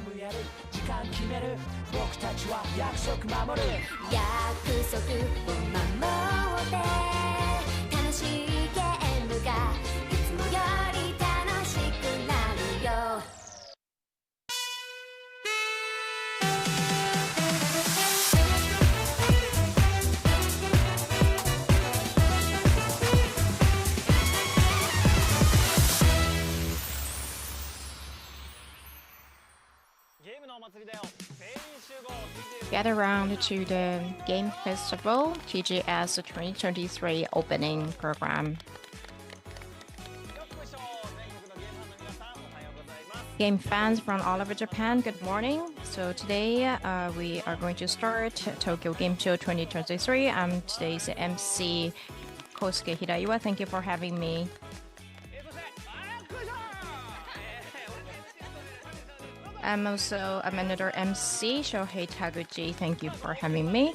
ムやる時間決める僕たちは約束守る約束を守って楽しいゲームがいつもより楽しくなるよGet around to the Game Festival TGS 2023 opening program. Game fans from all over Japan, good morning. So today we are going to start Tokyo Game Show 2023. I'm today's MC, Kosuke Hiraiwa. Thank you for having me. I'm another MC, Shohei Taguchi. Thank you for having me.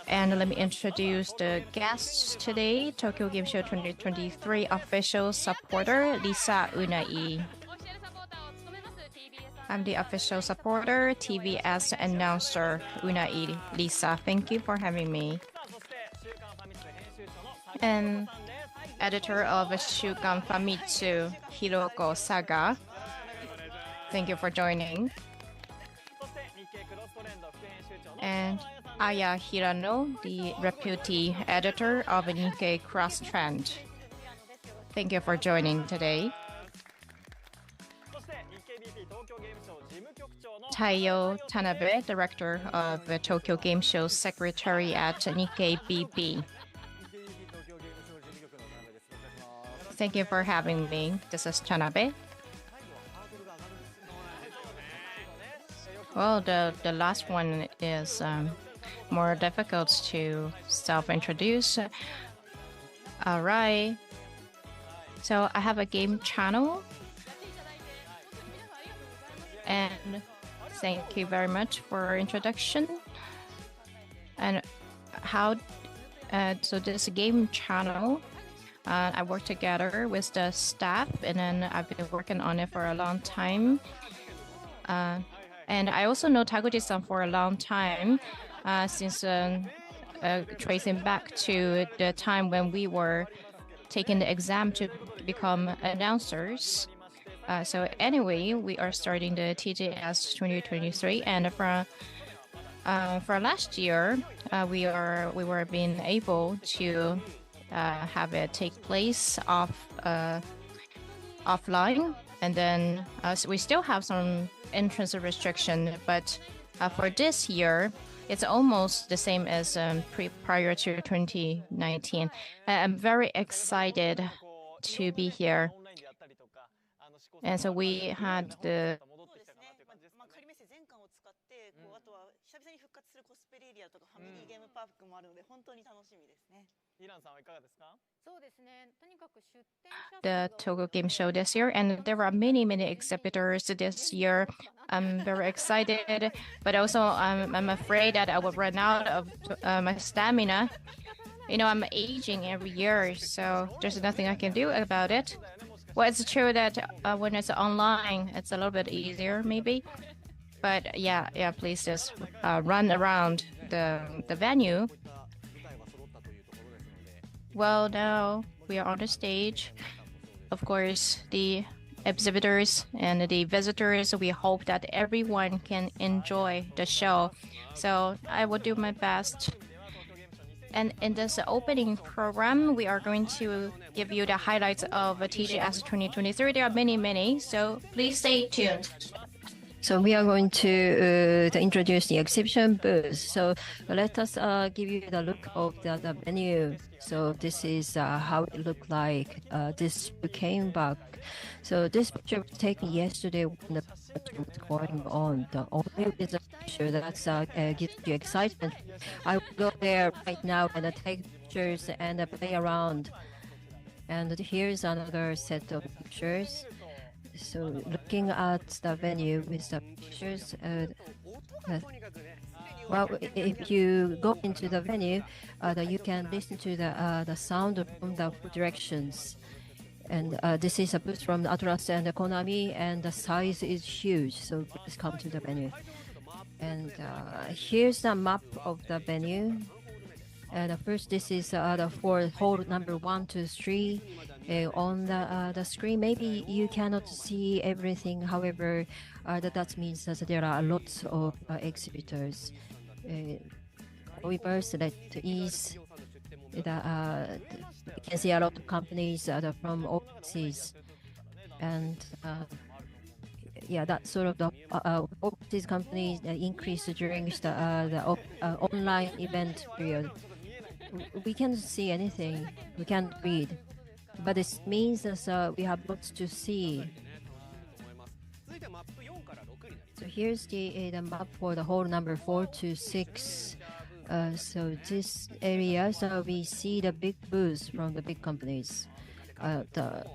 And let me introduce the guests today. Tokyo Game Show 2023 official supporter, Lisa Unai. I'm the official supporter, TBS announcer, Unai Lisa. Thank you for having me. And editor of Shukan Famitsu, Hiroko Saga. Thank you for joining. And Aya Hirano, the deputy editor of Nikkei Cross Trend. Thank you for joining today. Taiyo Tanabe, director of the Tokyo Game Show secretary at Nikkei BP. Thank you for having me. This is Tanabe. Well, the last one is more difficult to self-introduce. All right. So I have a game channel. And thank you very much for introduction. And so this game channel, I work together with the staff, and then I've been working on it for a long time. And I also know Taguchi-san for a long time, since tracing back to the time when we were taking the exam to become announcers. So anyway, we are starting the TGS 2023, and for last year, we were being able to have it take place offline, and then so we still have some entrance restriction, but for this year, it's almost the same as prior to 2019. I'm very excited to be here. And so we had the Tokyo Game Show this year, and there are many exhibitors this year. I'm very excited, but also I'm afraid that I will run out of my stamina. You know, I'm aging every year, so there's nothing I can do about it. Well, it's true that when it's online, it's a little bit easier, maybe. But yeah, please just run around the venue. Well, now we are on the stage. Of course, the exhibitors and the visitors, we hope that everyone can enjoy the show. So I will do my best. And in this opening program, we are going to give you the highlights of TGS 2023. There are many, so please stay tuned. So we are going to introduce the exhibition booth. So let us give you the look of the venue. So this is how it looked like. This came back. So this picture was taken yesterday when the production was going on. The only is a picture that gives you excitement. I will go there right now and take pictures and play around. And here's another set of pictures. So looking at the venue with the pictures, well, if you go into the venue, you can listen to the sound from the directions. And this is a booth from Atlas and Konami, and the size is huge. So please come to the venue. And here's the map of the venue. And first, this is for hall number 1, 2, 3. On the screen, maybe you cannot see everything. However, that means that there are lots of exhibitors. However, so that is you can see a lot of companies from overseas, and yeah, that sort of the overseas companies increased during the online event period. We can't see anything, we can't read, but this means that we have lots to see. So here's the map for the hall number 4 to 6. So this area, so we see the big booths from the big companies. The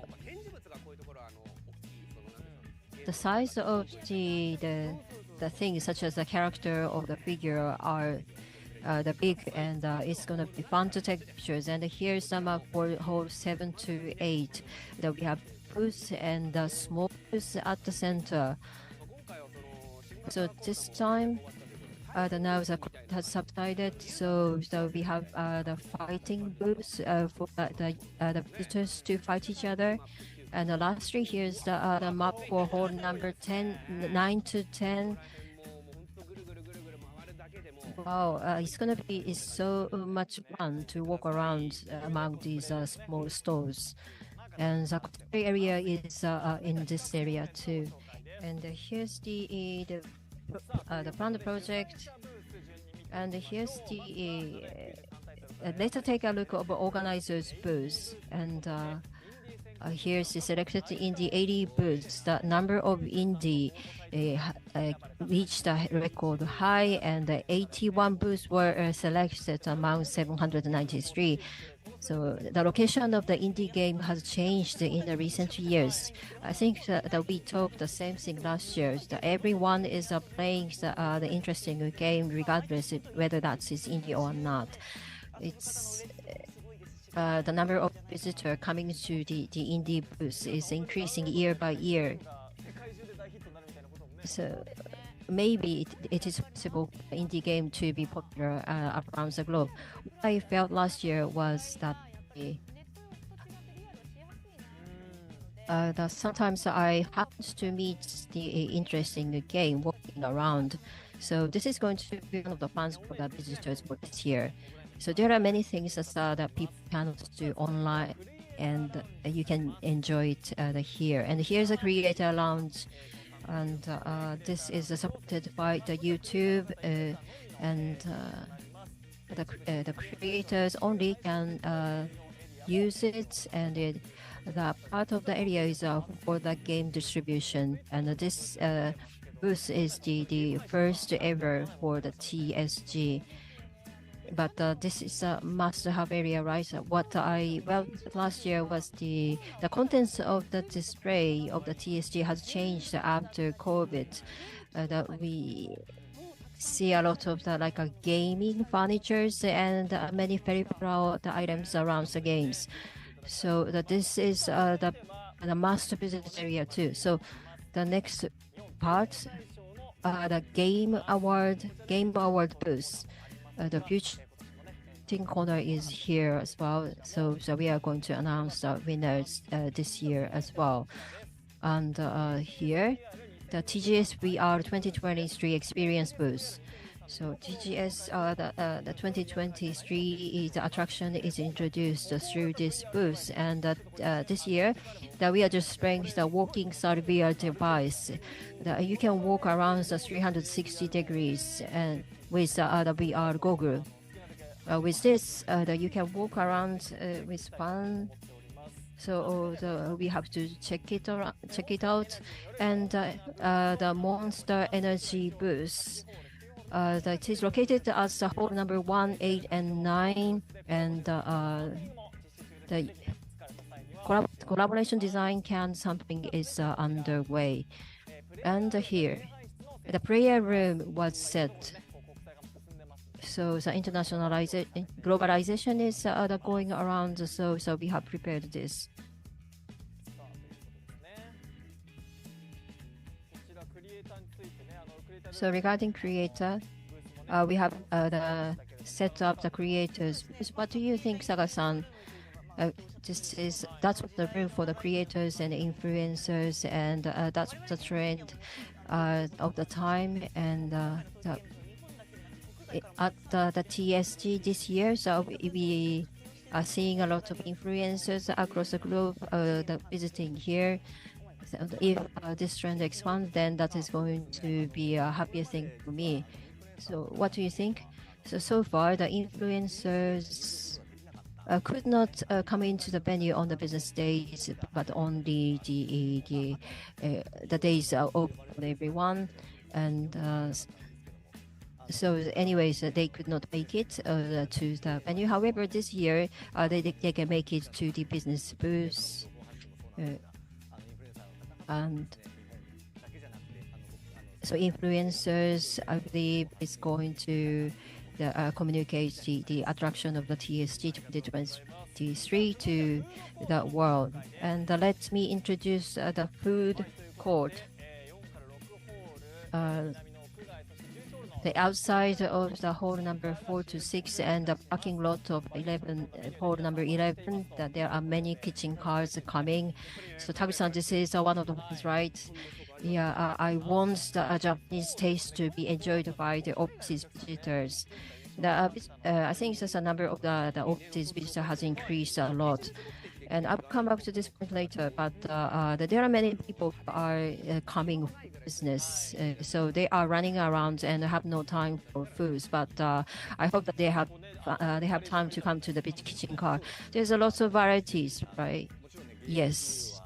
size of the things, such as the character of the figure, are the big, and it's gonna be fun to take pictures. And here's some for hall 7 to 8. That we have booths and small booths at the center. So this time, now the crowd has subsided, so we have the fighting booths for the visitors to fight each other. And lastly, here's the map for hall number 9 to 10. Wow, it's gonna be so much fun to walk around among these small stores. And the cosplay area is in this area too. And here's the planned project. And here's the let's take a look at organizers' booths. And here's the selected indie 80 booths. The number of indie reached a record high, and 81 booths were selected among 793. So the location of the indie game has changed in the recent years. I think that we talked the same thing last year. That everyone is playing the interesting game, regardless of whether that's indie or not. It's the number of visitors coming to the indie booths is increasing year by year. So maybe it is possible for indie game to be popular around the globe. What I felt last year was that that sometimes I happened to meet the interesting game walking around. So this is going to be one of the fans for the visitors for this year. So there are many things that people cannot do online, and you can enjoy it here. And here's a creator lounge, and this is supported by the YouTube, and the creators only can use it, and the part of the area is for the game distribution. And this booth is the first ever for the TSG. But this is a must-have area, right? Last year was the contents of the display of the TSG has changed after COVID. That we see a lot of the gaming furnitures and many peripheral items around the games. So this is the must visit area too. So the next part, the Game Award booth. The future corner is here as well. So we are going to announce the winners this year as well. And here, the TGS VR 2023 experience booth. So TGS, the 2023 the attraction is introduced through this booth, and this year that we are just displaying the walking style VR device. That you can walk around the 360 degrees and with the VR goggle. With this, you can walk around with fun. So we have to check it out, and the Monster Energy booth. That is located at the hall number 1, 8, and 9, and the collaboration design something is underway. And here, the prayer room was set. So the globalization is going around. So we have prepared this. So regarding creator, we have the set up the creators. What do you think, Saga-san? That's the room for the creators and influencers, and that's the trend of the time. And at the TSG this year, so we are seeing a lot of influencers across the globe visiting here. So if this trend expands, then that is going to be a happier thing for me. So what do you think? So far, the influencers could not come into the venue on the business days, but on the days open for everyone. And so anyways, they could not make it to the venue. However, this year, they can make it to the business booth. And so influencers, I believe, is going to communicate the attraction of the TSG 2023 to the world. And let me introduce the food court. The outside of the hall number 4 to 6 and the parking lot of 11, hall number 11, that there are many kitchen cars coming. So Tagu-san, this is one of the ones, right? Yeah, I want the Japanese taste to be enjoyed by the overseas visitors. I think the number of the overseas visitors has increased a lot. And I'll come back to this point later, but there are many people who are coming for business. So they are running around and have no time for foods, but I hope that they have time to come to the kitchen car. There's a lot of varieties, right? Yes.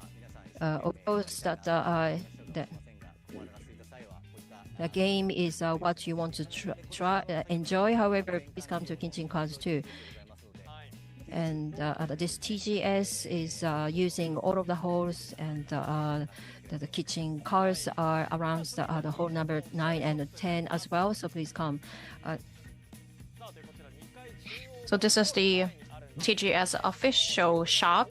Of course, the game is what you want to try enjoy. However, please come to kitchen cars too. And this TGS is using all of the halls, and the kitchen cars are around the hall number 9 and 10 as well. So please come. So this is the TGS official shop.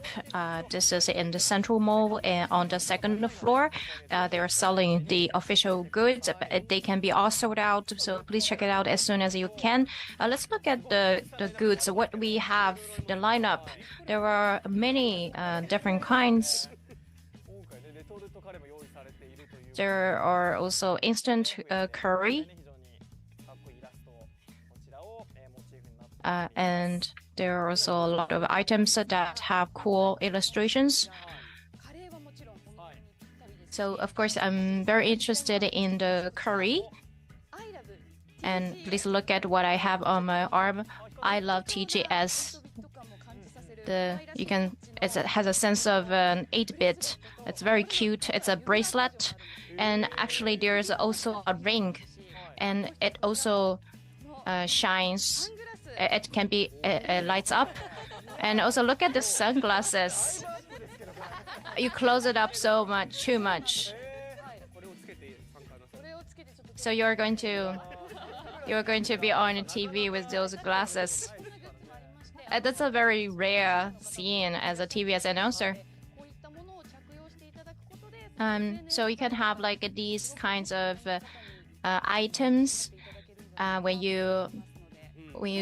This is in the Central Mall and on the second floor. They are selling the official goods. They can be all sold out, so please check it out as soon as you can. Let's look at the goods. What we have, the lineup. There are many different kinds. There are also instant curry. And there are also a lot of items that have cool illustrations. So, of course, I'm very interested in the curry. And please look at what I have on my arm. I love TGS. It has a sense of an 8-bit. It's very cute. It's a bracelet. And actually, there's also a ring. And it also shines. It can be lights up. And also look at the sunglasses. You close it up so much, too much. So you're going to be on TV with those glasses. That's a very rare scene as a TBS announcer. So you can have like these kinds of items when you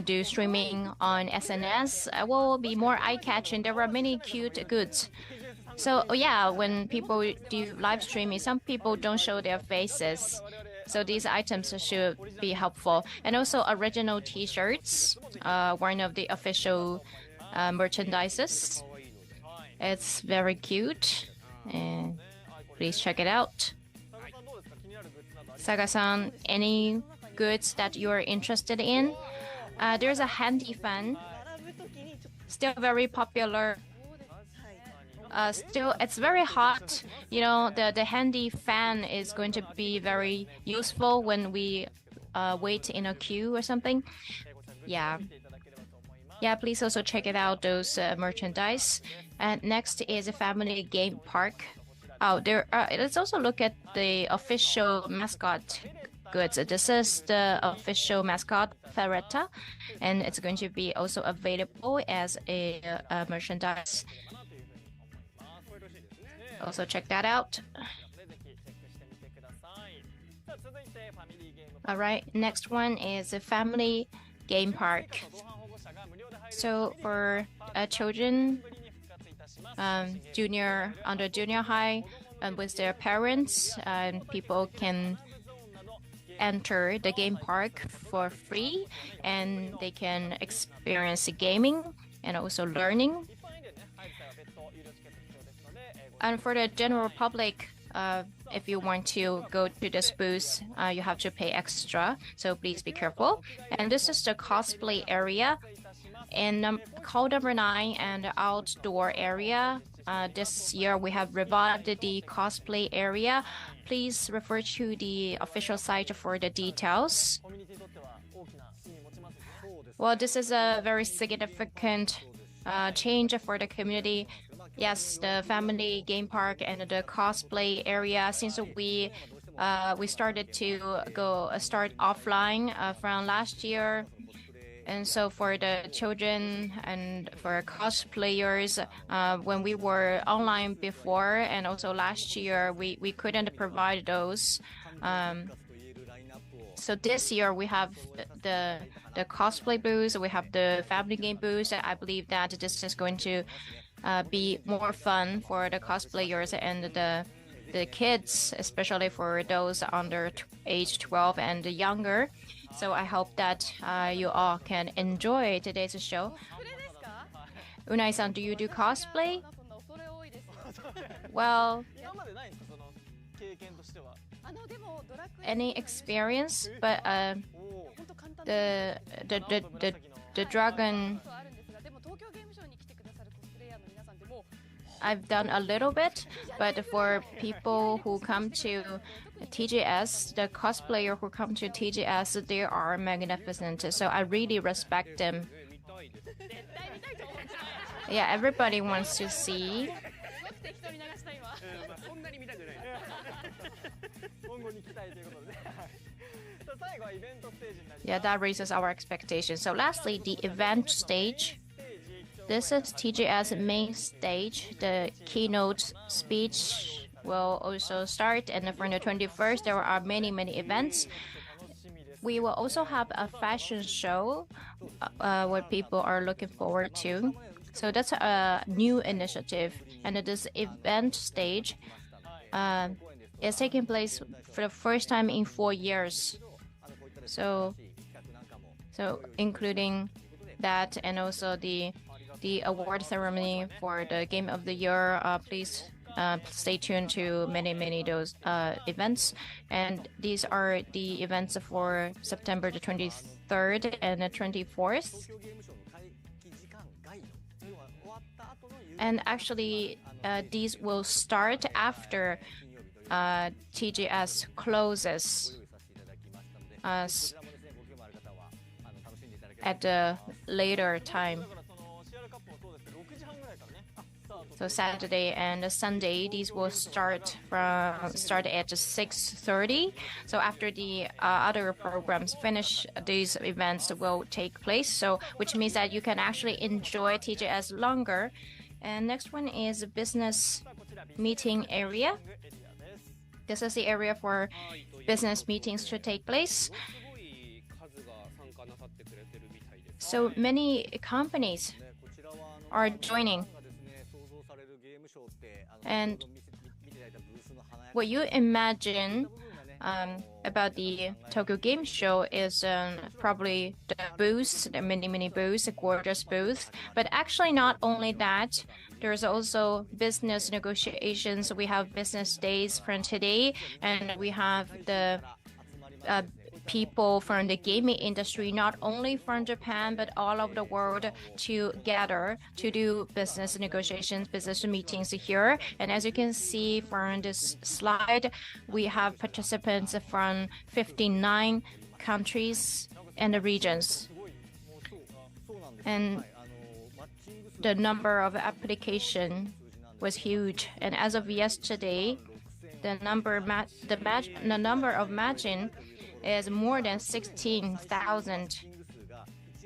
do streaming on SNS. Will be more eye-catching. There are many cute goods. So yeah, when people do live streaming, some people don't show their faces. So these items should be helpful. And also original T-shirts, one of the official merchandises. It's very cute. And please check it out. Saga-san, any goods that you're interested in? There's a handy fan, still very popular. Still, it's very hot. You know, the handy fan is going to be very useful when we wait in a queue or something. Yeah. Yeah, please also check it out, those merchandise. And next is a family game park. Oh, let's also look at the official mascot goods. This is the official mascot, Ferretta, and it's going to be also available as a merchandise. Also check that out. All right, next one is a family game park. So for children, under junior high, and with their parents, and people can enter the game park for free, and they can experience gaming and also learning. And for the general public, if you want to go to this booth, you have to pay extra, so please be careful. And this is the cosplay area. In call number 9 and outdoor area, this year we have revived the cosplay area. Please refer to the official site for the details. Well, this is a very significant change for the community. Yes, the family game park and the cosplay area, since we started to start offline from last year. And so for the children and for cosplayers, when we were online before and also last year, we couldn't provide those. So this year we have the cosplay booth, we have the family game booth. I believe that this is going to be more fun for the cosplayers and the kids, especially for those under age 12 and younger. So I hope that you all can enjoy today's show. Unai-san, do you do cosplay? Well, any experience, but the dragon, I've done a little bit, but for people who come to TGS, the cosplayer who come to TGS, they are magnificent. So I really respect them. Yeah, everybody wants to see. Yeah, that raises our expectations. So lastly, the event stage. This is TGS main stage. The keynote speech will also start, and for the 21st, there are many events. We will also have a fashion show, what people are looking forward to. So that's a new initiative, and this event stage is taking place for the first time in 4 years. So including that, and also the award ceremony for the Game of the Year. Please stay tuned to many those events. And these are the events for September the 23rd and the 24th. And actually, these will start after TGS closes at a later time. So Saturday and Sunday, these will start at 6:30. So after the other programs finish, these events will take place. So which means that you can actually enjoy TGS longer. And next one is business meeting area. This is the area for business meetings to take place. So many companies are joining. And what you imagine about the Tokyo Game Show is probably the booths, the many booths, a gorgeous booth. But actually not only that, there's also business negotiations. We have business days from today, and we have the people from the gaming industry, not only from Japan, but all over the world, to gather to do business negotiations, business meetings here. And as you can see from this slide, we have participants from 59 countries and regions. And the number of application was huge. And as of yesterday, the number of matching is more than 16,000.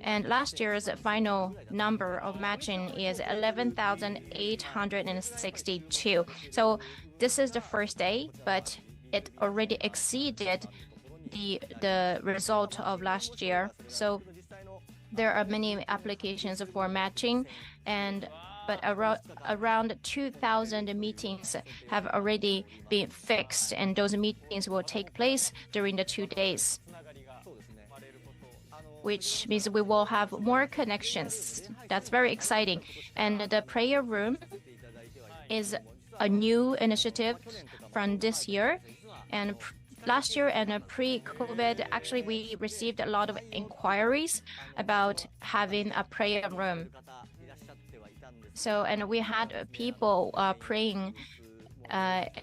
And last year's final number of matching is 11,862. So this is the first day, but it already exceeded the result of last year. So there are many applications for matching, but around 2,000 meetings have already been fixed, and those meetings will take place during the 2 days, which means we will have more connections. That's very exciting. And the prayer room is a new initiative from this year. And last year and pre-COVID, actually, we received a lot of inquiries about having a prayer room. So, and we had people praying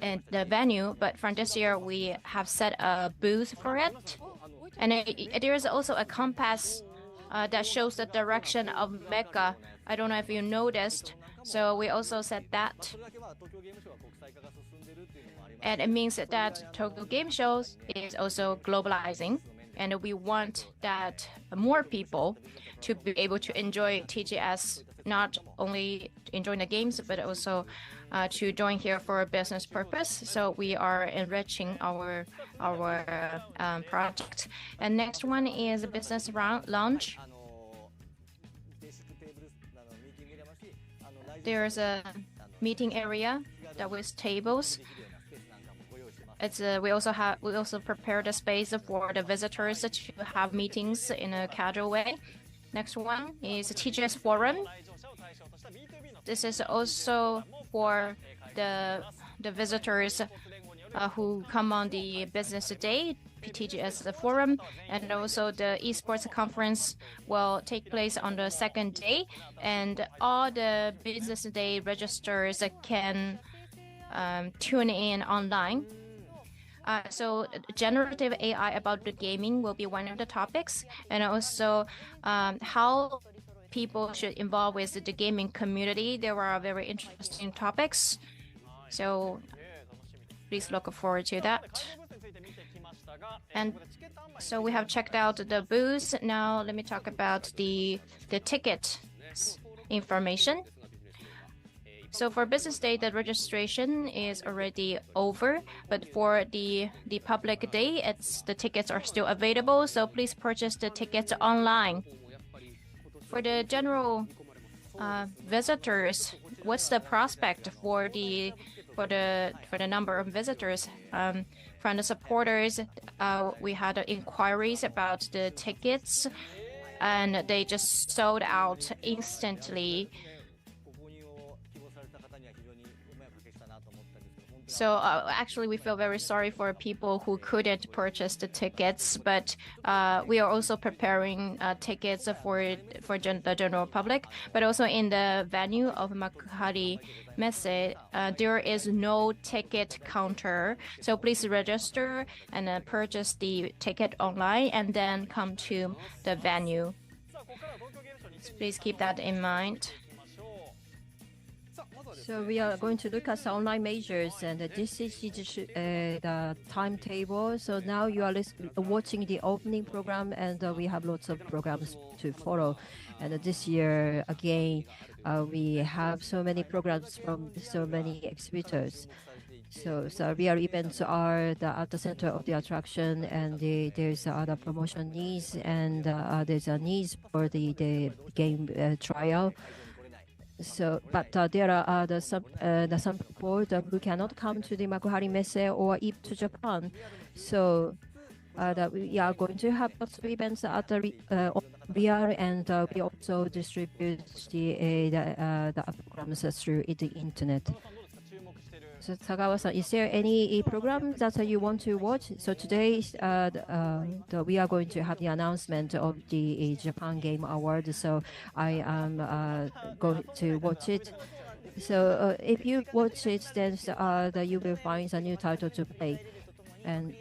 in the venue, but from this year, we have set a booth for it. And there is also a compass that shows the direction of Mecca. I don't know if you noticed. So we also said that. And it means that Tokyo Game Show is also globalizing. And we want that more people to be able to enjoy TGS, not only enjoying the games, but also to join here for a business purpose. So we are enriching our project. And next one is a business lounge. There's a meeting area that with tables. We also prepared a space for the visitors to have meetings in a casual way. Next one is TGS Forum. This is also for the visitors who come on the business day, TGS Forum, and also the esports conference will take place on the second day, and all the business day registers can tune in online. So generative AI about the gaming will be one of the topics, and also how people should involve with the gaming community. There are very interesting topics, so please look forward to that. And so we have checked out the booths. Now let me talk about the ticket information. So for business day, the registration is already over, but for the public day, the tickets are still available. So please purchase the tickets online. For the general visitors, what's the prospect for the number of visitors? From the supporters, we had inquiries about the tickets, and they just sold out instantly. So actually, we feel very sorry for people who couldn't purchase the tickets, but we are also preparing tickets for the general public. But also in the venue of Makuhari Messe, there is no ticket counter. So please register and purchase the ticket online and then come to the venue. So please keep that in mind. So we are going to look at the online majors, and this is the timetable. So now you are watching the opening program, and we have lots of programs to follow. And this year, again, we have so many programs from so many exhibitors. So real events are at the center of the attraction, and there's other promotion needs, and there's a needs for the game trial. So, but there are some people who cannot come to the Makuhari Messe or even to Japan. So that we are going to have lots of events at the VR, and we also distribute the programs through the internet. So Sagawa-san, is there any program that you want to watch? So today, we are going to have the announcement of the Japan Game Award. So I am going to watch it. So if you watch it, then you will find a new title to play. And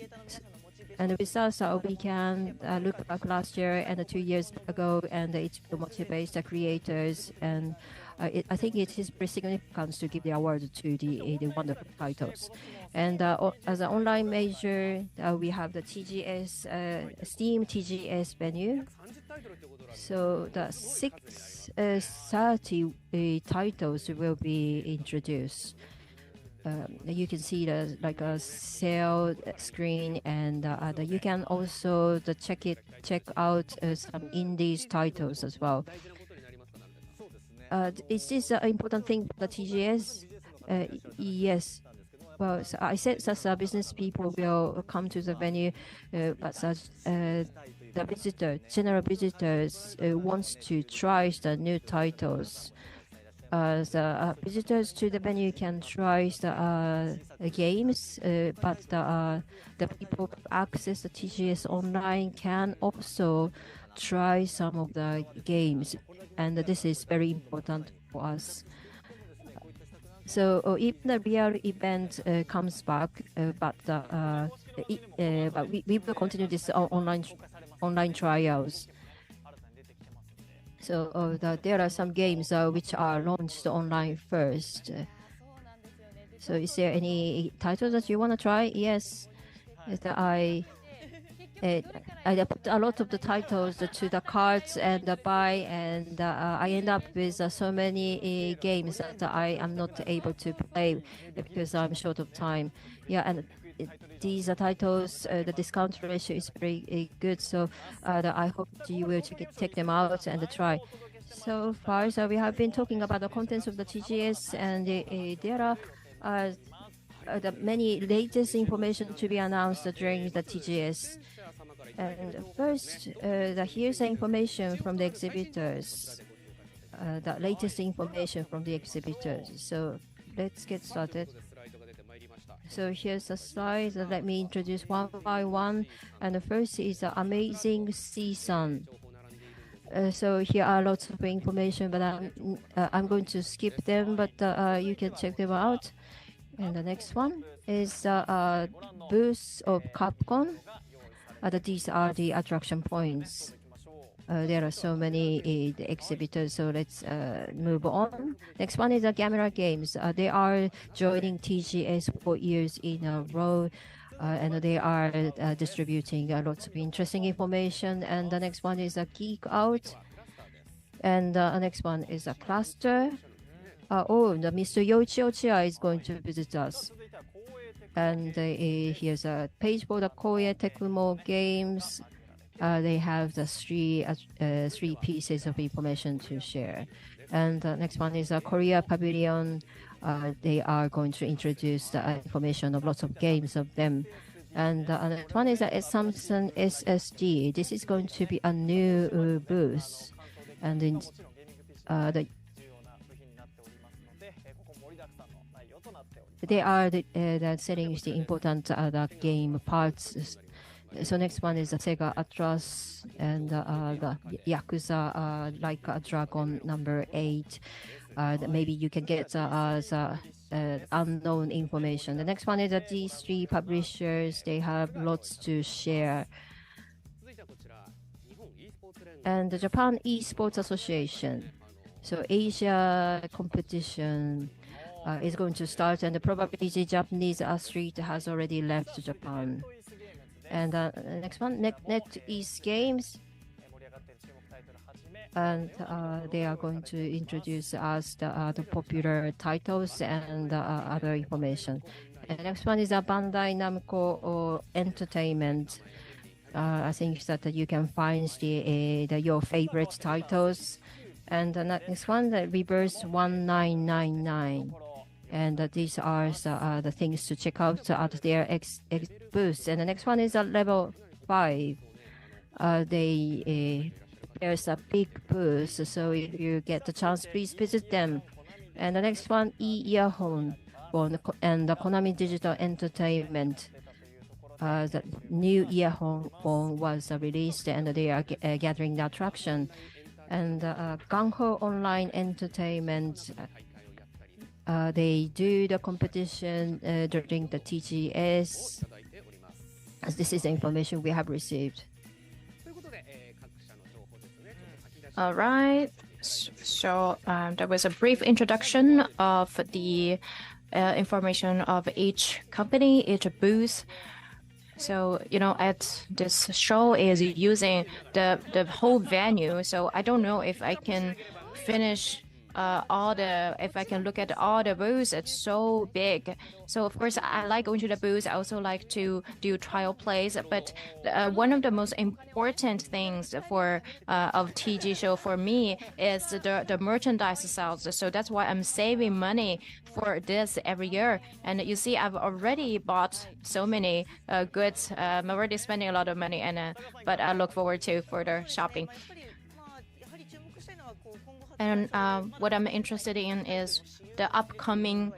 with us, we can look back last year and 2 years ago, and it will motivate the creators. And I think it is pretty significant to give the award to the wonderful titles. And as an online major, we have the TGS, Steam TGS venue. So the 630 titles will be introduced. you can see the like a sale screen, and you can also check out some indies titles as well. Is this an important thing for the TGS? Yes. Well, so I said that business people will come to the venue, but such the general visitors wants to try the new titles. The visitors to the venue can try the games, but the people who access the TGS online can also try some of the games, and this is very important for us. So if the real event comes back, but we will continue this online trials. So there are some games which are launched online first. So is there any titles that you want to try? Yes, I put a lot of the titles to the carts and buy, and I end up with so many games that I am not able to play because I'm short of time. Yeah, and these titles, the discount ratio is very good, so I hope you will take them out and try. So far, so we have been talking about the contents of the TGS, and there are the many latest information to be announced during the TGS. And first, here's the information from the exhibitors, the latest information from the exhibitors. So let's get started. So here's the slide. Let me introduce one by one. And the first is the Amazing Season. So here are lots of information, but I'm going to skip them, but you can check them out. And the next one is booth of Capcom. These are the attraction points. There are so many exhibitors, so let's move on. Next one is the Gamera Games. They are joining TGS 4 years in a row, and they are distributing lots of interesting information. And the next one is a Geek Out, and the next one is a Cluster. The Mr. Yoichi Ochiai is going to visit us. And here's a page for the Koei Tecmo Games. They have the three pieces of information to share. And the next one is a Korea Pavilion. They are going to introduce the information of lots of games of them. And the next one is a Samsung SSD. This is going to be a new booth. And in they are selling the important the game parts. So next one is the Sega Atlas and the Yakuza Like a Dragon #8. Maybe you can get the unknown information. The next one is the D3 publishers. They have lots to share. And the Japan Esports Association. So Asia competition is going to start, and probably the Japanese athlete has already left Japan. And next one, NetEase Games, and they are going to introduce us the popular titles and other information. And next one is Bandai Namco Entertainment. I think that you can find your favorite titles. And the next one, the Reverse 1999. And these are the things to check out at their booths. And the next one is Level 5. There's a big booth, so if you get the chance, please visit them. And the next one, earphone and the Konami Digital Entertainment. The new earphone was released, and they are gathering the attraction. And Gung-Ho Online Entertainment. They do the competition during the TGS. This is the information we have received. All right. So there was a brief introduction of the information of each company, each booth. So, at this show is using the whole venue. So I don't know if I can finish if I can look at all the booths, it's so big. So of course I like going to the booths. I also like to do trial plays. But one of the most important things of TG show for me is the merchandise sales. So that's why I'm saving money for this every year. And you see, I've already bought so many goods. I'm already spending a lot of money, but I look forward to further shopping. And what I'm interested in is the upcoming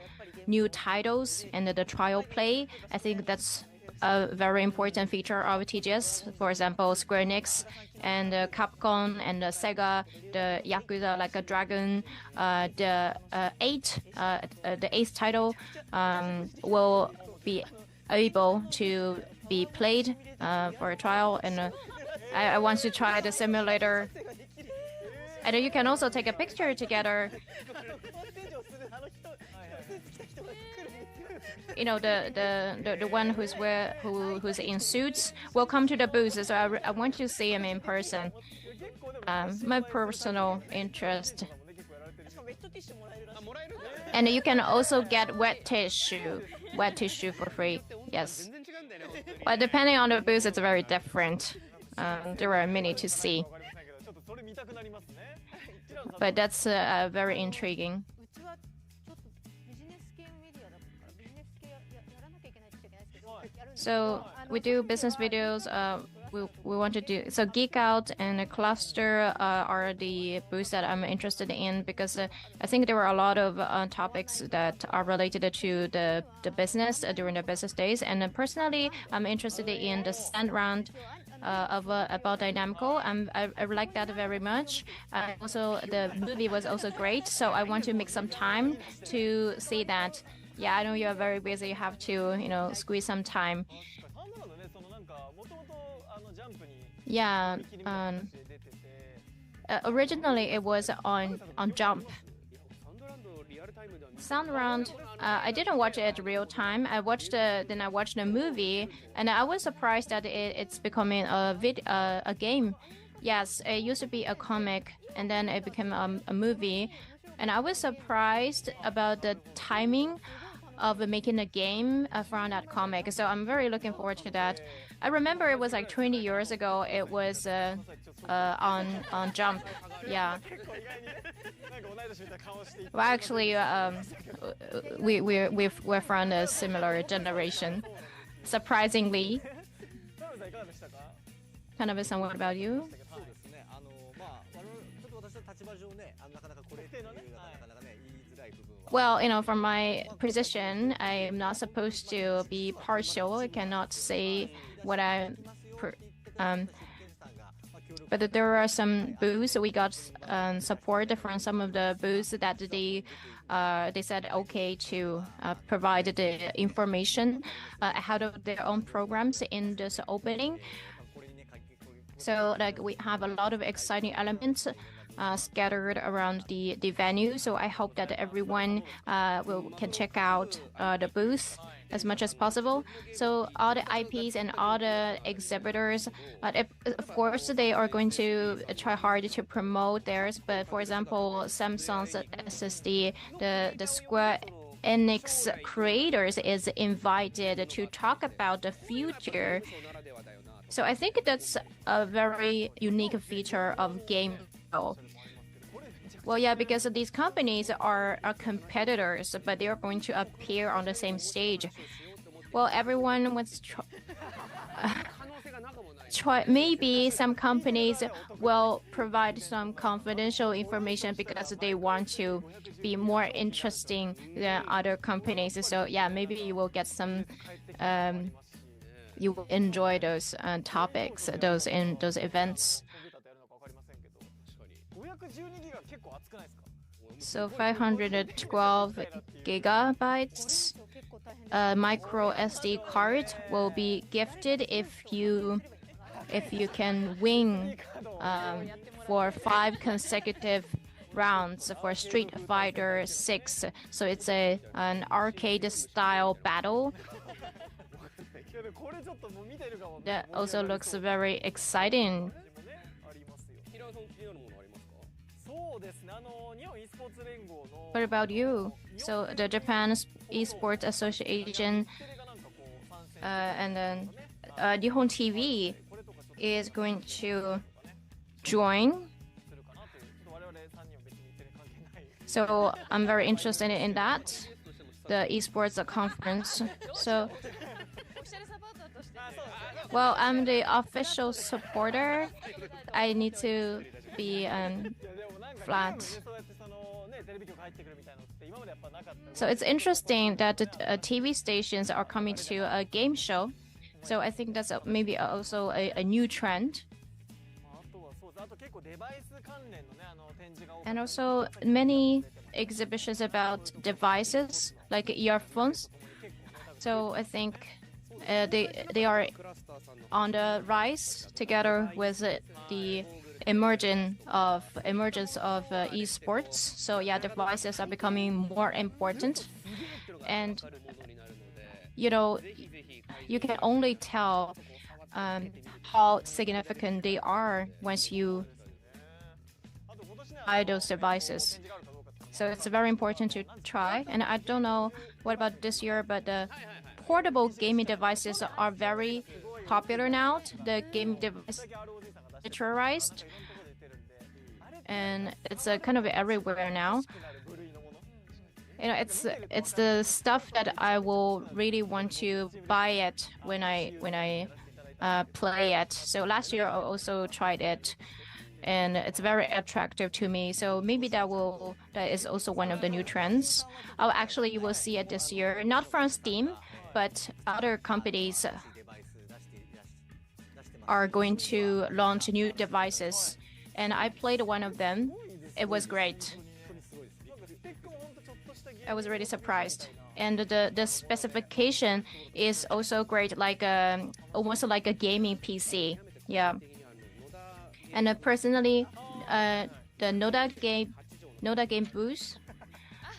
new titles and the trial play. I think that's a very important feature of TGS. For example, Square Enix and Capcom and Sega, the Yakuza Like a Dragon, the eighth title will be able to be played for a trial. And I want to try the simulator. And you can also take a picture together. You know, the one who's in suits will come to the booth. So I want to see him in person. My personal interest. And you can also get wet tissue for free. Yes. But depending on the booth, it's very different. There are many to see. But that's very intriguing. So we do business videos. We want to do so. Geek Out and Cluster are the booths that I'm interested in, because I think there are a lot of topics that are related to the business during the business days. And personally, I'm interested in the stand round about Dynamical. I like that very much. Also, the movie was also great, so I want to make some time to see that. Yeah, I know you are very busy. You have to, squeeze some time. Yeah. Originally, it was on Jump. Sound Round, I didn't watch it real time. I watched the movie, and I was surprised that it's becoming a game. Yes, it used to be a comic, and then it became a movie, and I was surprised about the timing of making a game from that comic. So I'm very looking forward to that. I remember it was like 20 years ago. It was on Jump. Yeah. Well, actually, we're from a similar generation, surprisingly. Kind of somewhat about you. Well, from my position, I am not supposed to be partial. I cannot say what but there are some booths. We got support from some of the booths that they said okay to provide the information ahead of their own programs in this opening. So we have a lot of exciting elements scattered around the venue. So I hope that everyone can check out the booth as much as possible. So all the IPs and all the exhibitors, of course, they are going to try hard to promote theirs. But for example, Samsung's SSD, the Square Enix creators is invited to talk about the future. So I think that's a very unique feature of game. Well, yeah, because these companies are competitors, but they are going to appear on the same stage. Well, everyone wants to try. Maybe some companies will provide some confidential information because they want to be more interesting than other companies. So yeah, maybe you will get some. You will enjoy those topics, those events. So 512 gigabytes micro SD card will be gifted if you can win for 5 consecutive rounds for Street Fighter 6. So it's an arcade style battle. That also looks very exciting. What about you? So the Japan Esports Association and then Nihon TV is going to join. So I'm very interested in that, the esports conference. So, well, I'm the official supporter. I need to be flat. So it's interesting that the TV stations are coming to a game show. So I think that's maybe also a new trend. And also many exhibitions about devices like earphones. So I think they are on the rise together with the emergence of esports. So yeah, devices are becoming more important, and you know, you can only tell how significant they are once you buy those devices. So it's very important to try. And I don't know what about this year, but the portable gaming devices are very popular now. The gaming device miniaturized, and it's kind of everywhere now. You know, it's the stuff that I will really want to buy it when I play it. So last year I also tried it, and it's very attractive to me. So maybe that is also one of the new trends. Oh, actually, you will see it this year, not from Steam, but other companies are going to launch new devices, and I played one of them. It was great. I was really surprised, and the specification is also great, like almost like a gaming PC. Yeah, and personally, the Noda game booth,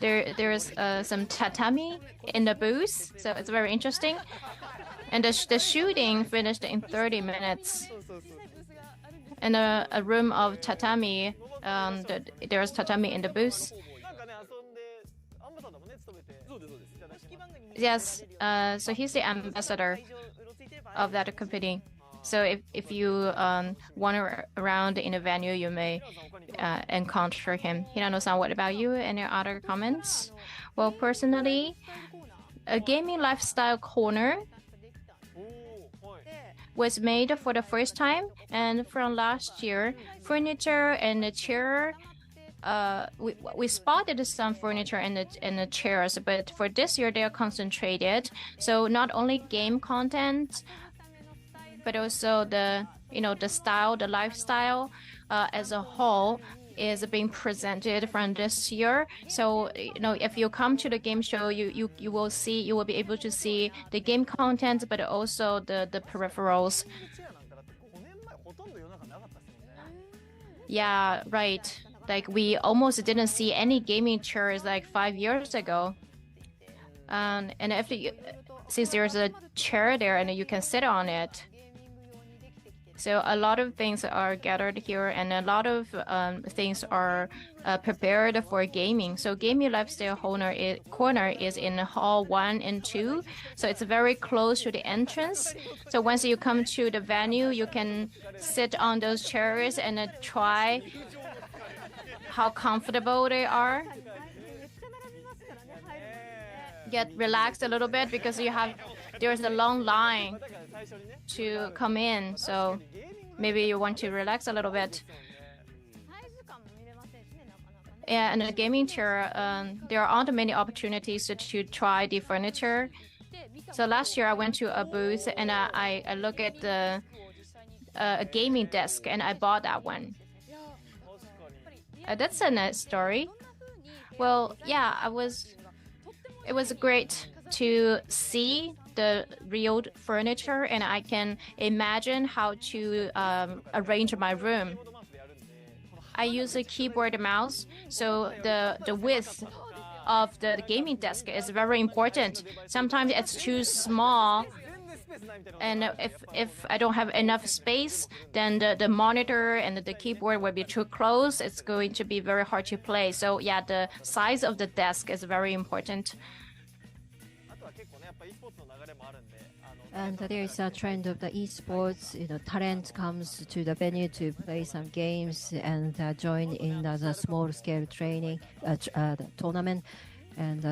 there's some tatami in the booth, so it's very interesting. And the shooting finished in 30 minutes. And a room of tatami, there's tatami in the booth. Yes, so he's the ambassador of that company. So if you wander around in a venue, you may encounter him. Hirano-san, what about you? Any other comments? Well, personally, a gaming lifestyle corner was made for the first time, and from last year, furniture and the chair. We spotted some furniture and the chairs, but for this year they are concentrated. So not only game content, but also the style, the lifestyle as a whole is being presented from this year. So if you come to the game show, you will be able to see the game content, but also the peripherals. Yeah, right. Like we almost didn't see any gaming chairs like 5 years ago. And since there's a chair there and you can sit on it. So a lot of things are gathered here, and a lot of things are prepared for gaming. So gaming lifestyle corner is in hall 1 and 2. So it's very close to the entrance. So once you come to the venue, you can sit on those chairs and try how comfortable they are. Get relaxed a little bit because there's a long line to come in, so maybe you want to relax a little bit. Yeah, and the gaming chair, there aren't many opportunities to try the furniture. So last year I went to a booth and I looked at the a gaming desk and I bought that one. That's a nice story. Well, yeah, it was great to see the real furniture, and I can imagine how to arrange my room. I use a keyboard and mouse, so the width of the gaming desk is very important. Sometimes it's too small, And if I don't have enough space, then the monitor and the keyboard will be too close. It's going to be very hard to play. So yeah, the size of the desk is very important. And there is a trend of the esports. Talent comes to the venue to play some games and join in the small-scale training the tournament. And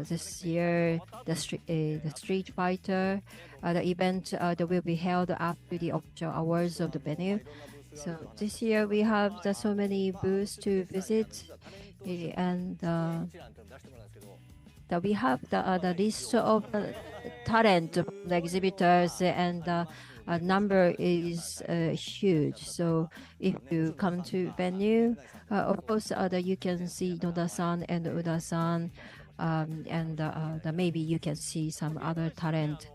this year, the Street Fighter, the event that will be held after the official hours of the venue. So this year we have so many booths to visit, and that we have the list of talent of the exhibitors, and number is huge. So if you come to venue, of course, you can see Noda-san and Uda-san, and maybe you can see some other talent.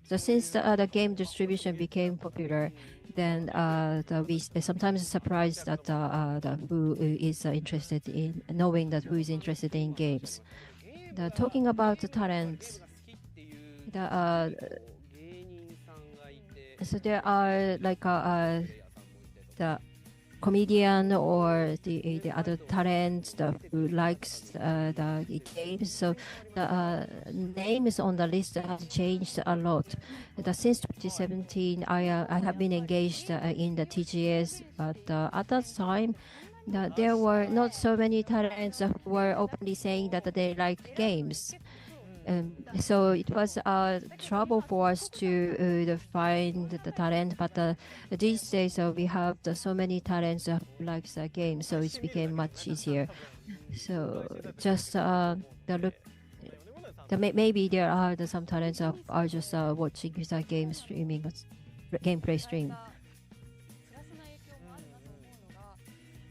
So since the game distribution became popular, then we sometimes surprised that who is interested in knowing that who is interested in games. Talking about the talents, so there are like the comedian or the other talent who likes the games. So the names on the list have changed a lot. Since 2017, I have been engaged in the TGS, but at that time, there were not so many talents who were openly saying that they like games. So it was trouble for us to find the talent, but these days we have so many talents who likes the game, so it became much easier. So just maybe there are some talents who are just watching the game streaming, gameplay stream.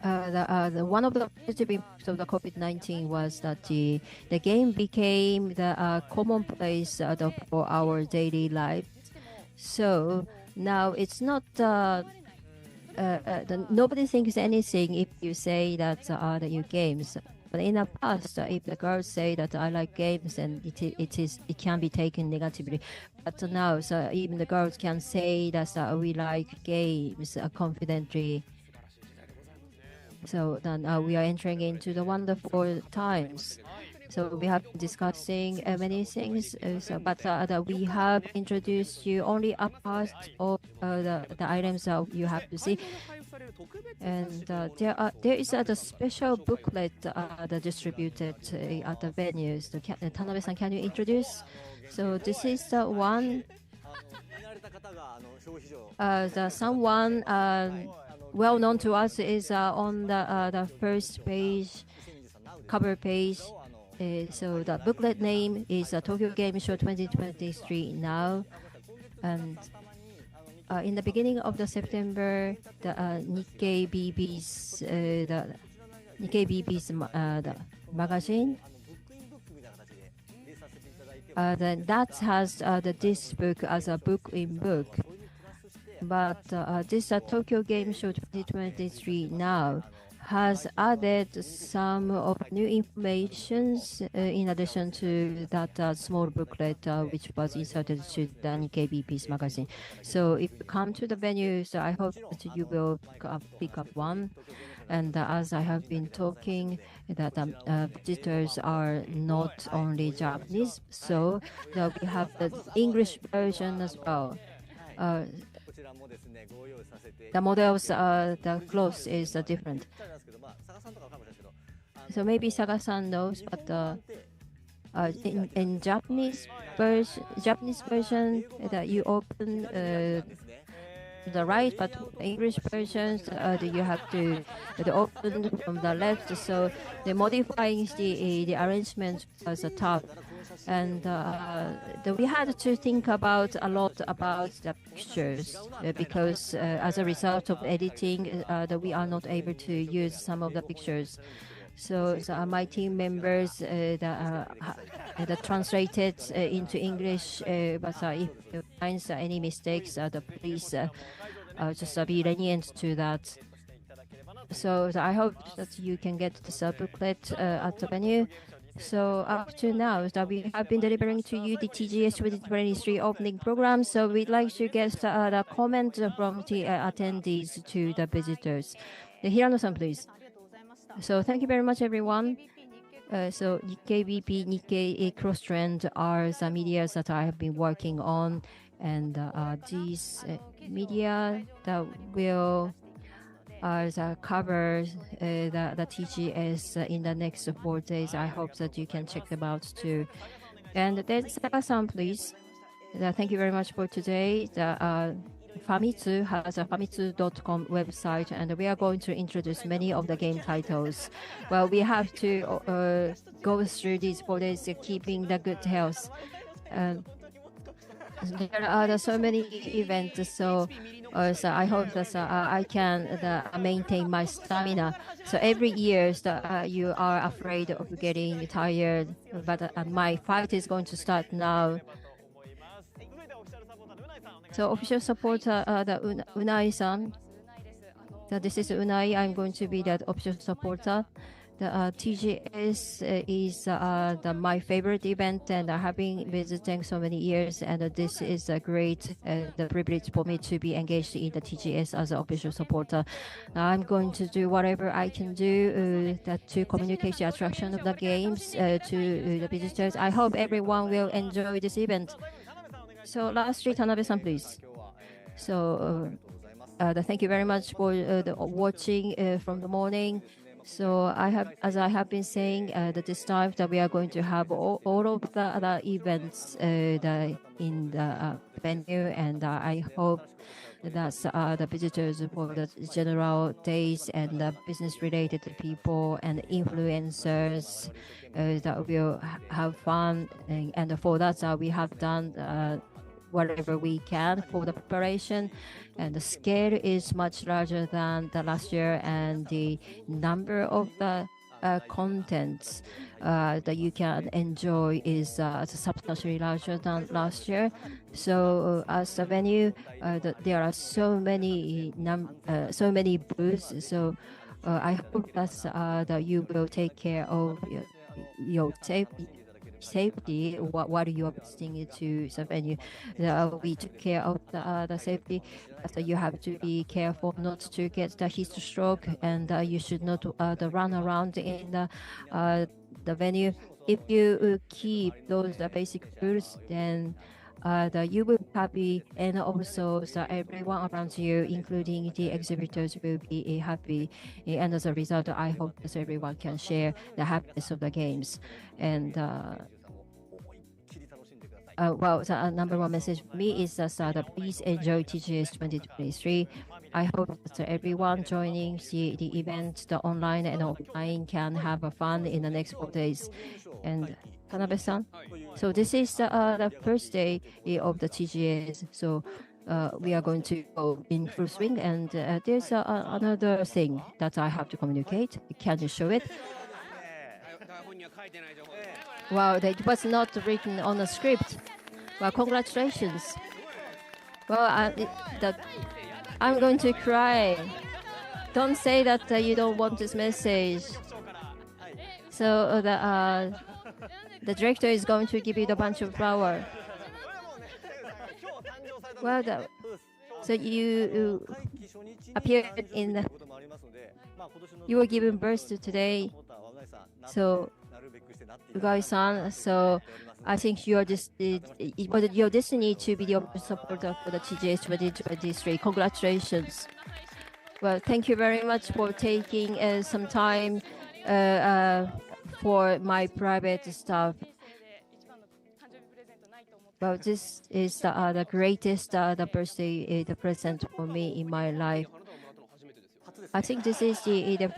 One of the positive impacts of the COVID-19 was that the game became the commonplace for our daily life. So now it's not nobody thinks anything if you say that you games. But in the past, if the girls say that I like games, and it can be taken negatively. But now, so even the girls can say that we like games confidently. So then we are entering into the wonderful times. So we have been discussing many things, but we have introduced you only a part of the items that you have to see. And there is a special booklet that distributed at the venues. Tanabe-san, can you introduce? So this is the one. Someone well known to us is on the first page, cover page. So the booklet name is Tokyo Game Show 2023 now, and in the beginning of the September, the Nikkei BB's the magazine. Then that has this book as a book in book. But this Tokyo Game Show 2023 now has added some of new informations in addition to that small booklet which was inserted to the Nikkei BB's magazine. So if you come to the venue, so I hope that you will pick up one. And as I have been talking, that visitors are not only Japanese, so we have the English version as well. The models, the clothes is different. So maybe Saga-san knows, but in Japanese version, that you open the right, but English versions you have to open from the left. So the modifying the arrangement was tough. And we had to think about a lot about the pictures because as a result of editing, that we are not able to use some of the pictures. So my team members that translated into English, but if you find any mistakes, please just be lenient to that. So I hope that you can get this booklet at the venue. So up to now, that we have been delivering to you the TGS 2023 opening program. So we'd like to get the comment from the attendees to the visitors. Hirano-san, please. So thank you very much, everyone. So Nikkei BP, Nikkei Cross Trend are the media that I have been working on, and these media that will cover the TGS in the next 4 days. I hope that you can check them out too. And then Saka-san, please. Thank you very much for today. Famitsu has a famitsu.com website, and we are going to introduce many of the game titles. Well, we have to go through these 4 days, keeping the good health. There are so many events, so I hope that I can maintain my stamina. So every year you are afraid of getting tired, but my fight is going to start now. So official supporter, the Unai-san. This is Unai. I'm going to be that official supporter. The TGS is my favorite event, and I have been visiting so many years, and this is a great the privilege for me to be engaged in the TGS as an official supporter. I'm going to do whatever I can do to communicate the attraction of the games to the visitors. I hope everyone will enjoy this event. So lastly, Tanabe-san, please. So thank you very much for watching from the morning. So as I have been saying, that this time that we are going to have all of the other events in the venue, and I hope that the visitors for the general days and the business-related people and influencers that will have fun. And for that, we have done whatever we can for the preparation, and the scale is much larger than the last year, and the number of the contents that you can enjoy is substantially larger than last year. So as a venue, there are so many booths. So I hope that you will take care of your safety while you are visiting to the venue. We took care of the safety, so you have to be careful not to get the heat stroke, and you should not run around in the venue. If you keep those basic rules, then you will be happy, and also everyone around you, including the exhibitors, will be happy. And as a result, I hope that everyone can share the happiness of the games. And well, the number one message for me is that please enjoy TGS 2023. I hope that everyone joining the event, the online and offline, can have a fun in the next 4 days. And Tanabe-san, so this is the first day of the TGS. So we are going to go in full swing, and there's another thing that I have to communicate. Can you show it? Wow, it was not written on a script. Well, congratulations. Well, I'm going to cry. Don't say that you don't want this message. So the director is going to give you the bunch of flower. Well, so you appeared in you were given birth to today. So Ugai-san, so I think it was your destiny to be the official supporter for the TGS 2023. Congratulations. Well, thank you very much for taking some time for my private stuff. Well, this is the greatest birthday present for me in my life. I think this is the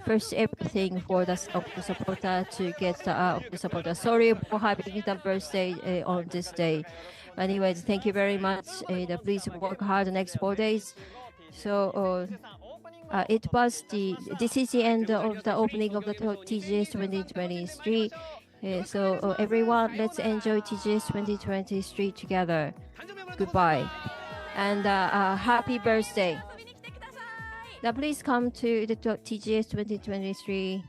first everything for the supporter to get the supporter. Sorry for having the birthday on this day. Anyways, thank you very much. Please work hard the next 4 days. So this is the end of the opening of the TGS 2023. So everyone, let's enjoy TGS 2023 together. Goodbye and happy birthday. Now please come to the TGS 2023.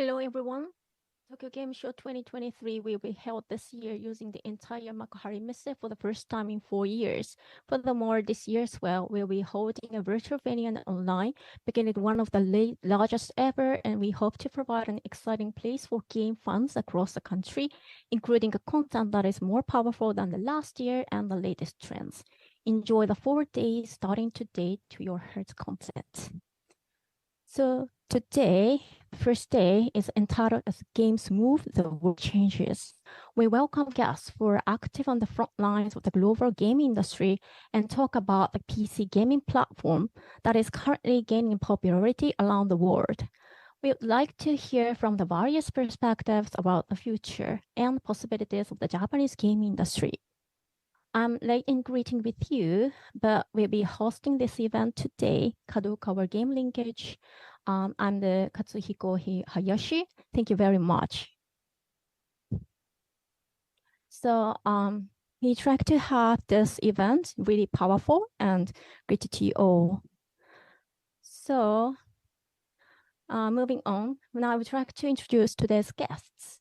Hello, everyone. Tokyo Game Show 2023 will be held this year using the entire Makuhari Mise for the first time in 4 years. Furthermore, this year as well, we'll be holding a virtual venue and online, making it one of the largest ever, and we hope to provide an exciting place for game fans across the country, including a content that is more powerful than the last year and the latest trends. Enjoy the 4 days starting today to your heart's content. So today, first day is entitled as Games Move, the World Changes. We welcome guests who are active on the front lines of the global game industry and talk about the PC gaming platform that is currently gaining popularity around the world. We would like to hear from the various perspectives about the future and possibilities of the Japanese game industry. I'm late in greeting with you, but we'll be hosting this event today, Kadokawa Game Linkage. I'm the Katsuhiko Hayashi. Thank you very much. So we try to have this event really powerful and great to you all. So moving on, now I would like to introduce today's guests.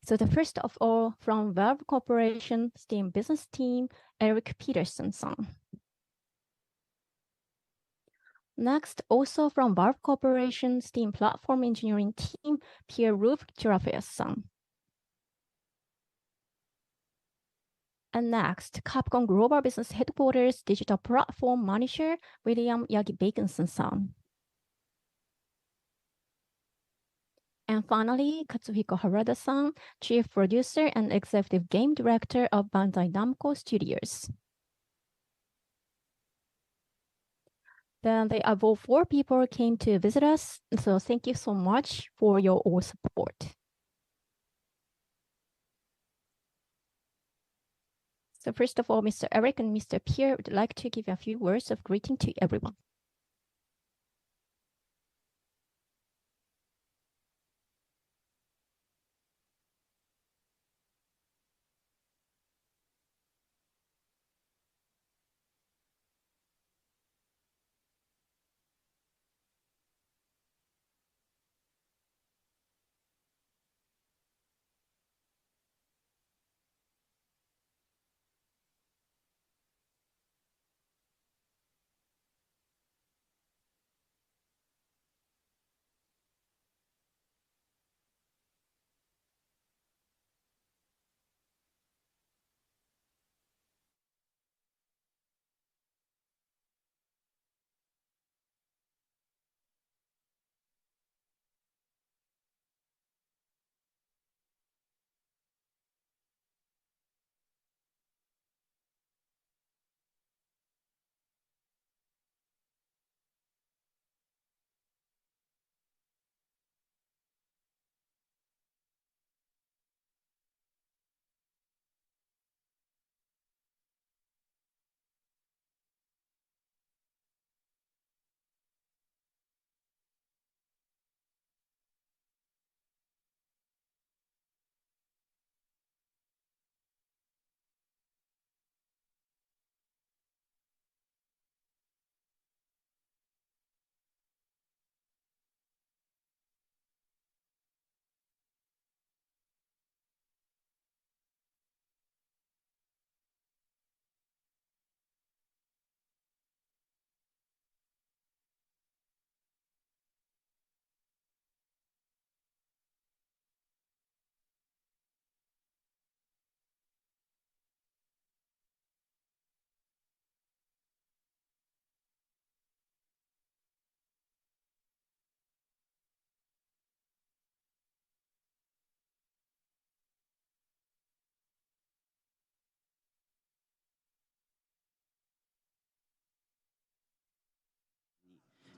So the first of all, from Valve Corporation Steam Business Team, Eric Peterson-san. Next, also from Valve Corporation Steam Platform Engineering Team, Pierre-Loup Girafes-san. And next, Capcom Global Business Headquarters Digital Platform Manager, William Yagi-Baconson-san. And finally, Katsuhiko Harada-san, Chief Producer and Executive Game Director of Bandai Namco Studios. Then the above 4 people came to visit us, so thank you so much for your all support. So first of all, Mr. Eric and Mr. Pierre would like to give a few words of greeting to everyone.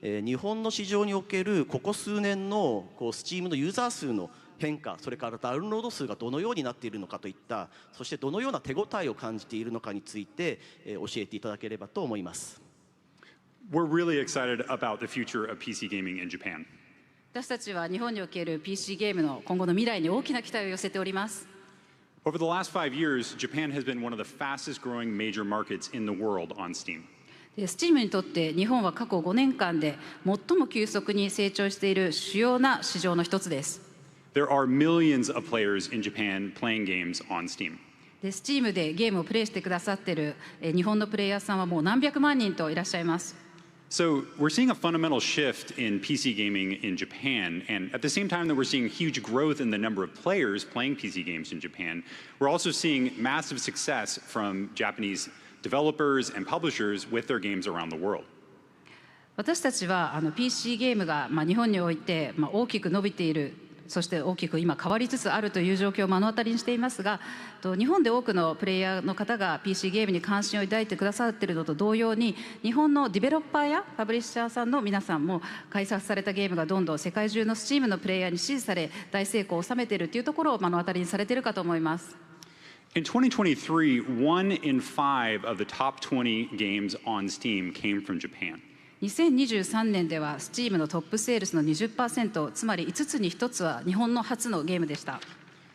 日本の市場におけるここ数年のSteamのユーザー数の変化、それからダウンロード数がどのようになっているのかといった、そしてどのような手応えを感じているのかについて教えていただければと思います。We're really excited about the future of PC gaming in Japan. 私たちは日本における PC ゲームの今後の未来に大きな期待を寄せております。Over the last 5 years, Japan has been one of the fastest growing major markets in the world on Steam. で Steam にとって日本は過去5年間で最も急速に成長している主要な市場の一つです。There are millions of players in Japan playing games on Steam. で Steam でゲームをプレイしてくださっている日本のプレイヤーさんはもう何百万人といらっしゃいます。So we're seeing a fundamental shift in PC gaming in Japan, and at the same time that we're seeing huge growth in the number of players playing PC games in Japan, we're also seeing massive success from Japanese developers and publishers with their games around the world. 私たちはPC ゲームが日本において大きく伸びている、そして大きく今変わりつつあるという状況を目の当たりにしていますが、日本で多くのプレイヤーの方が PC ゲームに関心を抱いてくださっているのと同様に、日本のディベロッパーやパブリッシャーさんの皆さんも開発されたゲームがどんどん世界中の Steam のプレイヤーに支持され大成功を収めているというところを目の当たりにされているかと思います。In 2023, 1 in 5 of the top 20 games on Steam came from Japan. 2023年では Steam のトップセールスの 20%、つまり5つに1つは日本の初のゲームでした。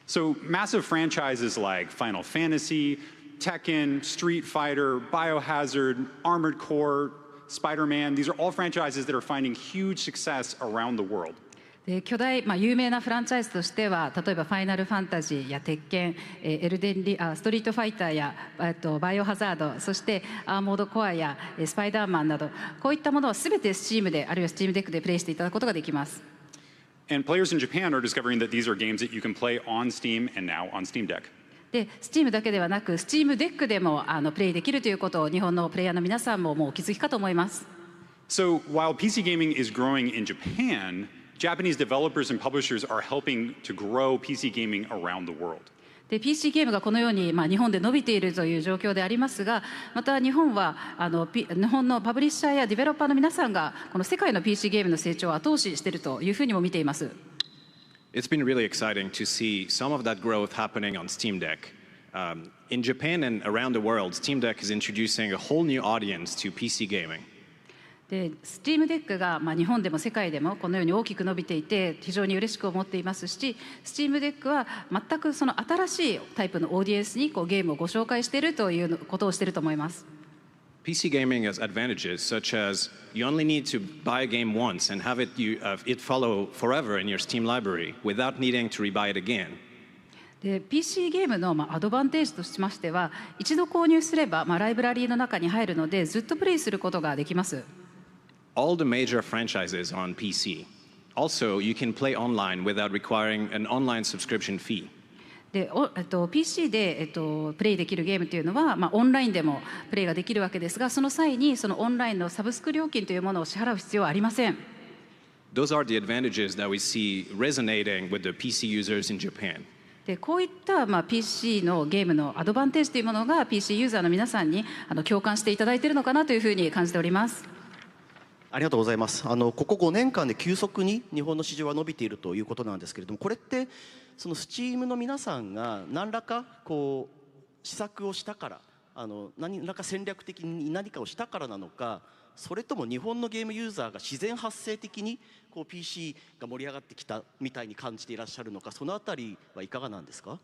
So massive franchises like Final Fantasy, Tekken, Street Fighter, Biohazard, Armored Core, Spider-Man, these are all franchises that are finding huge success around the world. で巨大、有名なフランチャイズとしては、例えば「ファイナルファンタジー」や「鉄拳」エルデンリストリートファイターやバイオハザード、そしてアーモードコアやスパイダーマンなど、こういったものはすべて Steam であるいは Steam Deck でプレイしていただくことができます。And players in Japan are discovering that these are games that you can play on Steam and now on Steam Deck. で Steam だけではなく Steam Deck でもプレイできるということを日本のプレイヤーの皆さんももうお気づきかと思います。So while PC gaming is growing in Japan, Japanese developers and publishers are helping to grow PC gaming around the world. で PC ゲームがこのように、日本で伸びているという状況でありますが、また日本は日本のパブリッシャーやディベロッパーの皆さんがこの世界の PC ゲームの成長を後押ししているというふうにも見ています。It's been really exciting to see some of that growth happening on Steam Deck. In Japan and around the world, Steam Deck is introducing a whole new audience to PC gaming. で Steam Deck が、日本でも世界でもこのように大きく伸びていて非常に嬉しく思っていますし、 Steam Deck は全くその新しいタイプのオーディエンスにゲームをご紹介しているということをしていると思います。 PC gaming has advantages such as you only need to buy a game once and have it follow forever in your Steam library without needing to rebuy it again. で PC ゲームのアドバンテージとしましては、一度購入すればライブラリーの中に入るのでずっとプレイすることができます。All the major franchises on PC. Also, you can play online without requiring an online subscription fee. でPC で、プレイできるゲームというのは、オンラインでもプレイができるわけですが、その際にそのオンラインのサブスク料金というものを支払う必要はありません。Those are the advantages that we see resonating with the PC users in Japan. でこういった、PC のゲームのアドバンテージというものが PC ユーザーの皆さんに共感していただいているのかなというふうに感じております。ありがとうございます。ここ5年間で急速に日本の市場は伸びているということなんですけれども、これってその Steam の皆さんが何らかこう施策をしたから、何らか戦略的に何かをしたからなのか、それとも日本のゲームユーザーが自然発生的にこう PC が盛り上がってきたみたいに感じていらっしゃるのか、そのあたりはいかがなんですか？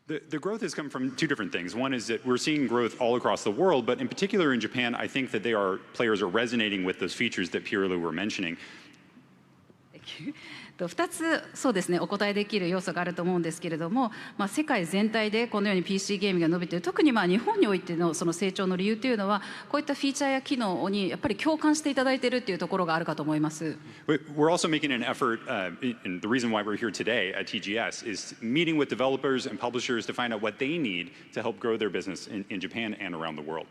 The growth has come from two different things. One is that we're seeing growth all across the world, but in particular in Japan, I think that players are resonating with those features that Pierre-Loup were mentioning. 2つそうですね、お答えできる要素があると思うんですけれども、世界全体でこのように PC ゲームが伸びている、特に日本においてのその成長の理由というのは、こういったフィーチャーや機能にやっぱり共感していただいているというところがあるかと思います。We're also making an effort, and the reason why we're here today at TGS is meeting with developers and publishers to find out what they need to help grow their business in Japan and around the world.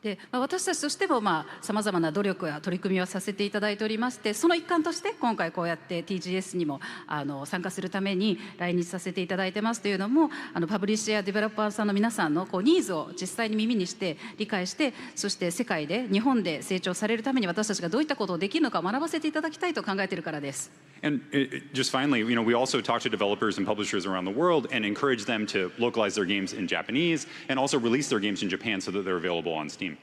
で私たちとしてもさまざまな努力や取り組みをさせていただいておりまして、その一環として今回こうやって TGS にも参加するために来日させていただいてますというのも、パブリッシャーやデベロッパーさんの皆さんのニーズを実際に耳にして理解して、そして世界で日本で成長されるために私たちがどういったことをできるのか学ばせていただきたいと考えているからです。And just finally, we also talk to developers and publishers around the world and encourage them to localize their games in Japanese and also release their games in Japan so that they're available on Steam.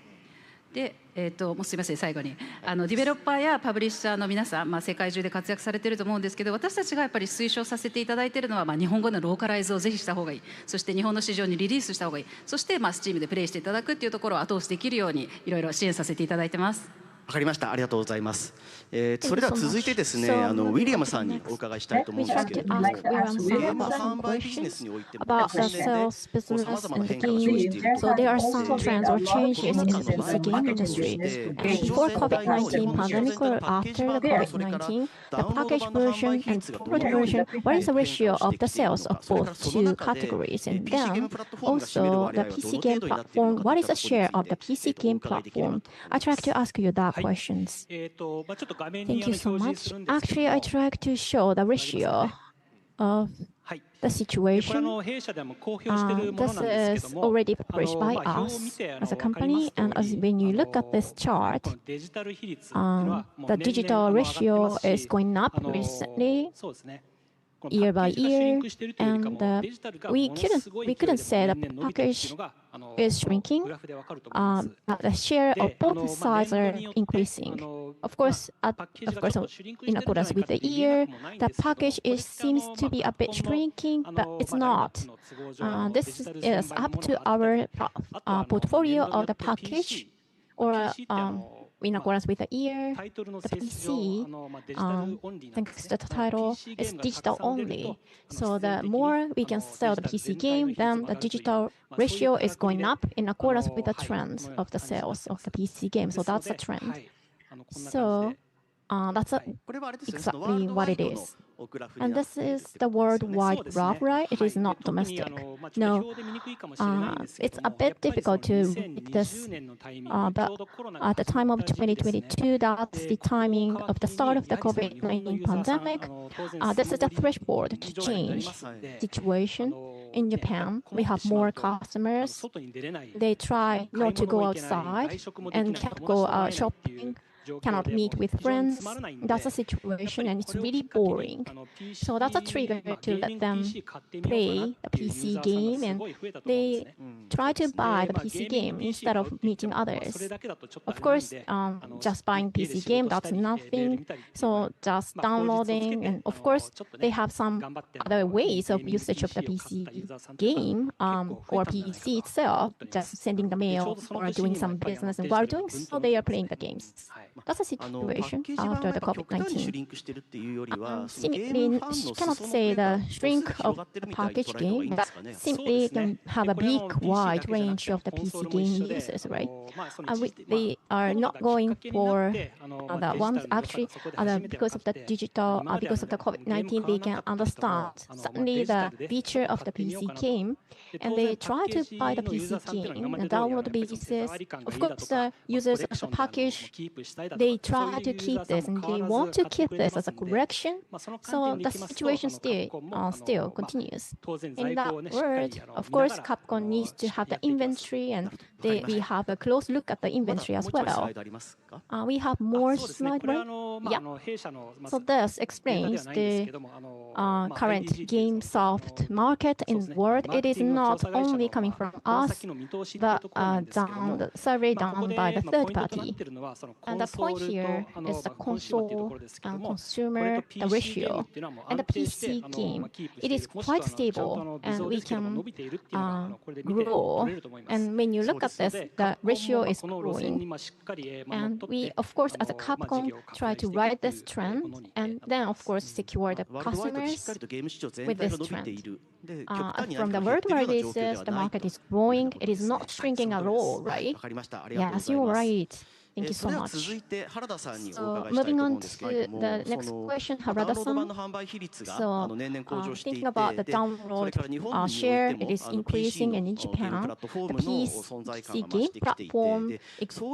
で、もうすみません、最後にディベロッパーやパブリッシャーの皆さん、世界中で活躍されていると思うんですけど、私たちがやっぱり推奨させていただいているのは、日本語のローカライズをぜひした方がいい、そして日本の市場にリリースした方がいい、そして、Steam でプレイしていただくっていうところを後押しできるようにいろいろ支援させていただいてます。わかりました。ありがとうございます。それでは続いてですね、ウィリアムさんにお伺いしたいと思うんですけれども、ゲーム販売ビジネスにおいても、about the sales business and the game. So there are some trends or changes in the PC game industry. And before COVID-19 pandemic or after the COVID-19, the package version and product version, what is the ratio of the sales of both two categories? And then also the PC game platform, what is the share of the PC game platform? I'd like to ask you that questions. Thank you so much. Actually, I try to show the ratio of the situation. This is already published by us as a company, and as when you look at this chart, the digital ratio is going up recently, year by year, and we couldn't say the package is shrinking, but the share of both sides are increasing. Of course, in accordance with the year, the package seems to be a bit shrinking, but it's not. This is up to our portfolio of the package, or in accordance with the year, the PC, thanks to the title, is digital only. So the more we can sell the PC game, then the digital ratio is going up in accordance with the trend of the sales of the PC game. So that's a trend. So that's exactly what it is. And this is the worldwide graph, right? It is not domestic. No, it's a bit difficult to read this, but at the time of 2022, that's the timing of the start of the COVID-19 pandemic. This is the threshold to change situation. In Japan, we have more customers. They try not to go outside and can't go shopping, cannot meet with friends. That's a situation, and it's really boring. So that's a trigger to let them play the PC game, and they try to buy the PC game instead of meeting others. Of course, just buying PC game, that's nothing. So just downloading, and of course, they have some other ways of usage of the PC game or PC itself, just sending the mail or doing some business, and while doing so, they are playing the games. That's a situation after the COVID-19. Simply cannot say the shrink of the package game, but simply can have a big, wide range of the PC game users, right? They are not going for the ones actually because of the digital, because of the COVID-19, they can understand suddenly the feature of the PC game, and they try to buy the PC game and download the basis. Of course, the users of the package, they try to keep this, and they want to keep this as a correction. So the situation still continues. In that word, of course, Capcom needs to have the inventory, and we have a close look at the inventory as well. We have more slide, right? Yeah. So this explains the current GameSoft market in the world. It is not only coming from us, but the survey done by the third party. And the point here is the console and consumer the ratio. And the PC game, it is quite stable, and we can grow. And when you look at this, the ratio is growing. And we, of course, as a Capcom, try to ride this trend, and then, of course, secure the customers with this trend. From the worldwide basis, the market is growing. It is not shrinking at all, right? Yes, you're right. Thank you so much. So moving on to the next question, Harada-san. So thinking about the download share, it is increasing, and in Japan, the PC game platform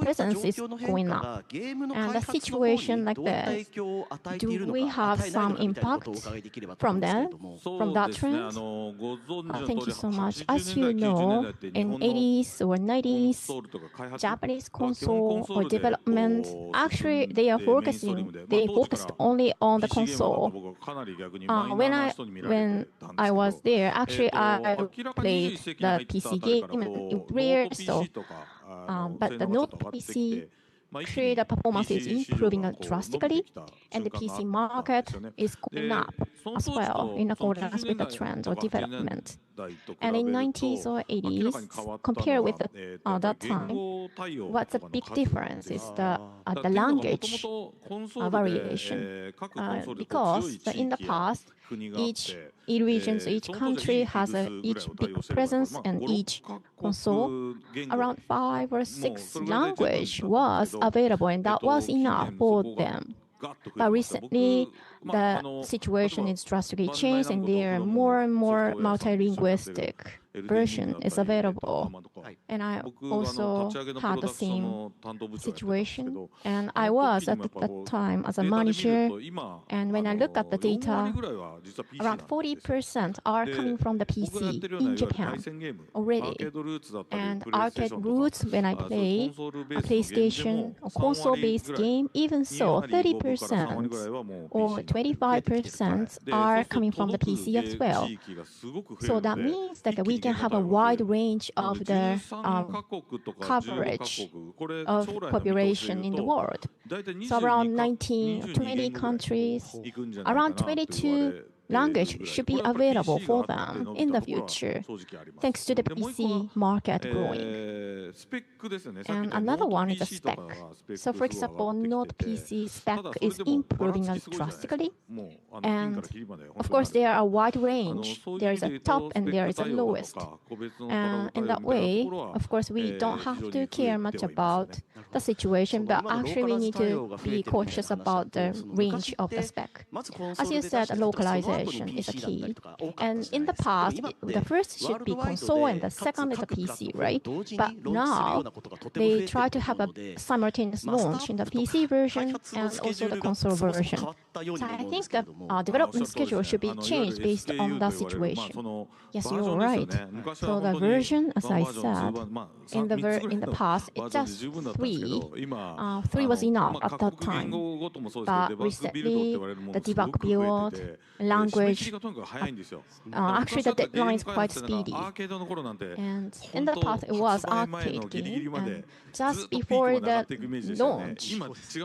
presence is going up. And the situation like this, do we have some impact from that trend? Thank you so much. As you know, in 80s or 90s, Japanese console or development, actually they focused only on the console. When I was there, actually I played the PC game in rare, so but the Note PC creator performance is improving drastically, and the PC market is going up as well in accordance with the trend or development. And in 90s or 80s, compared with that time, what's a big difference is the language variation. Because in the past, each region, each country has each big presence, and each console, around 5 or 6 language was available, and that was enough for them. But recently, the situation is drastically changed, and there are more and more multilingualistic version is available. And I also had the same situation. And I was at that time as a manager. And when I look at the data, around 40% are coming from the PC in Japan already. And arcade roots, when I play a PlayStation or console-based game, even so, 30% or 25% are coming from the PC as well. So that means that we can have a wide range of the coverage of population in the world. So around 19, 20 countries, around 22 language should be available for them in the future, thanks to the PC market growing. And another one is a spec. So for example, Note PC spec is improving drastically. And of course, there are a wide range. There is a top and there is a lowest. And in that way, of course, we don't have to care much about the situation, but actually we need to be cautious about the range of the spec. As you said, localization is a key. And in the past, the first should be console and the second is a PC, right? But now, they try to have a simultaneous launch in the PC version and also the console version. So I think the development schedule should be changed based on the situation. Yes, you're right. So the version, as I said, in the past, it's just 3. 3 was enough at that time. But recently, the debug build, language, actually the deadline is quite speedy. And in the past, it was arcade game. And just before the launch,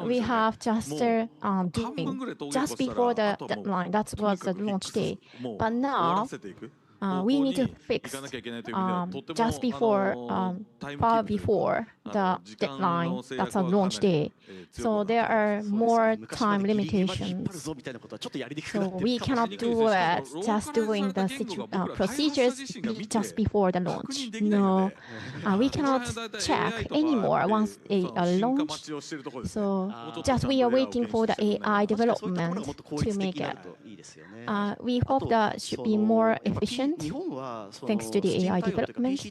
we have just doing just before the deadline. That was the launch day. But now, we need to fix just before, far before the deadline. That's a launch day. So there are more time limitations. So we cannot do it just doing the procedures just before the launch. No, we cannot check anymore once a launch. So just we are waiting for the AI development to make it. We hope that should be more efficient thanks to the AI development.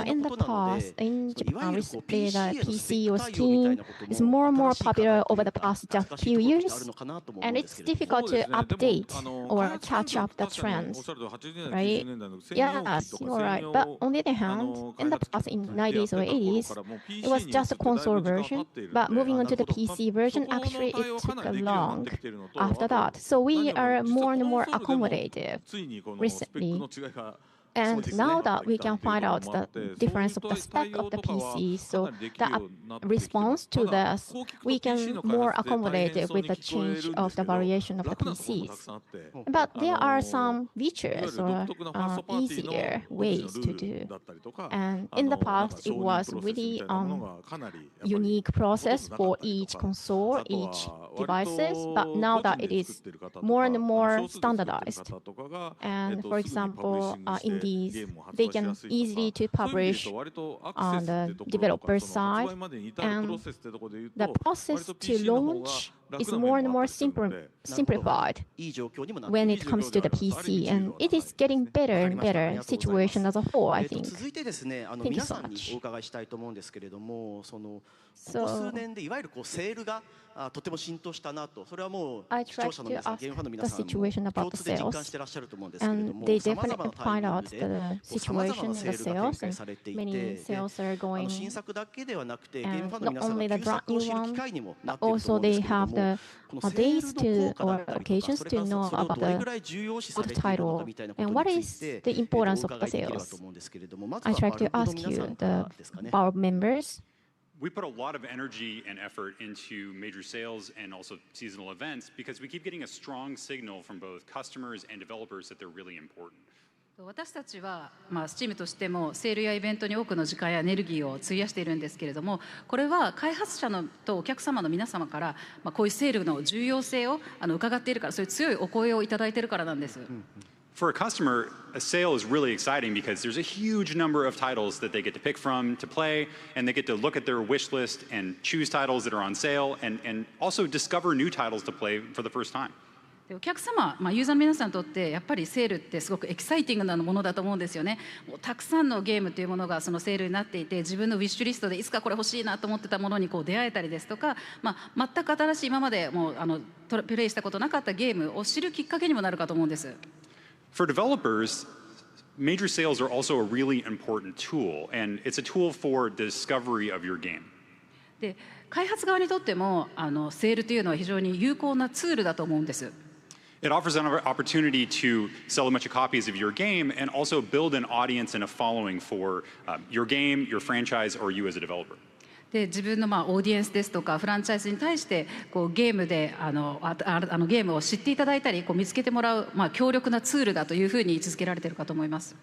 In the past, in Japan, recently the PC or Steam is more and more popular over the past just few years, and it's difficult to update or catch up the trends, right? Yes, you're right. But on the other hand, in the past, in 90s or 80s, it was just a console version, but moving on to the PC version, actually it took long after that. So we are more and more accommodative recently. And now that we can find out the difference of the spec of the PC, so the response to this, we can more accommodate it with the change of the variation of the PCs. But there are some features or easier ways to do. And in the past, it was really unique process for each console, each devices. But now that it is more and more standardized, and for example, in these, they can easily to publish on the developer side, and the process to launch is more and more simplified when it comes to the PC, and it is getting better and better situation as a whole, I think. Thank you so much. So, I tried to ask the situation about the sales, and they definitely find out the situation in the sales, and many sales are going, and not only the brand new one, but also they have the days to or occasions to know about the title and what is the importance of the sales? I try to ask you, our members. We put a lot of energy and effort into major sales and also seasonal events because we keep getting a strong signal from both customers and developers that they're really important. 私たちは、Steam としてもセールやイベントに多くの時間やエネルギーを費やしているんですけれども、これは開発者とお客様の皆様から、こういうセールの重要性を伺っているから、そういう強いお声をいただいているからなんです。For a customer, a sale is really exciting because there's a huge number of titles that they get to pick from to play, and they get to look at their wish list and choose titles that are on sale, and also discover new titles to play for the first time. お客様、ユーザーの皆さんにとってやっぱりセールってすごくエキサイティングなものだと思うんですよね。もうたくさんのゲームというものがそのセールになっていて、自分のウィッシュリストでいつかこれ欲しいなと思ってたものに出会えたりですとか、全く新しい今までもうプレイしたことなかったゲームを知るきっかけにもなるかと思うんです。For developers, major sales are also a really important tool, and it's a tool for the discovery of your game. で、開発側にとってもセールというのは非常に有効なツールだと思うんです。It offers an opportunity to sell a bunch of copies of your game and also build an audience and a following for your game, your franchise, or you as a developer. で、自分のオーディエンスですとかフランチャイズに対してゲームでゲームを知っていただいたり見つけてもらう強力なツールだというふうに位置づけられているかと思います。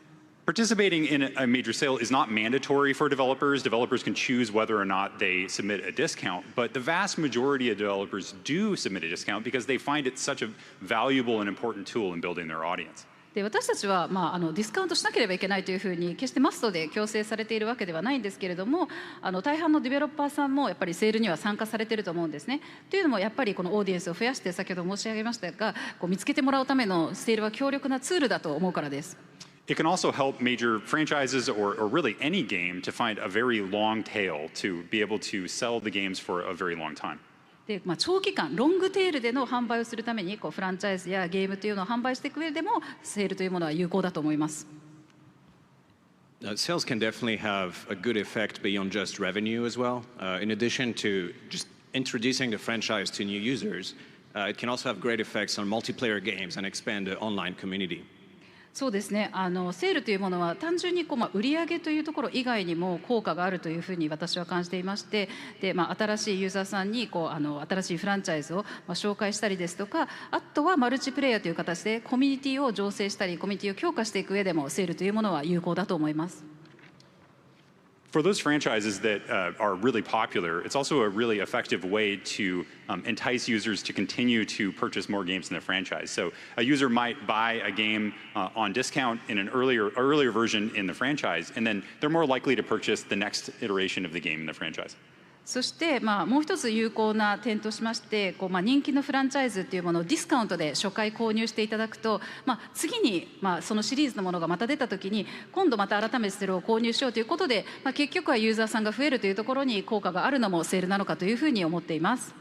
Participating in a major sale is not mandatory for developers. Developers can choose whether or not they submit a discount, but the vast majority of developers do submit a discount because they find it such a valuable and important tool in building their audience. で、私たちは、ディスカウントしなければいけないというふうに決してマストで強制されているわけではないんですけれども、大半のディベロッパーさんもやっぱりセールには参加されていると思うんですね。というのもやっぱりこのオーディエンスを増やして先ほど申し上げましたが、見つけてもらうためのセールは強力なツールだと思うからです。It can also help major franchises or really any game to find a very long tail to be able to sell the games for a very long time. で、長期間ロングテールでの販売をするためにフランチャイズやゲームというのを販売していく上でもセールというものは有効だと思います。Sales can definitely have a good effect beyond just revenue as well. In addition to just introducing the franchise to new users, it can also have great effects on multiplayer games and expand the online community. そうですね、セールというものは単純に売上というところ以外にも効果があるというふうに私は感じていまして、で、新しいユーザーさんに新しいフランチャイズを紹介したりですとか、あとはマルチプレイヤーという形でコミュニティを醸成したりコミュニティを強化していく上でもセールというものは有効だと思います。For those franchises that are really popular, it's also a really effective way to entice users to continue to purchase more games in the franchise. So a user might buy a game on discount in an earlier version in the franchise, and then they're more likely to purchase the next iteration of the game in the franchise. そして、もう一つ有効な点としまして、人気のフランチャイズというものをディスカウントで初回購入していただくと、次に、そのシリーズのものがまた出た時に今度また改めてそれを購入しようということで、結局はユーザーさんが増えるというところに効果があるのもセールなのかというふうに思っています。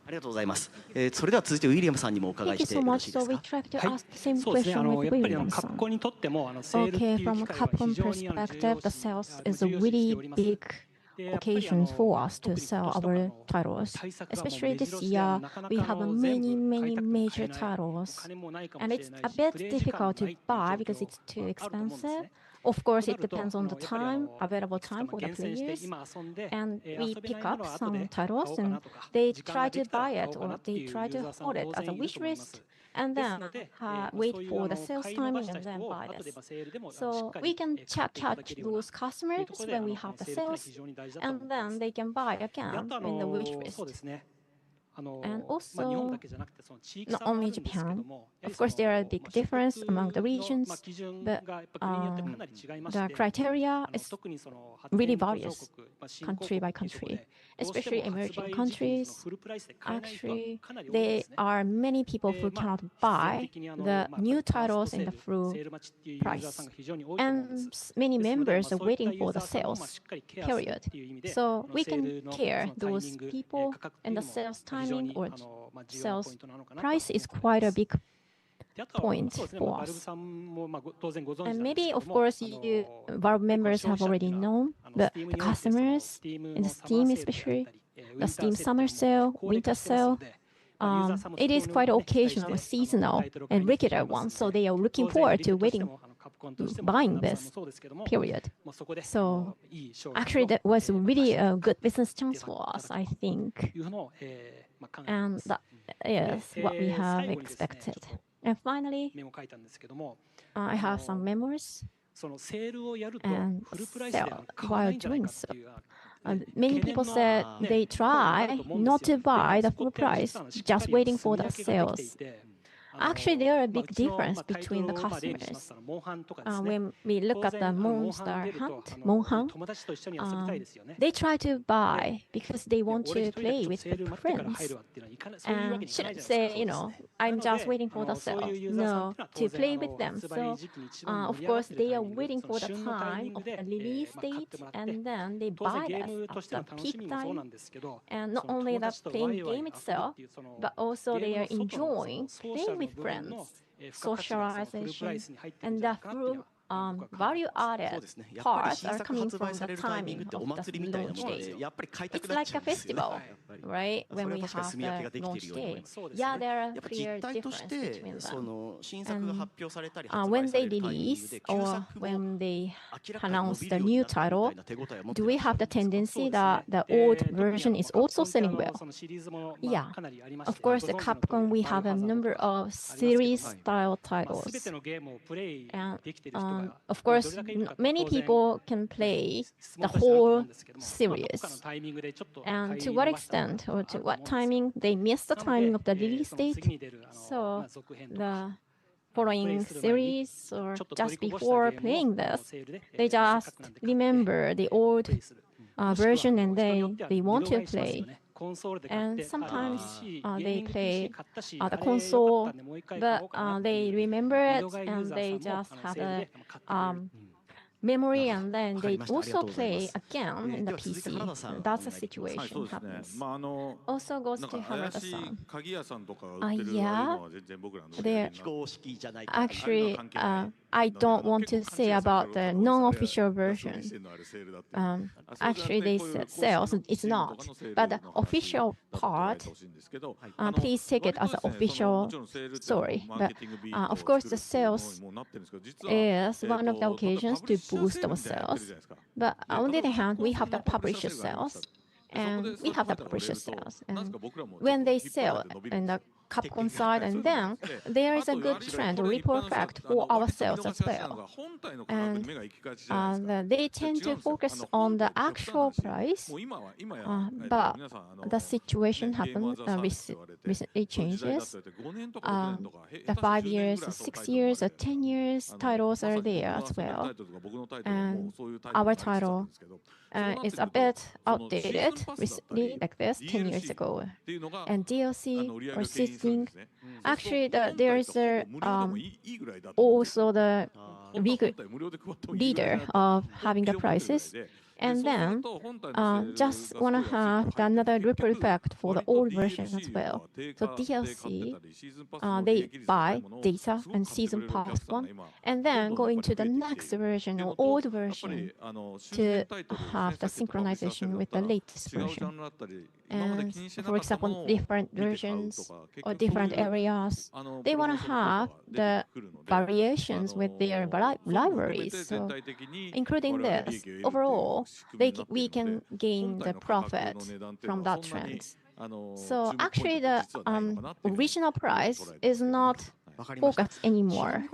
ありがとうございます。それでは続いてウィリアムさんにもお伺いしてよろしいですか。そうですね。やっぱりカプコンにとってもセールっていう機会は非常に重要です。 is a really big occasions for us to sell our titles. Especially this year, we have many major titles, and it's a bit difficult to buy because it's too expensive. Of course, it depends on the time, available time for the players, and we pick up some titles and they try to buy it or they try to hold it as a wish list. And then wait for the sales timing and then buy this. So we can catch those customers when we have the sales, and then they can buy again in the wish list. And also, not only Japan, of course there are big differences among the regions, but the criteria is really various country by country. Especially emerging countries, actually, there are many people who cannot buy the new titles in the full price. And many members are waiting for the sales period. So we can care those people, and the sales timing or sales price is quite a big point for us. And maybe, of course, our members have already known, but the customers in the Steam especially, the Steam Summer Sale, Winter Sale. It is quite occasional, seasonal, and regular one, so they are looking forward to buying this period. So actually, that was really a good business chance for us, I think. And that is what we have expected. And finally, I have some memoirs. And sell while doing so. Many people said they try not to buy the full price, just waiting for the sales. Actually, there are a big difference between the customers. When we look at the Monster Hunt, Monhan, they try to buy because they want to play with friends. And shouldn't say, I'm just waiting for the sale. No, to play with them. So, of course, they are waiting for the time of the release date, and then they buy us at the peak time. And not only that playing game itself, but also they are enjoying playing with friends, socialization, and that through value-added parts are coming from the timing of the launch date. It's like a festival, right? When we have the launch day. Yeah, there are clear differences between them. And when they release or when they announce the new title, do we have the tendency that the old version is also selling well? Yeah. Of course, the Capcom, we have a number of series-style titles. And of course, many people can play the whole series. And to what extent or to what timing they miss the timing of the release date. So the following series or just before playing this, they just remember the old version and they want to play. And sometimes they play the console, but they remember it and they just have a memory, and then they also play again in the PC. That's a situation happens. Also goes to Harada-san. Yeah, actually, I don't want to say about the non-official version. Actually, they said sales. It's not. But the official part, please take it as an official story. But of course, the sales is one of the occasions to boost our sales. But on the other hand, we have the publisher sales. And we have the publisher sales. And when they sell in the Capcom side, and then there is a good trend or ripple effect for our sales as well. And they tend to focus on the actual price, but the situation happens recently changes. The 5 years, 6 years, 10 years titles are there as well. And our title is a bit outdated recently, like this, 10 years ago. And DLC or seasoning, actually there is also the leader of having the prices. And then just want to have another ripple effect for the old version as well. So DLC, they buy data and season pass one, and then go into the next version or old version to have the synchronization with the latest version. And for example, different versions or different areas, they want to have the variations with their libraries. So including this, overall, we can gain the profit from that trend. So actually, the original price is not focused anymore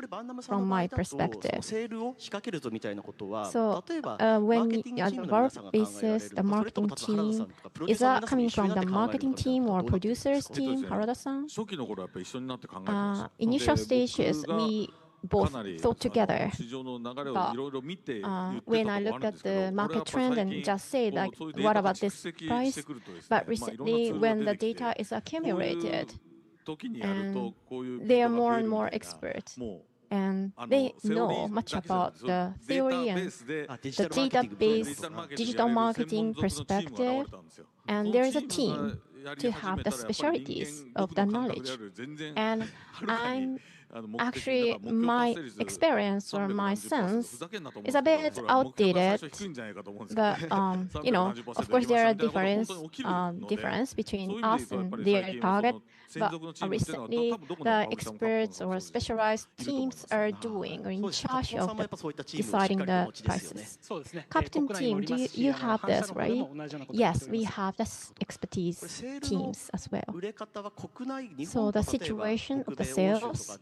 from my perspective. So when at the work basis, the marketing team, is that coming from the marketing team or producers team, Harada-san? Initial stages, we both thought together. But when I look at the market trend and just say, like, what about this price? But recently, when the data is accumulated, and they are more and more experts, and they know much about the theory and the database, digital marketing perspective, and there is a team to have the specialties of the knowledge. And I'm Actually, my experience or my sense is a bit outdated, but of course there are difference between us and their target. But recently, the experts or specialized teams are doing or in charge of deciding the prices. Captain team, do you have this, right? Yes, we have this expertise teams as well. So the situation of the sales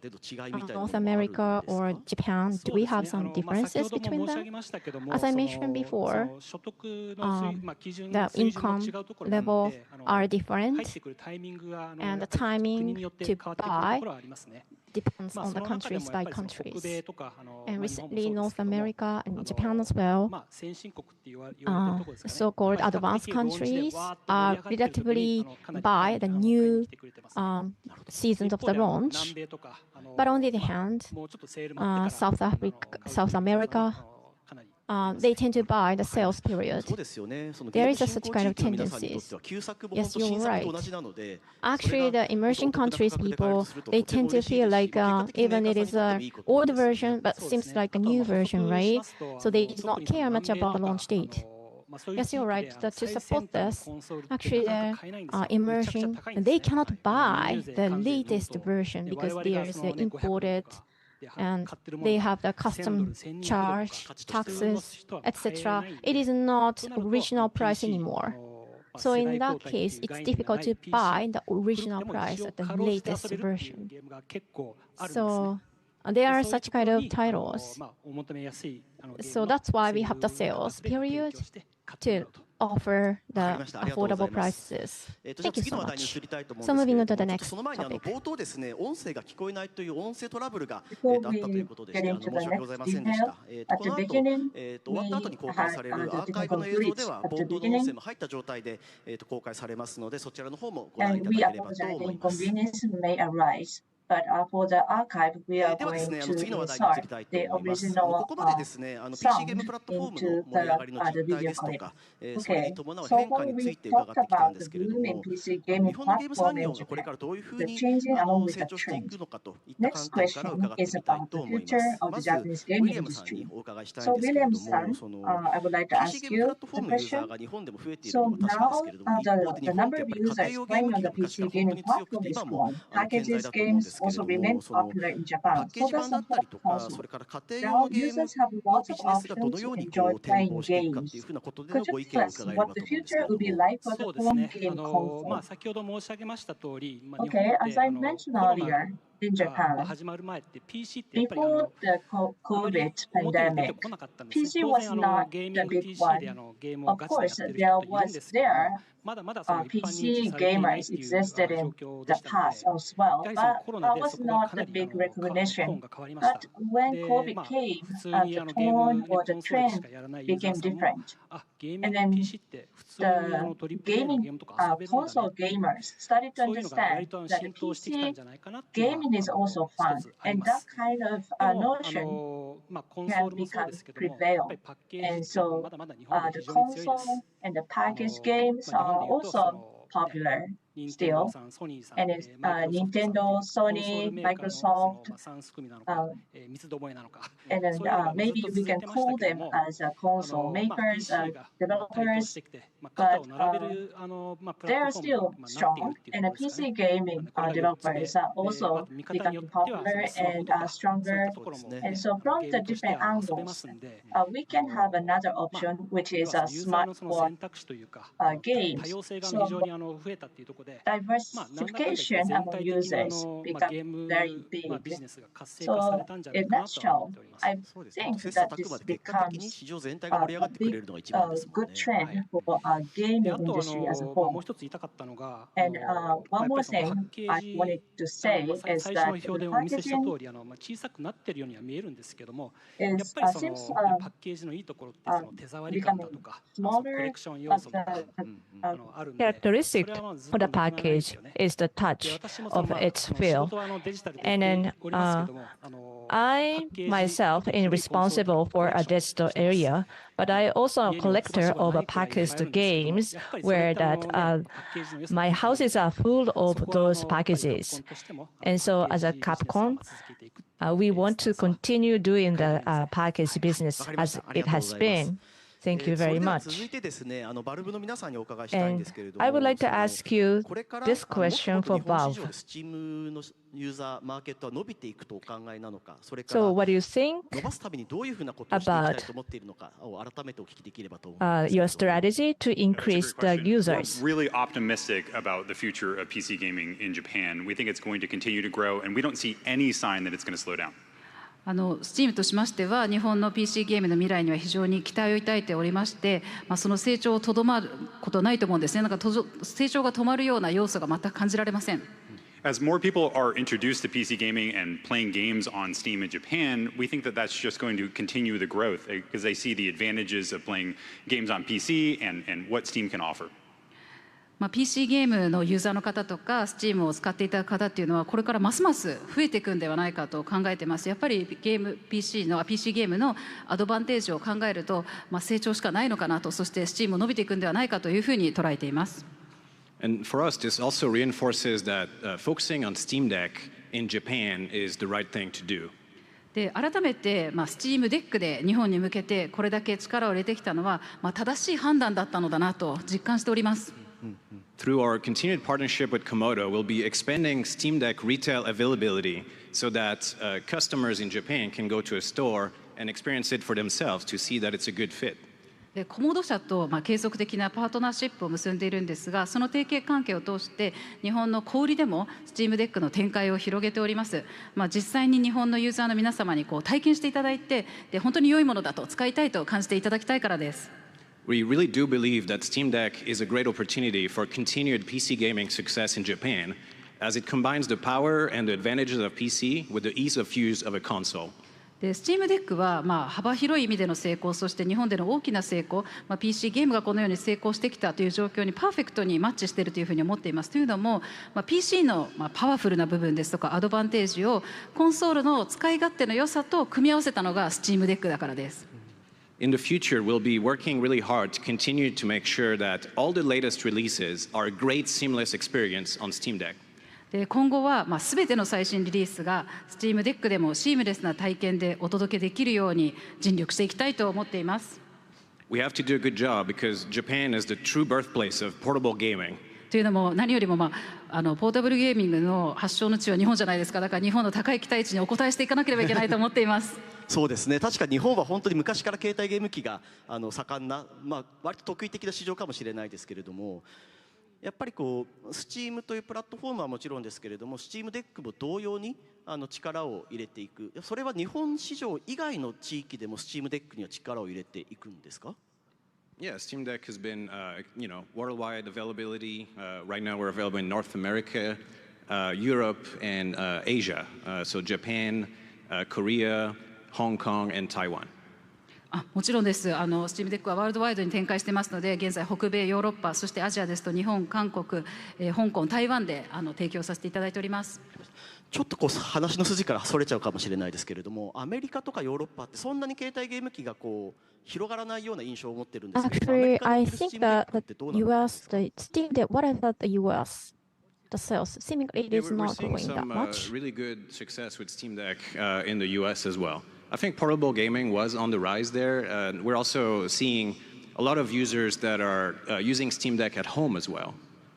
in North America or Japan, do we have some differences between them? As I mentioned before, the income level are different, and the timing to buy depends on the countries by countries. And recently, North America and Japan as well, so-called advanced countries are relatively buy the new seasons of the launch. But on the other hand, South America, they tend to buy the sales period. There is such kind of tendencies. Yes, you're right. Actually, the emerging countries people, they tend to feel like even it is an old version, but seems like a new version, right? So they do not care much about the launch date. Yes, you're right. That to support this, actually, emerging, they cannot buy the latest version because there is the imported, and they have the custom charge, taxes, etc. It is not original price anymore. So in that case, it's difficult to buy the original price at the latest version. So there are such kind of titles. So that's why we have the sales period to offer the affordable prices. Thank you so much. So moving on to the next topic. 冒頭ですね、音声が聞こえないという音声トラブルがあったと Before いうことで we して、 get into 申し the 訳ござい next ませんでし detail, た。at こ the の後、 beginning, 終わった後に公開されるアーカイブの映像では、冒頭の音声も入った状態で公開されますので、そちらの方もご覧い and た we だければと apologize 思 the います。 inconvenience may arise. But for the archive, we are ではです going ね、 to 次の話題に移り insert たいと the 思います。 original ここまでですね、PC ゲーム sound プラットフォーム into の盛り上がりの the 実態で video すと clip. か、それ Okay, に伴う so 変化 far につ we いて伺 talked ってきたん about で the すけれど boom in も、 PC 日 gaming 本のゲーム産 platform 業 in がこれ Japan. からどういうふう The に changing along with 成 the 長してい trend. くのかといった観 Next 点から question 伺って is みたい about と the 思いま future す。 of ま the ず、 Japanese ウィ gaming リアムさん industry. にお伺いしたい So んですけれど William も、 san, その I would like to PC ask ゲームプラ you ットフォー the ムのユーザ question. ーが日本でも増えている So のは確かです now けれども、一方で the 日本って number や of っぱり家 users 庭用ゲー playing ム on 機 the が昔から PC 本当 gaming に強く platform て、 is 今も growing. 健 Packages 在だと思うんで games すけれ also ど remain も、その popular in パ Japan. ッケー So ジ does 版だ the ったりとか、 console. それから家庭用 Now のゲーム users have の lots ビ of ジネスがどの options よう to に enjoy 展 playing 望していくかっていう games. ふうなことでの Could you ご意見を tell us 伺えれば what と the 思うんですけ future れど will be も。 like for そ the うです home ね。 game console? 先ほど申し上げました通り、日本 Okay, っ as て I mentioned コロナ earlier, in が Japan, 始まる前って PC ってやっぱり before the あまり COVID 表に出て pandemic, こなかったんですね。 PC 当 was 然 not ゲーミ the ング big PC で one. ゲームを Of ガチでや course, ってる there 人っているん was ですけども、 there まだまだその一般認知 PC されていないっ gamers ていう existed 状 in 況で the したの past で、 as well, やはりその but コロナ that で was そこが not かな the り big トーン recognition. が変わりました。 But when で、 COVID まあ came, 普通 the にゲー tone ム or コ the ンソールでし trend かやらないユーザー became さんも、 different. あ、ゲーミ And ング then PC って普通にトリプル A の gaming ゲームとか遊べるんだ console ね。 gamers started to そういうのが割 understand と that 浸透してきたん PC じゃないかなっていうの gaming is は also 一 fun, つあり and ま that す。 kind of でも、 notion まあ、コンソー can ルもそうで become すけども、やっ prevail. ぱりパッケージ And っていうのは so まだまだ日本で the 非常に強いで console す。and the package ま games あ、日本 are で言うと、そ also の、ね、 popular 任天堂 still. さん、ソニーさん、 And it's マイクロソフトさんっていう Nintendo, コンソール Sony, メーカーのその、 Microsoft, まあ、3組なのか、三つどもえなのか、 and then そういうのがずっ maybe と we 続い can てました call けど them も、as console まあ、makers, PC が、まあ、台頭し developers, てきて、まあ、肩を but 並べるまあ、プラ they ッ are トフォームに、 still まあ、なっている strong, っていうと and こ the ろですか PC ね。gaming これが4つ developers で、 are ま also た見方によ becoming っては、 popular スマホ and と are か、そういっ stronger. たところも、 And ね、 so ゲ from ー the ムとして different は遊べま angles, すんで、we can have another まあ、 option, which 要 is は a そのユーザーのその smart 選択肢というか、 games. 多様性が非 So 常に増えたっていうところで、まあ、なんだかんだ言って diversification 全 among 体的に users まあ、ゲ become ーム、very まあ、ビ big. ジネスが活性化され So たんじゃない in かなとは思っ nutshell, ております。 I そうですね。 think 切磋 that 琢磨 this で結果的に becomes 市場全体が盛り上が a ってくれ big, るのが一番ですもん good ね。 trend for で、 gaming あと industry as a まあ、もう whole. 一つ言いたかったのが、 And まあ、 one やっぱ more りそのパッ thing ケ I ージ、wanted to say まあ、is 最初の that 表 the でお見せした packaging 通り、まあ、小さくなってるようには見えるんですけども、やっ is ぱりそ seems のパッケージのいいところってその手触り感だと becoming か、まあ、そのコレ smaller, クション要 but 素とか、 the あるんで、そ characteristic れはまあずっ of と the package is the touch of its feel. And then I myself am responsible for a digital area, but I also a collector of packaged games where that my houses are full of those packages. And so as a Capcom, we want to continue doing the package business as it has been. Thank you very much. And I would like to ask you this question for Valve. So what do you think about your strategy to increase the users? We're really optimistic about the future of PC gaming in Japan. We think it's going to continue to grow, and we don't see any sign that it's going to slow down. Steam としましては日本の PC ゲームの未来には非常に期待を抱いておりまして、その成長をとどまることないと思うんですね。成長が止まるような要素が全く感じられません。As more people are introduced to PC gaming and playing games on Steam in Japan, we think that that's just going to continue the growth because they see the advantages of playing games on PC and what Steam can offer. PC ゲームのユーザーの方とか Steam を使っていただく方っていうのはこれからますます増えていくんではないかと考えてます。やっぱりPC ゲームのアドバンテージを考えると、成長しかないのかなと、そして Steam も伸びていくんではないかというふうに捉えています。And for us, this also reinforces that focusing on Steam Deck in Japan is the right thing to do. で改めて、Steam Deck で日本に向けてこれだけ力を入れてきたのは、正しい判断だったのだなと実感しております。Through our continued partnership with Komodo, we'll be expanding Steam Deck retail availability so that customers in Japan can go to a store and experience it for themselves to see that it's a good fit. でコモド社と継続的なパートナーシップを結んでいるんですが、その提携関係を通して日本の小売りでも Steam Deck の展開を広げております。実際に日本のユーザーの皆様に体験していただいて、本当に良いものだと使いたいと感じていただきたいからです。We really do believe that Steam Deck is a great opportunity for continued PC gaming success in Japan, as it combines the power and the advantages of PC with the ease of use of a console. で Steam Deck は幅広い意味での成功、そして日本での大きな成功、PC ゲームがこのように成功してきたという状況にパーフェクトにマッチしているというふうに思っています。というのも、PC のパワフルな部分ですとかアドバンテージをコンソールの使い勝手の良さと組み合わせたのが Steam Deck だからです。In the future, we'll be working really hard to continue to make sure that all the latest releases are a great seamless experience on Steam Deck. で今後は全ての最新リリースが Steam Deck でもシームレスな体験でお届けできるように尽力していきたいと思っています。We have to do a good job because Japan is the true birthplace of portable gaming. というのも何よりも、ポータブルゲーミングの発祥の地は日本じゃないですか。だから日本の高い期待値にお応えしていかなければいけないと思っています。そうですね、確か日本は本当に昔から携帯ゲーム機が盛んな、割と得意的な市場かもしれないですけれども、やっぱりSteam というプラットフォームはもちろんですけれども Steam Deck も同様に力を入れていく。それは日本市場以外の地域でも Steam Deck には力を入れていくんですか？ Yeah, Steam Deck has been, worldwide availability. Right now, we're available in North America, Europe, and Asia. So Japan, Korea, Hong Kong, and Taiwan. もちろんです。Steam Deck はワールドワイドに展開していますので、現在北米、ヨーロッパ、そしてアジアですと日本、韓国、香港、台湾で提供させていただいております。ちょっと話の筋からそれちゃうかもしれないですけれども、アメリカとかヨーロッパってそんなに携帯ゲーム機が広がらないような印象を持ってるんですけど、 Actually, I think that the US, the Steam Deck, what about the US? The sales seemingly it is not growing that much. Really good success with Steam Deck in the US as well. I think portable gaming was on the rise there. We're also seeing a lot of users that are using Steam Deck at home as well.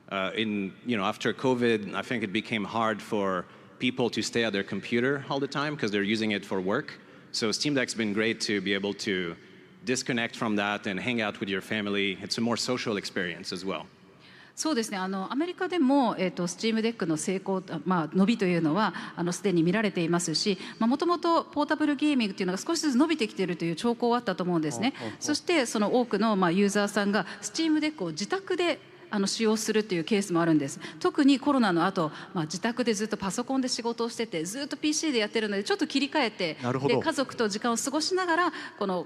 After COVID, I think it became hard for people to stay at their computer all the time because they're using it for work. So Steam Deck's been great to be able to disconnect from that and hang out with your family. It's a more social experience as well. そうですね。アメリカでもSteam Deck の成功、伸びというのはすでに見られていますし、もともとポータブルゲーミングというのが少しずつ伸びてきているという兆候はあったと思うんですね。そしてその多くのユーザーさんが Steam Deck を自宅で使用するというケースもあるんです。特にコロナの後、自宅でずっとパソコンで仕事をしててずっと PC でやってるのでちょっと切り替えて、で家族と時間を過ごしながらこの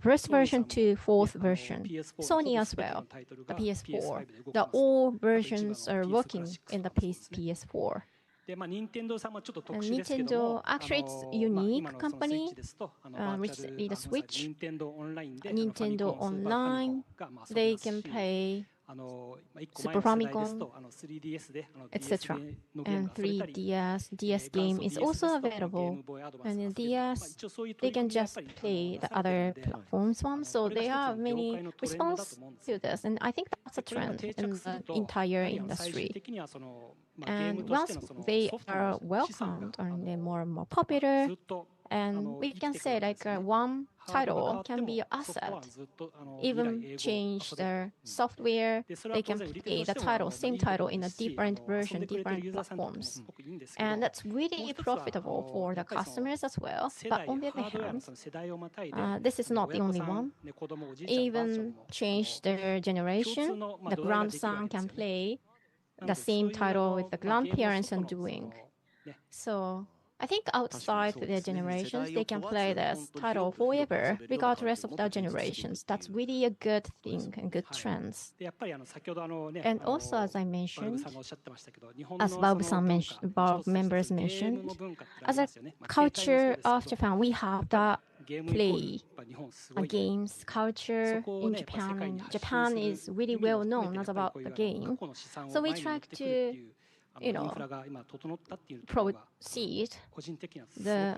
first version to fourth version. Sony as well, the PS4. The all versions are working in the PS4. And Nintendo, actually, it's a unique company, recently the Switch, Nintendo Online, they can play Super Famicom, etc. And 3DS, DS game is also available. And in DS, they can just play the other platforms one. So there are many response to this. And I think that's a trend in the entire industry. And once they are welcomed and they're more and more popular, And we can say like one title can be an asset, even change the software, they can play the title, same title in a different version, different platforms. And that's really profitable for the customers as well. But on the other hand, this is not the only one. Even change their generation, the grandson can play the same title with the grandparents and doing. So I think outside their generations, they can play this title forever, regardless of their generations. That's really a good thing and good trends. And also, as I mentioned, as Bob-san mentioned, Bob members mentioned, as a culture of Japan, we have the play games culture in Japan, and Japan is really well known as about the game. So we try to proceed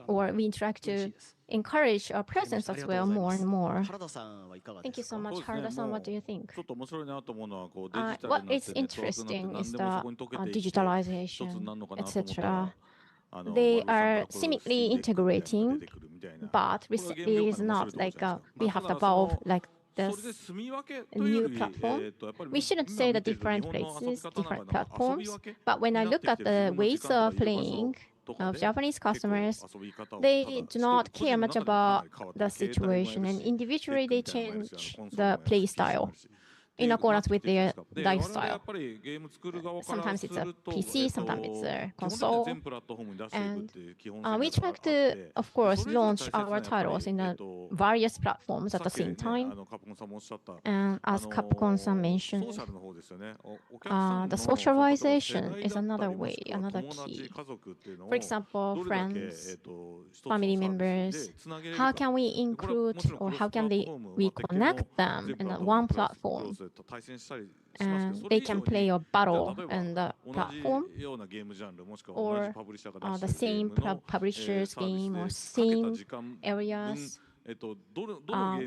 or we try to encourage our presence as well more and more. Thank you so much. Harada-san, what do you think? What is interesting is the digitalization, etc. They are seemingly integrating, but recently it's not like we have the Valve like this new platform. We shouldn't say the different places, different platforms, but when I look at the ways of playing of Japanese customers, they do not care much about the situation, and individually they change the play style in accordance with their lifestyle. Sometimes it's a PC, sometimes it's a console. And we try to, of course, launch our titles in the various platforms at the same time. And as Capcom-san mentioned, the socialization is another way, another key. For example, friends, family members, how can we include or how can we connect them in one platform? And they can play a battle in the platform or the same publisher's game or same areas.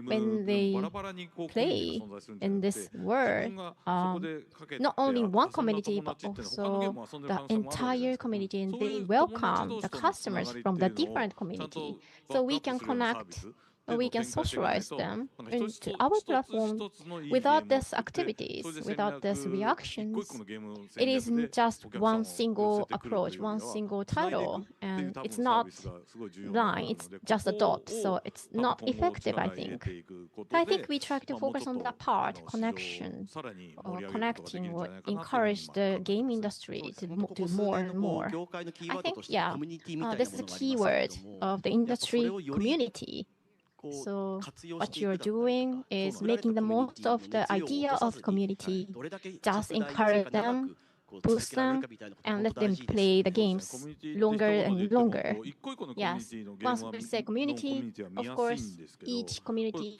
When they play in this world, not only one community, but also the entire community, and they welcome the customers from the different community. So we can connect, we can socialize them into our platform without these activities, without these reactions. It is just one single approach, one single title, and it's not line, it's just a dot, so it's not effective, I think. I think we try to focus on that part, connection, or connecting, or encourage the game industry to do more and more. I think, yeah, this is a key word of the industry, community. So what you're doing is making the most of the idea of community, just encourage them, boost them, and let them play the games longer and longer. Yes, once we say community, of course, each community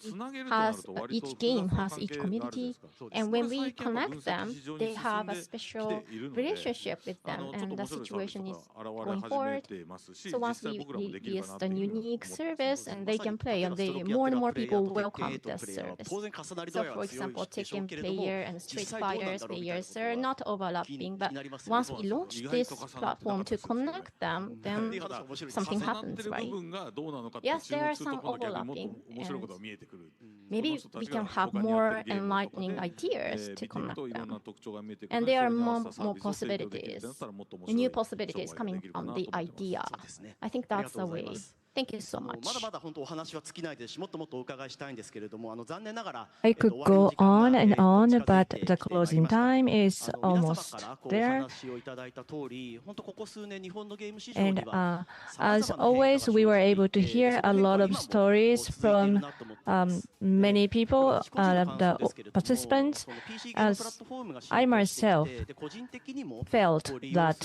has, each game has each community, and when we connect them, they have a special relationship with them, and the situation is going forward. So once we release the unique service, and they can play, and more and more people welcome the service. So for example, Tekken player and Street Fighters players are not overlapping. But once we launch this platform to connect them, then something happens, right? Yes, there are some overlapping, and maybe we can have more enlightening ideas to connect them. And there are more possibilities, new possibilities coming from the idea. I think that's the way. Thank you so much. I could go on and on, but the closing time is almost there. And as always, we were able to hear a lot of stories from many people, the participants. As I myself felt that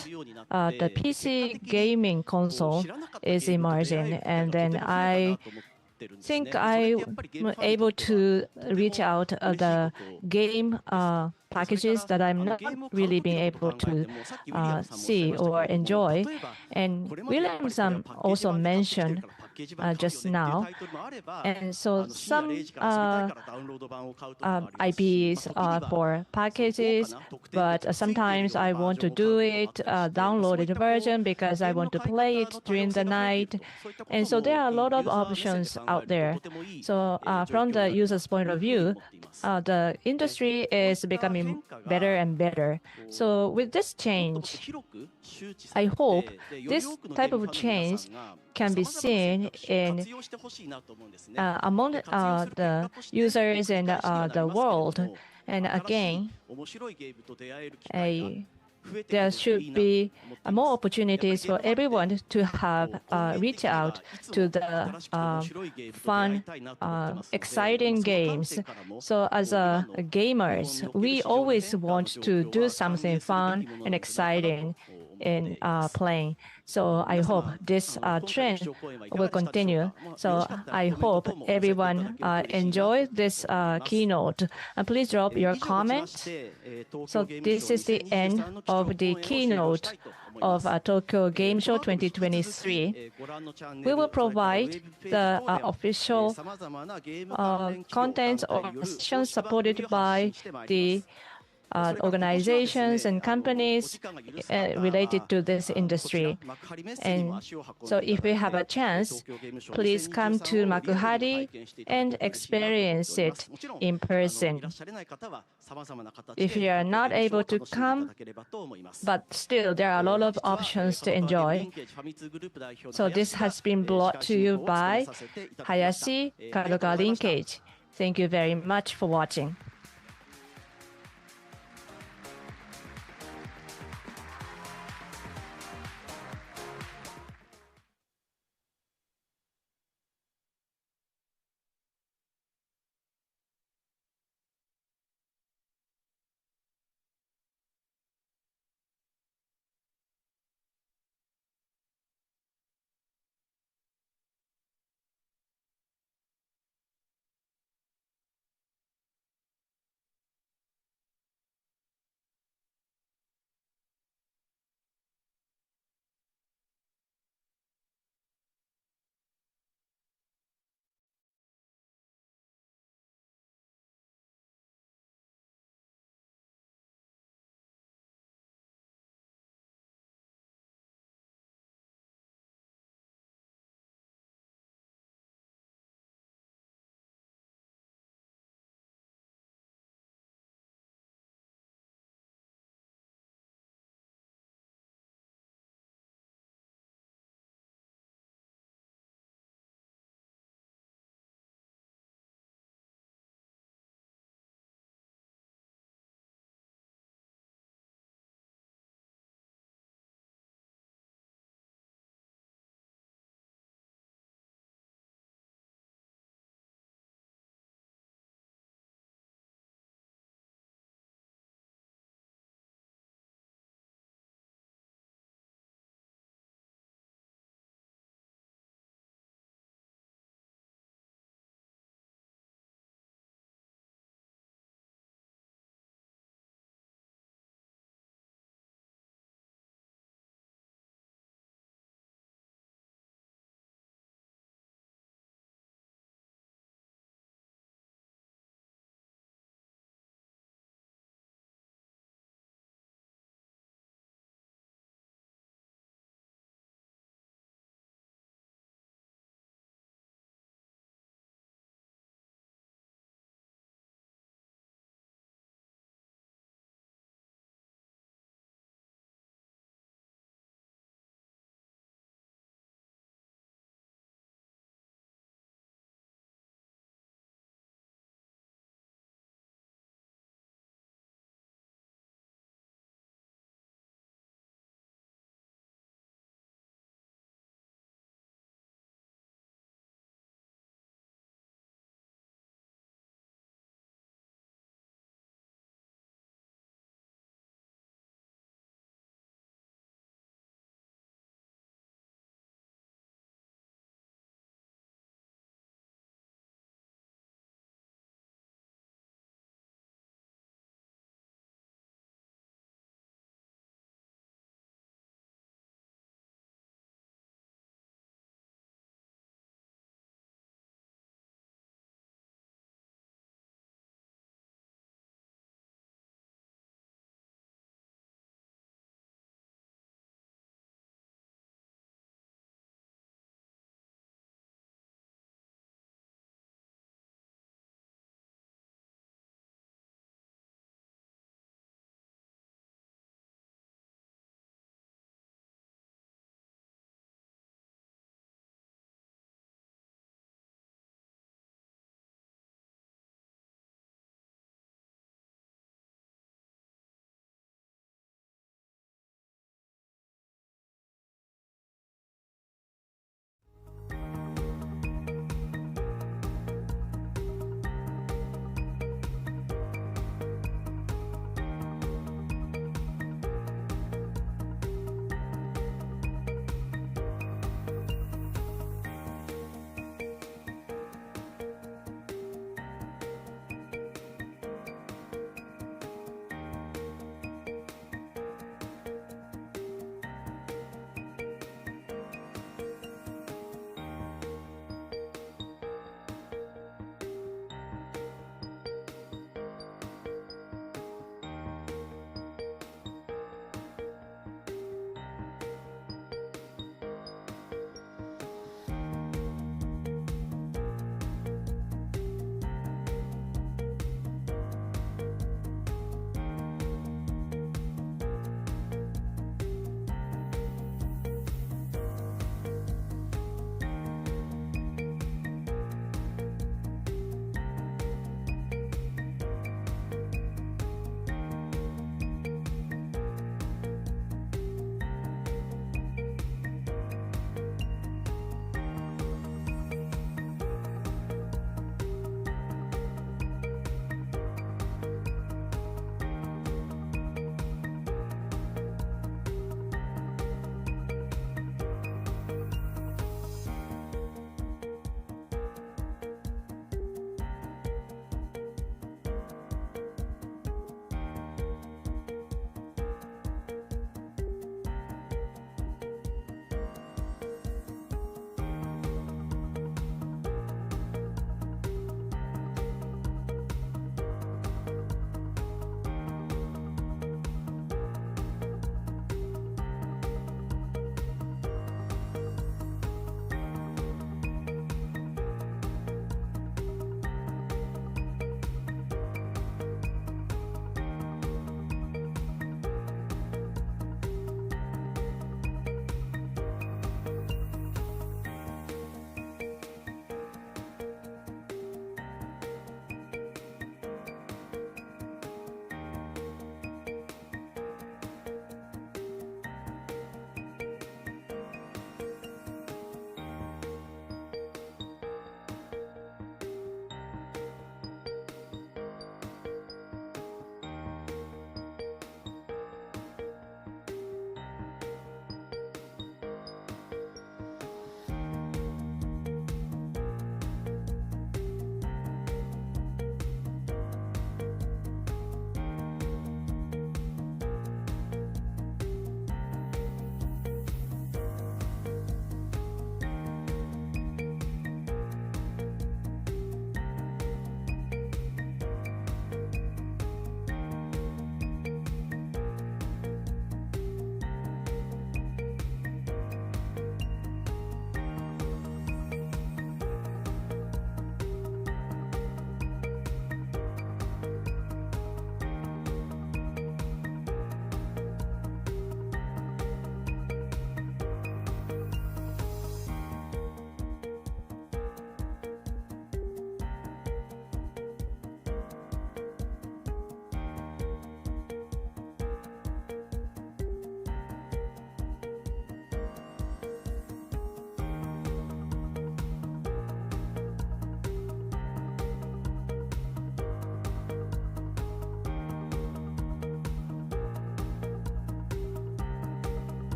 the PC gaming console is emerging, and then I think I was able to reach out the game packages that I'm not really being able to see or enjoy. And William also mentioned just now. And so some IPs are for packages, but sometimes I want to do it downloaded version because I want to play it during the night. And so there are a lot of options out there. So from the user's point of view, the industry is becoming better and better. So with this change, I hope this type of change can be seen in among the users in the world. And again, there should be more opportunities for everyone to have reach out to the fun, exciting games. So as gamers, we always want to do something fun and exciting in playing. So I hope this trend will continue. So I hope everyone enjoy this keynote. And please drop your comments. So this is the end of the keynote of Tokyo Game Show 2023. We will provide the official contents or sessions supported by the organizations and companies related to this industry. And so if we have a chance, please come to Makuhari and experience it in person. If you are not able to come, but still there are a lot of options to enjoy. So this has been brought to you by Hayashi Kadokawa Linkage. Thank you very much for watching.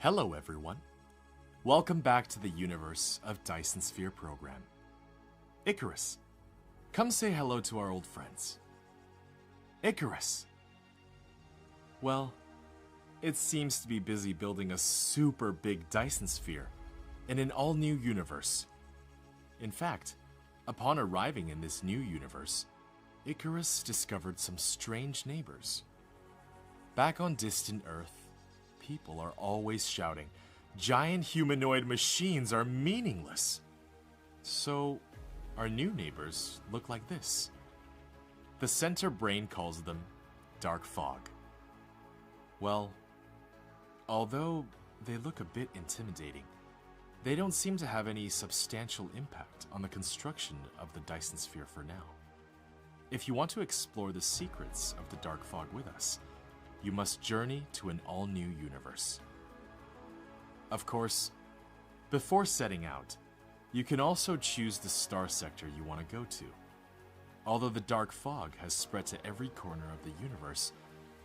Hello everyone. Welcome back to the universe of Dyson Sphere program. Icarus, come say hello to our old friends. Icarus. Well, it seems to be busy building a super big Dyson Sphere in an all-new universe. In fact, upon arriving in this new universe, Icarus discovered some strange neighbors. Back on distant Earth, people are always shouting, giant humanoid machines are meaningless. So, our new neighbors look like this. The center brain calls them Dark Fog. Well, although they look a bit intimidating, they don't seem to have any substantial impact on the construction of the Dyson Sphere for now. If you want to explore the secrets of the Dark Fog with us, you must journey to an all-new universe. Of course, before setting out, you can also choose the star sector you want to go to. Although the Dark Fog has spread to every corner of the universe,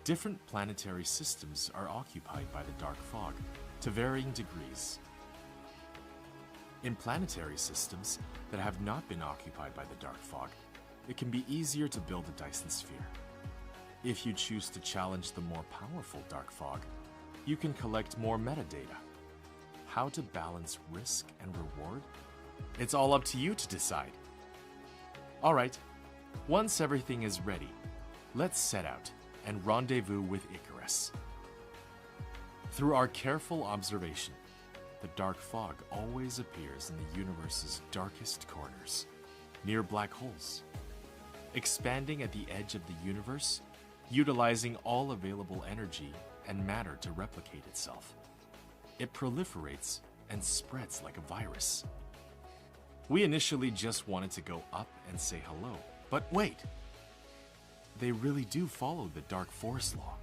different planetary systems are occupied by the Dark Fog to varying degrees. In planetary systems that have not been occupied by the Dark Fog, it can be easier to build a Dyson Sphere. If you choose to challenge the more powerful Dark Fog, you can collect more metadata. How to balance risk and reward? It's all up to you to decide. Alright, once everything is ready, let's set out and rendezvous with Icarus. Through our careful observation, the Dark Fog always appears in the universe's darkest corners, near black holes. Expanding at the edge of the universe, utilizing all available energy and matter to replicate itself. It proliferates and spreads like a virus. We initially just wanted to go up and say hello, but wait! They really do follow the Dark Forest law.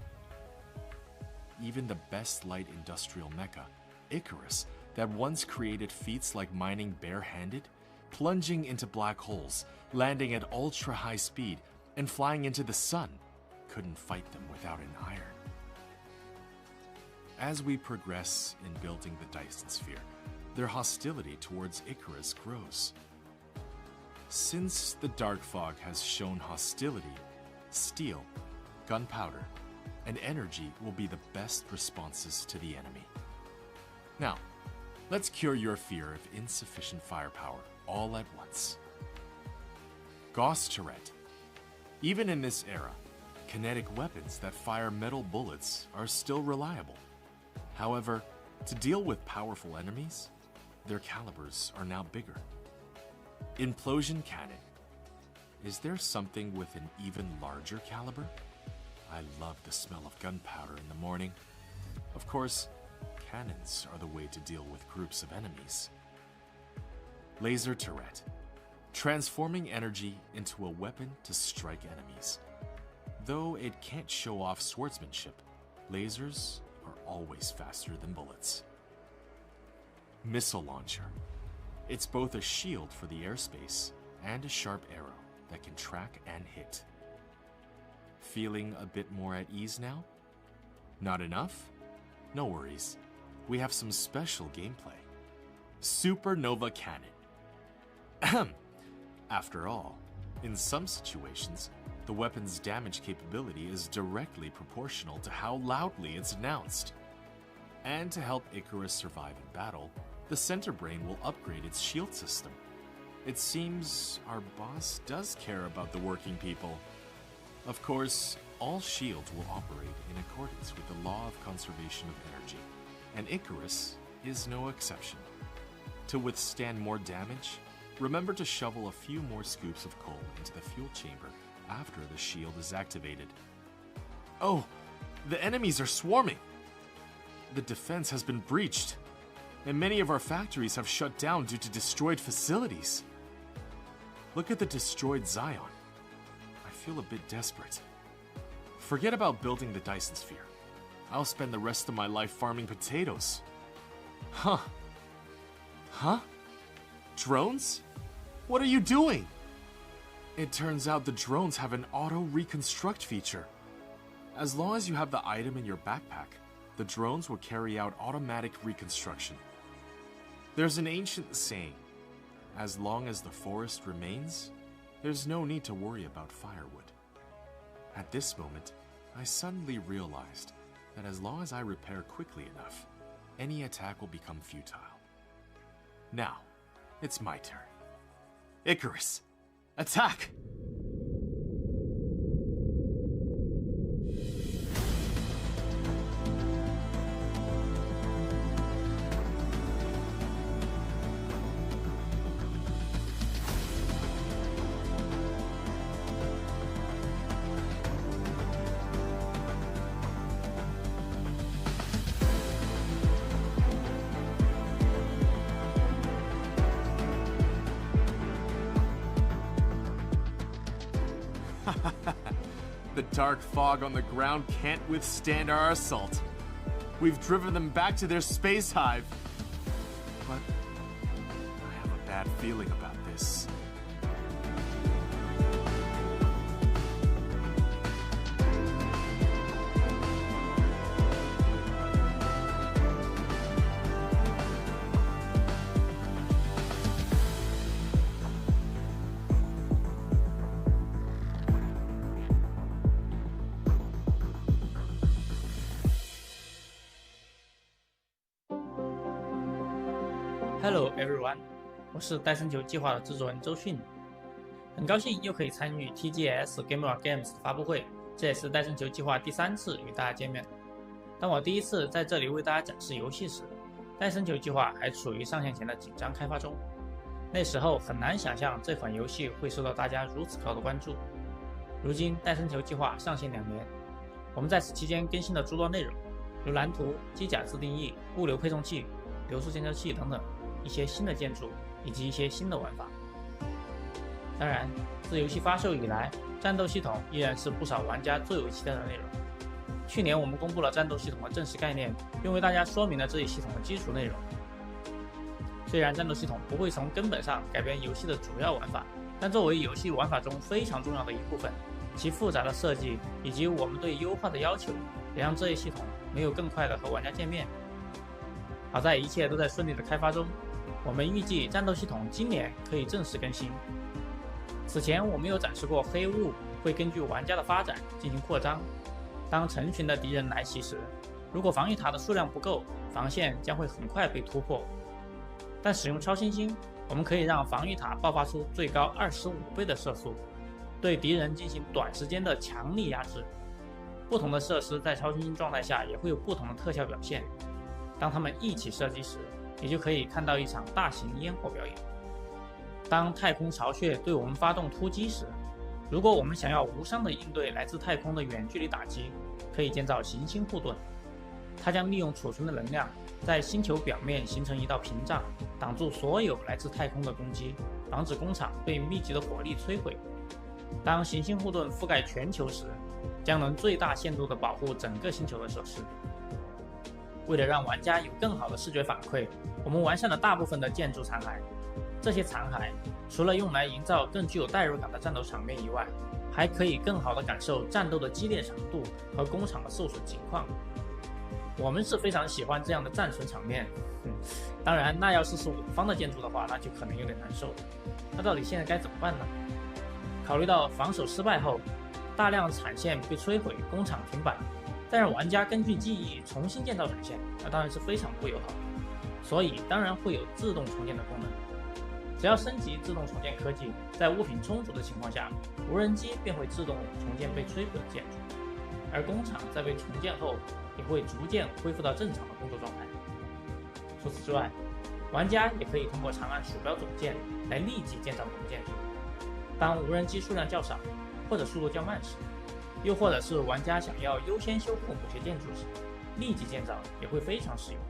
Even the best light industrial mecha, Icarus, that once created feats like mining barehanded, plunging into black holes, landing at ultra-high speed, and flying into the sun, couldn't fight them without an iron. As we progress in building the Dyson Sphere, their hostility towards Icarus grows. Since the Dark Fog has shown hostility, steel, gunpowder, and energy will be the best responses to the enemy. Now, let's cure your fear of insufficient firepower all at once. Gauss Turret. Even in this era, kinetic weapons that fire metal bullets are still reliable. However, to deal with powerful enemies, their calibers are now bigger. Implosion Cannon. Is there something with an even larger caliber? I love the smell of gunpowder in the morning. Of course, cannons are the way to deal with groups of enemies. Laser Turret. Transforming energy into a weapon to strike enemies. Though it can't show off swordsmanship, lasers are always faster than bullets. Missile Launcher. It's both a shield for the airspace and a sharp arrow that can track and hit. Feeling a bit more at ease now? Not enough? No worries. We have some special gameplay. Supernova Cannon. After all, in some situations, the weapon's damage capability is directly proportional to how loudly it's announced. And to help Icarus survive in battle, the center brain will upgrade its shield system. It seems our boss does care about the working people. Of course, all shields will operate in accordance with the law of conservation of energy, and Icarus is no exception. To withstand more damage, remember to shovel a few more scoops of coal into the fuel chamber after the shield is activated. Oh, the enemies are swarming! The defense has been breached, and many of our factories have shut down due to destroyed facilities. Look at the destroyed Zion. I feel a bit desperate. Forget about building the Dyson Sphere. I'll spend the rest of my life farming potatoes. Huh? Drones? What are you doing? It turns out the drones have an auto-reconstruct feature. As long as you have the item in your backpack, the drones will carry out automatic reconstruction. There's an ancient saying, as long as the forest remains, there's no need to worry about firewood. At this moment, I suddenly realized that as long as I repair quickly enough, any attack will become futile. Now, it's my turn. Icarus, attack! The dark fog on the ground can't withstand our assault. We've driven them back to their space hive. But I have a bad feeling about this. Hello everyone， 我是戴森球计划的制作人周迅，很高兴又可以参与 TGS Gamera Games 的发布会，这也是戴森球计划第3次与大家见面。当我第一次在这里为大家展示游戏时，戴森球计划还处于上线前的紧张开发中，那时候很难想象这款游戏会受到大家如此高的关注。如今戴森球计划上线2年，我们在此期间更新了诸多内容，如蓝图、机甲自定义、物流配送器、流速监测器等等一些新的建筑以及一些新的玩法。当然，自游戏发售以来，战斗系统依然是不少玩家最为期待的内容。去年我们公布了战斗系统的正式概念，并为大家说明了这一系统的基础内容。虽然战斗系统不会从根本上改变游戏的主要玩法，但作为游戏玩法中非常重要的一部分，其复杂的设计以及我们对优化的要求，也让这一系统能有更快的和玩家见面。好在一切都在顺利的开发中，我们预计战斗系统今年可以正式更新。此前我们有展示过黑雾会根据玩家的发展进行扩张，当成群的敌人来袭时，如果防御塔的数量不够，防线将会很快被突破。但使用超新星，我们可以让防御塔爆发出最高25倍的射速，对敌人进行短时间的强力压制。不同的设施在超新星状态下也会有不同的特效表现，当它们一起射击时，也就可以看到一场大型烟火表演。当太空巢穴对我们发动突击时，如果我们想要无伤地应对来自太空的远距离打击，可以建造行星护盾。它将利用储存的能量，在星球表面形成一道屏障，挡住所有来自太空的攻击，防止工厂被密集的火力摧毁。当行星护盾覆盖全球时，将能最大限度地保护整个星球的设施。为了让玩家有更好的视觉反馈，我们完善了大部分的建筑残骸。这些残骸除了用来营造更具有代入感的战斗场面以外，还可以更好地感受战斗的激烈程度和工厂的受损情况。我们是非常喜欢这样的战存场面，当然，那要是我方的建筑的话，那就可能有点难受了。那到底现在该怎么办呢？考虑到防守失败后，大量产线被摧毁，工厂停摆，再让玩家根据记忆重新建造产线，那当然是非常不友好的。所以当然会有自动重建的功能。只要升级自动重建科技，在物品充足的情况下，无人机便会自动重建被摧毁的建筑，而工厂在被重建后也会逐渐恢复到正常的工作状态。除此之外，玩家也可以通过长按鼠标总键来立即建造某建筑。当无人机数量较少或者速度较慢时，又或者是玩家想要优先修复某些建筑时，立即建造也会非常实用。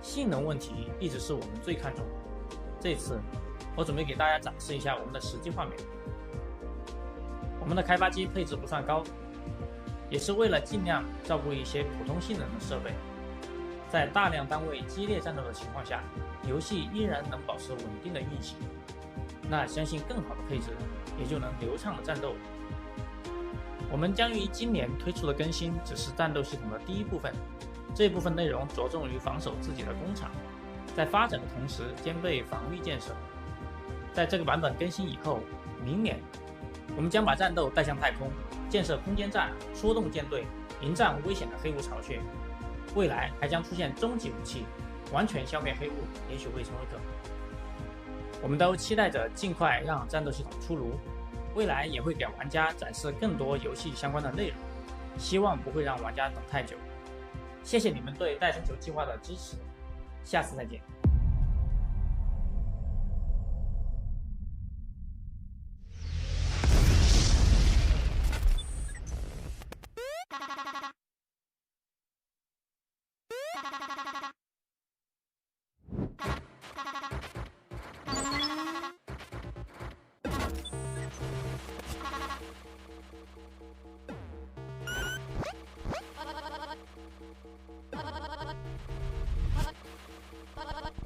性能问题一直是我们最看重的。这次我准备给大家展示一下我们的实际画面。我们的开发机配置不算高，也是为了尽量照顾一些普通性能的设备，在大量单位激烈战斗的情况下，游戏依然能保持稳定的运行。那相信更好的配置也就能流畅的战斗。我们将于今年推出的更新只是战斗系统的第一部分，这部分内容着重于防守自己的工厂，在发展的同时兼备防御建设。在这个版本更新以后，明年我们将把战斗带向太空，建设空间站，出动舰队，迎战危险的黑雾巢穴。未来还将出现终极武器，完全消灭黑雾也许未成为可能。我们都期待着尽快让战斗系统出炉，未来也会给玩家展示更多游戏相关的内容，希望不会让玩家等太久。谢谢你们对戴森球计划的支持，下次再见。What?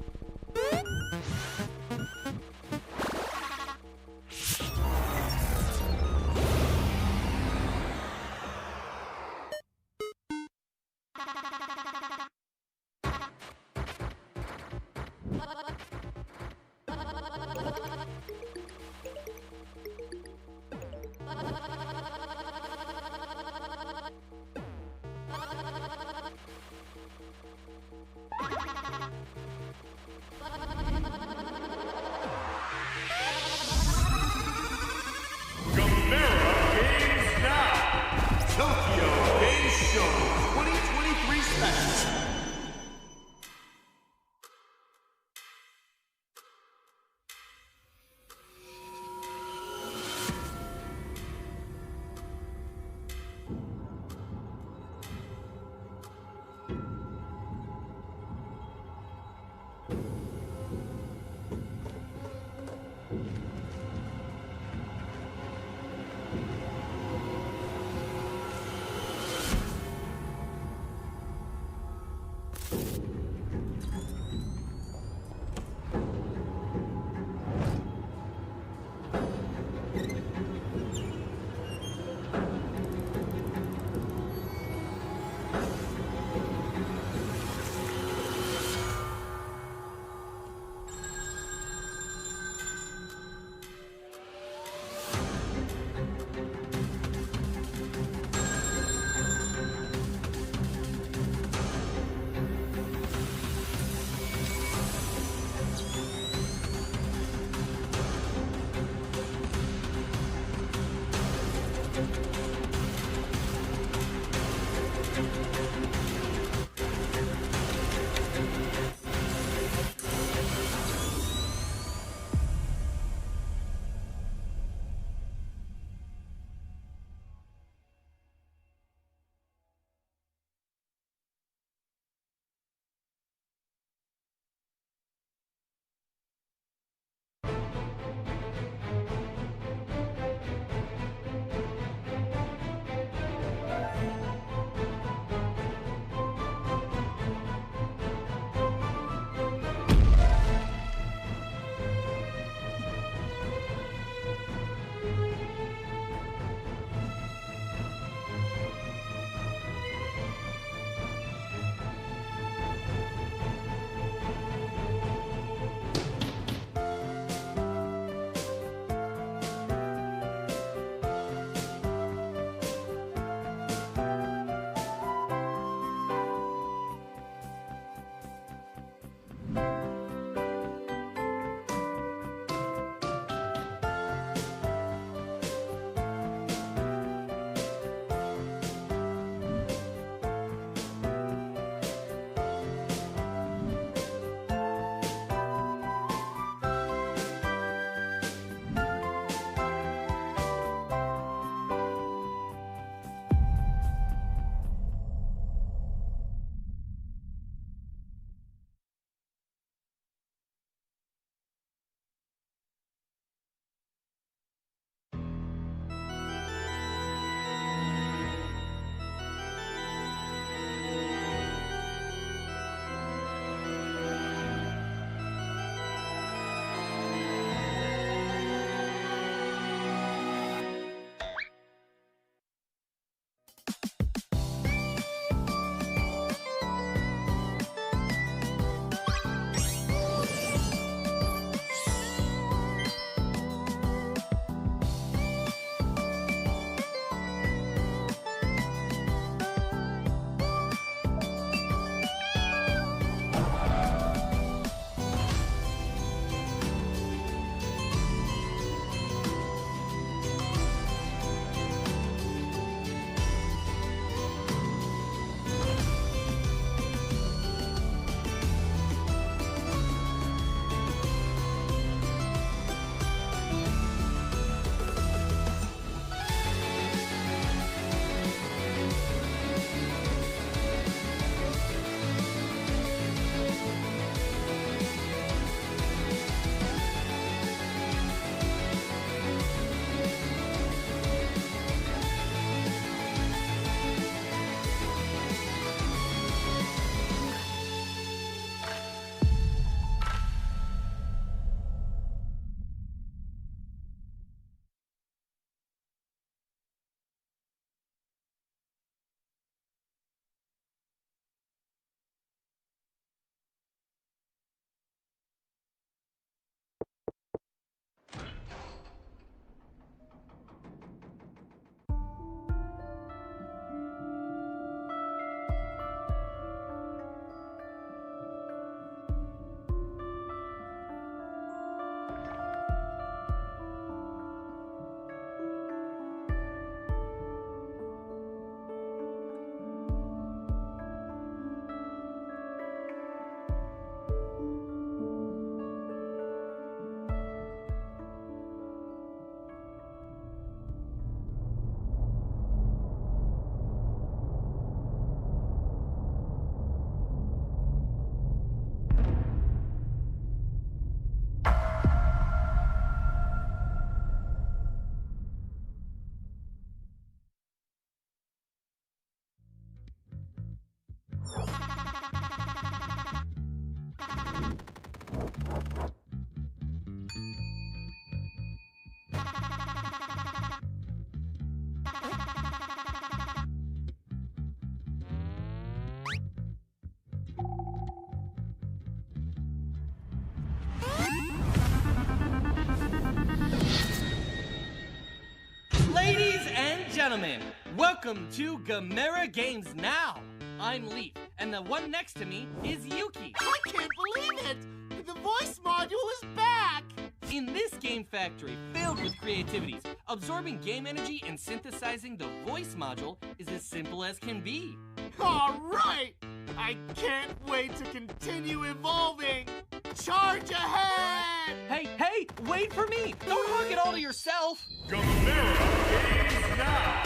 Ladies and gentlemen, welcome to Gamera Games Now. I'm Leaf, and the one next to me is Yuki. I can't believe it! The voice module is back! In this game factory filled with creativities, absorbing game energy and synthesizing the voice module is as simple as can be. All right! I can't wait to continue evolving! Charge ahead! Hey, wait for me! Don't hog it all to yourself! Gamera Games Now!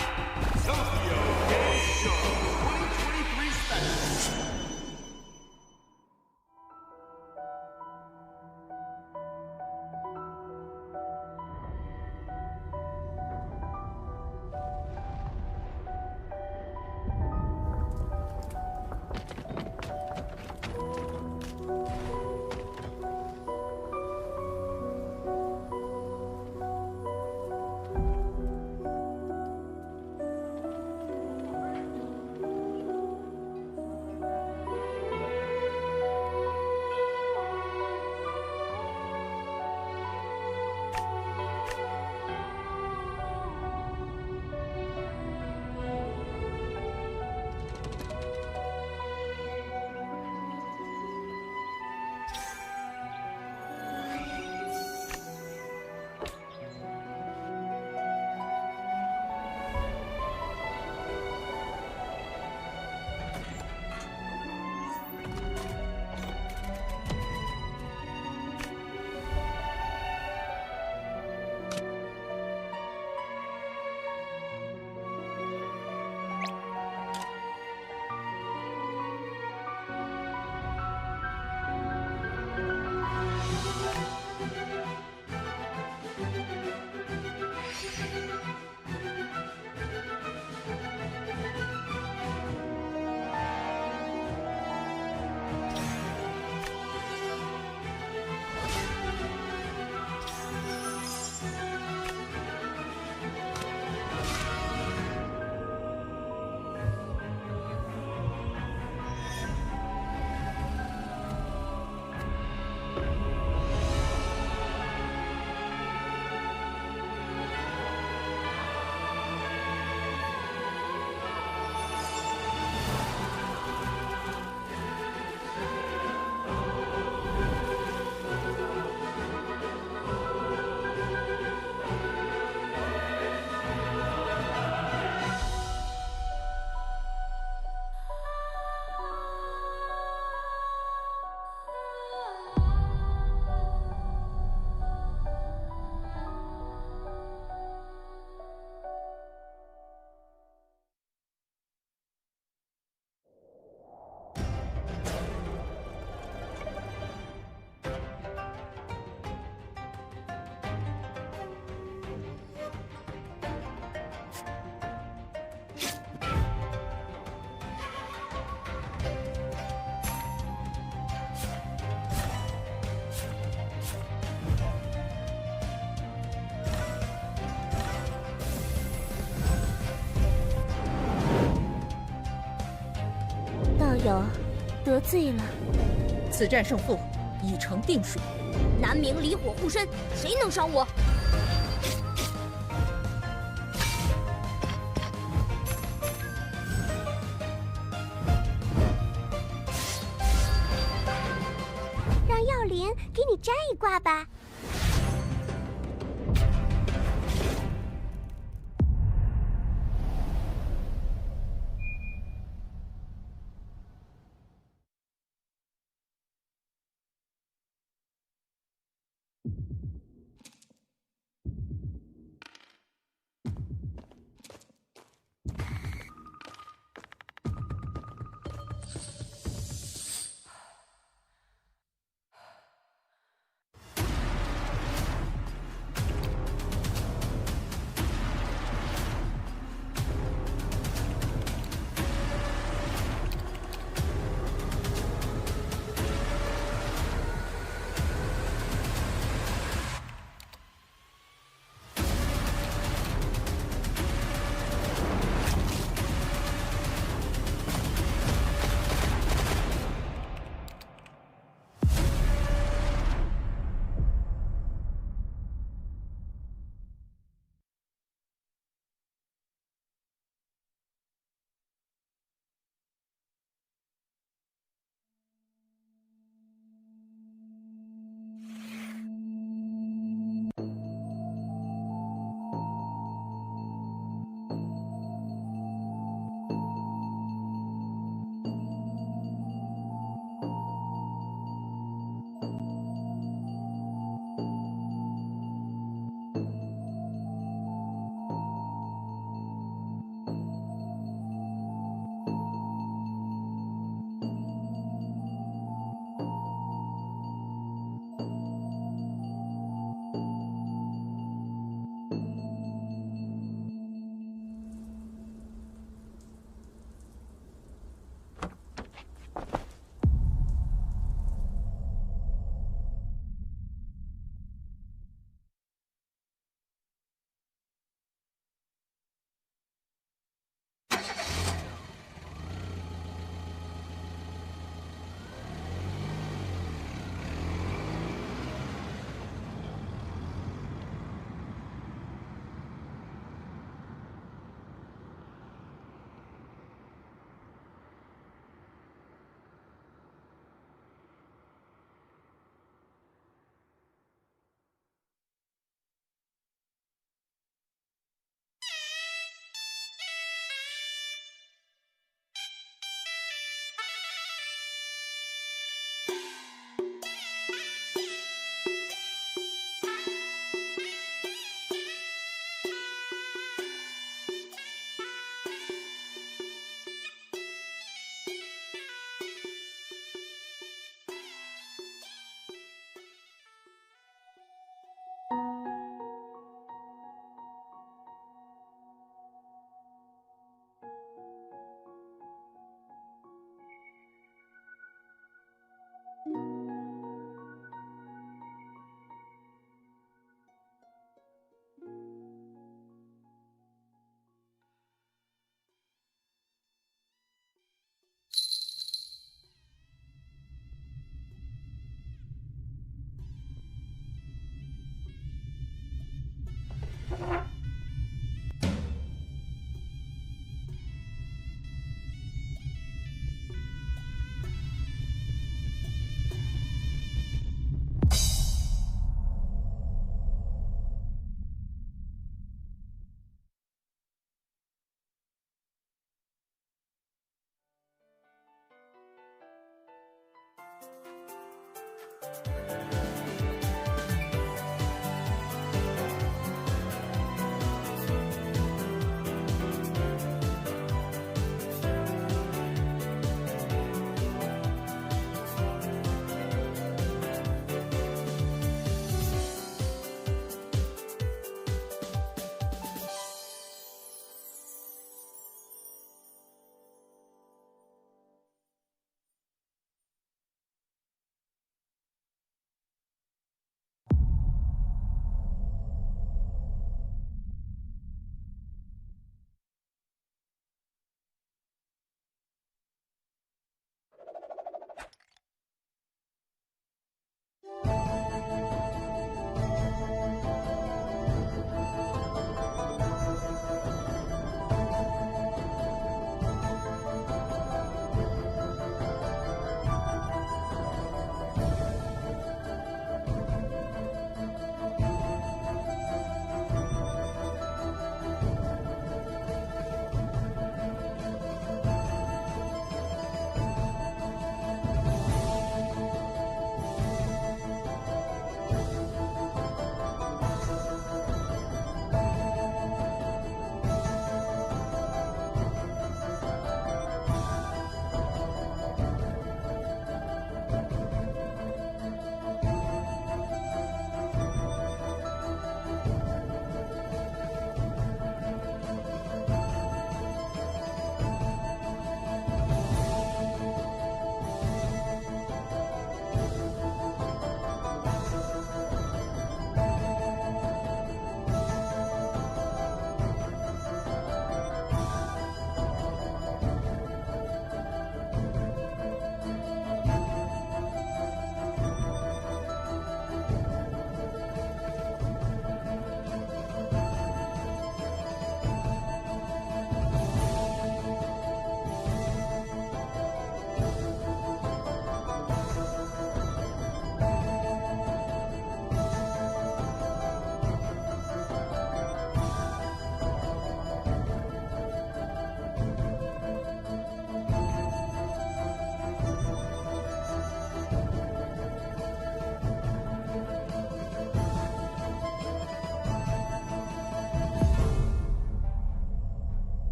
Tokyo Game Show 2023 Special!道友，得罪了。此战胜负已成定数。南明离火护身，谁能伤我？让耀林给你占一卦吧。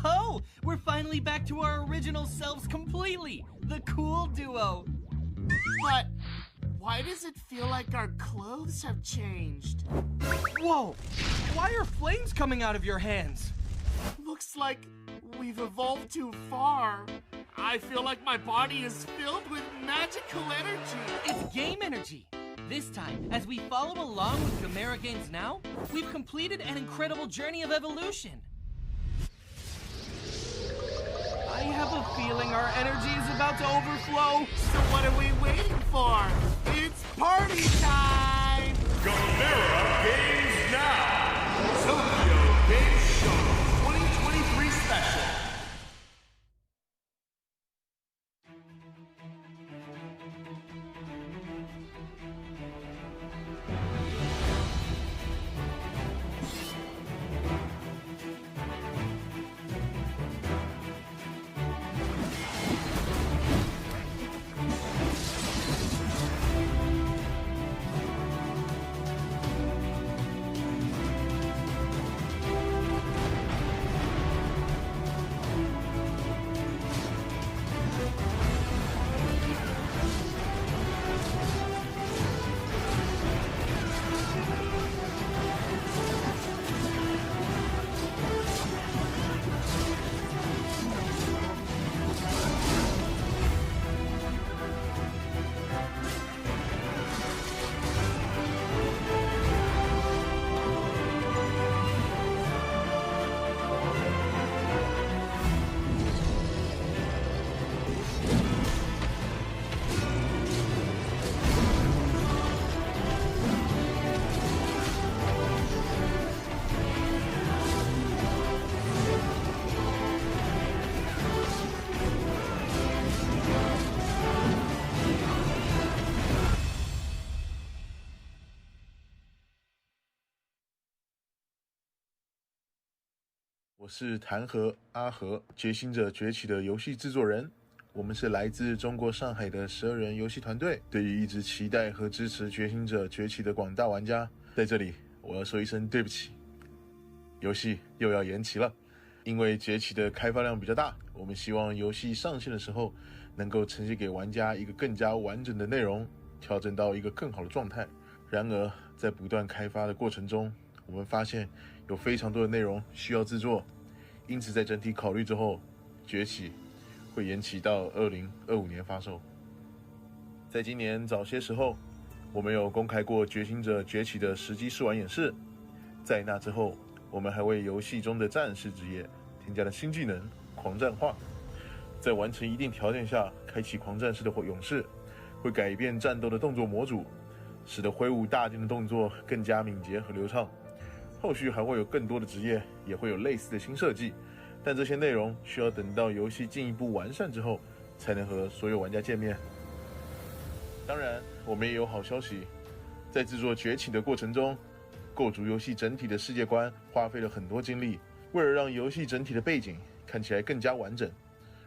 Oh, we're finally back to our original selves completely! The cool duo! But why does it feel like our clothes have changed? Whoa! Why are flames coming out of your hands? Looks like we've evolved too far. I feel like my body is filled with magical energy. It's game energy! This time, as we follow along with Gamera Games Now, we've completed an incredible journey of evolution. I have a feeling our energy is about to overflow. So what are we waiting for? It's party time! Gamera Games Now! Tokyo Game Show 2023 Special!我是谭和阿和，觉醒者崛起的游戏制作人。我们是来自中国上海的12人游戏团队。对于一直期待和支持觉醒者崛起的广大玩家，在这里我要说一声对不起，游戏又要延期了。因为崛起的开发量比较大，我们希望游戏上线的时候能够呈现给玩家一个更加完整的内容，调整到一个更好的状态。然而在不断开发的过程中，我们发现有非常多的内容需要制作，因此在整体考虑之后，崛起会延期到2025年发售。在今年早些时候，我们有公开过觉醒者崛起的实际试玩演示，在那之后，我们还为游戏中的战士职业添加了新技能狂战化，在完成一定条件下开启狂战士的勇士，会改变战斗的动作模组，使得挥舞大剑的动作更加敏捷和流畅。后续还会有更多的职业，也会有类似的新设计，但这些内容需要等到游戏进一步完善之后，才能和所有玩家见面。当然，我们也有好消息，在制作崛起的过程中，构筑游戏整体的世界观花费了很多精力。为了让游戏整体的背景看起来更加完整，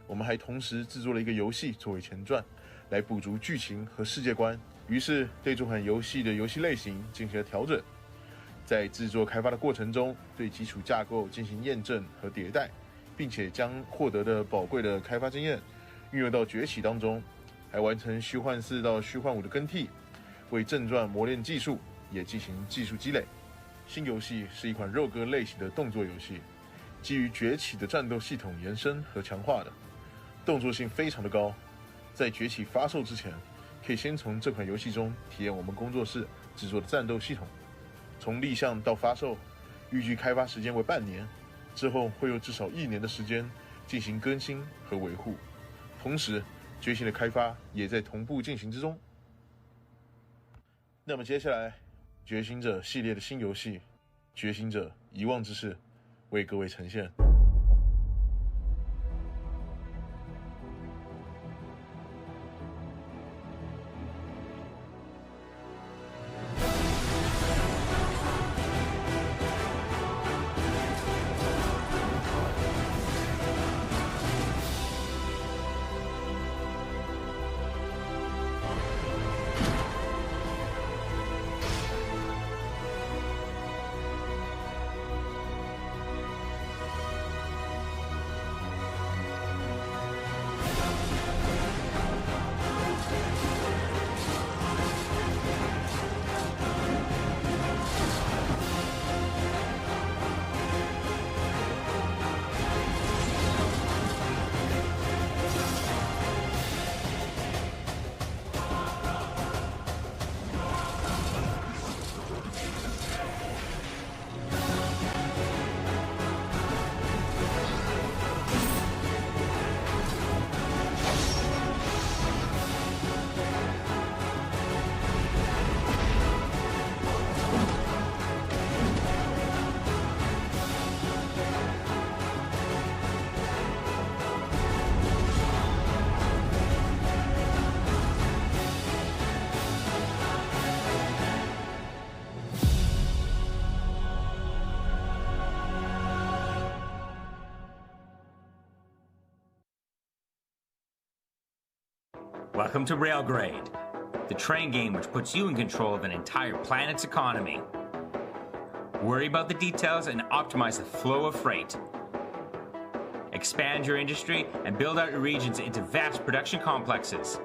我们还同时制作了一个游戏作为前传，来补足剧情和世界观。于是对这款游戏的游戏类型进行了调整，在制作开发的过程中，对基础架构进行验证和迭代，并且将获得的宝贵的开发经验运用到崛起当中，还完成虚幻4到虚幻5的更替，为正传磨练技术，也进行技术积累。新游戏是一款肉鸽类型的动作游戏，基于崛起的战斗系统延伸和强化的，动作性非常的高。在崛起发售之前，可以先从这款游戏中体验我们工作室制作的战斗系统。从立项到发售，预计开发时间为半年，之后会有至少1年的时间进行更新和维护。同时，觉醒的开发也在同步进行之中。那么接下来，觉醒者系列的新游戏《觉醒者：遗忘之世》为各位呈现。Welcome to Railgrade, the train game which puts you in control of an entire planet's economy. Worry about the details and optimize the flow of freight. Expand your industry and build out your regions into vast production complexes.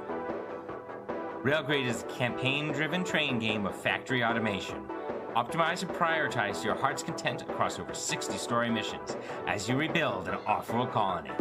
Railgrade is a campaign-driven train game of factory automation. Optimize and prioritize your heart's content across over 60 story missions as you rebuild an off-world colony.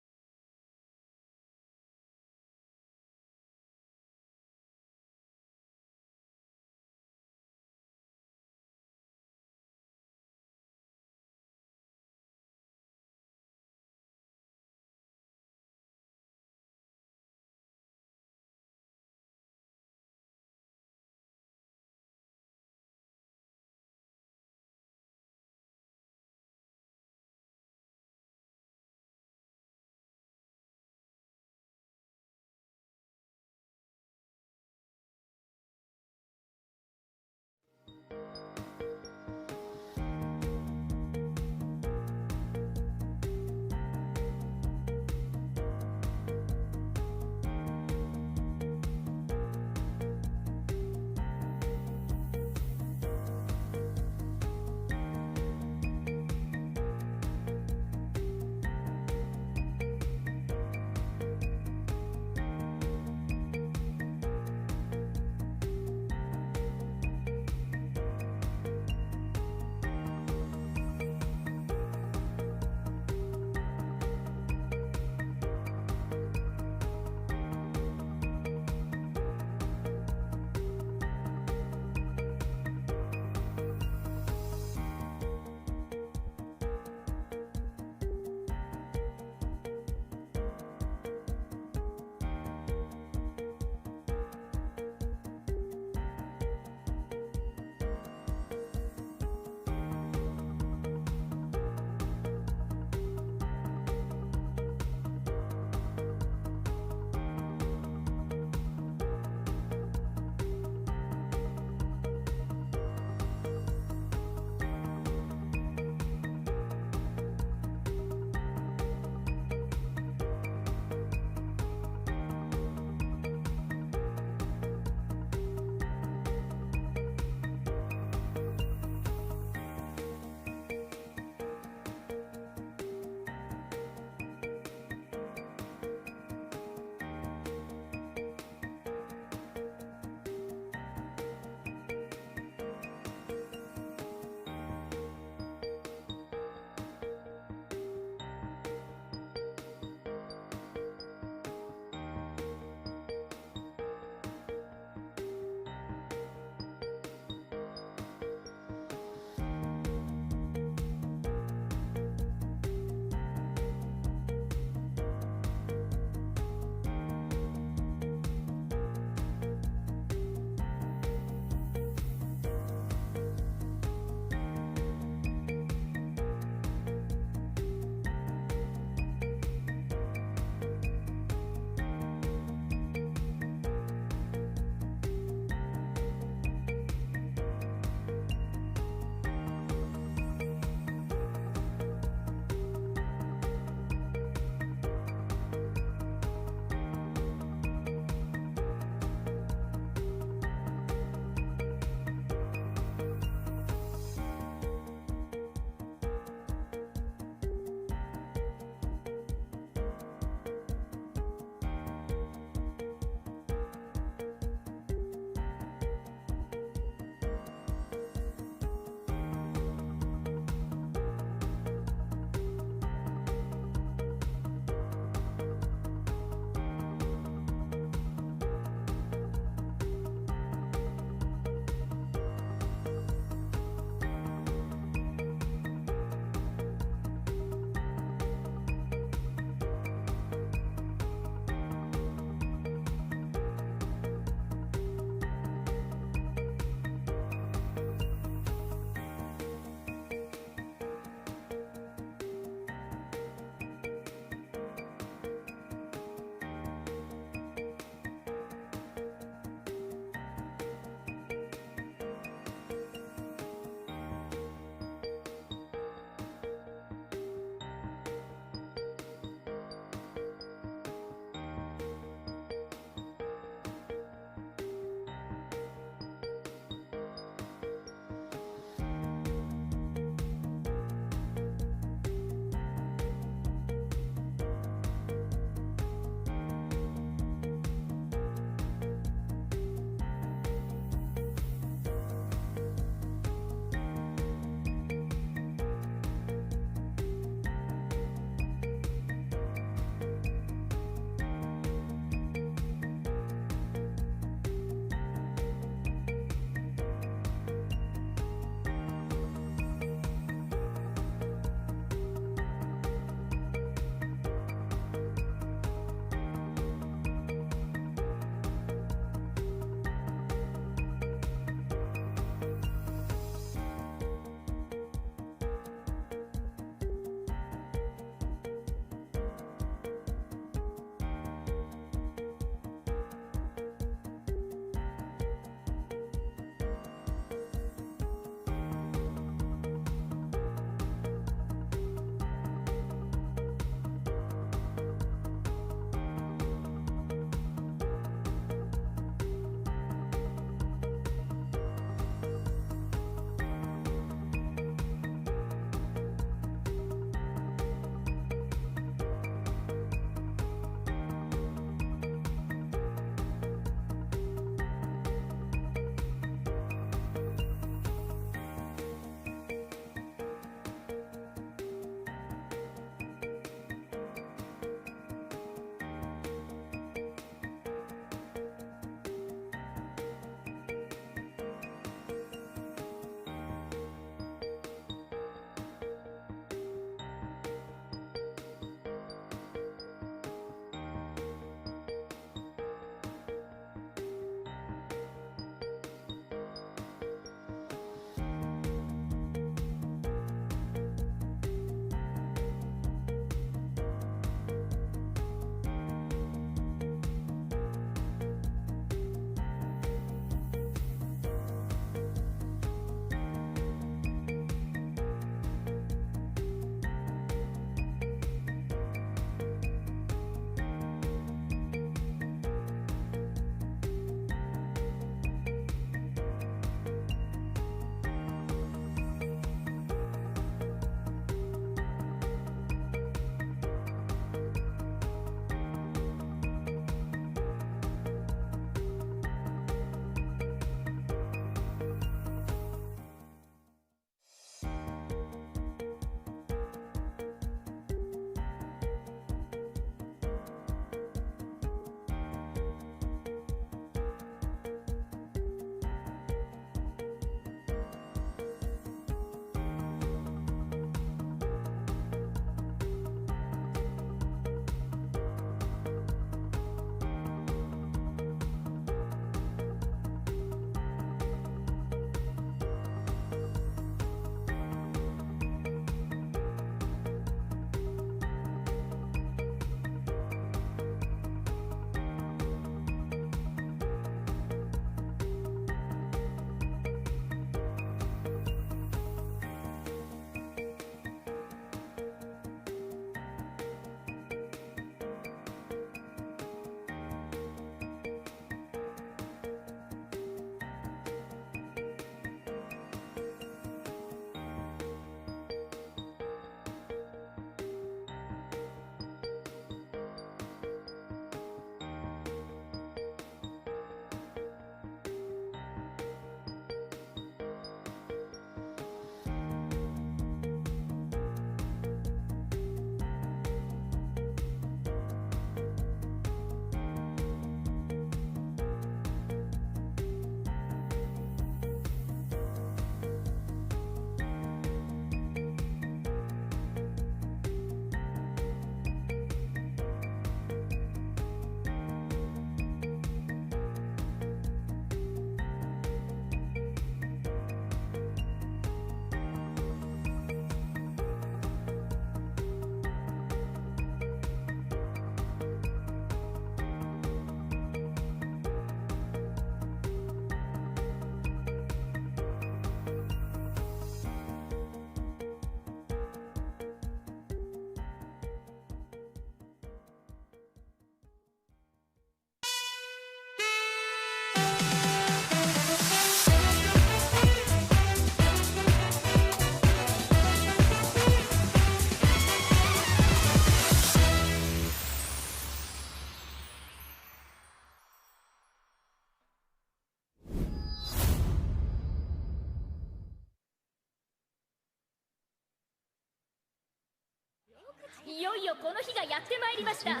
いよいよこの日がやってまいりました。バル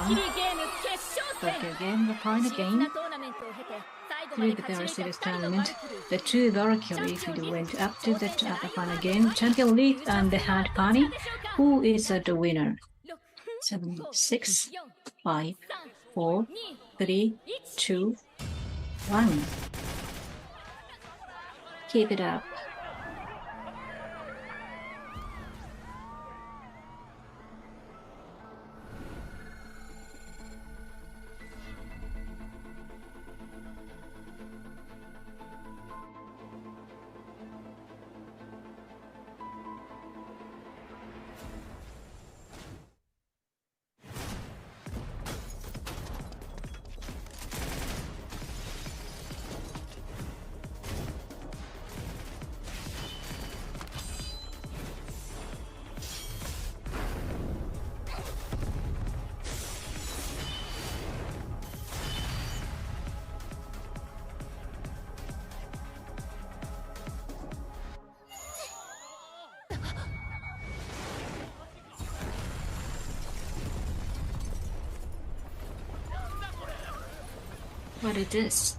キリーゲーム決勝戦。熾烈なトーナメントを経て最後まで Through the 勝ち抜い Series た2人の tournament, バルキリー。 the two Valkyries who went up to the final game, Champion League and the Hand Pony. Who is the winner? 7, 6, 5, 4, 3, 2, 1. Keep it up. What is this?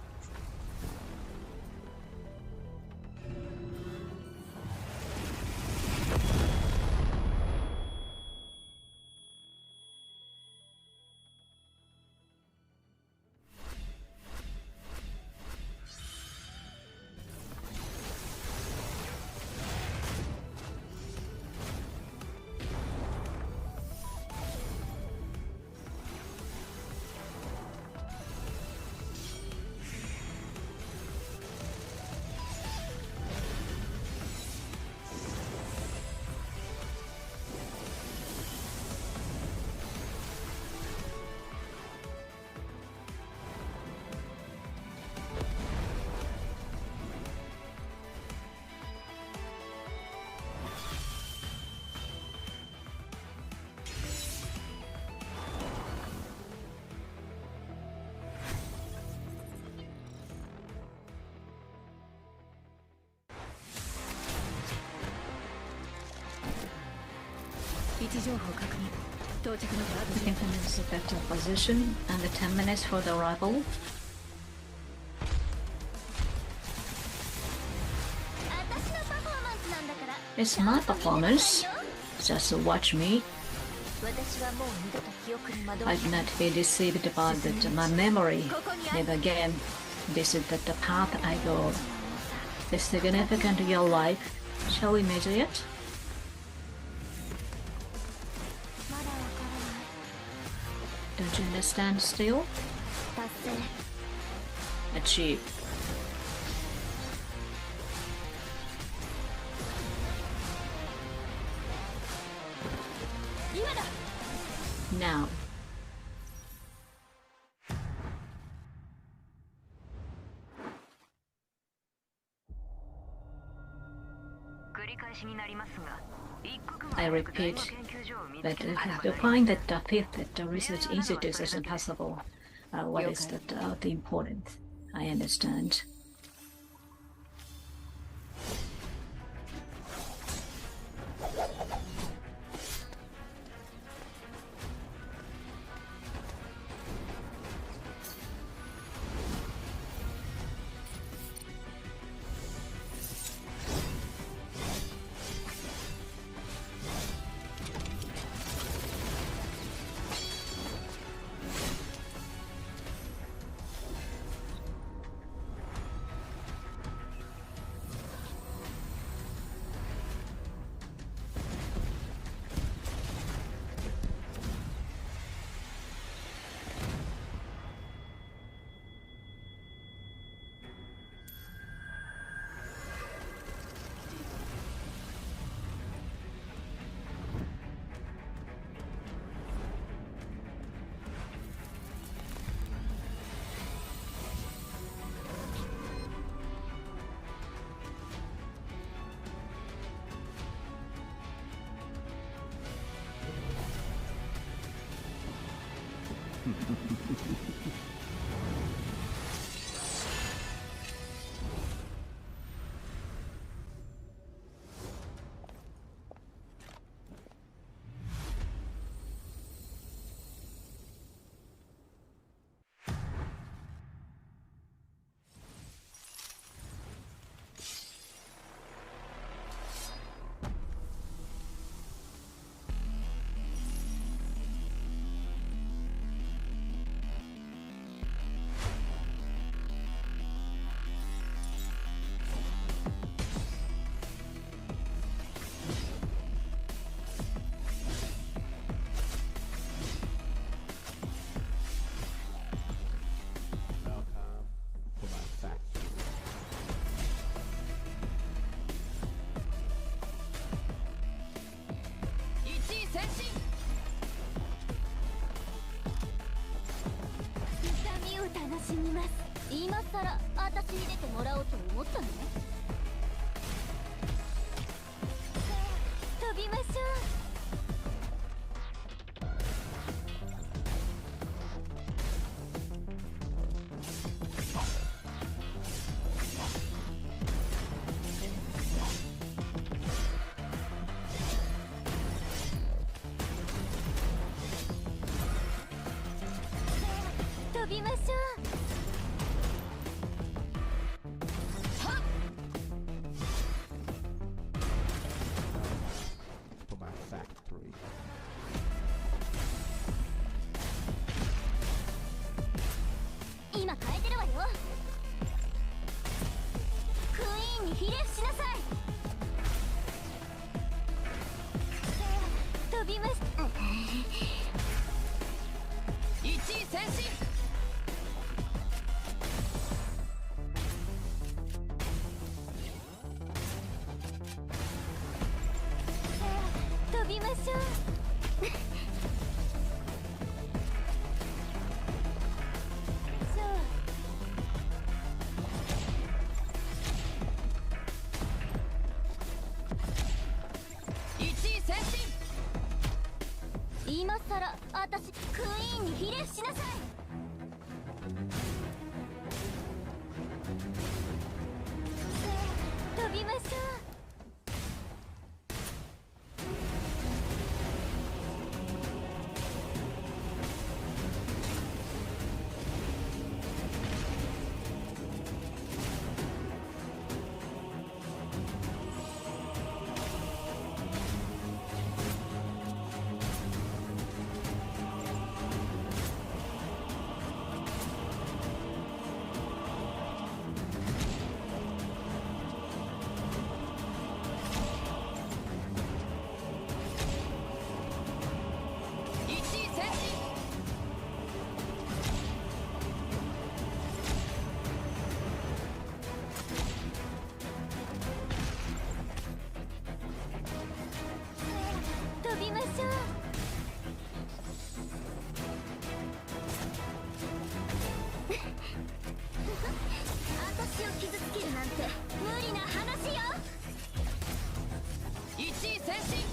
The implements the better position and the 10 minutes for the arrival. It's my performance. Just watch me. I've not been deceived by my memory. Never again. This is the path I go. It's significant to your life. Shall we measure it? Don't you understand still? Achieve. Now. I repeat that to find that the fifth that the research institute is impossible. What is the important? I understand. 痛みを楽しみます。今さら私に出てもらおうと思ったのね。さあ飛びましょう。飛びましょう。For my factory. 今変えてるわよ。クイーンにひれ伏しなさい。飛びます。一位前進。飛びましょう。そう一位前進。今さら私クイーンにひれ伏しなさい。飛びましょう。一位前進。飛びましょう。私を傷つけるなんて無理な話よ。一位前進。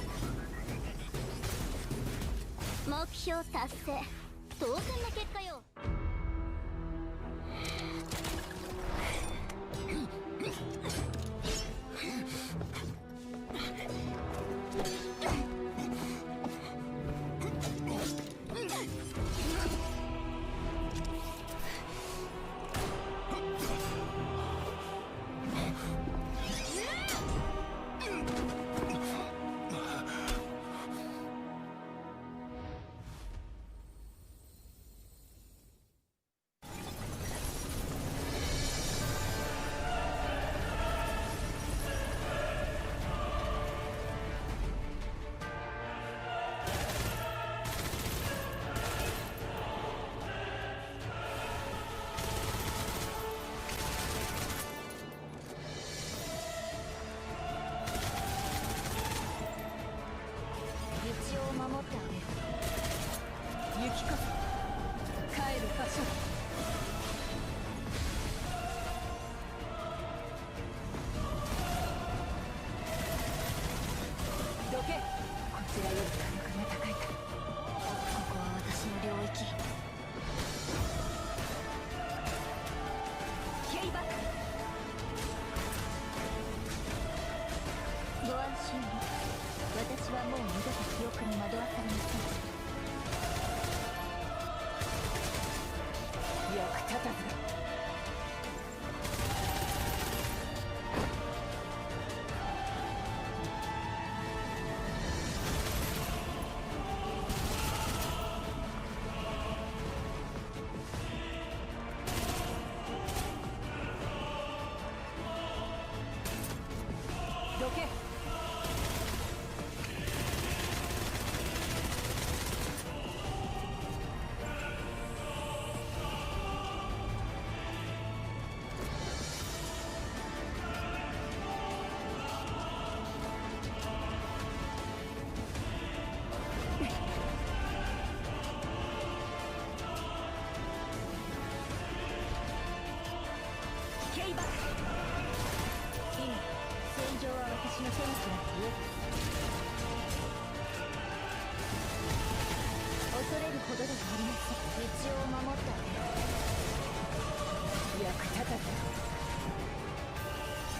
目標達成。当然の結果よ。ほどではありません。一応守ってあげる。役立たず。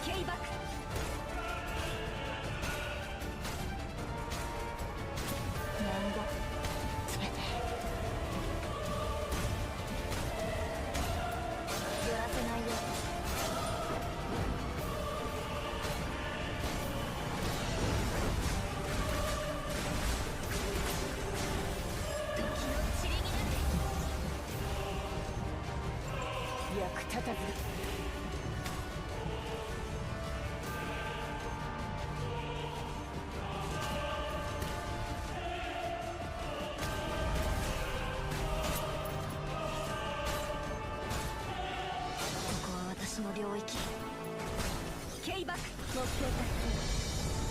ケイバック。なんだ。全て。やらせないよ。役立たず。ここは私の領域。ケイバック。目標達成。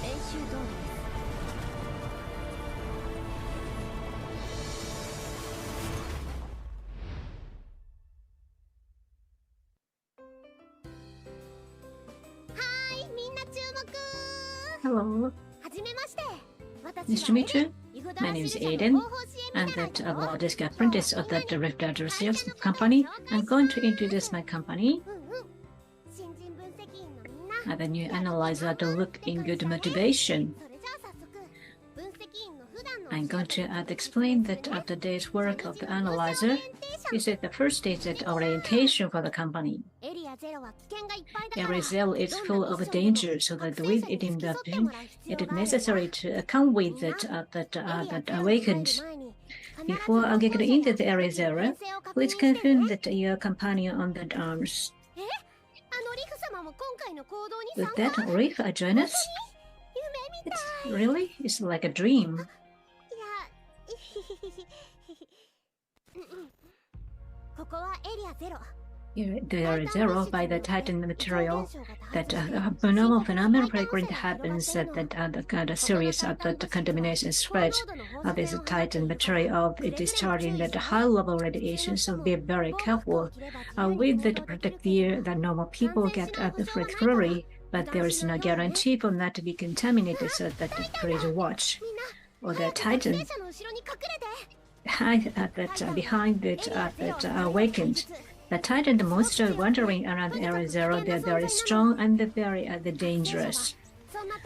練習通りです。Hello. Nice to meet you. My name is Aiden. I'm the Nordic apprentice of the Rift Adversaries company. I'm going to introduce my company. The new analyzer to look in good motivation. I'm going to explain that the day's work of the analyzer is at the first stage of orientation for the company. Area 0 is full of danger, so that with it induction, it is necessary to come with that awakened. Before I get into the Area 0, please confirm that your companion on the arms. With that, Reef join us? It's like a dream. The Area 0 by the Titan material that abnormal phenomenon frequently happens that the series of the contamination spread of this Titan material of discharging that high level radiation, so be very careful with that protect the normal people get the frequently, but there is no guarantee for not to be contaminated, so that please watch or the Titan behind that awakened. The Titan the monster wandering around Area 0, they're very strong and very dangerous.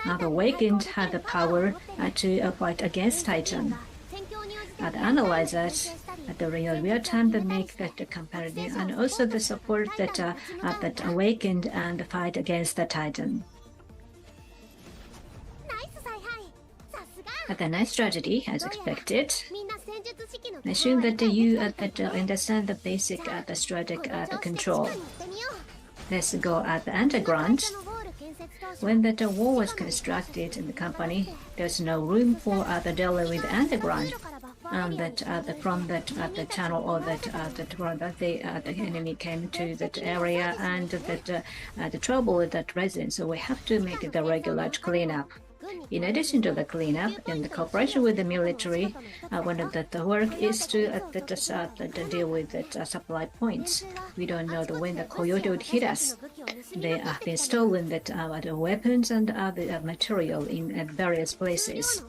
The awakened have the power to fight against Titan. The analyzers at the real time they make that comparison and also the support that awakened and fight against the Titan. The nice strategy, as expected. I assume that you understand the basic the strategic control. Let's go at the underground. When the wall was constructed in the company, there's no room for the dealer with the underground. From the tunnel or the enemy came to that area and the trouble with that resident. So we have to make the regular cleanup. In addition to the cleanup, in the cooperation with the military, one of the work is to deal with the supply points. We don't know when the coyote would hit us. They have been stolen the weapons and other material in various places.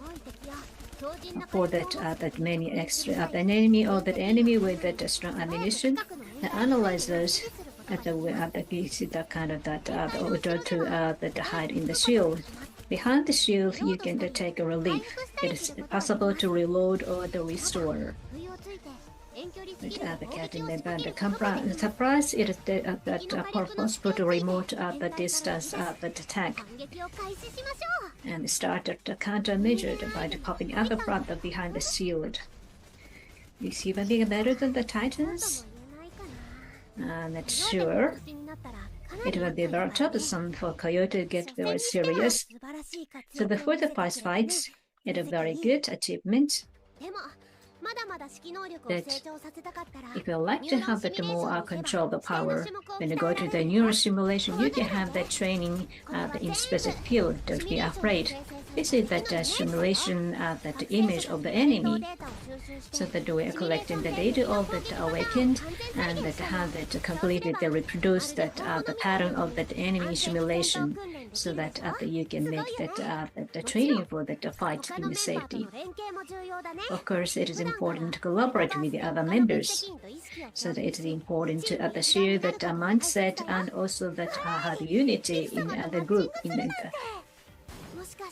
For that many extra an enemy or that enemy with that strong ammunition, the analyzers at the kind of that order to hide in the shield. Behind the shield, you can take a relief. It is possible to reload or to restore. Advocating the surprise, it is that purpose to remote the distance the tank and started the countermeasure by popping up from behind the shield. You see something better than the Titans? Not sure. It will be very troublesome for Coyote to get very serious. So before the first fights, it is a very good achievement. That if you like to have the more control the power, when you go to the neural simulation, you can have that training in specific field. Don't be afraid. This is that simulation that image of the enemy, so that we are collecting the data of that awakened and that have that completed the reproduce that the pattern of that enemy simulation, so that you can make that the training for that fight in the safety. Of course, it is important important to collaborate with the other members. So that it is important to share that mindset and also that have unity in the group.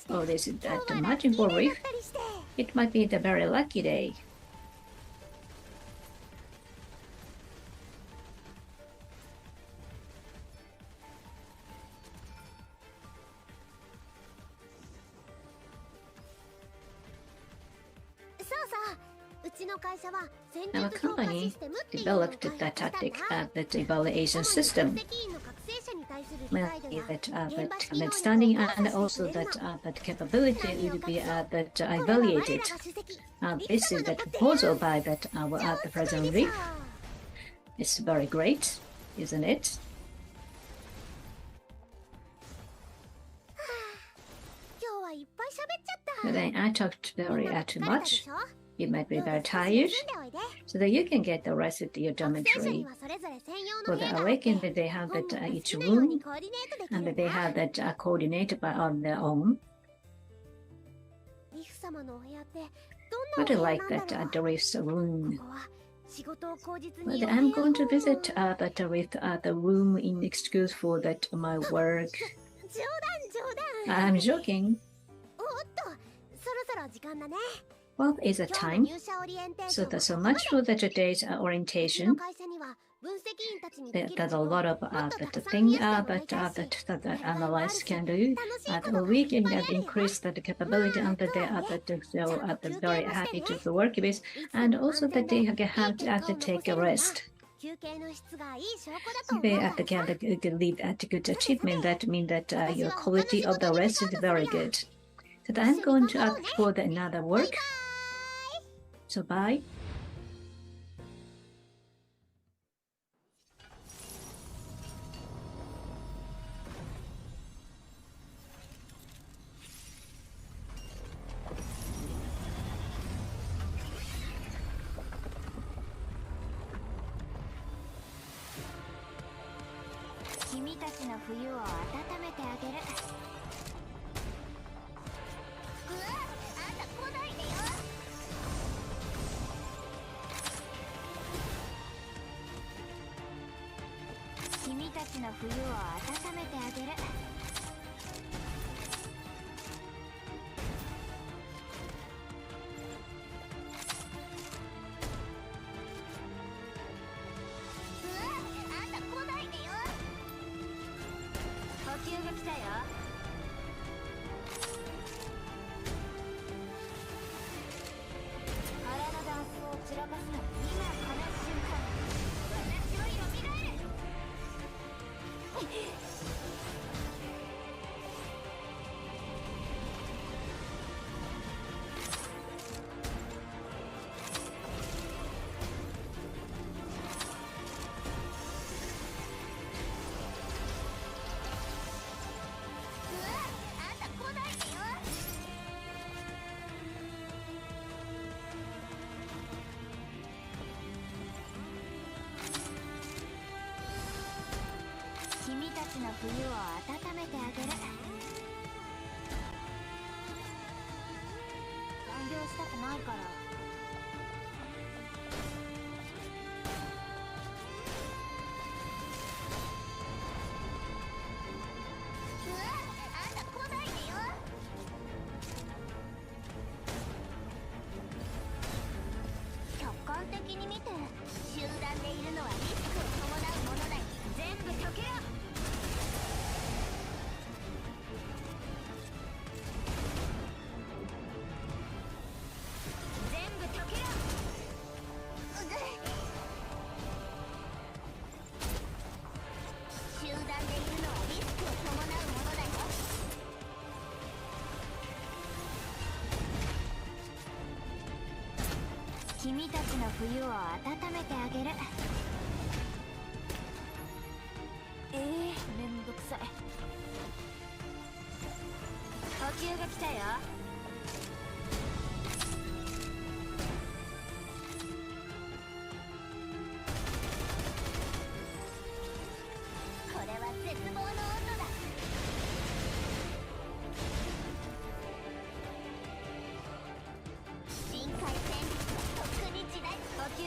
Oh, this is that Majin Buu Reef. It might be the very lucky day. Our company developed the tactic that evaluation system, that understanding and also that capability will be that evaluated. This is the proposal by that the President Reef. It's very great, isn't it? Then I talked very too much. You might be very tired, so that you can get the rest of your dormitory. For the awakened, they have that each room, and they have that coordinated by on their own. But I like that the Reef's room. But I'm going to visit the Reef, the room in excuse for that my work. I'm joking. Well, it's a time. So that's so much for the today's orientation. There's a lot of the thing that the analysts can do. We can increase the capability and they're very happy to work with, and also that they have to take a rest. They can leave at good achievement. That means that your quality of the rest is very good. So I'm going to ask for another work. So bye.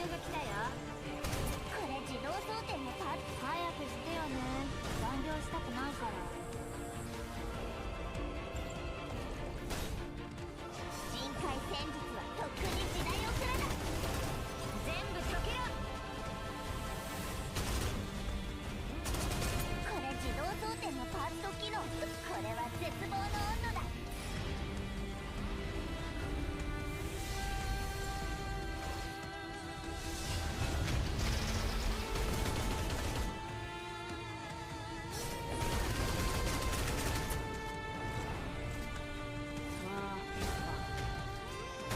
が来たよ。これ自動装填のパッ早くしてよね。残業したくないから。深海戦術はとっくに時代遅れだ。全部解けろ。これ自動装填のパッド機能。これは絶望の温度だ。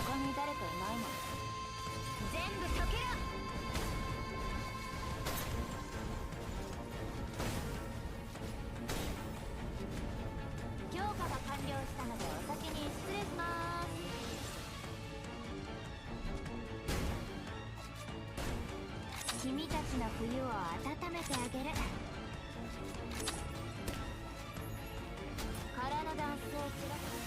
他に誰かいないの？全部解けろ。強化が完了したのでお先に失礼します。君たちの冬を温めてあげる。空のダンスを知らせる。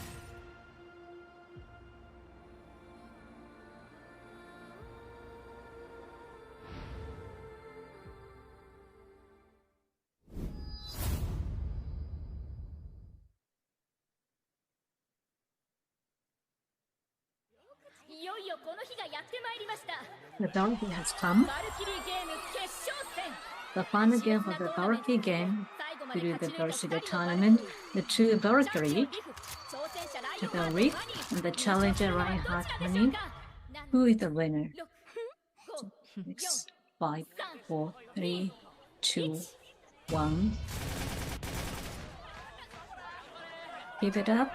いよいよこの日がやってまいりました。 The Valkyrie has come. バルキリーゲーム決勝戦。 The final game of the Valkyrie game through the Varsity tournament. The two Valkyrie, Champion Rick and the challenger Reinhardt Honey. Who is the winner? 6, 5, 4, 3, 2, 1. Give it up.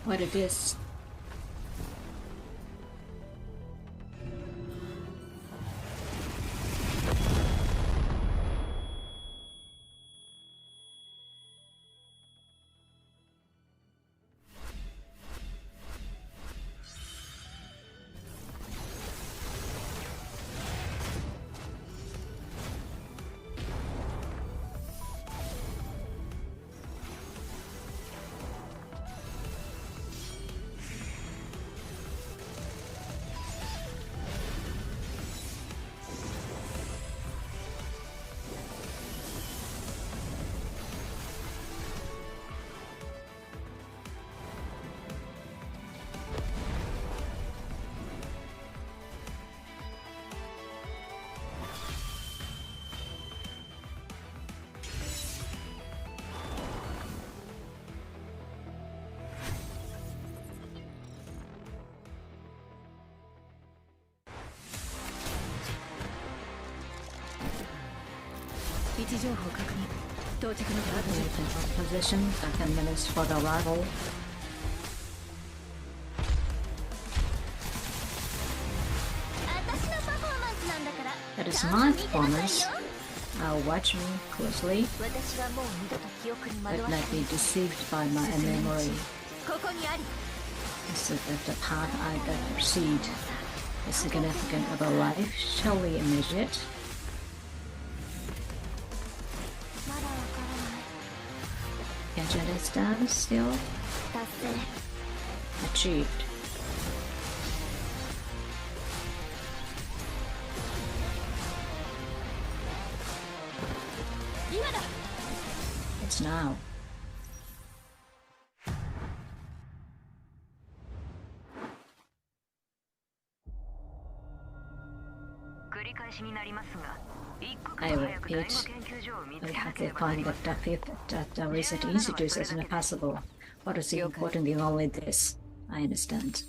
What it is? Position at 10 minutes for the arrival. That is my performance. Watch me closely. But not be deceived by my memory. So that the path I got to proceed is significant of a life. Shall we imagine it? Can't you understand still? Achieved. It's now. 繰り返しになりますが、I repeat, we have to find the fifth research institute as soon as possible. What is important in all of this? I understand.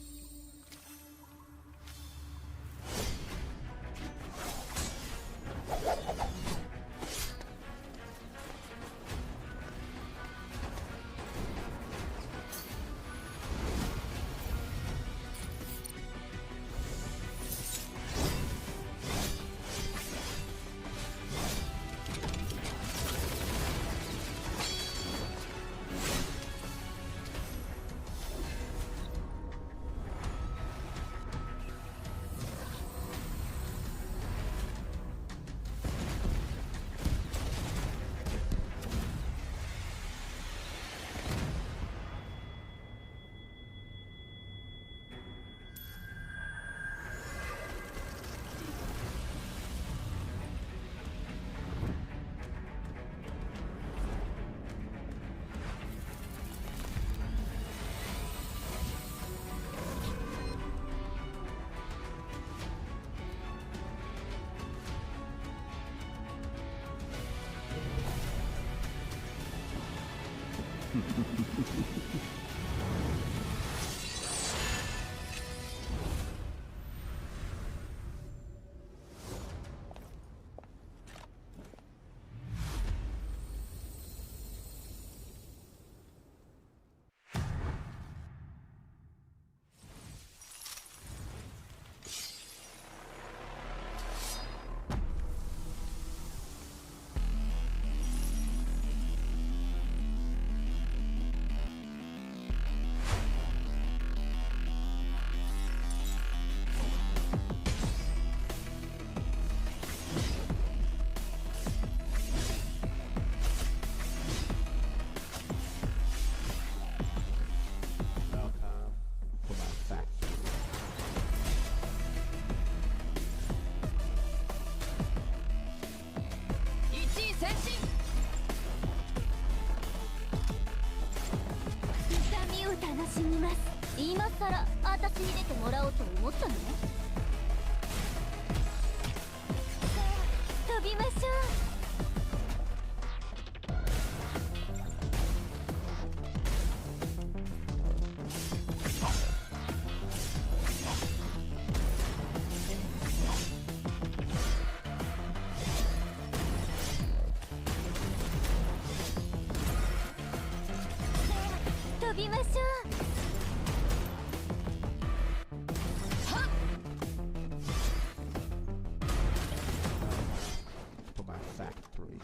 For my factory.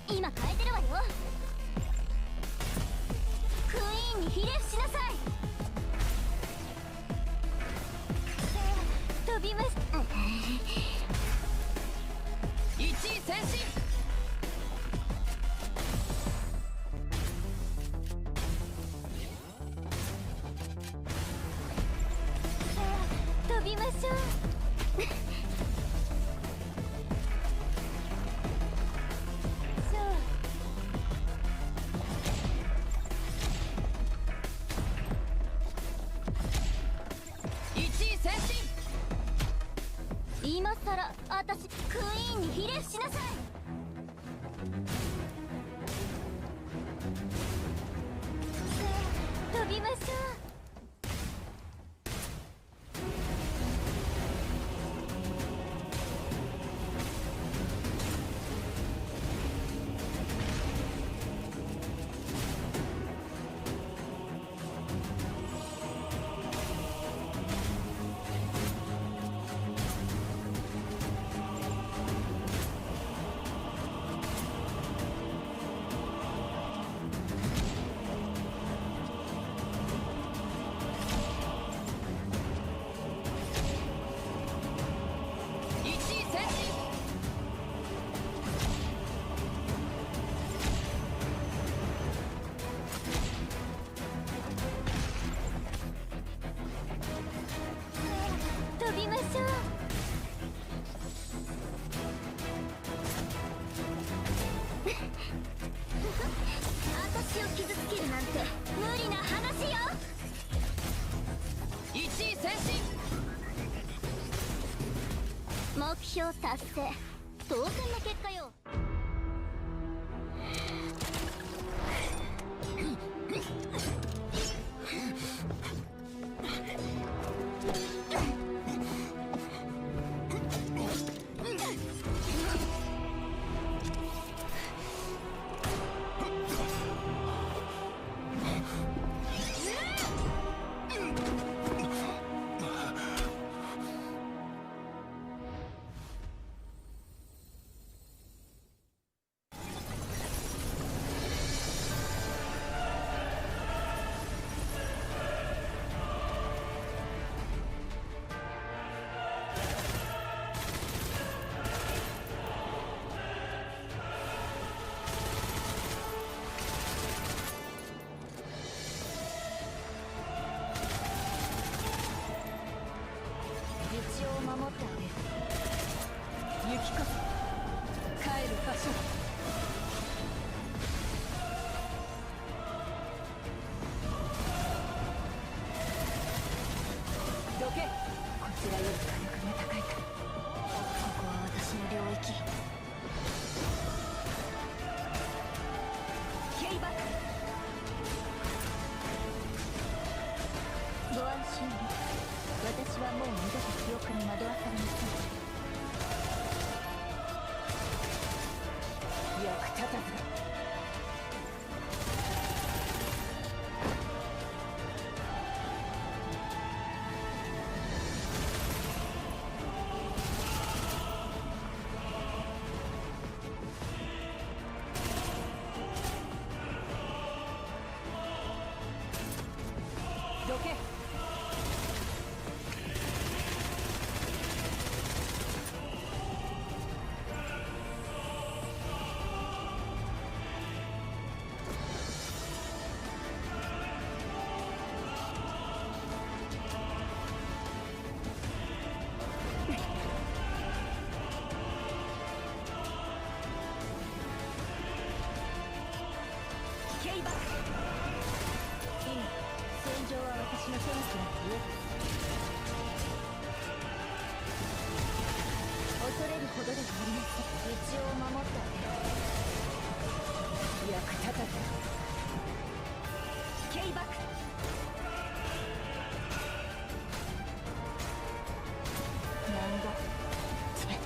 今変えてるわよ。クイーンにひれ伏しなさい。飛びます。一位前進。飛びましょう。今さら私クイーンにひれ伏しなさい。飛びましょう。目標達成。当然な結果よ。守ってあげる。雪こそ帰る場所だ。どけ。こちらより火力が高いから。ここは私の領域。ケイバック。ご安心を。私はもう二度と記憶に惑わされません。役立たず。どけ。恐れるほどではありません。一応守ってあげる。役立たず。ケイバック。なんだ冷たい。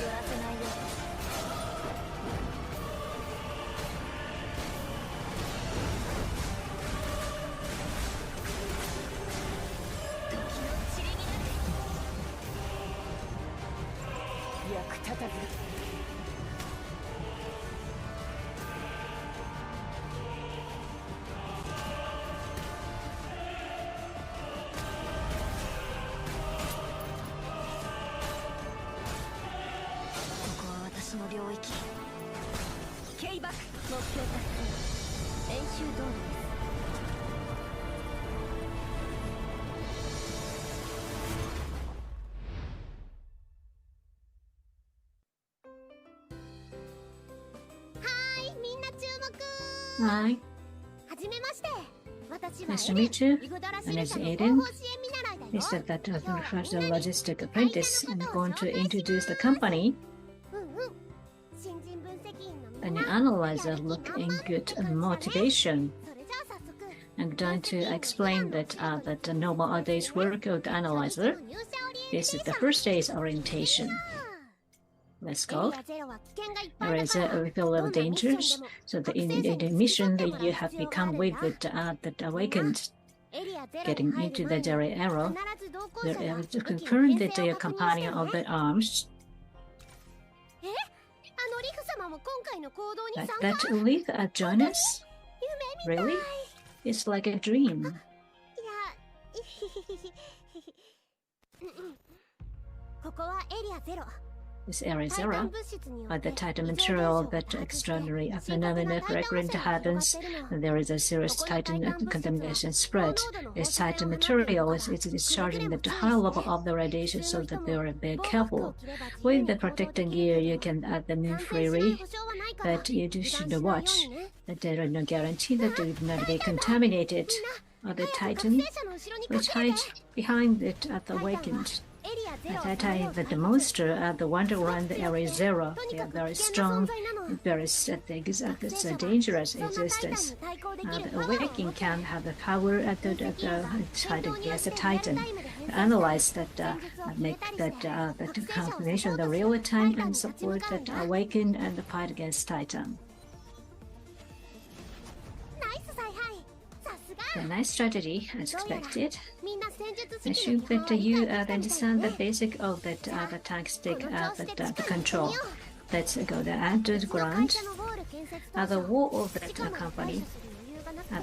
寄らせないよ。役立たず。ここは私の領域。ケイバック。目標達成。演習通りです。Hi. Nice to meet you. My name is Aiden. He said that I'm a logistic apprentice and I'm going to introduce the company. An analyzer looking good motivation. I'm going to explain that the normal day's work of the analyzer. This is the first day's orientation. Let's go. There is a level of dangers, so in the mission that you have become with the awakened. Getting into the daily arrow, you're able to confirm that your companion of the arms. Like that Leaf join us? Really? It's like a dream. This area 0, but the Titan material that extraordinary phenomena frequent happens, there is a serious Titan contamination spread. This Titan material is discharging the high level of the radiation, so that they are very careful. With the protecting gear, you can move freely, but you should watch that there is no guarantee that it will not be contaminated. the Titan, which hides behind it at the Awakened. At that time, the monster at the wander around the area zero. They are very strong, very dangerous existence. The Awakening can have the power at the fight against the Titan. Analyze that, make that combination the real time and support that Awaken and the fight against Titan. A nice strategy, as expected. I think that you understand the basic of that the tank stick the control. Let's go to the ground. The wall of that company.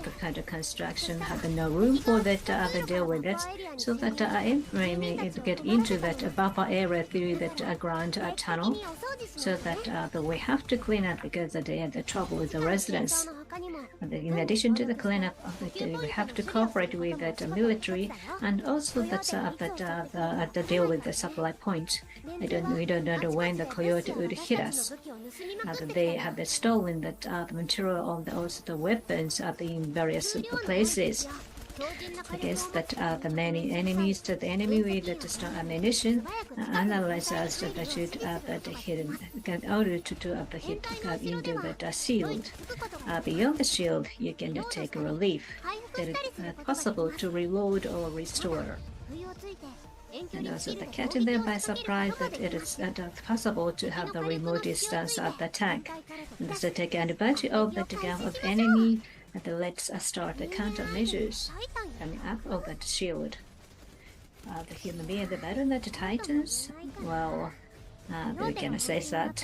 The kind of construction have no room for that to deal with it, so that I may get into that buffer area through that ground tunnel, so that we have to clean up because they had the trouble with the residents. In addition to the cleanup of it, we have to cooperate with the military and also that deal with the supply point. We don't know when the coyote would hit us. They have stolen the material of also the weapons in various places. Against the many enemies, the enemy with the strong ammunition, analyze us that should hidden in order to do the hit into the shield. Beyond the shield, you can take relief. That is possible to reload or restore. And also the catching them by surprise that it is possible to have the remote distance of the tank. And so take advantage of the gap of enemy. And let's start the countermeasures coming up of that shield. The human being are better than the Titans? Well, we can say that.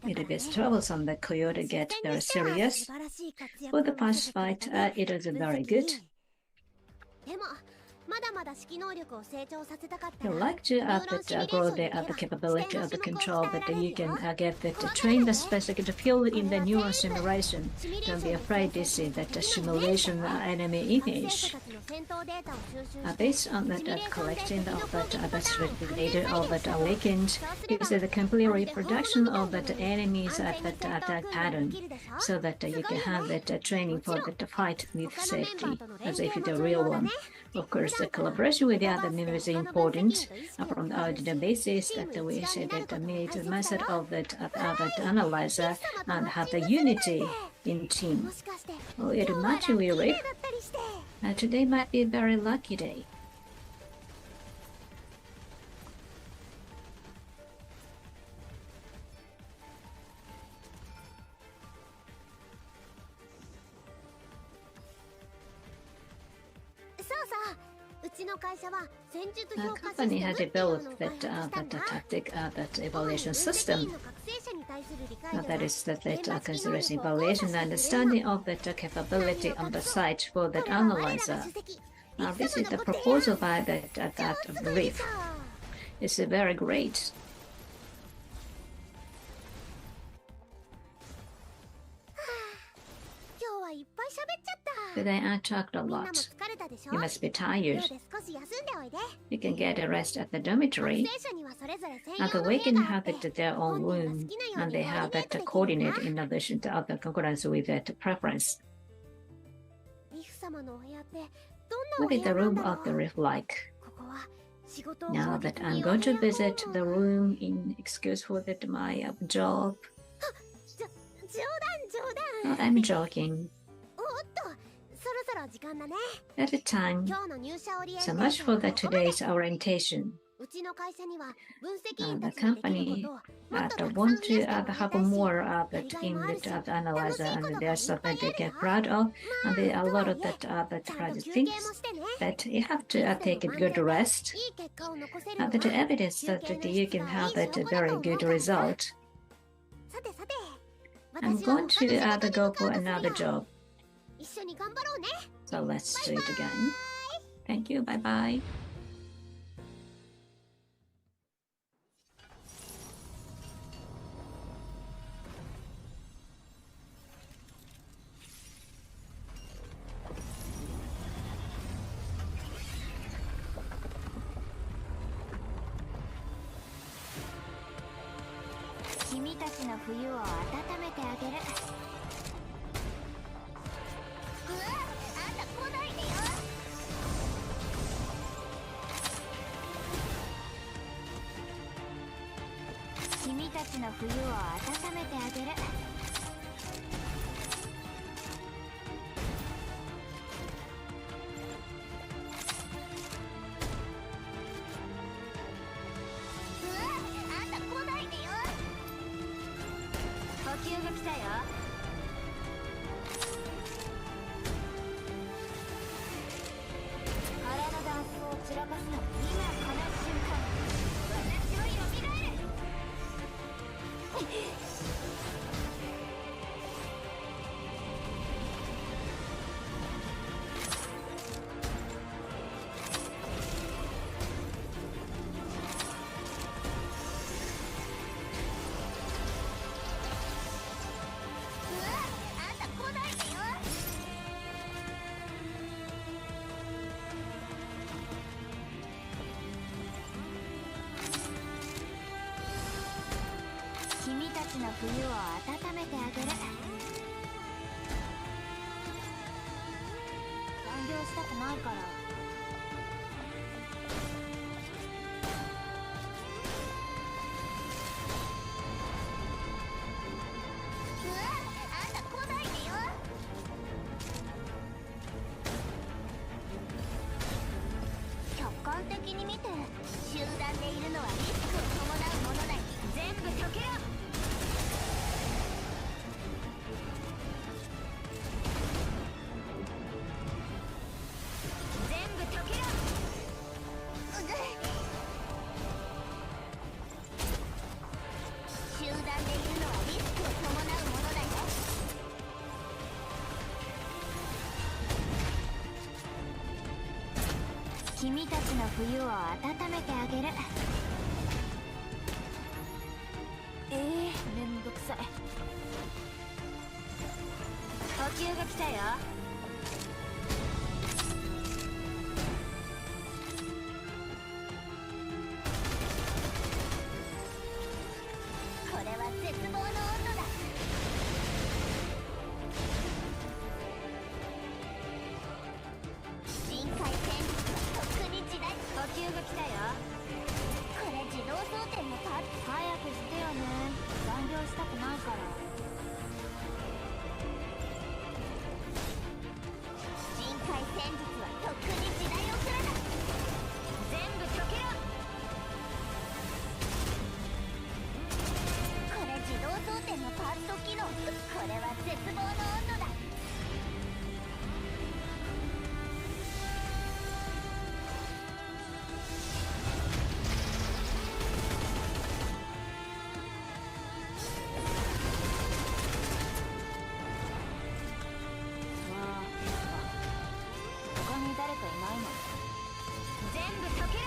It is troublesome that Coyote get very serious. For the past fight, it was very good. You like to grow the capability of the control, but you can get that train the specific field in the neural simulation. Don't be afraid to see that the simulation enemy image. Based on that collection of that data of that Awakened, is the complete reproduction of that enemies at that attack pattern, so that you can have that training for the fight with safety, as if it's a real one. Of course, the collaboration with the other members is important. From the original basis that we should meet the method of that analyzer and have the unity in team. Oh, it much will rip. Today might be a very lucky day. The company has developed that tactic, that evaluation system. That is that consideration evaluation and understanding of the capability on the site for that analyzer. Now this is the proposal by that belief. It's very great. Today I talked a lot. You must be tired. You can get a rest at the dormitory. At the Awakened have their own room, and they have that coordinate in addition to other concurrence with that preference. What is the room of the Reef like? Now that I'm going to visit the room in excuse for that my job. Oh, I'm joking. At the time, so much for today's orientation. The company want to have more in the analyzer, and there's something they get proud of, and there are a lot of that private things that you have to take a good rest. The evidence that you can have that very good result. I'm going to go for another job. So let's do it again. Thank you. Bye-bye. たちの冬を温めてあげる。あんた来ないでよ。補給が来たよ。腹のダンスを散らかすの。今この瞬間私を蘇る。あんた来ないでよ。君たちの冬を温めてあげる。残業したくないから。あんた来ないでよ。客観的に見て集団でいるのはリスクを伴うものだよ。全部解けよ。全部解けよ。集団でいるのはリスクを伴うものだよ。君たちの冬を温めてあげる。めんどくさい。補給が来たよ。これは絶望の温度だ。深海戦術はとっくに時代。補給が来たよ。これ自動装填のパーツ。早くしてよね。残業したくないから。深海戦術はとっくに時代遅れだ。全部解けよ。これ自動装填のパーツと機能。これは絶望の温度だ。他に誰かいないの？全部解けろ。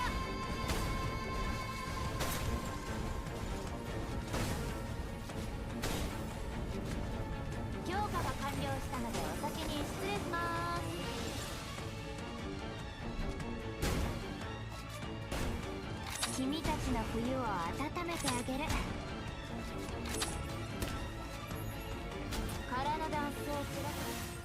強化が完了したのでお先に失礼します。君たちの冬を温めてあげる。空のダンスを散らす。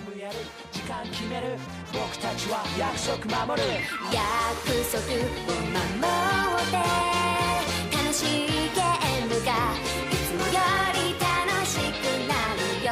ムやる時間決める僕たちは約束守る約束を守って楽しいゲームがいつもより楽しくなるよ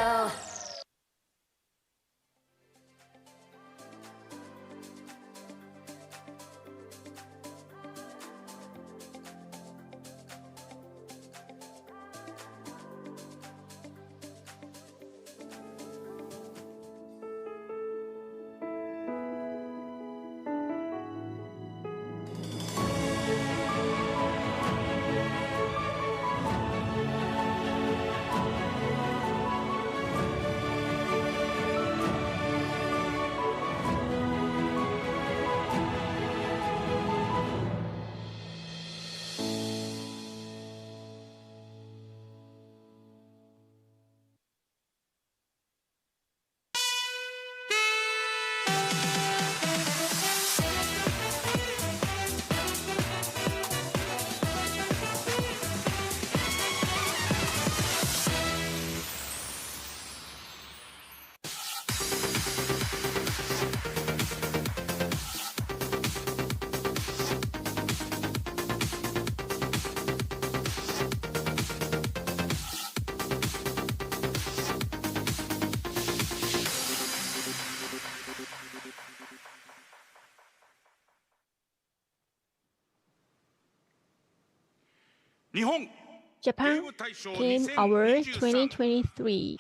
Japan Game Awards 2023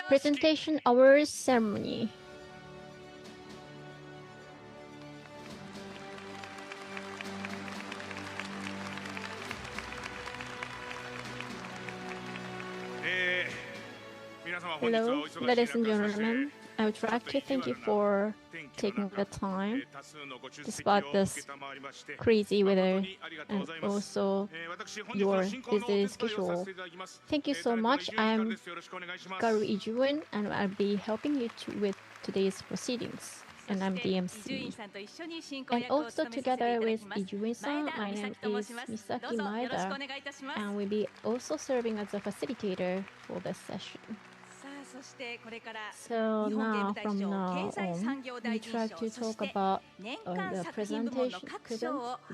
Presentation Awards Ceremony. Hello, ladies and gentlemen. I would like to thank you for taking the time despite this crazy weather and also your busy schedule. Thank you so much. I'm Garu Ijuin and I'll be helping you with today's proceedings. And I'm the MC. And also together with Ijuin-san, my name is Misaki Maeda, and we'll be also serving as a facilitator for this session. So now, from now on, we try to talk about the presentation,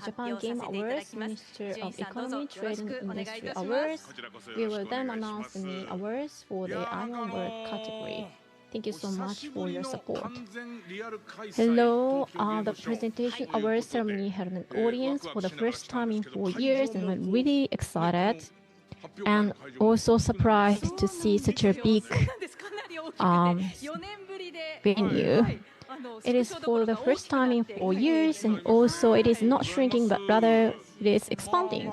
Japan Game Awards, Minister of Economy, Trade and Industry Awards. We will then announce the awards for the annual award category. Thank you so much for your support. Hello, the presentation awards ceremony had an audience for the first time in 4 years, and I'm really excited and also surprised to see such a big venue. It is for the first time in 4 years, and also it is not shrinking, but rather it is expanding.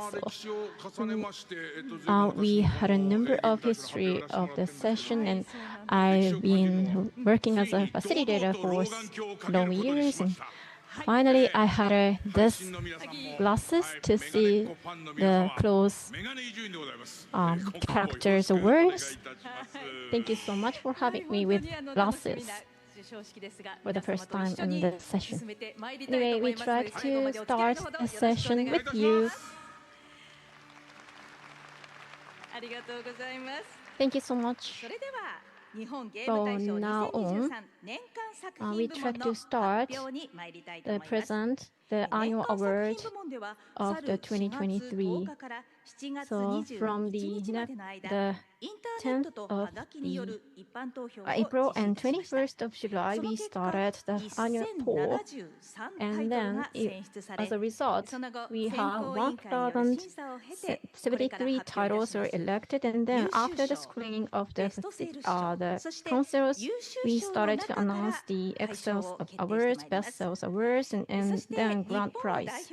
So we had a number of history of the session, and I've been working as a facilitator for long years. And finally, I had this glasses to see the close characters of words. Thank you so much for having me with glasses for the first time in the session. Anyway, we tried to start the session with you. Thank you so much. From now on, we try to start the present the annual award of the 2023. So from the 10th of April and 21st of July, we started the annual poll. And then, as a result, we have 1,073 titles were elected. And then after the screening of the councils, we started to announce the Excels awards, Best Sales awards, and then grand prize.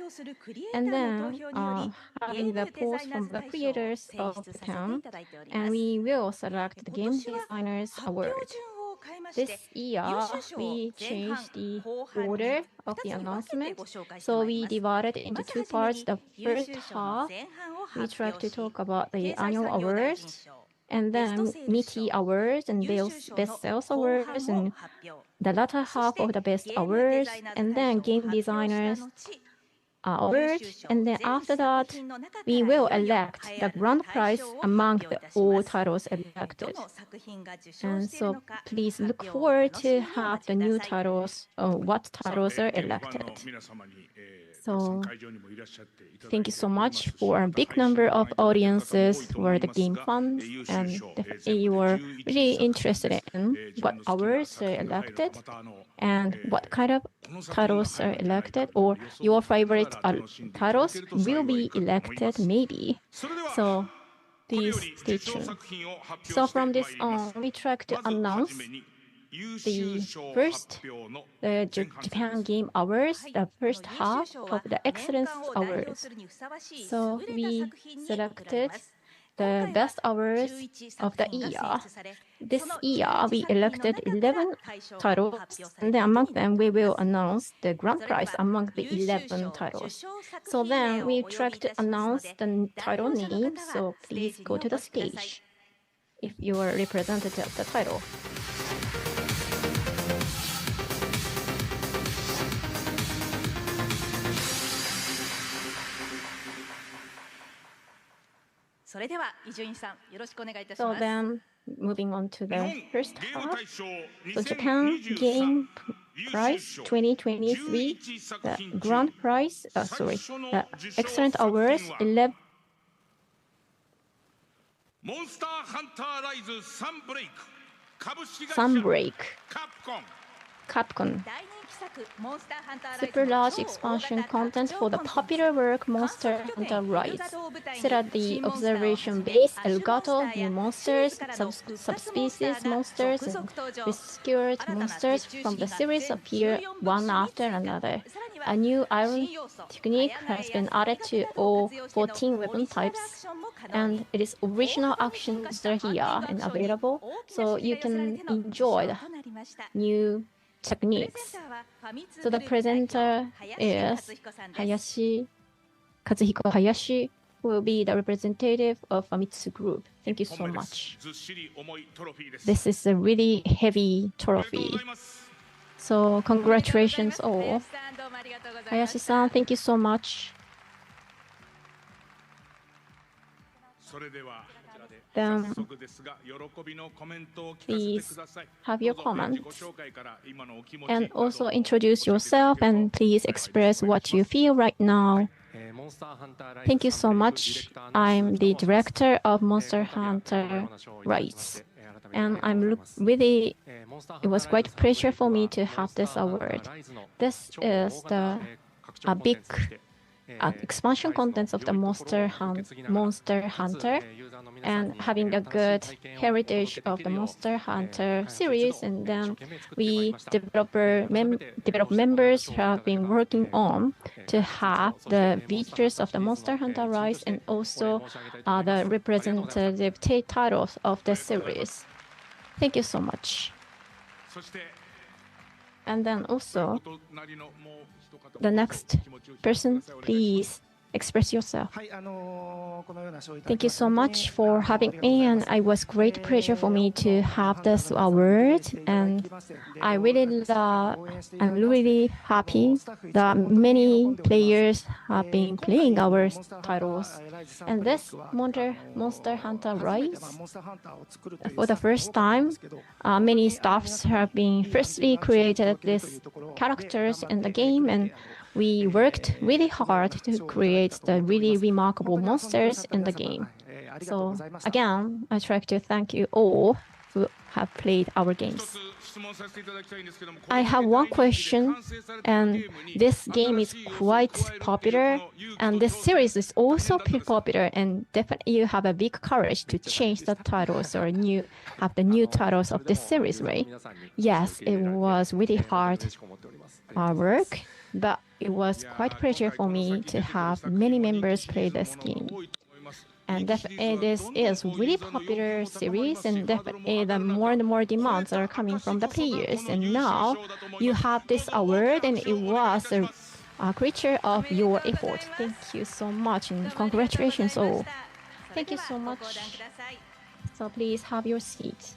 And then having the polls from the creators of the town, and we will select the Game Designers Award. This year, we changed the order of the announcement, so we divided it into two parts. The first half, we tried to talk about the annual awards, and then Meaty Awards and Best Sales Awards, and the latter half of the Best Awards, and then Game Designers award, and then after that, we will elect the grand prize among the all titles elected. And so please look forward to have the new titles, what titles are elected. So thank you so much for a big number of audiences for the game fun, and definitely you are really interested in what awards are elected and what kind of titles are elected, or your favorite titles will be elected maybe. So please stay tuned. So from this on, we try to announce the first Japan Game Awards, the first half of the Excellence Awards. So we selected the best awards of the year. This year, we elected 11 titles, and then among them, we will announce the grand prize among the 11 titles. So then we try to announce the title name, so please go to the stage if you are representative of the title. So then, moving on to the first half. So Japan Game Prize 2023, the grand prize, the excellent awards, 11. Sunbreak, Capcom. Super large expansion content for the popular work Monster Hunter Rise. Set at the observation base, Elgato, new monsters, subspecies monsters, and rescued monsters from the series appear one after another. A new iron technique has been added to all 14 weapon types, and it is original actions are here and available, so you can enjoy the new techniques. So the presenter is Kazuhiko Hayashi, who will be the representative of Famitsu Group. Thank you so much. This is a really heavy trophy. So congratulations all. Hayashi-san, thank you so much. Then please have your comments and also introduce yourself, and please express what you feel right now. Thank you so much. I'm the director of Monster Hunter Rise, and it was quite a pleasure for me to have this award. This is the big expansion contents of the Monster Hunter, and having a good heritage of the Monster Hunter series, and then we developer members have been working on to have the features of the Monster Hunter Rise and also the representative titles of the series. Thank you so much. And then also, the next person, please express yourself. Thank you so much for having me, and it was great pleasure for me to have this award, and I'm really happy that many players have been playing our titles. And this Monster Hunter Rise, for the first time, many staffs have been firstly created these characters in the game, and we worked really hard to create the really remarkable monsters in the game. So again, I'd like to thank you all who have played our games. I have one question, and this game is quite popular, and this series is also popular, and definitely you have a big courage to change the titles or have the new titles of this series, right? Yes, it was really hard work, but it was quite a pleasure for me to have many members play this game. And definitely this is really popular series, and definitely the more and more demands are coming from the players. And now you have this award, and it was a creature of your effort. Thank you so much, and congratulations all. Thank you so much. So please have your seat.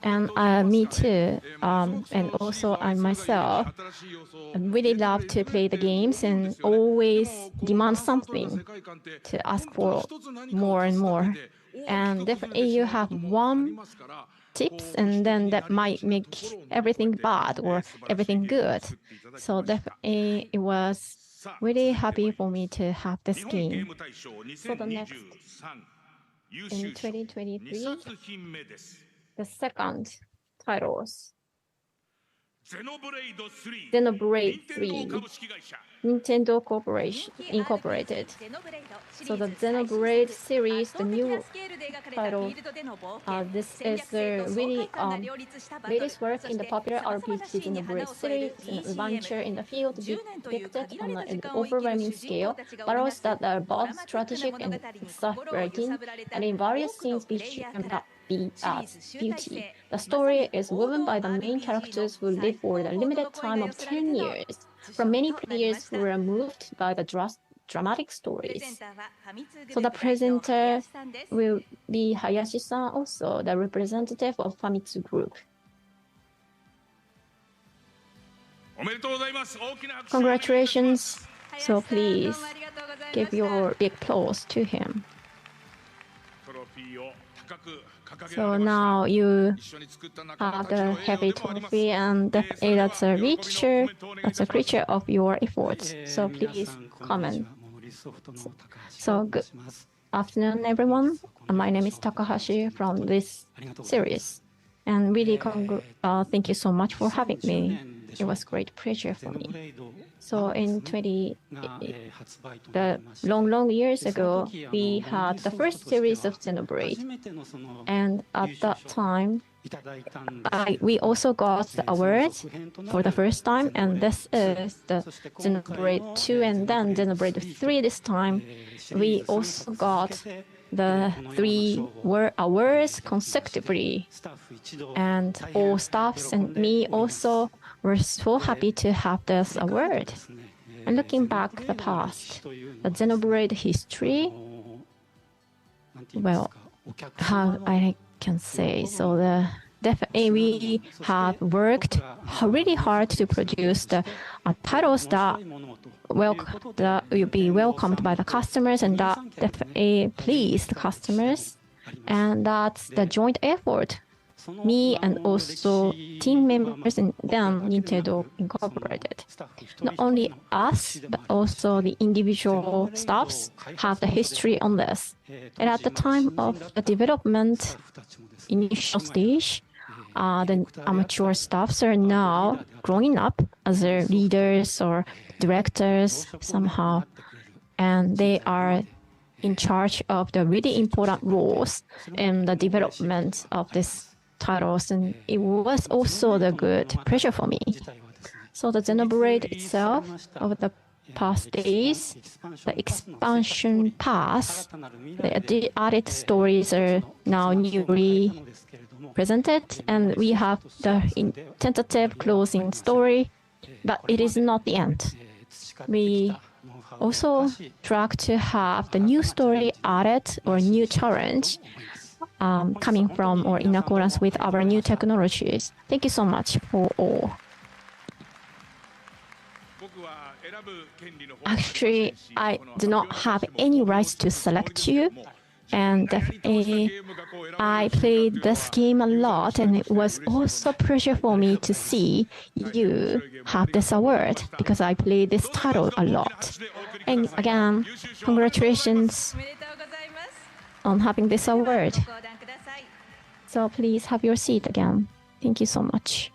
And me too. And also I myself really love to play the games and always demand something to ask for more and more. And definitely you have one tips and then that might make everything bad or everything good. So definitely it was really happy for me to have this game. So the next in 2023, the second titles. Xenoblade 3, Nintendo Corporation Incorporated. So the Xenoblade series, the new title, this is the really latest work in the popular RPG Xenoblade series, an adventure in the field depicted on an overwhelming scale, battles that are both strategic and exhilarating, and in various scenes cannot be as beauty. The story is woven by the main characters who live for the limited time of 10 years, from many players who were moved by the dramatic stories. So the presenter will be Hayashi-san, also the representative of Famitsu Group. Congratulations. So please give your big applause to him. So now you have the heavy trophy, and that's a creature of your efforts. So please comment. So good afternoon, everyone. My name is Takahashi from this series, and really thank you so much for having me. It was a great pleasure for me. So in the long years ago, we had the first series of Xenoblade, and at that time, we also got the award for the first time, and this is the Xenoblade 2 and then Xenoblade 3 this time. We also got the 3 awards consecutively, and all staffs and me also were so happy to have this award. And looking back the past, the Xenoblade history, well, how I can say, so definitely we have worked really hard to produce the titles that will be welcomed by the customers and that definitely please the customers. And that's the joint effort. Me and also team members and then Nintendo Incorporated. Not only us, but also the individual staffs have the history on this. And at the time of the development initial stage, the amateur staffs are now growing up as leaders or directors somehow, and they are in charge of the really important roles in the development of this titles, and it was also the good pleasure for me. So the Xenoblade itself, over the past days, the expansion pass, the added stories are now newly presented, and we have the tentative closing story, but it is not the end. We also try to have the new story added or new challenge coming from or in accordance with our new technologies. Thank you so much for all. Actually, I do not have any rights to select you, and I played this game a lot, and it was also a pleasure for me to see you have this award because I played this title a lot. And again, congratulations on having this award. So please have your seat again. Thank you so much.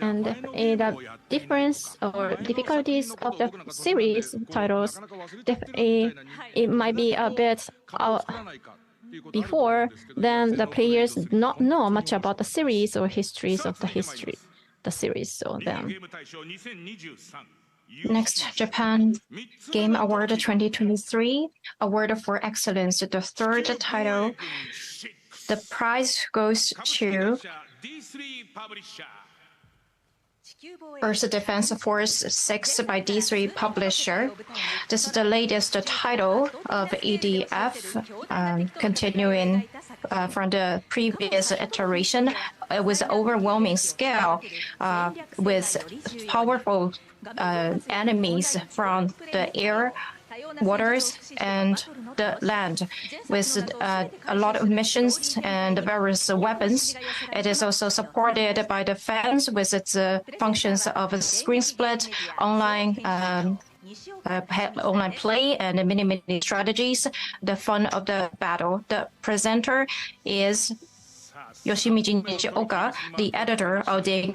And the difference or difficulties of the series titles, it might be a bit before, then the players do not know much about the series or histories of the series. So then. Next, Japan Game Award 2023, Award for Excellence, the third title. The prize goes to Earth Defense Force 6 by D3 Publisher. This is the latest title of EDF, continuing from the previous iteration. It was overwhelming scale with powerful enemies from the air, waters, and the land, with a lot of missions and various weapons. It is also supported by the fans with its functions of a screen split, online play, and mini strategies. The fun of the battle. The presenter is Yoshimichi Nishioka, the editor of the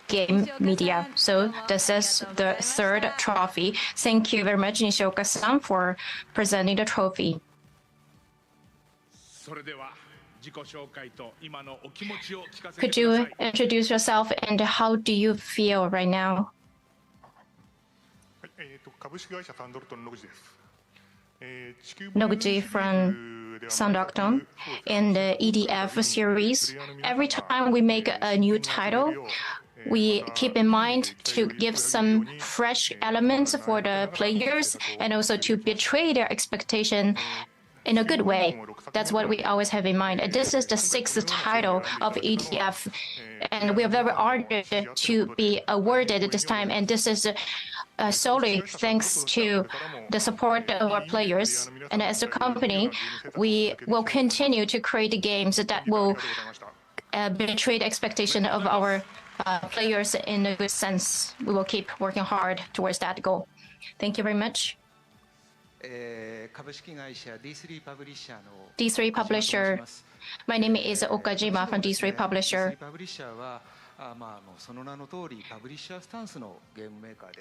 game media. So this is the third trophy. Thank you very much, Nishioka-san, for presenting the trophy. Could you introduce yourself and how do you feel right now? Noguchi from Sandokton. In the EDF series, every time we make a new title, we keep in mind to give some fresh elements for the players and also to betray their expectation in a good way. That's what we always have in mind. And this is the sixth title of EDF, and we are very honored to be awarded this time. And this is solely thanks to the support of our players. And as a company, we will continue to create games that will betray the expectation of our players in a good sense. We will keep working hard towards that goal. Thank you very much. D3 Publisher. My name is Okajima from D3 Publisher.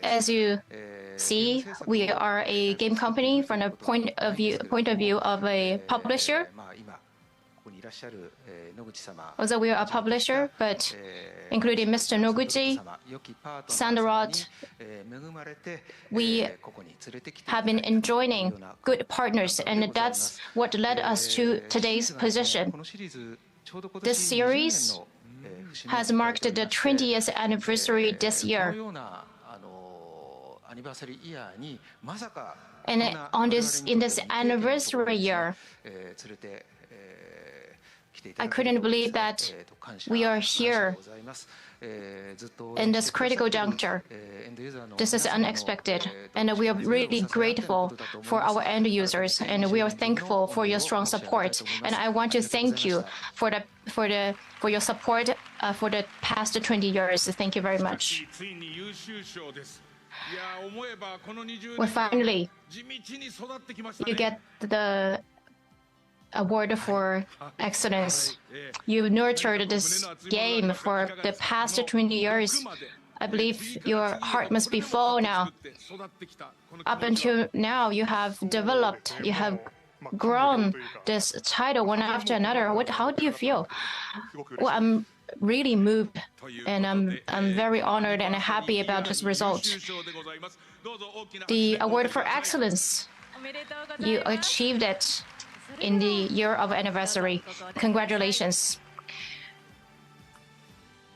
As you see, we are a game company from the point of view of a publisher. Although we are a publisher, but including Mr. Noguchi, Sandarot, we have been enjoying good partners, and that's what led us to today's position. This series has marked the 20th anniversary this year. And in this anniversary year, I couldn't believe that we are here in this critical juncture. This is unexpected, and we are really grateful for our end users, and we are thankful for your strong support. And I want to thank you for your support for the past 20 years. Thank you very much. Well, finally, you get the award for excellence. You nurtured this game for the past 20 years. I believe your heart must be full now. Up until now, you have developed, you have grown this title one after another. How do you feel? Well, I'm really moved, and I'm very honored and happy about this result. The award for excellence, you achieved it in the year of anniversary. Congratulations.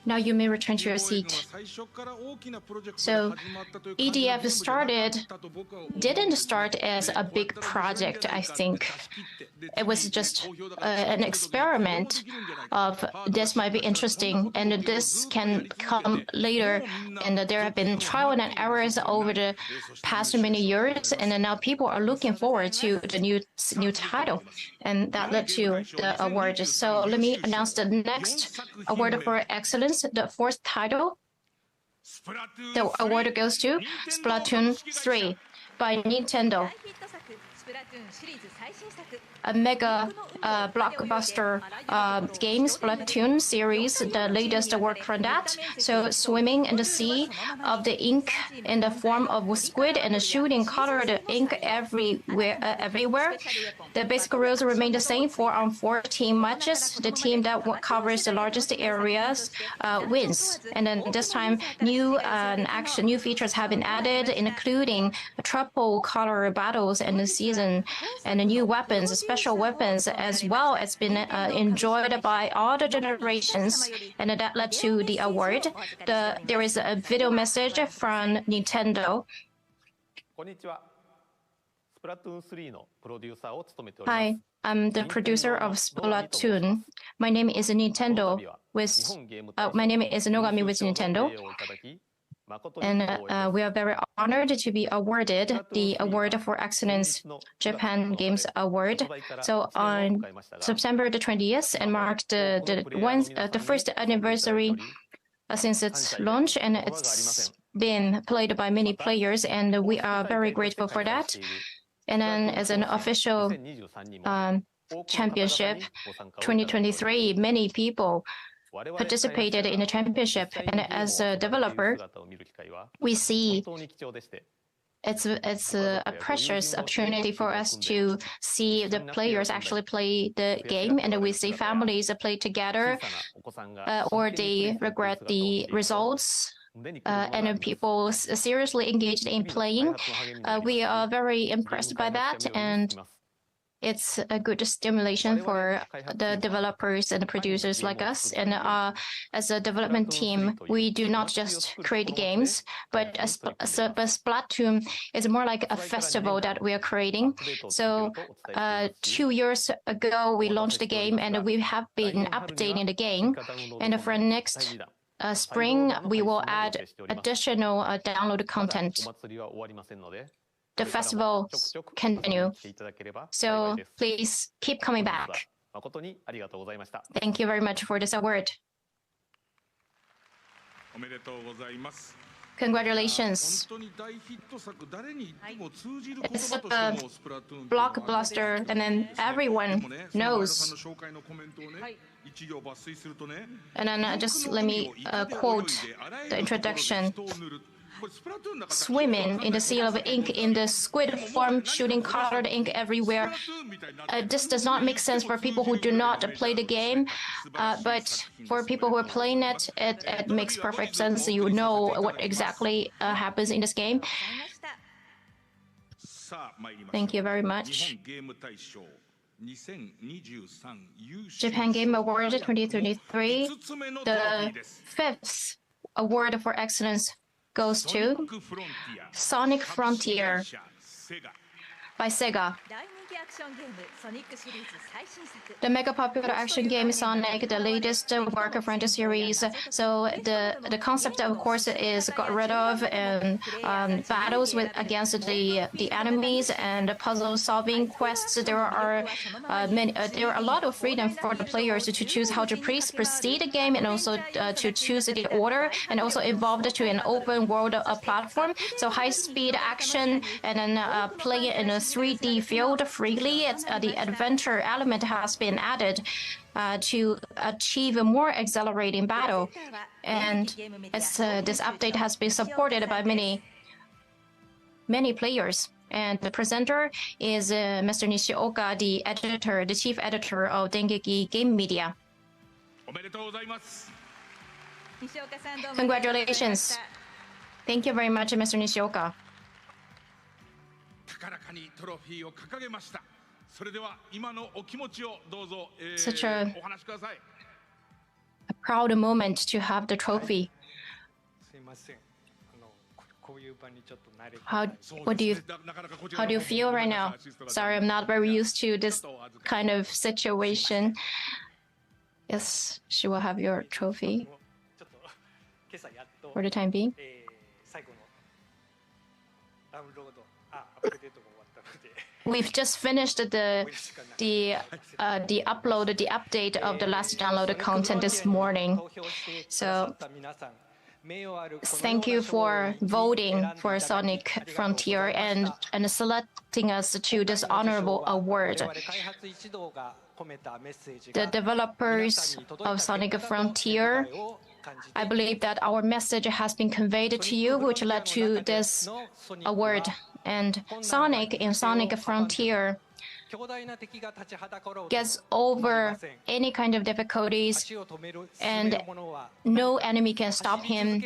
Now you may return to your seat. So EDF didn't start as a big project, I think. It was just an experiment of this might be interesting and this can come later. And there have been trial and errors over the past many years, and now people are looking forward to the new title. And that led to the award. So let me announce the next award for excellence, the fourth title. The award goes to Splatoon 3 by Nintendo. A mega blockbuster game, Splatoon series, the latest work from that. So swimming in the sea of the ink in the form of squid and shooting colored ink everywhere. The basic rules remain the same: 4-on-4 team matches. The team that covers the largest areas wins. And then this time, new features have been added, including triple color battles and the season. season and the new weapons, special weapons as well. It's been enjoyed by all the generations, and that led to the award. There is a video message from Nintendo. Hi, I'm the producer of Splatoon. My name is Nogami with Nintendo. And we are very honored to be awarded the Award for Excellence Japan Games Award. So on September the 20th, and marked the first anniversary since its launch, and it's been played by many players, and we are very grateful for that. And then as an official championship 2023, many people participated in the championship, and as a developer, we see it's a precious opportunity for us to see the players actually play the game, and we see families play together, or they regret the results. And people seriously engaged in playing. We are very impressed by that, and it's a good stimulation for the developers and the producers like us. And as a development team, we do not just create games, but Splatoon is more like a festival that we are creating. So 2 years ago, we launched the game, and we have been updating the game. And for next spring, we will add additional download content. The festival continue. So please keep coming back. Thank you very much for this award. Congratulations. It's a blockbuster, and then everyone knows. And then just let me quote the introduction. Swimming in the sea of ink, in the squid form, shooting colored ink everywhere. This does not make sense for people who do not play the game, but for people who are playing it, it makes perfect sense. You know what exactly happens in this game. Thank you very much. Japan Game Award 2023, the 5th award for excellence goes to Sonic Frontier by Sega. The mega popular action game Sonic, the latest work of the series. So the concept, of course, is got rid of and battles against the enemies and puzzle-solving quests. There are a lot of freedom for the players to choose how to proceed the game, and also to choose the order, and also evolved to an open world platform. So high-speed action, and then play in a 3D field freely. The adventure element has been added to achieve a more exhilarating battle, and this update has been supported by many players. And the presenter is Mr. Nishioka, the chief editor of Dengeki Game Media. Congratulations. Thank you very much, Mr. Nishioka. Such a proud moment to have the trophy. How do you feel right now? Sorry, I'm not very used to this kind of situation. Yes, she will have your trophy for the time being. We've just finished the update of the last downloaded content this morning. So thank you for voting for Sonic Frontier and selecting us to this honorable award. The developers of Sonic Frontier, I believe that our message has been conveyed to you, which led to this award. And Sonic in Sonic Frontier gets over any kind of difficulties, and no enemy can stop him.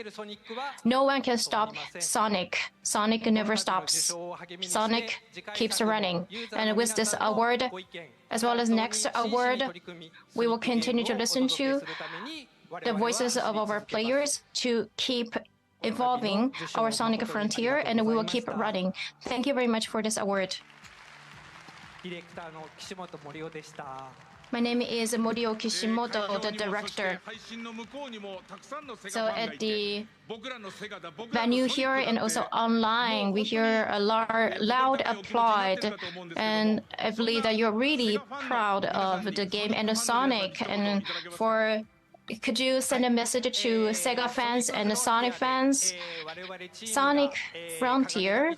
No one can stop Sonic. Sonic never stops. Sonic keeps running. And with this award, as well as next award, we will continue to listen to the voices of our players to keep evolving our Sonic Frontier, and we will keep running. Thank you very much for this award. My name is Morio Kishimoto, the director. So at the venue here and also online, we hear a loud applause, and I believe that you're really proud of the game and the Sonic. And could you send a message to Sega fans and the Sonic fans? Sonic Frontier,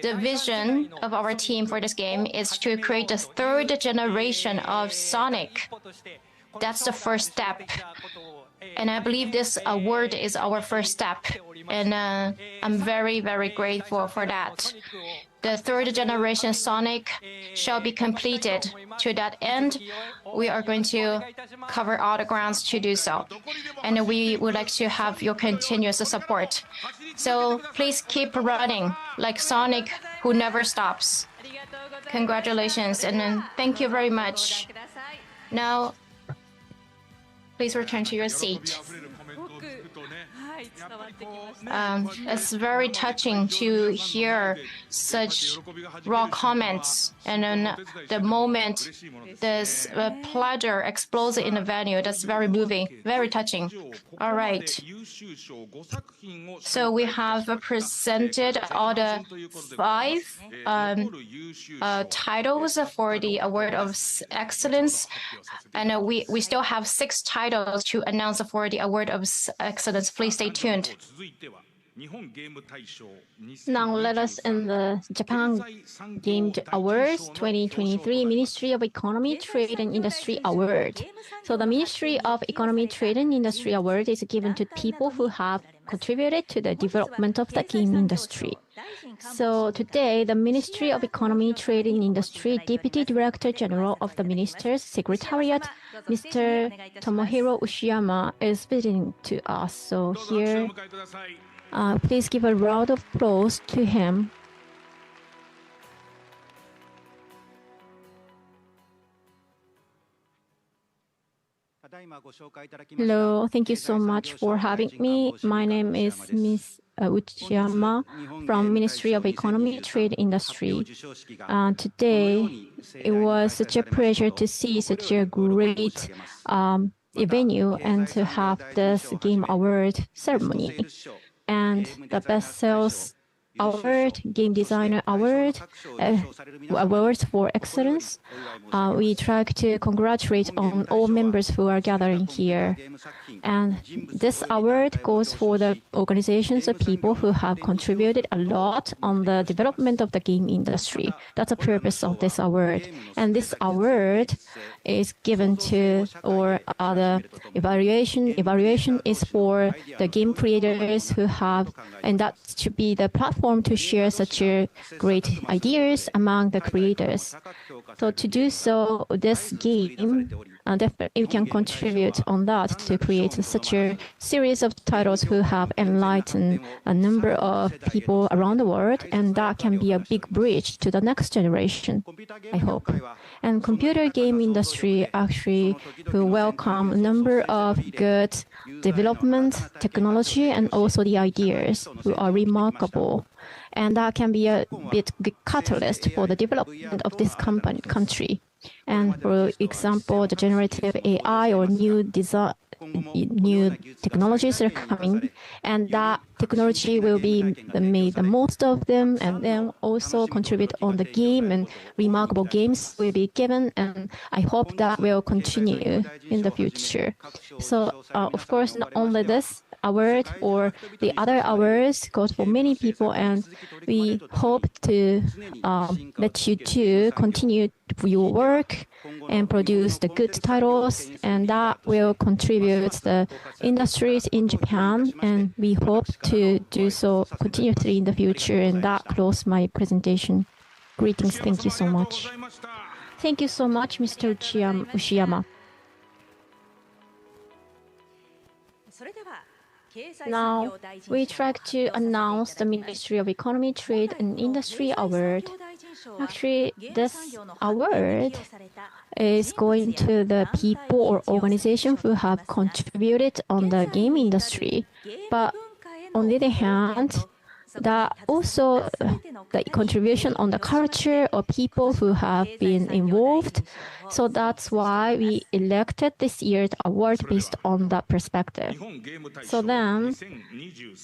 the vision of our team for this game is to create the third generation of Sonic. That's the first step. And I believe this award is our first step. And I'm very, very grateful for that. The third generation Sonic shall be completed. To that end, we are going to cover all the grounds to do so. And we would like to have your continuous support. So please keep running like Sonic, who never stops. Congratulations, and thank you very much. Now, please return to your seat. It's very touching to hear such raw comments, and then the moment this pleasure explodes in the venue, that's very moving, very touching. All right. So we have presented all the 5 titles for the Award of Excellence, and we still have 6 titles to announce for the Award of Excellence. Please stay tuned. Now let us end the Japan Game Awards 2023 Ministry of Economy, Trade and Industry Award. So the Ministry of Economy, Trade and Industry Award is given to people who have contributed to the development of the game industry. So today, the Ministry of Economy, Trade and Industry Deputy Director General of the Minister's Secretariat, Mr. Tomohiro Ushiyama, is visiting to us. So here, please give a round of applause to him. Hello, thank you so much for having me. My name is Ms. Uchiyama from Ministry of Economy, Trade, Industry. Today, it was such a pleasure to see such a great venue and to have this Game Award ceremony. And the Best Sales Award, Game Designer Award, Awards for Excellence. We try to congratulate on all members who are gathering here. And this award goes for the organizations of people who have contributed a lot on the development of the game industry. That's the purpose of this award. And this award is given to, or the evaluation is for the game creators who have, and that should be the platform to share such great ideas among the creators. So to do so, this game, definitely can contribute on that to create such a series of titles who have enlightened a number of people around the world, and that can be a big bridge to the next generation, I hope. And computer game industry actually will welcome a number of good development, technology, and also the ideas who are remarkable. And that can be a bit catalyst for the development of this country. And for example, the generative AI or new technologies are coming, and that technology will be made the most of them, and then also contribute on the game, and remarkable games will be given, and I hope that will continue in the future. So of course, not only this award or the other awards goes for many people, and we hope to let you too continue your work and produce the good titles, and that will contribute the industries in Japan, and we hope to do so continuously in the future. And that closes my presentation. Greetings. Thank you so much. Thank you so much, Mr. Uchiyama. Now, we try to announce the Ministry of Economy, Trade and Industry Award. Actually, this award is going to the people or organizations who have contributed on the game industry. But on the other hand, that also the contribution on the culture or people who have been involved. So that's why we elected this year's award based on that perspective. So then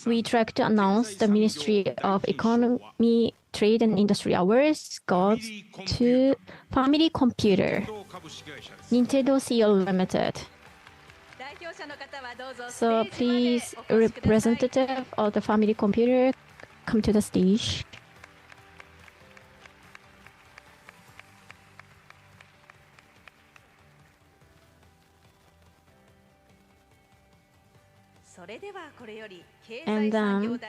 we try to announce the Ministry of Economy, Trade and Industry Awards goes to Family Computer, Nintendo CO Limited. So please, representative of the Family Computer, come to the stage. And then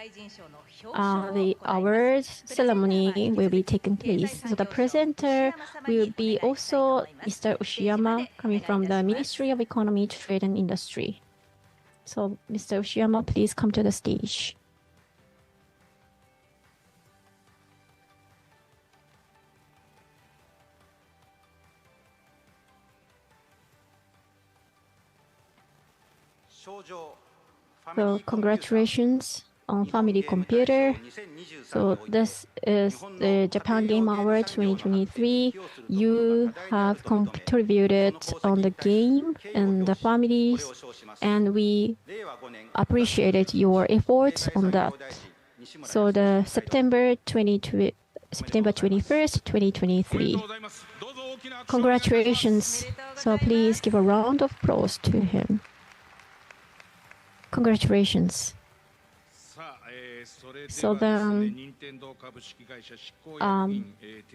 the award ceremony will be taking place. So the presenter will be also Mr. Uchiyama, coming from the Ministry of Economy, Trade and Industry. So Mr. Uchiyama, please come to the stage. So congratulations on Family Computer. So this is the Japan Game Award 2023. You have contributed on the game and the families, and we appreciated your efforts on that. So the September 21st, 2023. Congratulations. So please give a round of applause to him. Congratulations. So then,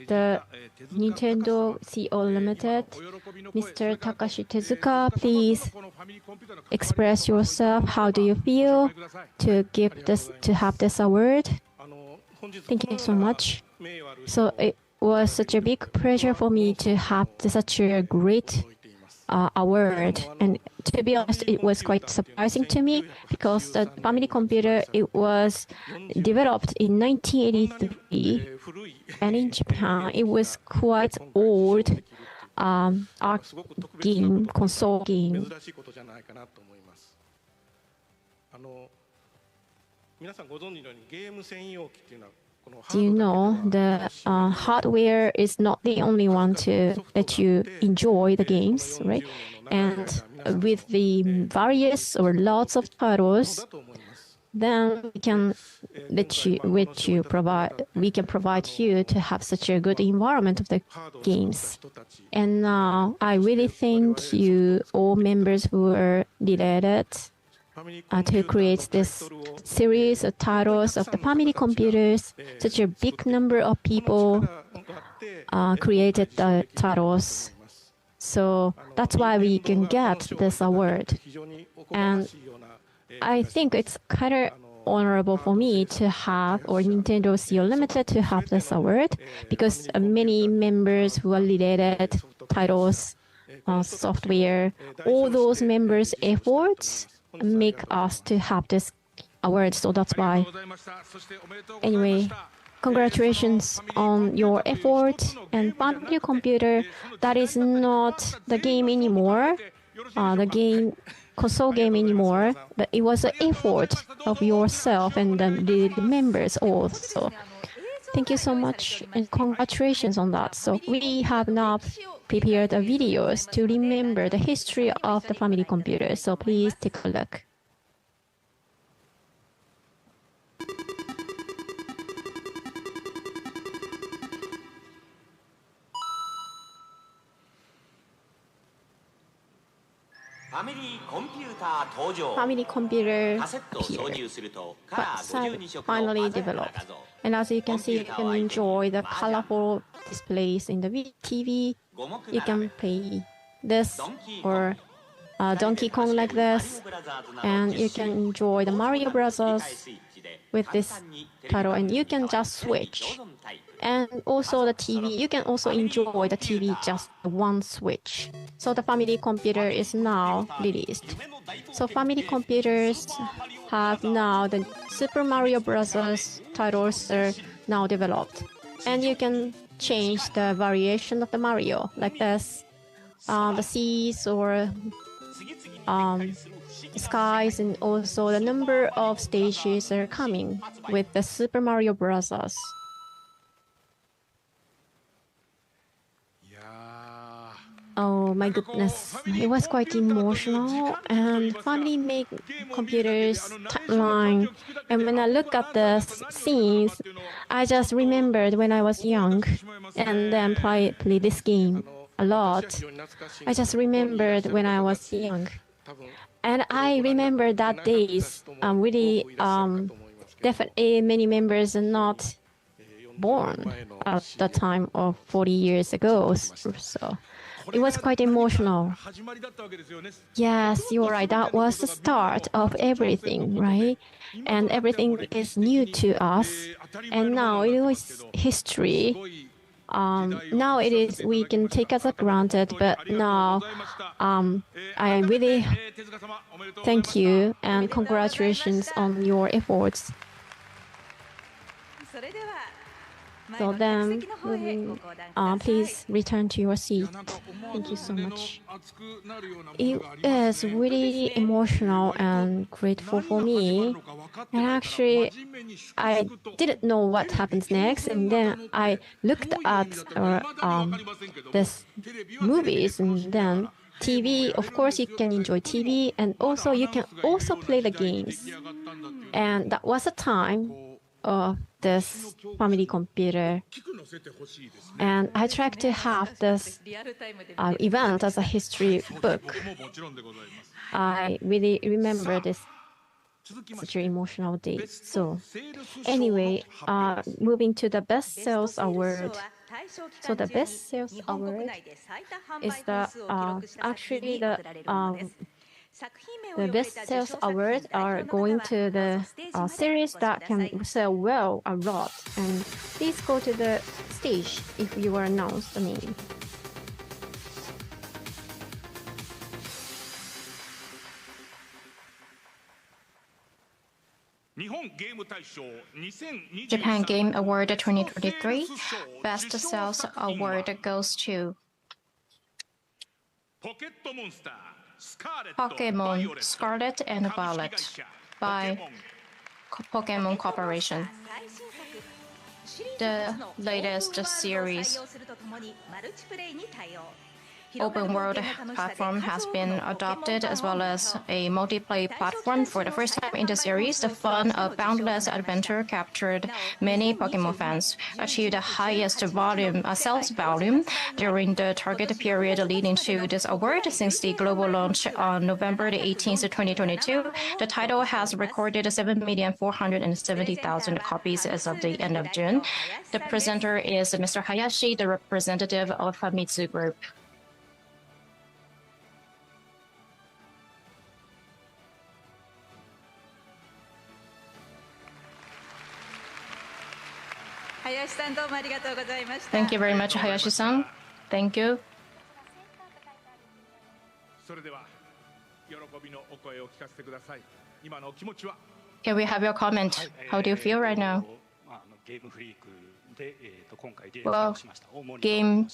the Nintendo CO Limited, Mr. Takashi Tezuka, please express yourself. How do you feel to have this award? Thank you so much. So it was such a big pleasure for me to have such a great award, and to be honest, it was quite surprising to me because the Family Computer, it was developed in 1983, and in Japan it was quite old game, console game. Do you know the hardware is not the only one to let you enjoy the games, right? And with the various or lots of titles, then we can provide you to have such a good environment of the games. And I really thank you, all members who are related, to create this series of titles of the Family Computers. Such a big number of people created the titles. So that's why we can get this award. And I think it's kind of honorable for me to have, or Nintendo CO Limited to have this award, because many members who are related, titles, software, all those members' efforts make us to have this award. So that's why. Anyway, congratulations on your effort. And Family Computer, that is not the game anymore, the console game anymore, but it was an effort of yourself and the members also. Thank you so much and congratulations on that. So we have now prepared videos to remember the history of the Family Computer. So please take a look. Family Computer appeared, but finally developed. And as you can see, you can enjoy the colorful displays in the TV. You can play this or Donkey Kong like this, and you can enjoy the Mario Brothers with this title, and you can just switch And also the TV, you can also enjoy the TV just one switch. So the family computer is now released. So family computers have now the Super Mario Bros. Titles are now developed. And you can change the variation of the Mario, like this, the seas or skies, and also the number of stages are coming with the Super Mario Bros. Oh my goodness, it was quite emotional, and family make computers timeline. And when I look at the scenes, I just remembered when I was young and then play this game a lot. I just remembered when I was young. And I remember that days, really, definitely many members are not born at the time of 40 years ago. So it was quite emotional. Yes, you're right. That was the start of everything, right? And everything is new to us. And now it is history. Now it is, we can take as a granted, but now I really thank you and congratulations on your efforts. So then, please return to your seat. Thank you so much. It is really emotional and grateful for me. And actually, I didn't know what happens next. And then I looked at this movies, and then TV. Of course, you can enjoy TV, and also you can also play the games. And that was a time of this family computer, and I tried to have this event as a history book. I really remember this such an emotional day. So anyway, moving to the best sales award. So the best sales award is the actually the best sales awards are going to the series that can sell well a lot. And please go to the stage if you are announced the name. Japan Game Award 2023 Best Sales Award goes to Pokémon Scarlet and Violet by Pokémon Corporation. The latest series open world platform has been adopted, as well as a multiplayer platform for the first time in the series. The fun of boundless adventure captured many Pokemon fans, achieved the highest sales volume during the target period leading to this award since the global launch on November 18, 2022. The title has recorded 7,470,000 copies as of the end of June. The presenter is Mr. Hayashi, the representative of Famitsu Group. Thank you very much, Hayashi-san. Thank you. Can we have your comment? How do you feel right now? Well,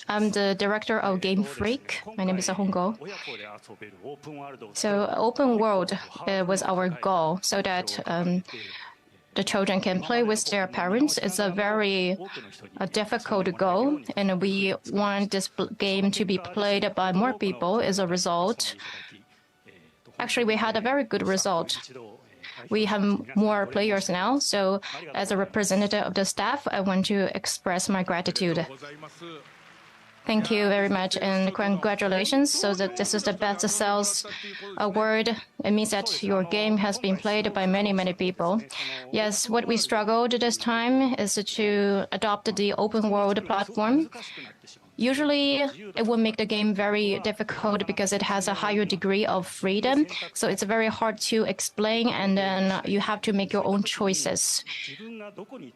I'm the director of Game Freak. My name is Hongo. So open world was our goal, so that the children can play with their parents. It's a very difficult goal, and we want this game to be played by more people. As a result, actually, we had a very good result. We have more players now, so as a representative of the staff, I want to express my gratitude. Thank you very much, and congratulations. So that this is the best sales award. It means that your game has been played by many, many people. Yes, what we struggled this time is to adopt the open world platform. Usually, it will make the game very difficult because it has a higher degree of freedom. So it's very hard to explain, and then you have to make your own choices.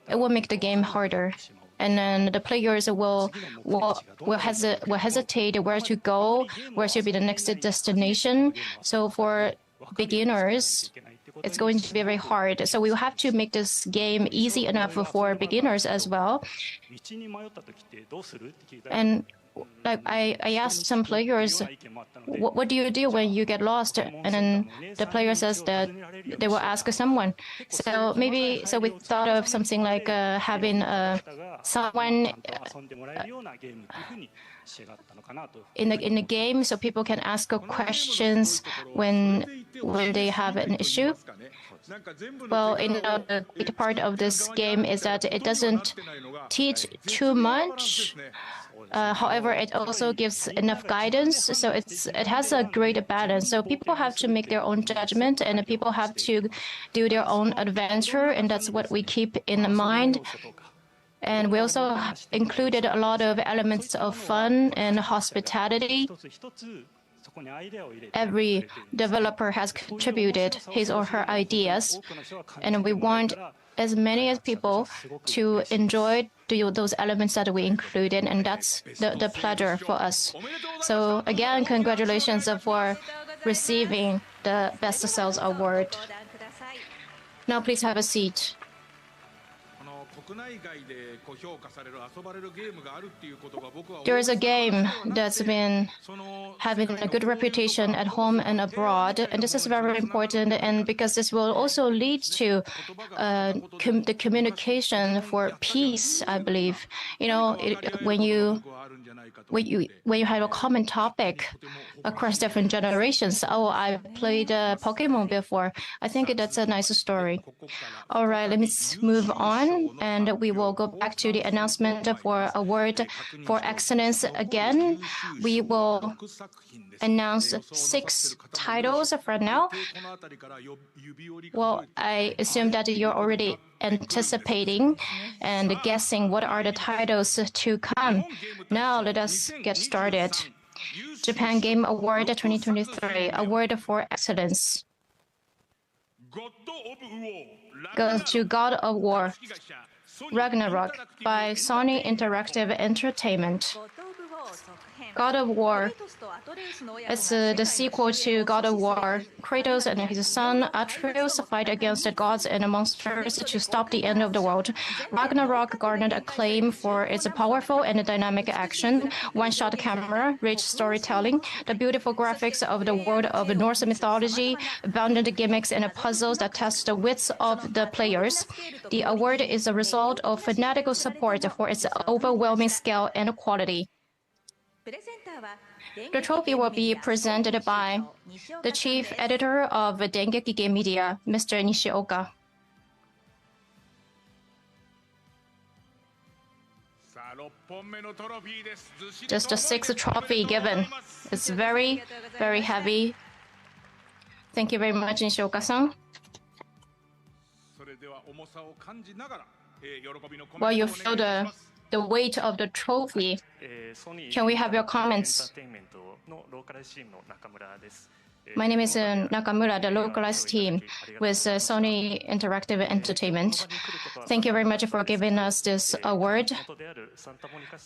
It will make the game harder. and then the players will hesitate where to go, where should be the next destination. So for beginners, it's going to be very hard. So we will have to make this game easy enough for beginners as well. And like I asked some players, what do you do when you get lost? And then the player says that they will ask someone. So we thought of something like having someone in the game, so people can ask questions when they have an issue. Well, the great part of this game is that it doesn't teach too much. However, it also gives enough guidance, so it has a great balance. So people have to make their own judgment, and people have to do their own adventure, and that's what we keep in mind. And we also included a lot of elements of fun and hospitality. Every developer has contributed his or her ideas, and we want as many as people to enjoy those elements that we included, and that's the pleasure for us. So again, congratulations for receiving the Best Sales Award. Now please have a seat. There is a game that's been having a good reputation at home and abroad, and this is very important, and because this will also lead to the communication for peace, I believe. When you have a common topic across different generations. Oh, I played Pokemon before. I think that's a nice story. All right, let me move on, and we will go back to the announcement for award for excellence again. We will announce 6 titles for now. Well, I assume that you're already anticipating and guessing what are the titles to come. Now let us get started. Japan Game Award 2023, Award for Excellence, goes to God of War Ragnarok by Sony Interactive Entertainment. God of War is the sequel to God of War. Kratos and his son Atreus fight against the gods and monsters to stop the end of the world. Ragnarok garnered acclaim for its powerful and dynamic action, one-shot camera, rich storytelling, the beautiful graphics of the world of Norse mythology, abundant gimmicks and puzzles that test the wits of the players. The award is a result of fanatical support for its overwhelming scale and quality. The trophy will be presented by the chief editor of Dengeki Game Media, Mr. Nishioka. Just the 6th trophy given. It's very, very heavy. Thank you very much, Nishioka-san. While you feel the weight of the trophy, can we have your comments? My name is Nakamura, the localized team with Sony Interactive Entertainment. Thank you very much for giving us this award.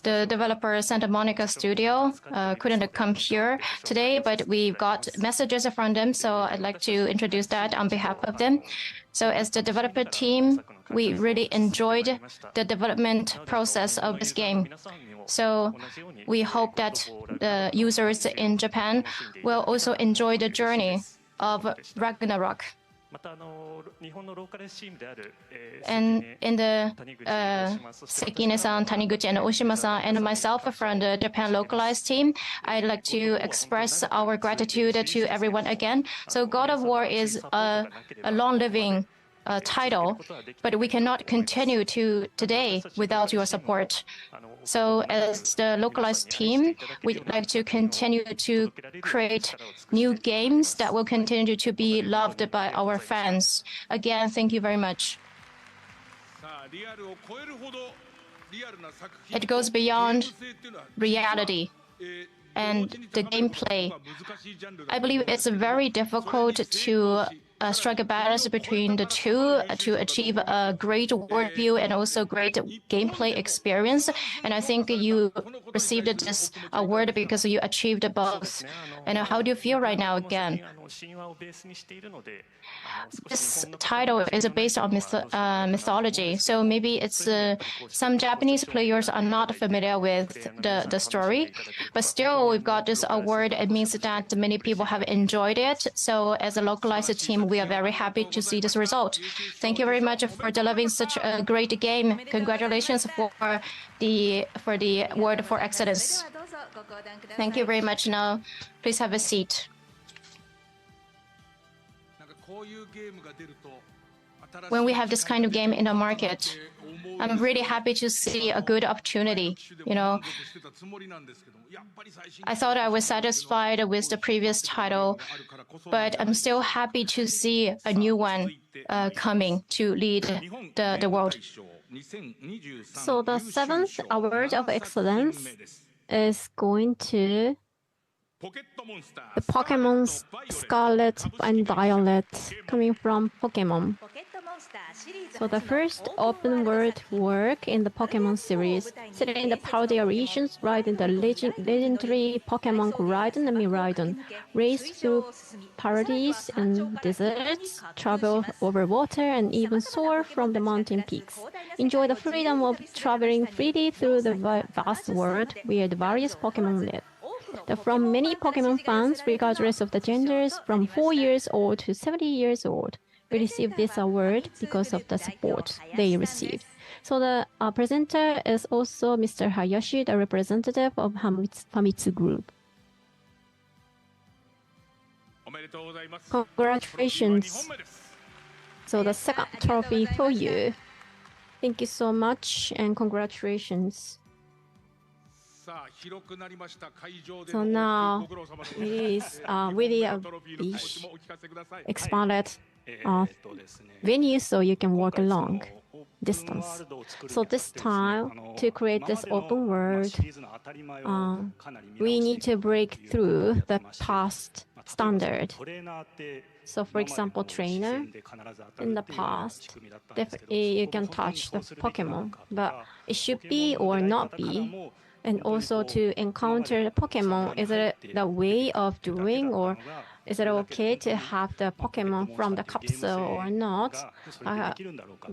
The developer Santa Monica Studio couldn't come here today, but we got messages from them, so I'd like to introduce that on behalf of them. So as the developer team, we really enjoyed the development process of this game. So we hope that the users in Japan will also enjoy the journey of Ragnarok. And in the Sekine-san, Taniguchi, and Oshima-san, and myself from the Japan localized team, I'd like to express our gratitude to everyone again. So God of War is a long-living title, but we cannot continue today without your support. So as the localized team, we'd like to continue to create new games that will continue to be loved by our fans. Again, thank you very much. It goes beyond reality and the gameplay. I believe it's very difficult to strike a balance between the two to achieve a great world view and also great gameplay experience. And I think you received this award because you achieved both. And how do you feel right now again? This title is based on mythology, so maybe it's some Japanese players are not familiar with the story, but still we've got this award. It means that many people have enjoyed it. So as a localized team, we are very happy to see this result. Thank you very much for delivering such a great game. Congratulations for the award for excellence. Thank you very much. Now, please have a seat. When we have this kind of game in the market, I'm really happy to see a good opportunity. I thought I was satisfied with the previous title, but I'm still happy to see a new one coming to lead the world. So the 7th award of excellence is going to the Pokemon Scarlet and Violet, coming from Pokemon. So the first open world work in the Pokemon series, set in the Paldea regions, ride in the legendary Pokemon Koraidon and Miraidon, race through paradies and deserts, travel over water, and even soar from the mountain peaks. Enjoy the freedom of traveling freely through the vast world where the various Pokemon live. From many Pokemon fans, regardless of the genders, from 4 years old to 70 years old, we received this award because of the support they received. So the presenter is also Mr. Hayashi, the representative of Famitsu Group. Congratulations. So the second trophy for you. Thank you so much and congratulations. So now it is really a big expanded venue, so you can walk a long distance. So this time, to create this open world, we need to break through the past standard. So for example, trainer, in the past, you can touch the Pokemon, but it should be or not be. And also to encounter the Pokemon, is it the way of doing, or is it okay to have the Pokemon from the capsule or not?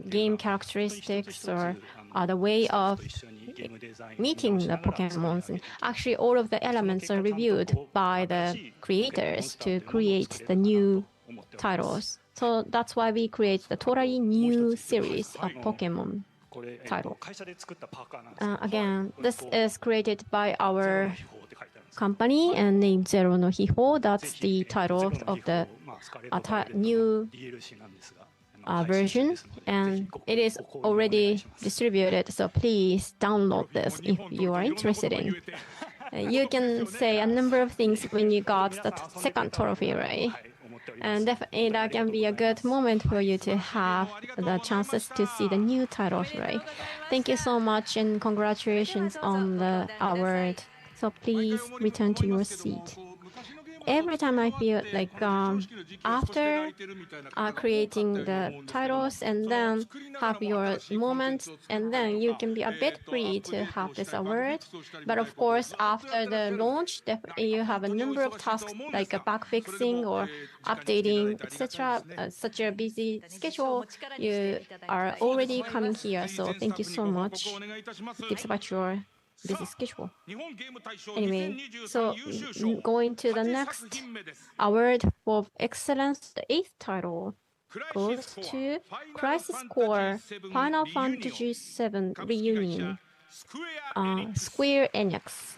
Game characteristics or the way of meeting the Pokemons. And actually, all of the elements are reviewed by the creators to create the new titles. So that's why we create the totally new series of Pokemon title. Again, this is created by our company and named Zero no Hiho. That's the title of the new version, and it is already distributed. So please download this if you are interested in. You can say a number of things when you got the second trophy, right? And definitely that can be a good moment for you to have the chances to see the new titles, right? Thank you so much and congratulations on the award. So please return to your seat. Every time I feel like after creating the titles and then have your moment, and then you can be a bit free to have this award. But of course, after the launch, definitely you have a number of tasks like bug fixing or updating, etc. Such a busy schedule. You are already coming here, so thank you so much. It's about your busy schedule. Anyway, so going to the next award for excellence, the 8th title goes to Crisis Core Final Fantasy VII Reunion, Square Enix.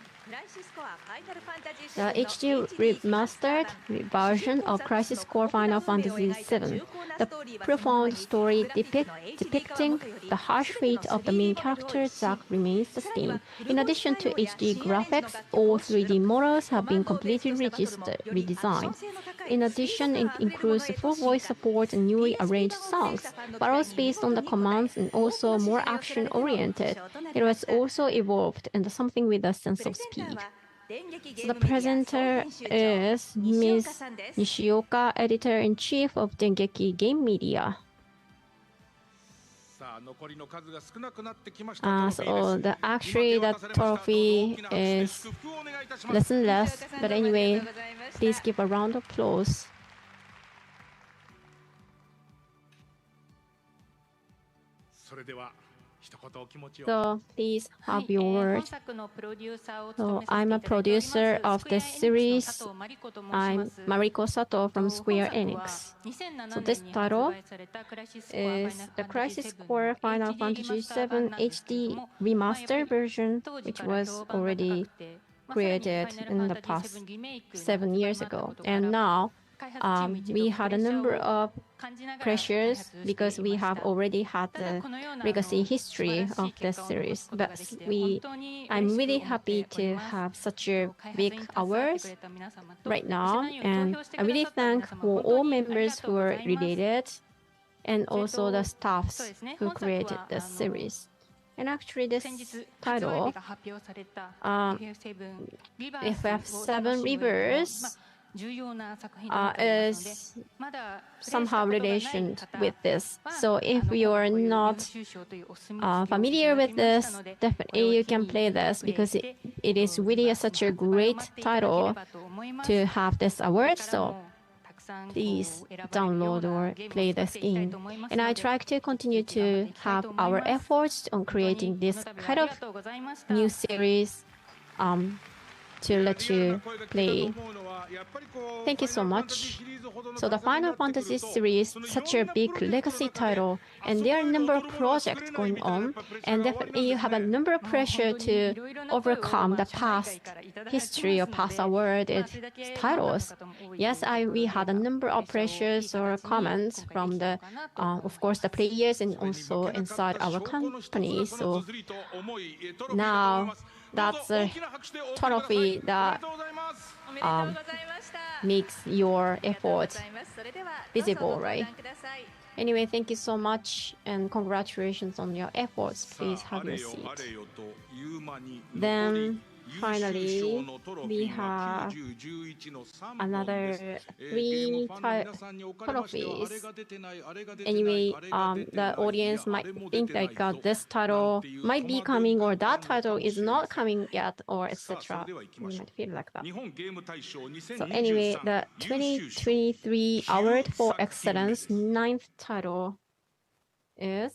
The HD remastered version of Crisis Core Final Fantasy VII. The profound story depicting the harsh fate of the main character, Zack, remains the theme. In addition to HD graphics, all 3D models have been completely redesigned. In addition, it includes full voice support and newly arranged songs, battles based on the commands and also more action-oriented. It was also evolved and something with a sense of speed. So the presenter is Ms. Nishioka, editor-in-chief of Dengeki Game Media. So actually the trophy is less and less, but anyway, please give a round of applause. So please have your words. So I'm a producer of this series. I'm Mariko Sato from Square Enix. So this title is the Crisis Core Final Fantasy VII HD remastered version, which was already created in the past 7 years ago. And now we had a number of pressures because we have already had the legacy history of this series. But I'm really happy to have such a big awards right now, and I really thank for all members who are related and also the staffs who created this series. And actually this title, FF7 Rivers, is somehow related with this. So if you are not familiar with this, definitely you can play this because it is really such a great title to have this award. So please download or play this game. And I try to continue to have our efforts on creating this kind of new series to let you play. Thank you so much. So the Final Fantasy series, such a big legacy title, and there are a number of projects going on, and definitely you have a number of pressure to overcome the past history or past awarded titles. Yes, we had a number of pressures or comments from the, of course, the players and also inside our company. So now that's a trophy that makes your effort visible, right? Anyway, thank you so much and congratulations on your efforts. Please have your seat. Then finally, we have another 3 trophies. Anyway, the audience might think like this title might be coming or that title is not coming yet or etc. You might feel like that. So anyway, the 2023 Award for Excellence 9th title is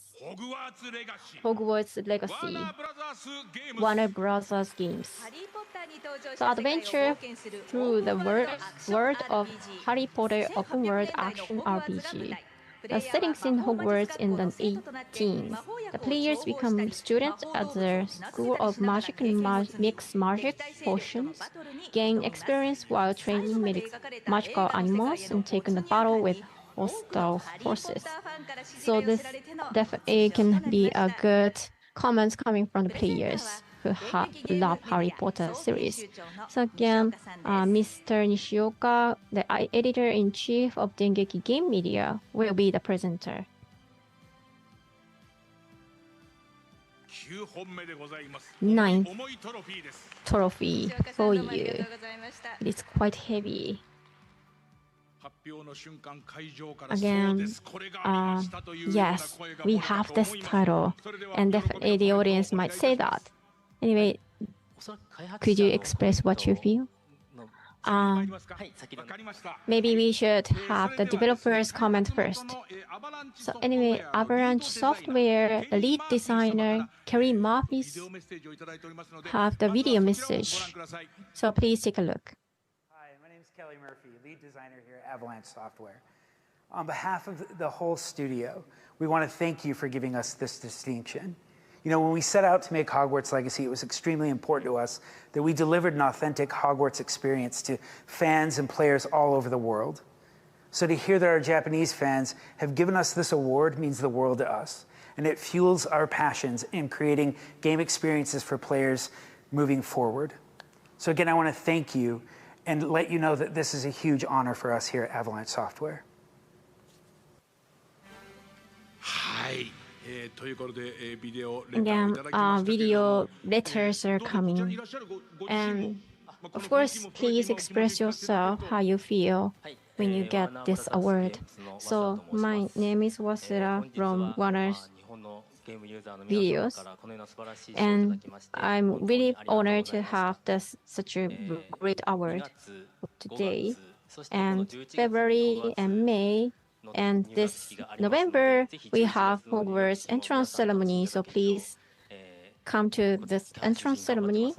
Hogwarts Legacy, Warner Brothers Games. So adventure through the world of Harry Potter open world action RPG. The settings in Hogwarts in the 18th. The players become students at the School of Magic and mix magic potions, gain experience while training magical animals, and take on the battle with hostile forces. So this definitely can be a good comments coming from the players who love Harry Potter series. So again, Mr. Nishioka, the editor-in-chief of Dengeki Game Media, will be the presenter. 9th trophy for you. It's quite heavy. Again, yes, we have this title, and definitely the audience might say that. Anyway, could you express what you feel? Maybe we should have the developers comment first. So anyway, Avalanche Software, the lead designer, Kerry Murphy, have the video message. So please take a look. Kelly Murphy, lead designer here at Avalanche Software. On behalf of the whole studio, we want to thank you for giving us this distinction. You know, when we set out to make Hogwarts Legacy, it was extremely important to us that we delivered an authentic Hogwarts experience to fans and players all over the world. So to hear that our Japanese fans have given us this award means the world to us, and it fuels our passions in creating game experiences for players moving forward. So again, I want to thank you and let you know that this is a huge honor for us here at Avalanche Software. Again, video letters are coming. And Of course, please express yourself how you feel when you get this award. So my name is Wasera from Warner's videos, and I'm really honored to have such a great award today. And February and May and this November we have Hogwarts entrance ceremony, so please come to this entrance ceremony,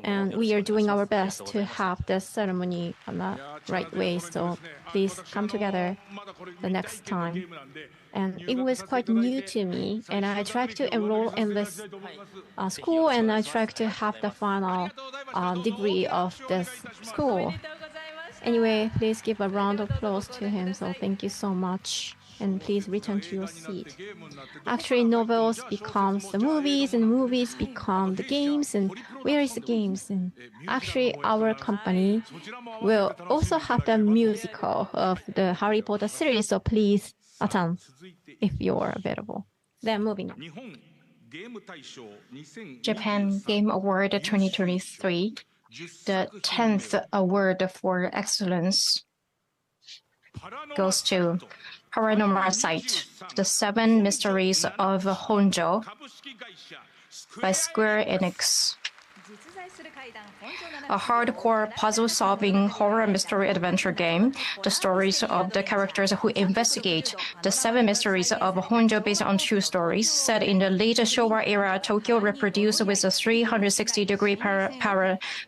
and we are doing our best to have this ceremony on the right way, so please come together the next time. And it was quite new to me, and I tried to enroll in this school, and I tried to have the final degree of this school. Anyway, please give a round of applause to him, so thank you so much. And please return to your seat. Actually, novels becomes the movies, and movies become the games, and where is the games? And actually, our company will also have the musical of the Harry Potter series, so please attend if you're available. Then moving on. Japan Game Award 2023, the 10th award for excellence goes to Paranormal Sight, The Seven Mysteries of Honjo by Square Enix. A hardcore puzzle-solving horror mystery adventure game, the stories of the characters who investigate the seven mysteries of Honjo based on true stories set in the late Showa era Tokyo, reproduced with a 360-degree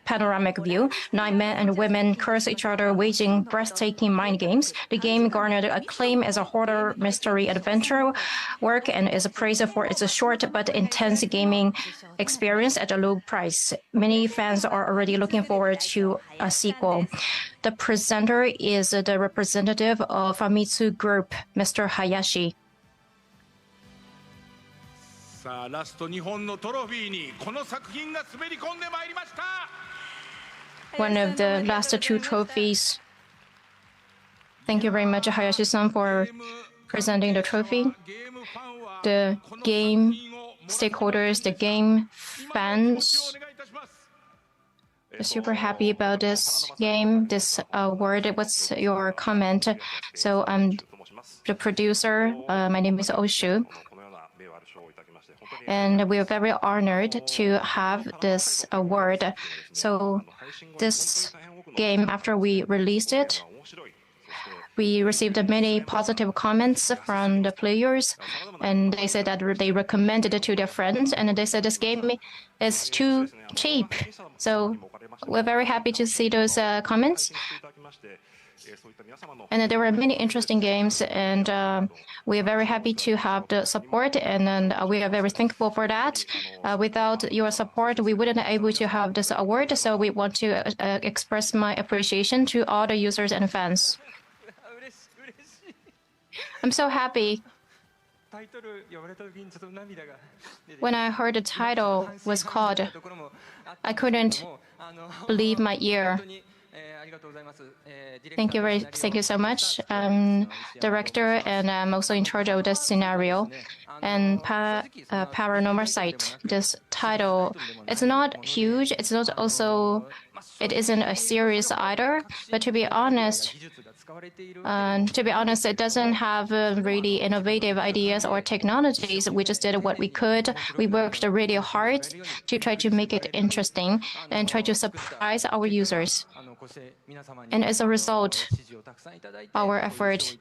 panoramic view. 9 men and women curse each other, waging breathtaking mind games. The game garnered acclaim as a horror mystery adventure work and is praised for its short but intense gaming experience at a low price. Many fans are already looking forward to a sequel. The presenter is the representative of Famitsu Group, Mr. Hayashi. One of the last two trophies. Thank you very much, Hayashi-san, for presenting the trophy. The game stakeholders, the game fans, are super happy about this game, this award. What's your comment? So I'm the producer. My name is Oshu. And we are very honored to have this award. So this game, after we released it, we received many positive comments from the players, and they said that they recommended it to their friends, and they said this game is too cheap. So we're very happy to see those comments. And there were many interesting games, and we are very happy to have the support, and then we are very thankful for that. Without your support, we wouldn't be able to have this award, so we want to express my appreciation to all the users and fans. I'm so happy. When I heard the title was called, I couldn't believe my ear. Thank you so much, director, and I'm also in charge of this scenario. And Paranormal Sight, this title, it's not huge. It's not also, it isn't a series either. But to be honest, it doesn't have really innovative ideas or technologies. We just did what we could. We worked really hard to try to make it interesting and try to surprise our users. And as a result, our effort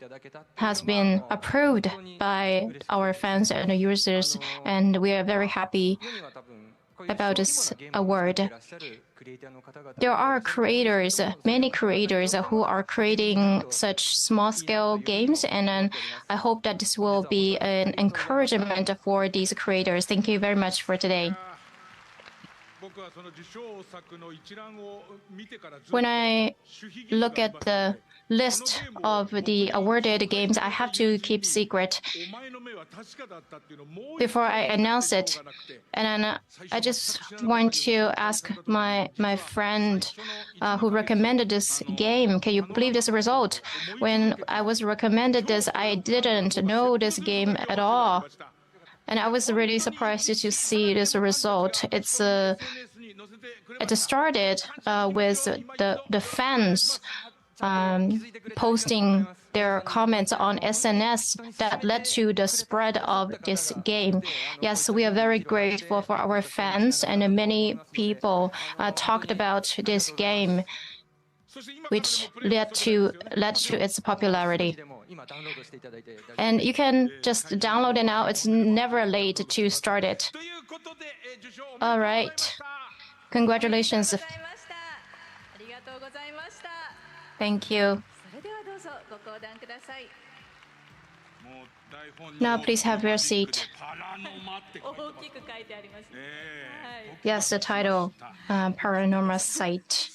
has been approved by our fans and users, and we are very happy about this award. There are creators, many creators who are creating such small-scale games, and I hope that this will be an encouragement for these creators. Thank you very much for today. When I look at the list of the awarded games, I have to keep secret before I announce it. And then I just want to ask my friend who recommended this game, can you believe this result? When I was recommended this, I didn't know this game at all. And I was really surprised to see this result. It's it started with the fans posting their comments on SNS that led to the spread of this game. Yes, we are very grateful for our fans, and many people talked about this game, which led to its popularity. And you can just download it now. It's never late to start it. All right. Congratulations. Thank you. Now please have your seat. Yes, the title, Paranormal Sight.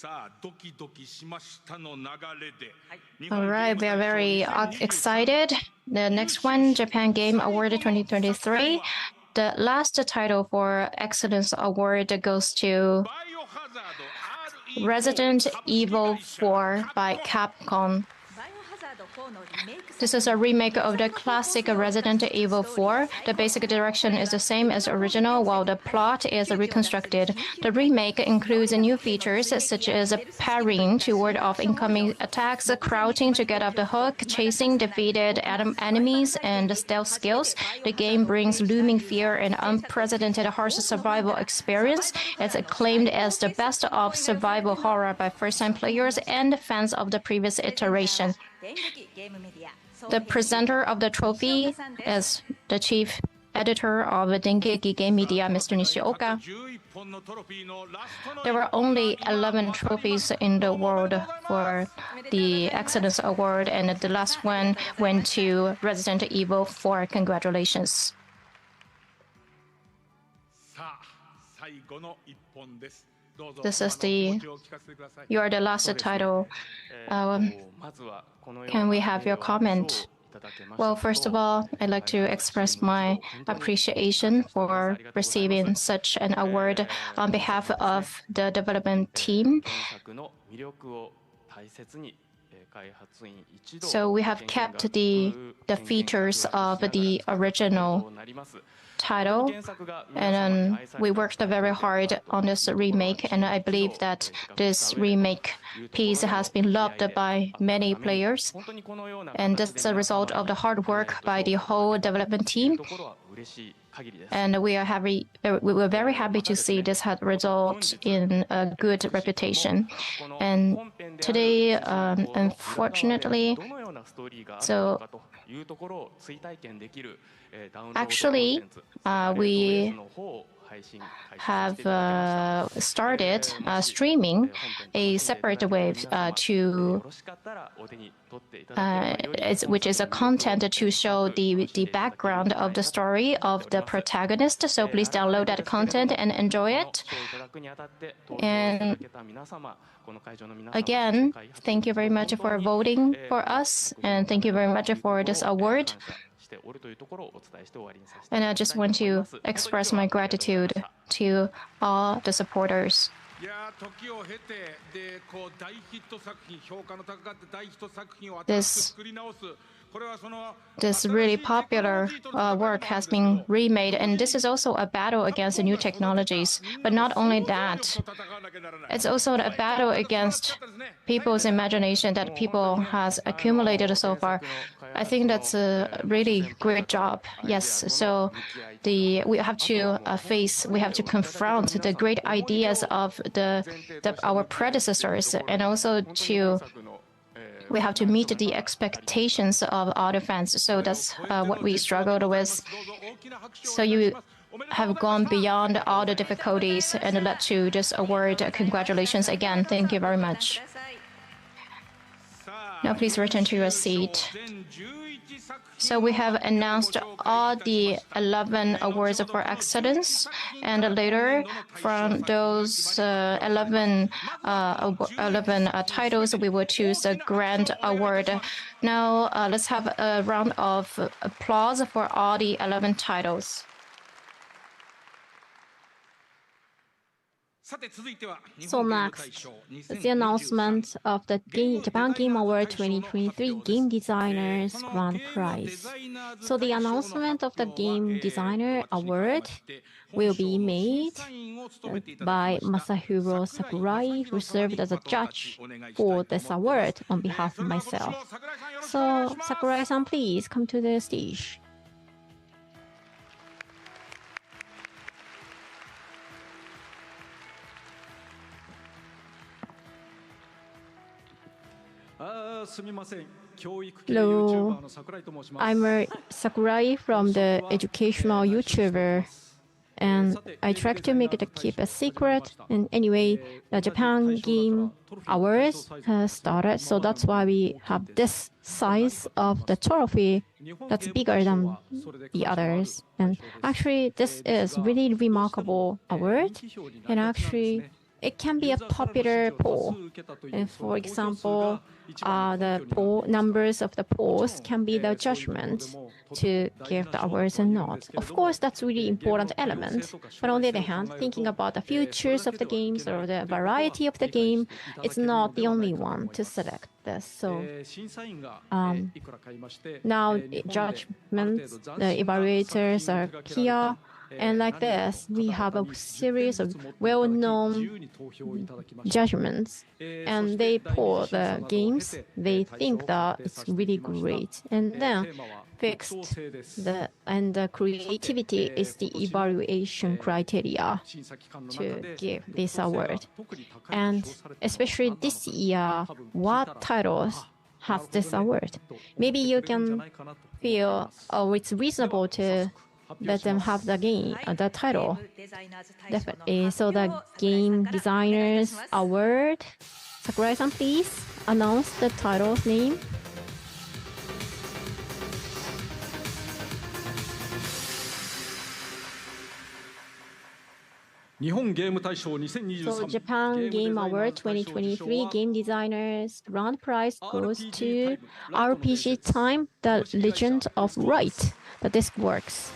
All right, we are very excited. The next one, Japan Game Award 2023. The last title for Excellence Award goes to Resident Evil 4 by Capcom. This is a remake of the classic Resident Evil 4. The basic direction is the same as original, while the plot is reconstructed. The remake includes new features such as parrying to ward off incoming attacks, crouching to get off the hook, chasing defeated enemies, and stealth skills. The game brings looming fear and unprecedented harsh survival experience. It's acclaimed as the best of survival horror by first-time players and fans of the previous iteration. The presenter of the trophy is the chief editor of Dengeki Game Media, Mr. Nishioka. There were only 11 trophies in the world for the Excellence Award, and the last one went to Resident Evil 4. Congratulations. This is you are the last title. Can we have your comment? Well, first of all, I'd like to express my appreciation for receiving such an award on behalf of the development team. So we have kept the features of the original title, and we worked very hard on this remake, and I believe that this remake piece has been loved by many players, and this is a result of the hard work by the whole development team. And we were very happy to see this had result in a good reputation. And today, unfortunately, so actually, we have started streaming a separate wave which is a content to show the background of the story of the protagonist. So please download that content and enjoy it. And again, thank you very much for voting for us, and thank you very much for this award. And I just want to express my gratitude to all the supporters. This really popular work has been remade, and this is also a battle against the new technologies. But not only that, it's also a battle against people's imagination that people has accumulated so far. I think that's a really great job. Yes, so we have to confront the great ideas of our predecessors, and also we have to meet the expectations of all the fans. So that's what we struggled with. So you have gone beyond all the difficulties and led to this award. Congratulations again. Thank you very much. Now please return to your seat. So we have announced all the 11 awards for excellence, and later from those 11 titles, we will choose a grand award. Now let's have a round of applause for all the 11 titles. So next is the announcement of the Japan Game Award 2023 Game Designers Grand Prize. So the announcement of the Game Designer Award will be made by Masahiro Sakurai, who served as a judge for this award on behalf of myself. So Sakurai-san, please come to the stage. Hello, I'm Sakurai from the educational YouTuber, and I try to make it keep a secret. And anyway, the Japan Game Awards has started, so that's why we have this size of the trophy that's bigger than the others. And actually, this is really remarkable award, and actually, it can be a popular poll. And for example, the poll numbers of the polls can be the judgment to give the awards or not. Of course, that's a really important element. But on the other hand, thinking about the futures of the games or the variety of the game, it's not the only one to select this. So now judgments, the evaluators are here. And like this, we have a series of well-known judgments, and they poll the games. They think that it's really great, and then the creativity is the evaluation criteria to give this award. And especially this year, what titles have this award? Maybe you can feel, oh, it's reasonable to let them have the game, the title. Definitely. So the Game Designers Award. Sakurai-san, please announce the title's name. So Japan Game Award 2023 Game Designers Grand Prize goes to RPG Time: The Legend of Wright. The disc works.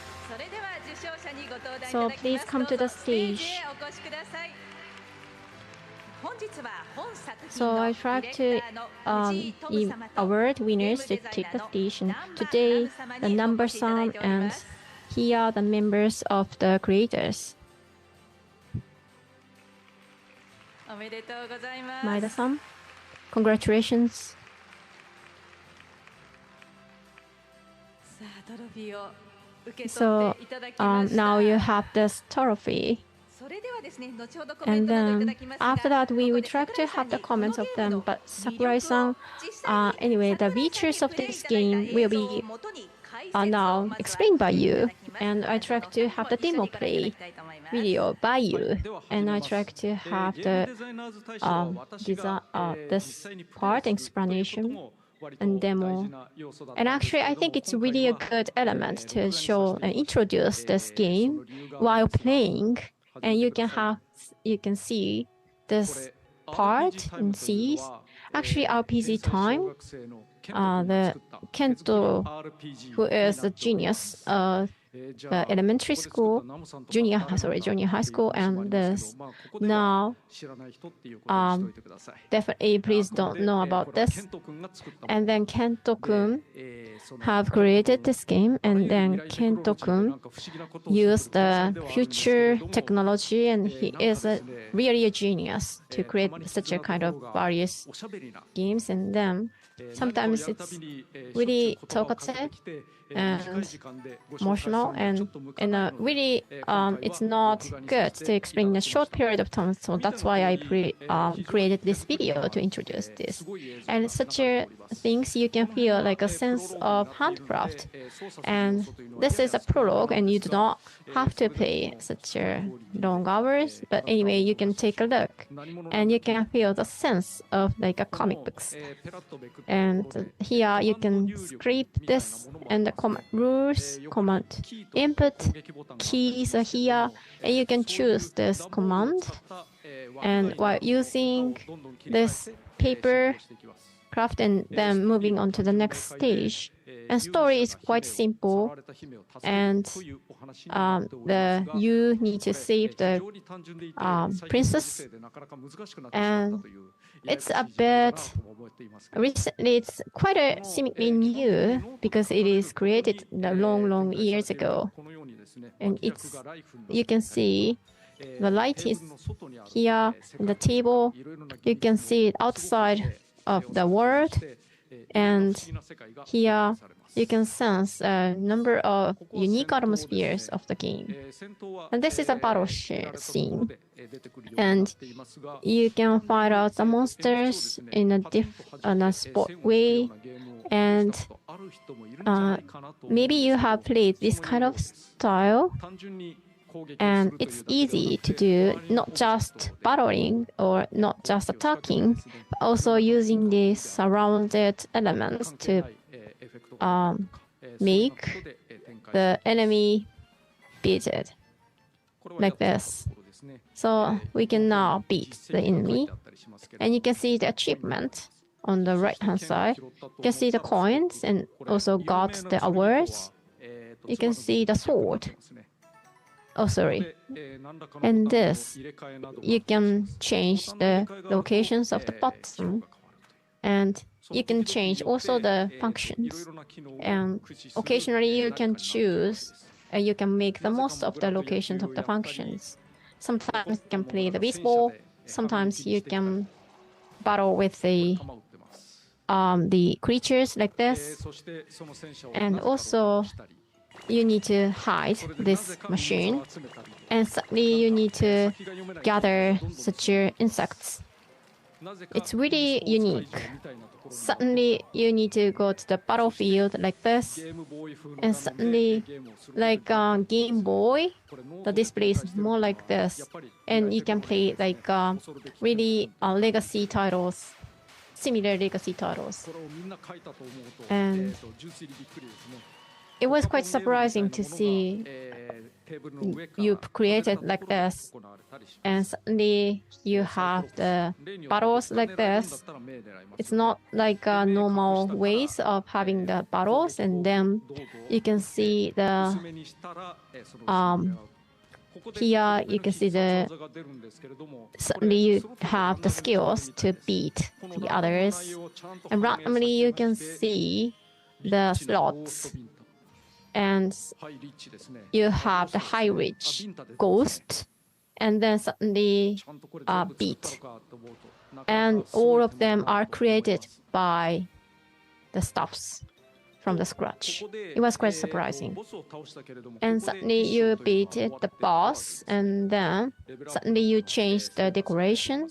So please come to the stage. So I try to award winners to take the stage. And today, the number-san and here are the members of the creators. Maeda-san, congratulations. So now you have this trophy. And then after that, we would try to have the comments of them. But Sakurai-san, anyway, the features of this game will be now explained by you. And I try to have the demo play video by you. And I try to have the this part explanation and demo. And actually, I think it's really a good element to show and introduce this game while playing. And you can see this part and see. Actually, RPG Time, the Kento, who is a genius of the elementary school, junior high school, and this now definitely please don't know about this. And then Kento-kun have created this game, and then Kento-kun used the future technology, and he is really a genius to create such a kind of various games. And then sometimes it's really talkative and emotional, and really it's not good to explain in a short period of time. So that's why I created this video to introduce this. And such things you can feel like a sense of handcraft. And this is a prologue, and you do not have to play such long hours. But anyway, you can take a look, and you can feel the sense of like a comic books. And here you can scrape this, and the command rules, command input keys are here, and you can choose this command. And while using this paper craft and then moving on to the next stage. And story is quite simple, and you need to save the princess, and it's a bit recently. It's quite a seemingly new because it is created long years ago, and you can see the light is here on the table. You can see it outside of the world, and here you can sense a number of unique atmospheres of the game. And this is a battle scene. And you can fight out the monsters in a sport way. And maybe you have played this kind of style. And it's easy to do, not just battling or not just attacking, but also using the surrounded elements to make the enemy beat it, like this. So we can now beat the enemy. And you can see the achievement on the right-hand side. You can see the coins and also got the awards. You can see the sword. Oh, sorry. And this, you can change the locations of the button, and you can change also the functions. And occasionally you can choose, you can make the most of the locations of the functions. Sometimes you can play the baseball, sometimes you can battle with the creatures like this, and also you need to hide this machine, and suddenly you need to gather such insects. It's really unique. Suddenly you need to go to the battlefield like this, and suddenly, like Game Boy, the display is more like this, and you can play like really legacy titles, similar legacy titles. And it was quite surprising to see you created like this, and suddenly you have the battles like this. It's not like normal ways of having the battles, and then you can see the here you can see the suddenly you have the skills to beat the others, and randomly you can see the slots. And you have the high reach ghost, and then suddenly beat. And all of them are created by the stuffs from the scratch. It was quite surprising. And suddenly you beat the boss, and then suddenly you change the decoration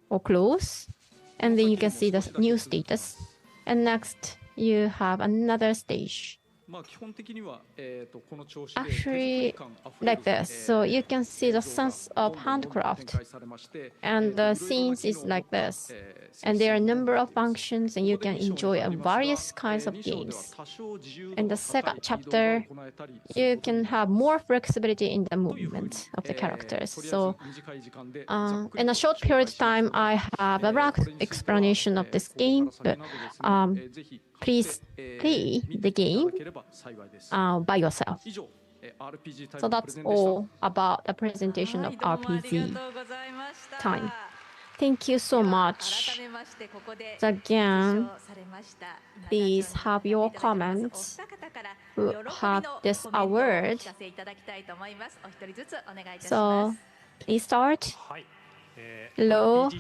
or clothes, and then you can see the new status. And next you have another stage. Actually, like this, so you can see the sense of handcraft, and the scenes is like this, and there are a number of functions, and you can enjoy various kinds of games. In the second chapter, you can have more flexibility in the movement of the characters. So, in a short period of time, I have a rough explanation of this game, but please play the game by yourself. So that's all about the presentation of RPG time. Thank you so much. Again, please have your comments who have this award. So please start. Hello,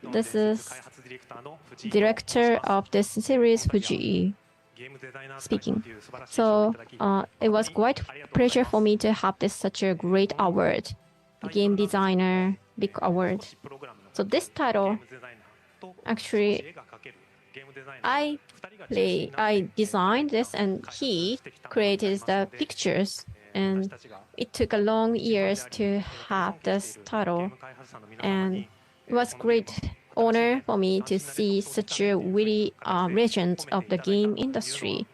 this is director of this series, Fuji, speaking. So it was quite a pleasure for me to have this such a great award, game designer big award. So this title, actually, I designed this, and he created the pictures, and it took a long years to have this title, and it was great honor for me to see such a really legend of the game industry.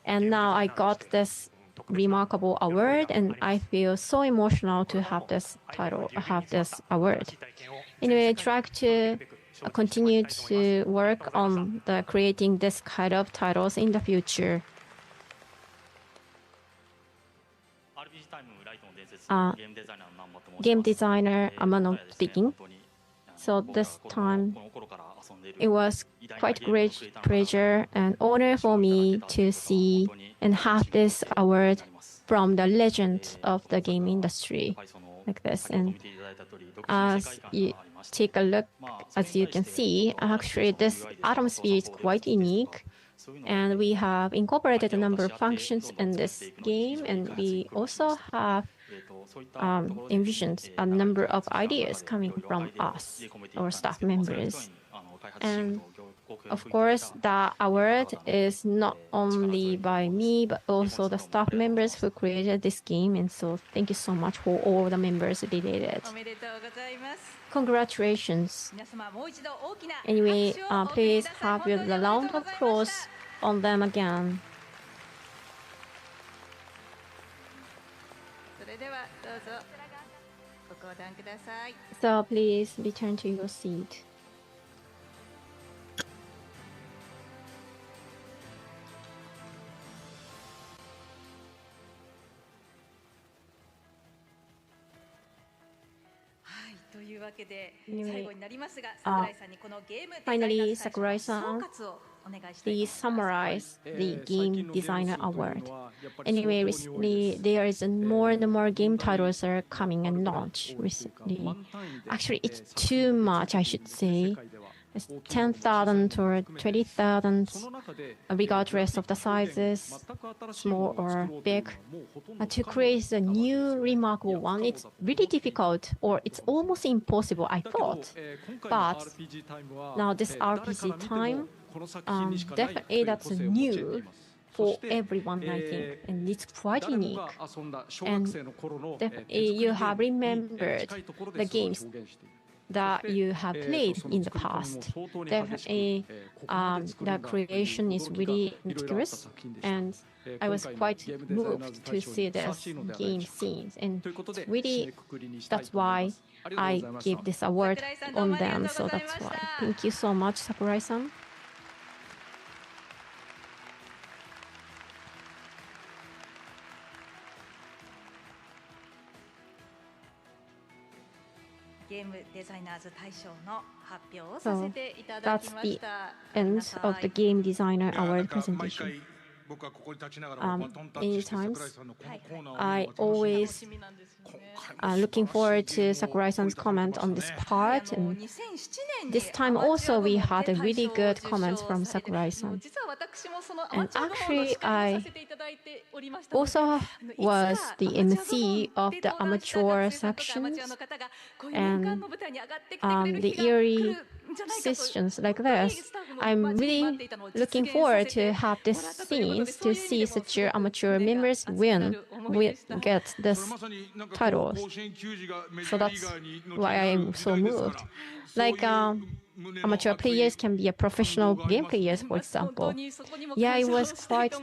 And now I got this remarkable award, and I feel so emotional to have this title, have this award. Anyway, I try to continue to work on creating this kind of titles in the future. Game designer Amano speaking. So this time, it was quite great pleasure and honor for me to see and have this award from the legend of the game industry like this. And as you take a look, as you can see, actually this Atom Sphere is quite unique. And we have incorporated a number of functions in this game, and we also have envisioned a number of ideas coming from us, our staff members. And of course, the award is not only by me, but also the staff members who created this game. And so thank you so much for all the members related. Congratulations. Anyway, please have a round of applause on them again. So please return to your seat. Anyway, finally, Sakurai-san, please summarize the Game Designer Award. Anyway, recently there is more and more game titles are coming and launch recently. Actually, it's too much, I should say. It's 10,000 or 20,000, regardless of the sizes, small or big. To create a new remarkable one, it's really difficult, or it's almost impossible, I thought. But now this RPG time, definitely that's new for everyone, I think, and it's quite unique. And definitely you have remembered the games that you have played in the past. Definitely, the creation is really meticulous, and I was quite moved to see this game scenes, and really, that's why I give this award on them. So that's why. Thank you so much, Sakurai-san. So that's the end of the Game Designer Award presentation. Many times, I always looking forward to Sakurai-san's comment on this part, and this time also we had a really good comments from Sakurai-san. And actually, I also was the MC of the amateur sections, and the eerie sessions like this. I'm really looking forward to have this scenes to see such amateur members get this titles. So that's why I am so moved. Like amateur players can be a professional game players, for example. Yeah, it was quite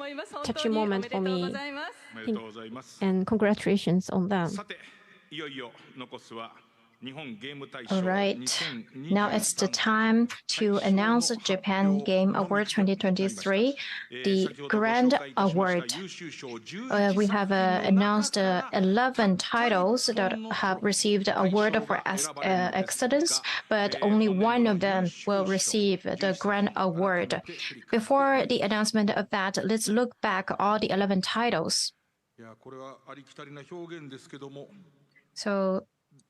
touching moment for me. And congratulations on them. All right, now it's the time to announce the Japan Game Award 2023, the Grand Award. We have announced 11 titles that have received the award for excellence, but only one of them will receive the Grand Award. Before the announcement of that, let's look back at all the 11 titles. So,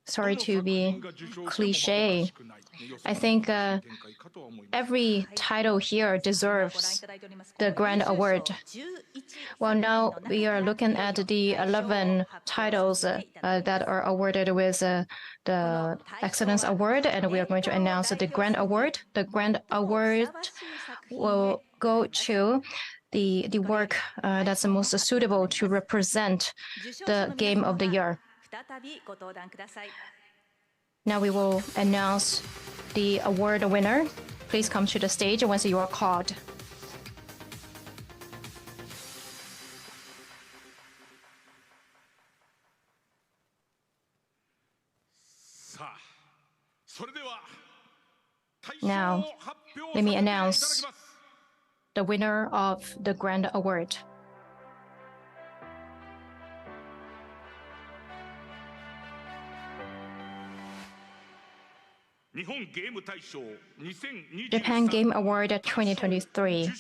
sorry to be cliche. I think every title here deserves the Grand Award. Well, now we are looking at the 11 titles that are awarded with the Excellence Award, and we are going to announce the Grand Award. The Grand Award will go to the work that's the most suitable to represent the Game of the Year. Now we will announce the award winner. Please come to the stage once you are called. Now, let me announce the winner of the Grand Award. Japan Game Award 2023.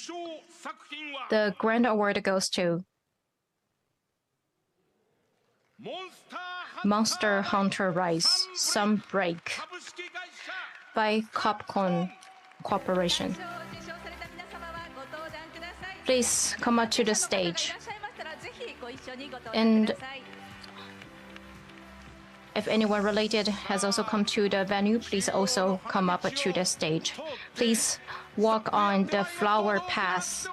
The Grand Award goes to Monster Hunter Rise Sunbreak by Capcom Corporation. Please come up to the stage. And if anyone related has also come to the venue, please also come up to the stage. Please walk on the flower path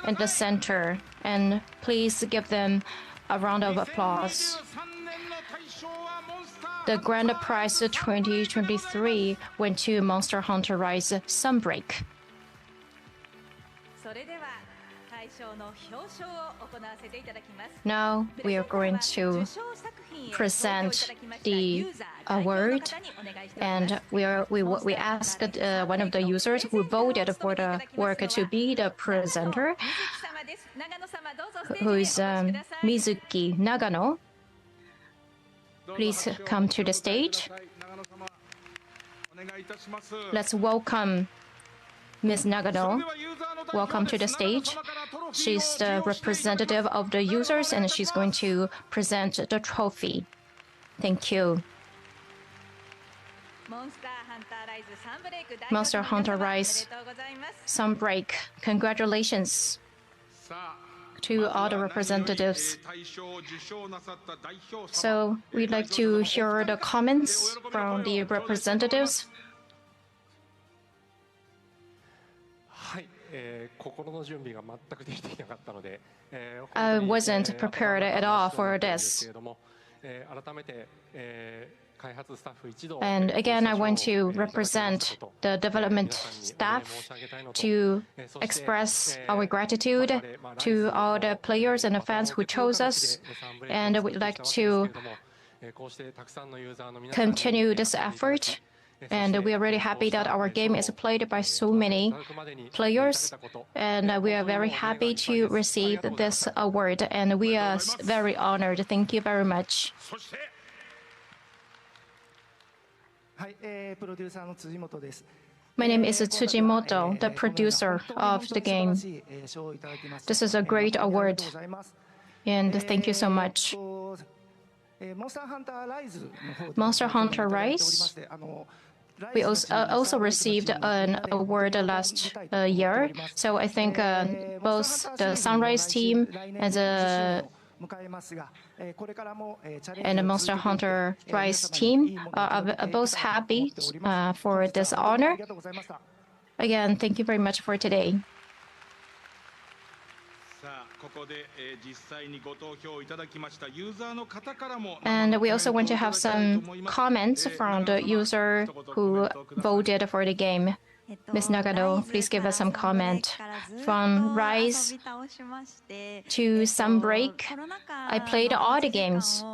in the center and please give them a round of applause. The Grand Prize 2023 went to Monster Hunter Rise Sunbreak. Now we are going to present the award, and we asked one of the users who voted for the work to be the presenter, who is Mizuki Nagano. Please come to the stage. Let's welcome Ms. Nagano. Welcome to the stage. She's the representative of the users and she's going to present the trophy. Thank you. Monster Hunter Rise Sunbreak. Congratulations to all the representatives. So we'd like to hear the comments from the representatives. I wasn't prepared at all for this. And again, I want to represent the development staff to express our gratitude to all the players and the fans who chose us. And we'd like to continue this effort. And we are really happy that our game is played by so many players. And we are very happy to receive this award. And we are very honored. Thank you very much. My name is Tsujimoto, the producer of the game. This is a great award. And thank you so much. Monster Hunter Rise. We also received an award last year. So I think both the Sunrise team and the Monster Hunter Rise team are both happy for this honor. Again, thank you very much for today. And we also want to have some comments from the user who voted for the game. Ms. Nagano, please give us some comment. From Rise to Sunbreak, I played all the games.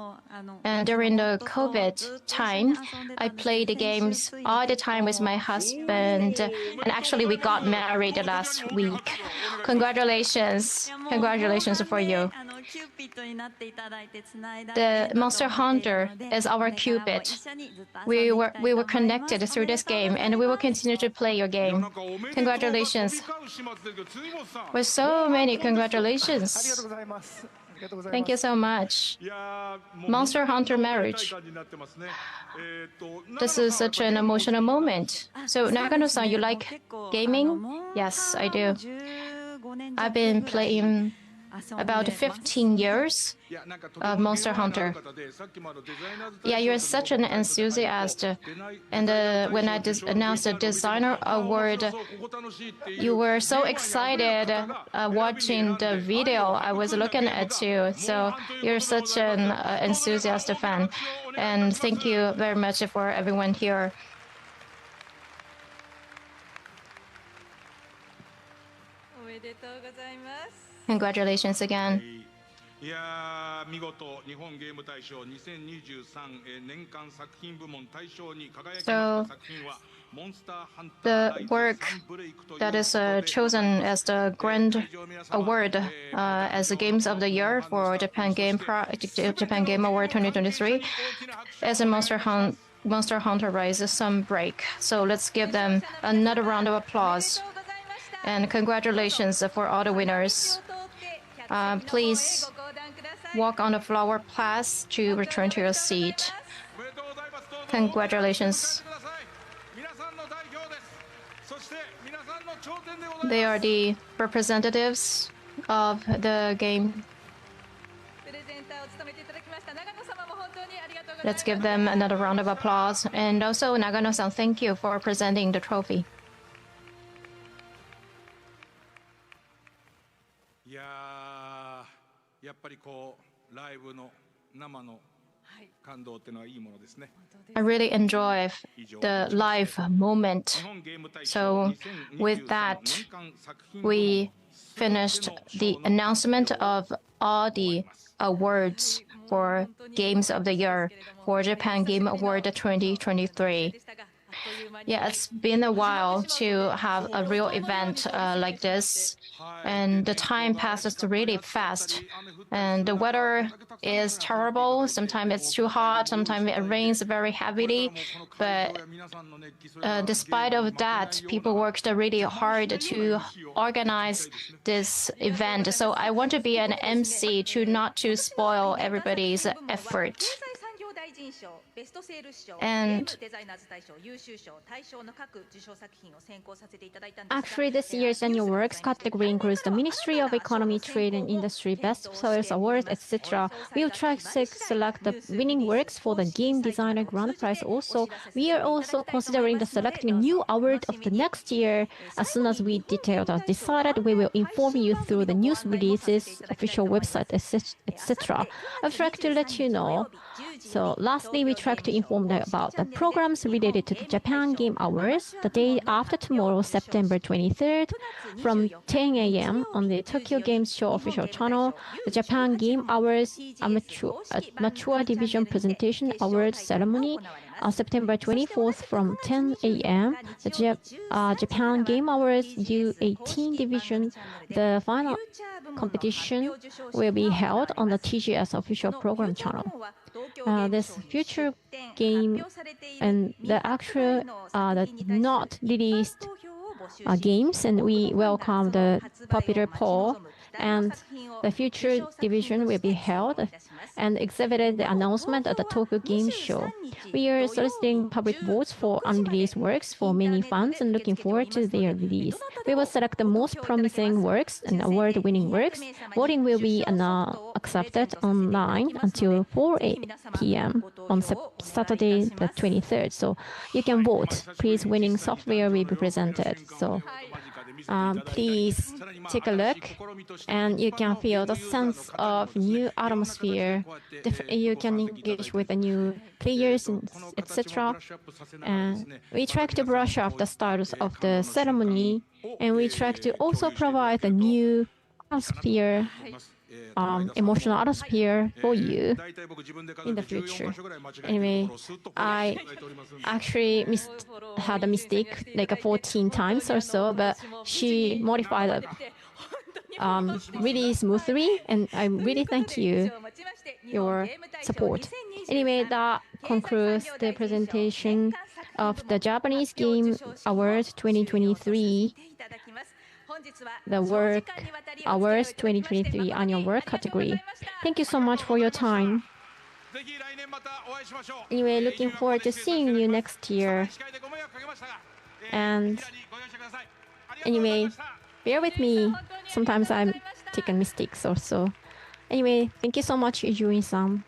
And during the COVID time, I played the games all the time with my husband. And actually, we got married last week. Congratulations. Congratulations for you. The Monster Hunter is our Cupid. We were connected through this game, and we will continue to play your game. Congratulations. With so many congratulations. Thank you so much. Monster Hunter marriage. This is such an emotional moment. So Nagano-san, you like gaming? Yes, I do. I've been playing about 15 years of Monster Hunter. Yeah, you're such an enthusiast. And when I announced the Designer Award, you were so excited watching the video. I was looking at you. So you're such an enthusiast fan. And thank you very much for everyone here. Congratulations again. いやー見事日本ゲーム大賞2023年間作品部門大賞に輝きました作品は The work that is chosen as the grand award as the Games of the Year for Japan Game Award 2023 is a Monster Hunter Rise Sunbreak. So let's give them another round of applause. And congratulations for all the winners. Please walk on the flower path to return to your seat. Congratulations. They are the representatives of the game. Let's give them another round of applause. And also, Nagano-san, thank you for presenting the trophy. いやーやっぱりこうライブの生の感動ってのはいいものですね。I really enjoy the live moment. So with that, we finished the announcement of all the awards for Games of the Year for Japan Game Award 2023. Yeah, it's been a while to have a real event like this, and the time passes really fast. And the weather is terrible. Sometimes it's too hot. Sometimes it rains very heavily. But despite of that, people worked really hard to organize this event. So I want to be an MC to not to spoil everybody's effort. And actually, this year's annual works category includes the Ministry of Economy, Trade and Industry Best Sellers Awards, etc. We will try to select the winning works for the Game Designer Grand Prize. Also, we are also considering the selecting a new award of the next year. As soon as we detailed or decided, we will inform you through the news releases, official website, etc. I would like to let you know. So lastly, we try to inform about the programs related to the Japan Game Awards the day after tomorrow, September 23rd, from 10 a.m. on the Tokyo Games Show official channel. The Japan Game Awards Mature Division Presentation Awards Ceremony on September 24th from 10 a.m. The Japan Game Awards U18 Division, the final competition will be held on the TGS official program channel. This future game and the actual the not released games, and we welcome the popular poll, and the future division will be held and exhibited the announcement at the Tokyo Game Show. We are soliciting public votes for unreleased works for many fans and looking forward to their release. We will select the most promising works and award-winning works. Voting will be accepted online until 4 p.m. on Saturday the 23rd. So you can vote. Please, winning software will be presented. So please take a look, and you can feel the sense of new atmosphere. You can engage with the new players, etc. And we try to brush up the styles of the ceremony, and we try to also provide a new atmosphere, emotional atmosphere for you in the future. Anyway, I actually had a mistake like 14 times or so, but she modified it really smoothly, and I really thank you your support. Anyway, that concludes the presentation of the Japanese Game Award 2023, the Work Awards 2023 annual work category. Thank you so much for your time. Anyway, looking forward to seeing you next year. And anyway, bear with me. Sometimes I'm taking mistakes or so. Anyway, thank you so much, Ijui-san.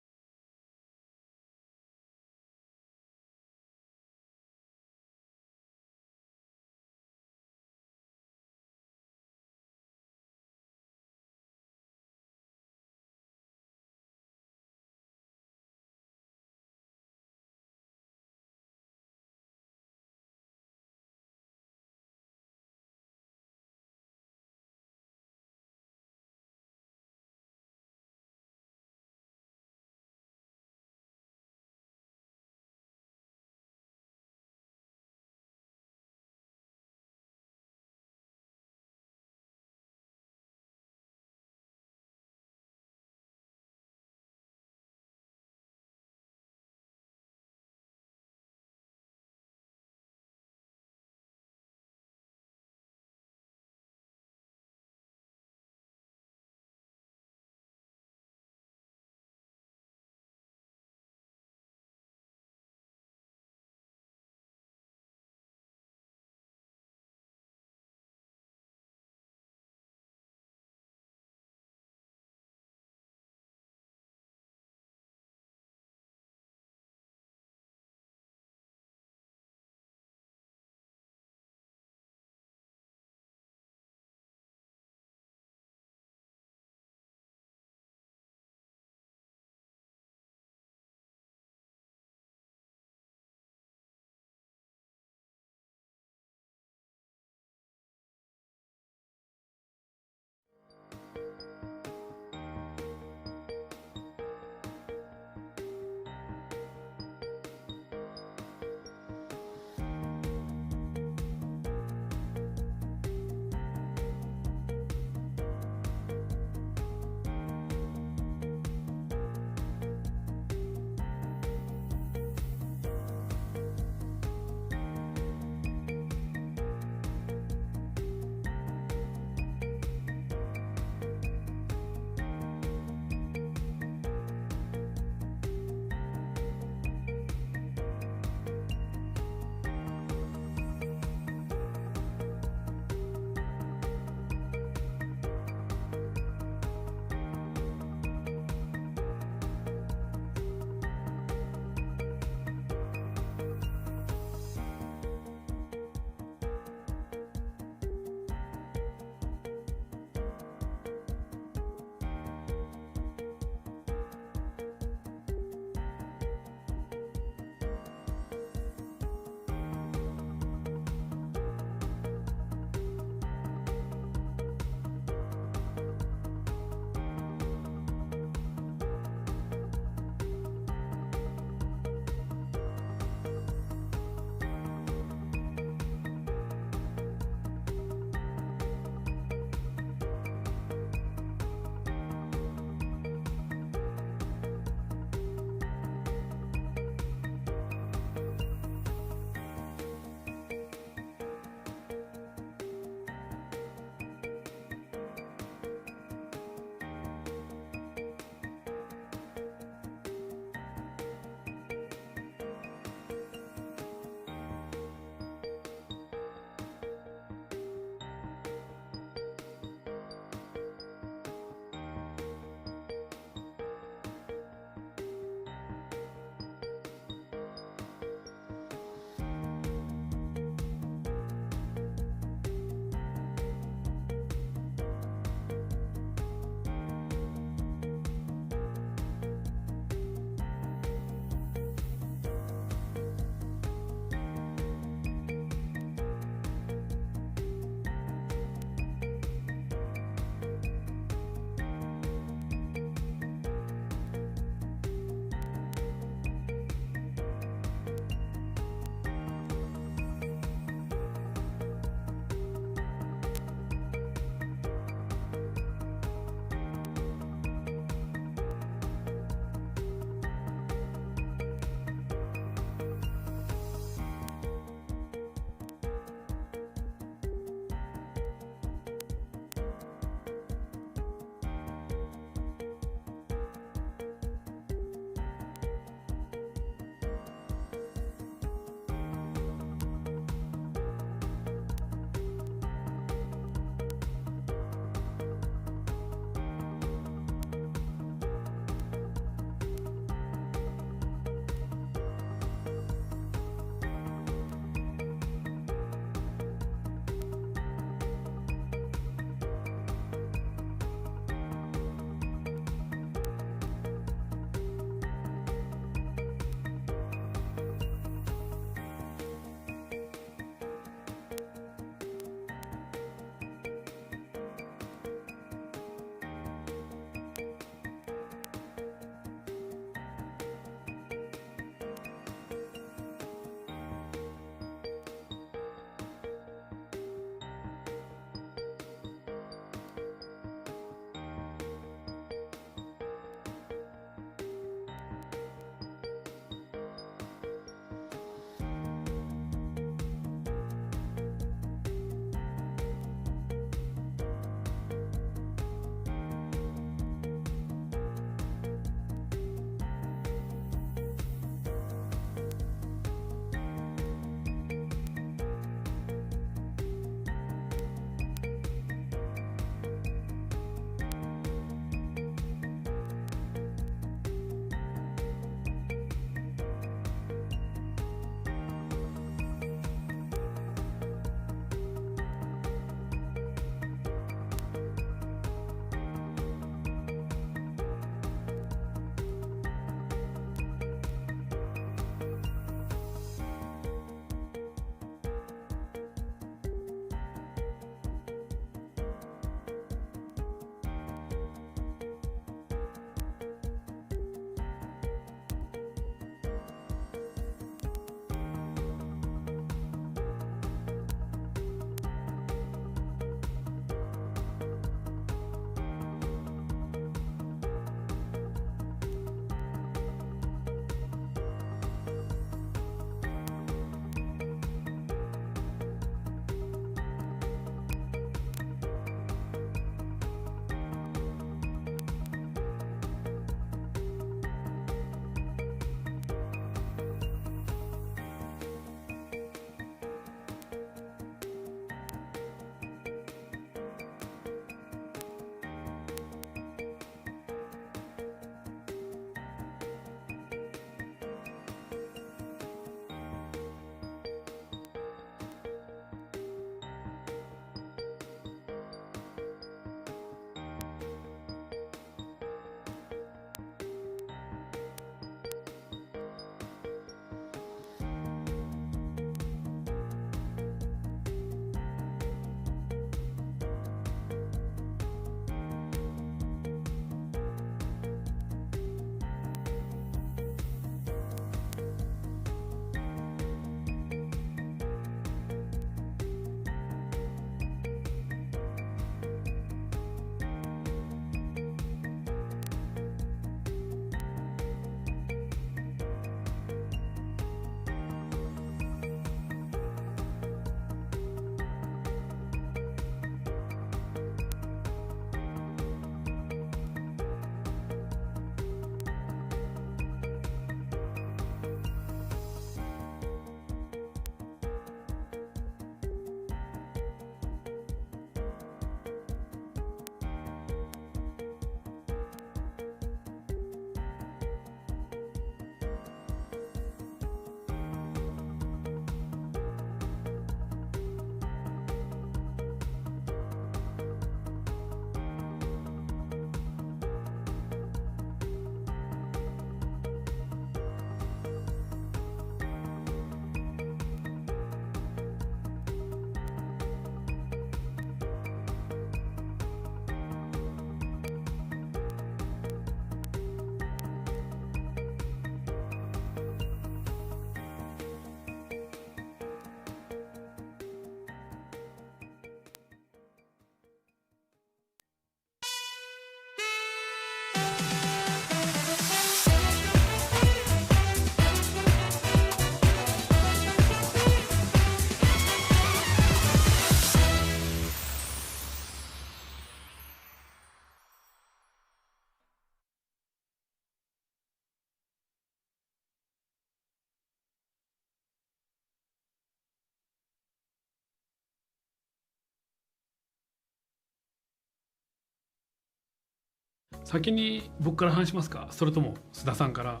先に僕から話しますか、それとも須田さんから。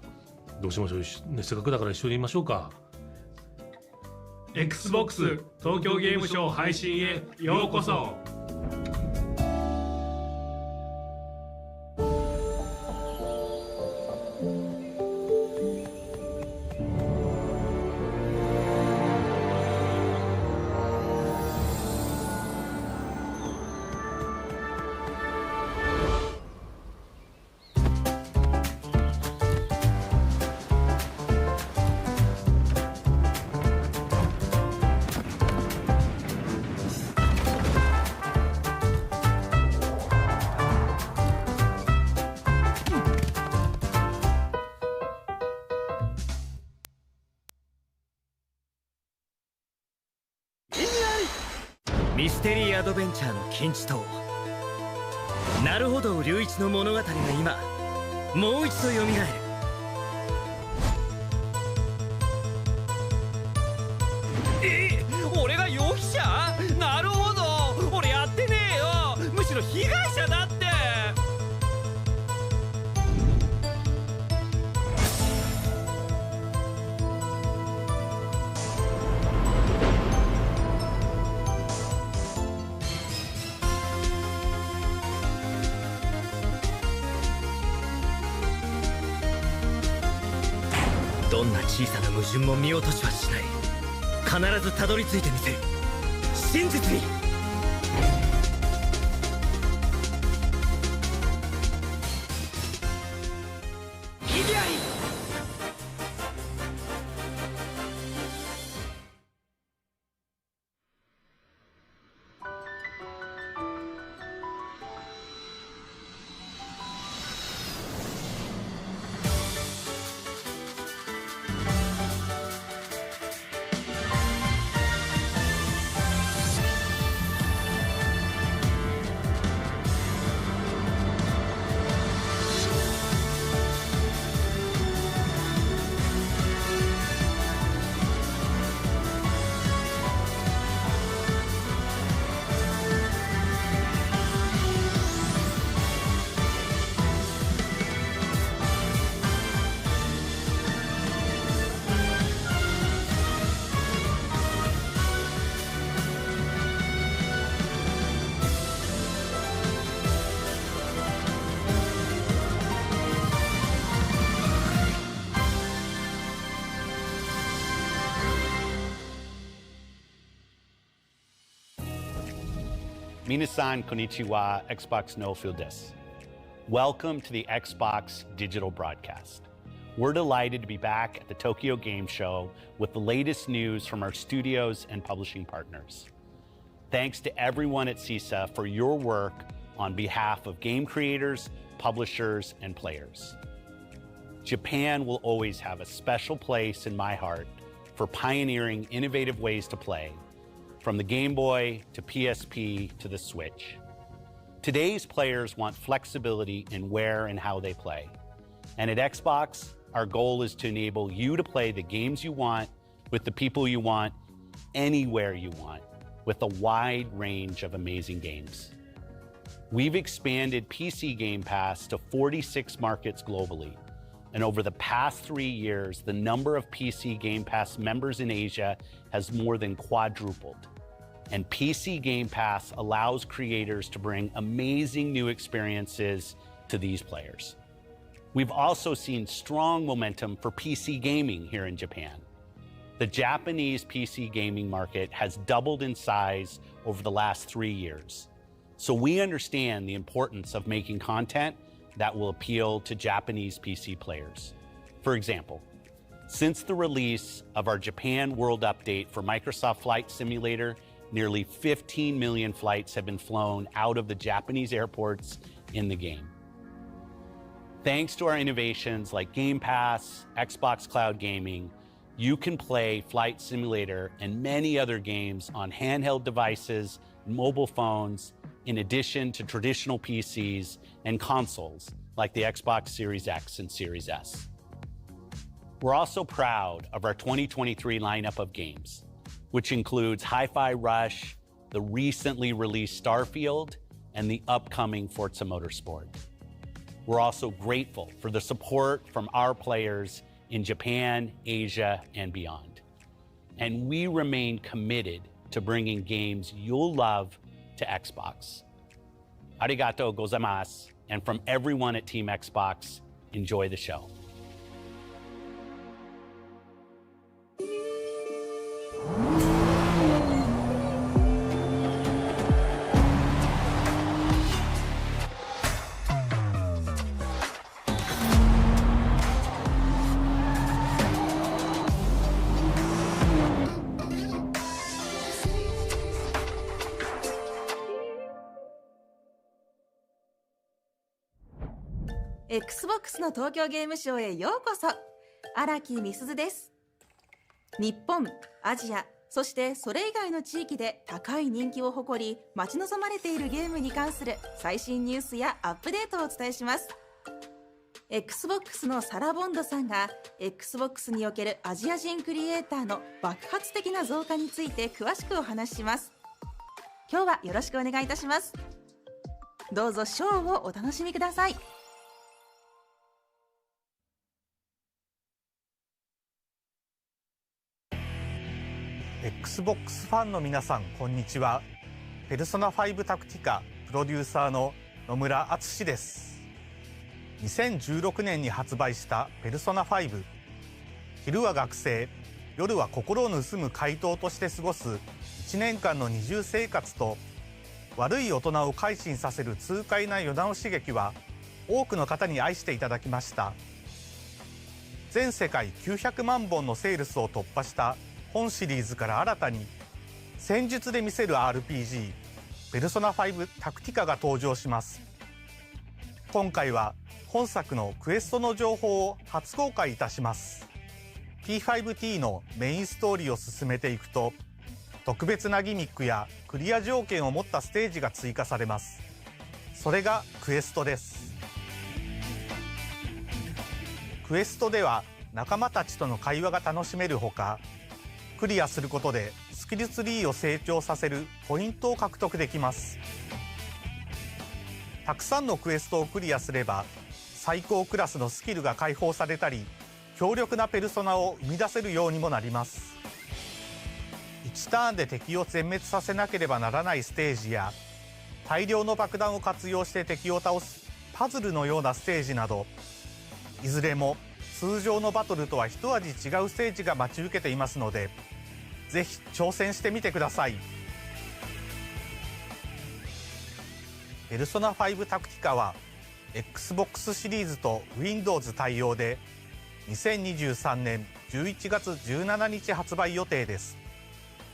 どうしましょう、ね、せっかくだから一緒に言いましょうか。 XBOX 東京ゲームショウ配信へようこそ。ミステリーアドベンチャーの金字塔、なるほど龍一の物語が今もう一度蘇る。俺が容疑者？なるほど、俺やってねえよ。むしろ被害者だって。どんな小さな矛盾も見落としはしない。必ずたどり着いてみせる、真実に。異議あり。Minasan konnichiwa, Xbox no Field des. Welcome to the Xbox digital broadcast. We're delighted to be back at the Tokyo Game Show with the latest news from our studios and publishing partners. Thanks to everyone at CISA for your work on behalf of game creators, publishers, and players. Japan will always have a special place in my heart for pioneering innovative ways to play, from the Game Boy to PSP to the Switch. Today's players want flexibility in where and how they play. And at Xbox, our goal is to enable you to play the games you want with the people you want, anywhere you want, with a wide range of amazing games. We've expanded PC Game Pass to 46 markets globally. And over the past 3 years, the number of PC Game Pass members in Asia has more than quadrupled. And PC Game Pass allows creators to bring amazing new experiences to these players. We've also seen strong momentum for PC gaming here in Japan. The Japanese PC gaming market has doubled in size over the last 3 years. So we understand the importance of making content that will appeal to Japanese PC players. For example, since the release of our Japan World Update for Microsoft Flight Simulator, nearly 15 million flights have been flown out of the Japanese airports in the game. Thanks to our innovations like Game Pass, Xbox Cloud Gaming, you can play Flight Simulator and many other games on handheld devices, mobile phones, in addition to traditional PCs and consoles like the Xbox Series X and Series S. We're also proud of our 2023 lineup of games, which includes Hi-Fi Rush, the recently released Starfield, and the upcoming Forza Motorsport. We're also grateful for the support from our players in Japan, Asia, and beyond. And we remain committed to bringing games you'll love to Xbox. Arigatou gozaimasu. And from everyone at Team Xbox, enjoy the show. Xbox の東京ゲームショウへようこそ。荒木美鈴です。日本、アジア、そしてそれ以外の地域で高い人気を誇り、待ち望まれているゲームに関する最新ニュースやアップデートをお伝えします。Xbox のサラ・ボンドさんが Xbox におけるアジア人クリエイターの爆発的な増加について詳しくお話しします。今日はよろしくお願いいたします。どうぞショーをお楽しみください。Xbox ファンの皆さん、こんにちは。ペルソナ5タクティカプロデューサーの野村敦です。2016年に発売したペルソナ5。昼は学生、夜は心を盗む怪盗として過ごす1年間の二重生活と、悪い大人を改心させる痛快な世直し劇は多くの方に愛していただきました。全世界900万本のセールスを突破した本シリーズから新たに戦術で見せる RPG ペルソナ5タクティカが登場します。今回は本作のクエストの情報を初公開いたします。 P5T のメインストーリーを進めていくと、特別なギミックやクリア条件を持ったステージが追加されます。それがクエストです。クエストでは仲間たちとの会話が楽しめるほか、クリアすることでスキルツリーを成長させるポイントを獲得できます。たくさんのクエストをクリアすれば最高クラスのスキルが解放されたり、強力なペルソナを生み出せるようにもなります。1ターンで敵を全滅させなければならないステージや、大量の爆弾を活用して敵を倒すパズルのようなステージなど、いずれも通常のバトルとは一味違うステージが待ち受けていますので、ぜひ挑戦してみてください。ペルソナ5タクティカは Xbox シリーズと Windows 対応で2023年11月17日発売予定です。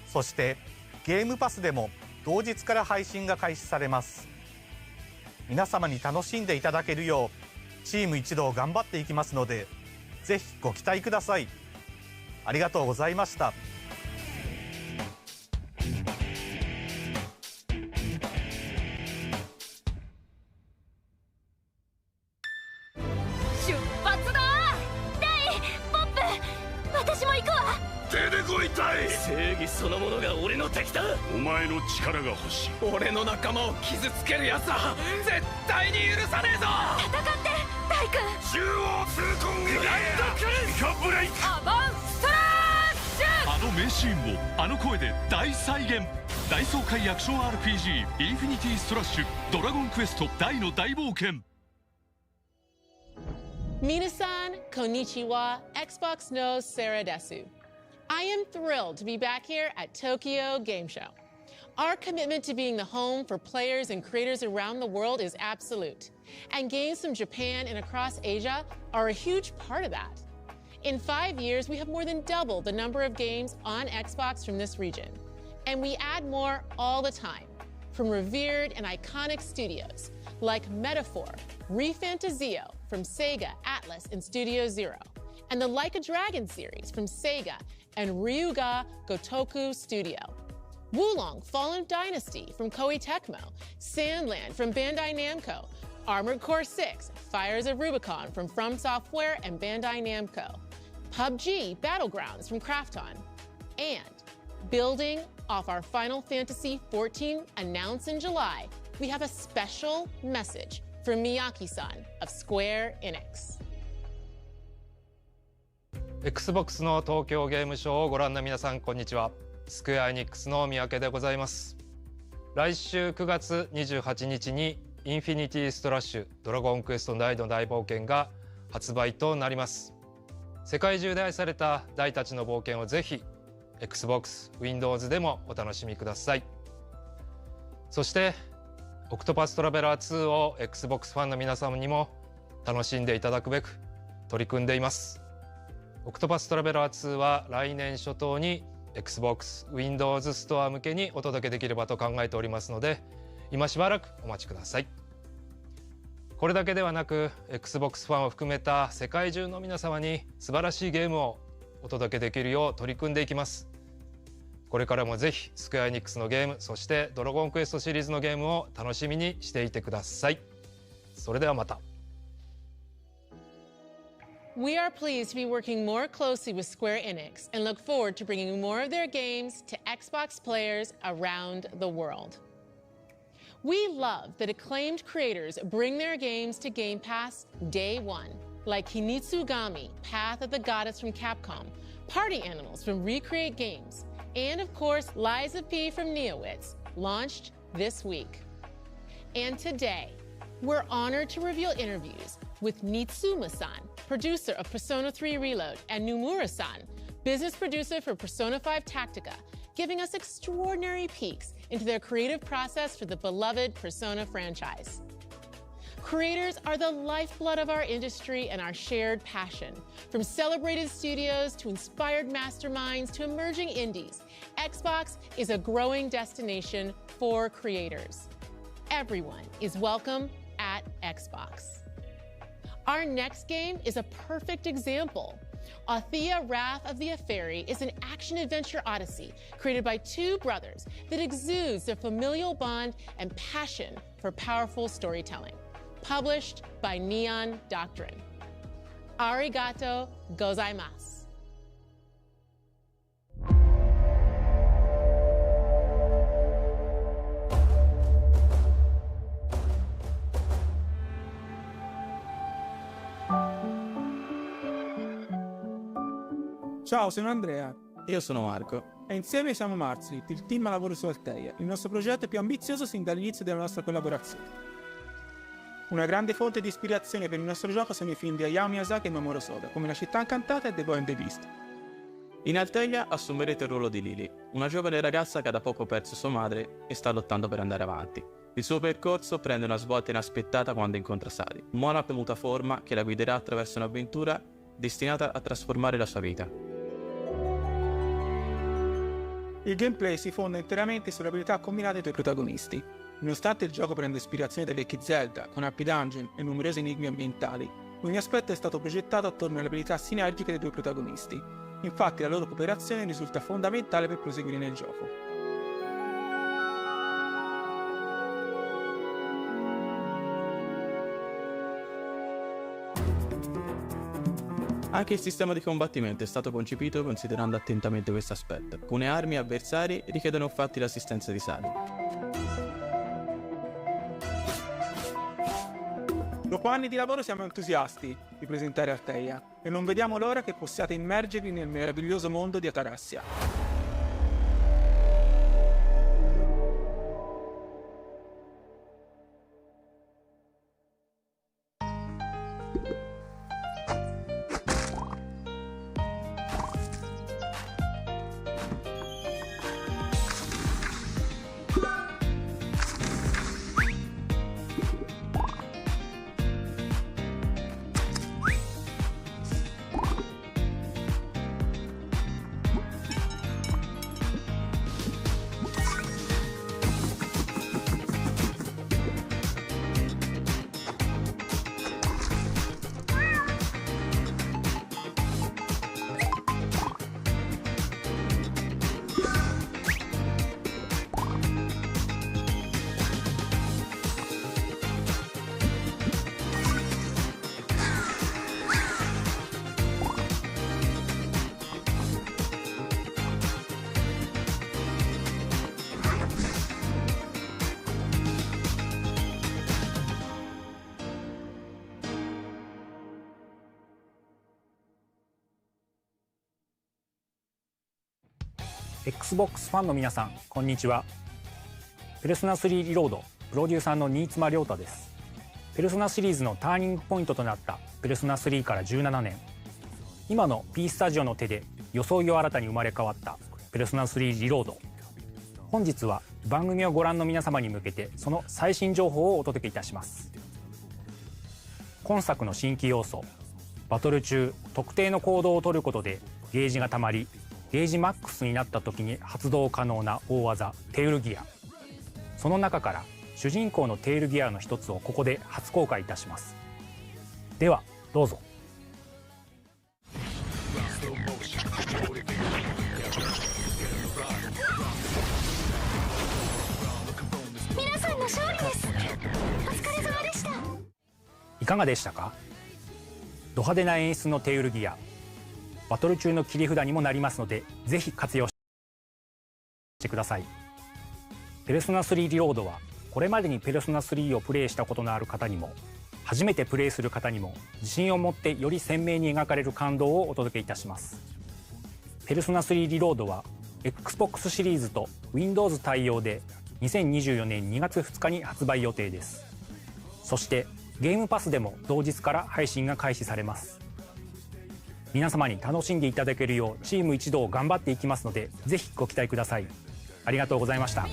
そしてゲームパスでも同日から配信が開始されます。皆様に楽しんでいただけるようチーム一同頑張っていきますので、ぜひご期待ください。ありがとうございました。出発だー！レイ、ポップ、私も行くわ。出てこいたい。正義そのものが俺の敵だ。お前の力が欲しい。俺の仲間を傷つける奴は絶対に許さねえぞ。戦って大君。中央痛恨撃。グランドクルーズ。イカブレイク。アバンストラッシュ。あの名シーンをあの声で大再現。大爽快アクション RPG インフィニティストラッシュドラゴンクエスト大の大冒険。Minasan, konnichiwa, Xbox no Sarah desu. I am thrilled to be back here at Tokyo Game Show. Our commitment to being the home for players and creators around the world is absolute. And games from Japan and across Asia are a huge part of that. In 5 years, we have more than doubled the number of games on Xbox from this region. And we add more all the time, from revered and iconic studios like Metaphor, ReFantazio from Sega, Atlas, and Studio Zero, and the Like a Dragon series from Sega and Ryuga Gotoku Studio. Wulong Fallen Dynasty from Koei Tecmo, Sandland from Bandai Namco, Armored Core 6, Fires of Rubicon from From Software and Bandai Namco, PUBG Battlegrounds from Krafton, and building off our Final Fantasy XIV announced in July, we have a special message from Miyaki-san of Square Enix. Xbox の東京ゲームショウをご覧の皆さん、こんにちは。スクエアエニックスの三宅でございます。来週9月28日にインフィニティストラッシュドラゴンクエスト大の大冒険が発売となります。世界中で愛された大たちの冒険をぜひ Xbox、Windows でもお楽しみください。そしてオクトパストラベラー2を Xbox ファンの皆様にも楽しんでいただくべく取り組んでいます。オクトパストラベラー2は来年初頭に Xbox、Windows ストア向けにお届けできればと考えておりますので、今しばらくお待ちください。これだけではなく Xbox ファンを含めた世界中の皆様に素晴らしいゲームをお届けできるよう取り組んでいきます。これからもぜひスクエアエニックスのゲーム、そしてドラゴンクエストシリーズのゲームを楽しみにしていてください。それではまた。We are pleased to be working more closely with Square Enix and look forward to bringing more of their games to Xbox players around the world. We love that acclaimed creators bring their games to Game Pass day one, like Hinitsugami, Path of the Goddess from Capcom, Party Animals from Recreate Games, and of course, Lies of P from Neowitz, launched this week. And today, we're honored to reveal interviews with Nitsuma-san, producer of Persona 3 Reload, and Nomura-san, business producer for Persona 5 Tactica, giving us extraordinary peeks into their creative process for the beloved Persona franchise. Creators are the lifeblood of our industry and our shared passion. From celebrated studios to inspired masterminds to emerging indies, Xbox is a growing destination for creators. Everyone is welcome at Xbox. Our next game is a perfect example. Althea Wrath of the Apheri is an action-adventure odyssey created by two brothers that exudes their familial bond and passion for powerful storytelling. Published by Neon Doctrine. Arigato gozaimasu. Ciao, sono Andrea. Io sono Marco. E insieme siamo Marzlit, il team a lavoro su Althea, il nostro progetto più ambizioso sin dall'inizio della nostra collaborazione. Una grande fonte di ispirazione per il nostro gioco sono i film di Hayao Miyazaki e Mamoru Soda, come La città incantata e The Boy and the Beast. In Althea assumerete il ruolo di Lily, una giovane ragazza che ha da poco perso sua madre e sta lottando per andare avanti. Il suo percorso prende una svolta inaspettata quando incontra Sari, un monaco in muta forma che la guiderà attraverso un'avventura destinata a trasformare la sua vita. Il gameplay si fonda interamente sulle abilità combinate dei protagonisti. Nonostante il gioco prenda ispirazione dai vecchi Zelda, con Happy Dungeon e numerosi enigmi ambientali, ogni aspetto è stato progettato attorno alle abilità sinergiche dei due protagonisti. Infatti la loro cooperazione risulta fondamentale per proseguire nel gioco. Anche il sistema di combattimento è stato concepito considerando attentamente questo aspetto. Alcune armi e avversari richiedono infatti l'assistenza di Sari. Dopo anni di lavoro siamo entusiasti di presentare Althea e non vediamo l'ora che possiate immergervi nel meraviglioso mondo di Atarassia. Xbox ファンの皆さん、こんにちは。ペルソナ3リロードプロデューサーの新妻亮太です。ペルソナシリーズのターニングポイントとなったペルソナ3から17年、今の P スタジオの手で装いを新たに生まれ変わったペルソナ3リロード。本日は番組をご覧の皆様に向けてその最新情報をお届けいたします。今作の新規要素、バトル中特定の行動を取ることでゲージがたまり、ゲージマックスになった時に発動可能な大技テールギア。その中から主人公のテールギアの一つをここで初公開いたします。ではどうぞ。皆さんの勝利です。お疲れ様でした。いかがでしたか？ド派手な演出のテールギア、バトル中の切り札にもなりますので、ぜひ活用してください。ペルソナ3リロードはこれまでにペルソナ3をプレイしたことのある方にも、初めてプレイする方にも自信を持ってより鮮明に描かれる感動をお届けいたします。ペルソナ3リロードは Xbox シリーズと Windows 対応で2024年2月2日に発売予定です。そしてゲームパスでも同日から配信が開始されます。皆様に楽しんでいただけるようチーム一同頑張っていきますので、ぜひご期待ください。ありがとうございました。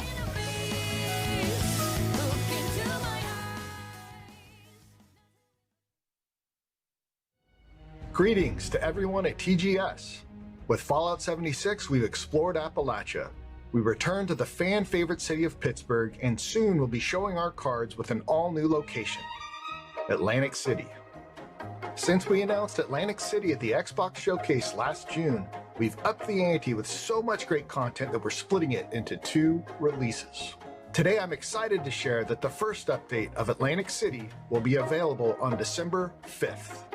Greetings to everyone at TGS. With Fallout 76, we've explored Appalachia. We return to the fan-favorite city of Pittsburgh, and soon we'll be showing our cards with an all-new location, Atlantic City. Since we announced Atlantic City at the Xbox Showcase last June, we've upped the ante with so much great content that we're splitting it into 2 releases. Today I'm excited to share that the first update of Atlantic City will be available on December 5th.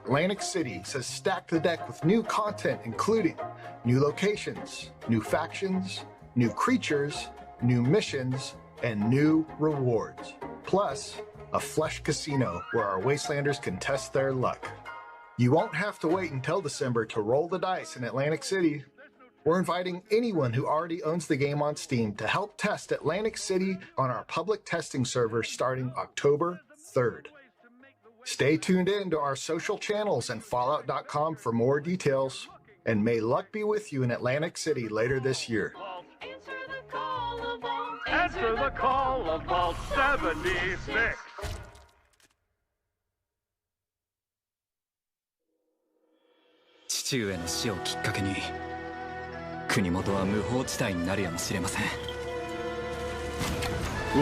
Atlantic City says stack the deck with new content including new locations, new factions, new creatures, new missions, and new rewards. Plus, a flesh casino where our Wastelanders can test their luck. You won't have to wait until December to roll the dice in Atlantic City. We're inviting anyone who already owns the game on Steam to help test Atlantic City on our public testing server starting October 3rd. Stay tuned in to our social channels and Fallout.com for more details, and may luck be with you in Atlantic City later this year. Answer the call of Vault 76. 父上の死をきっかけに国元は無法地帯になるやもしれません。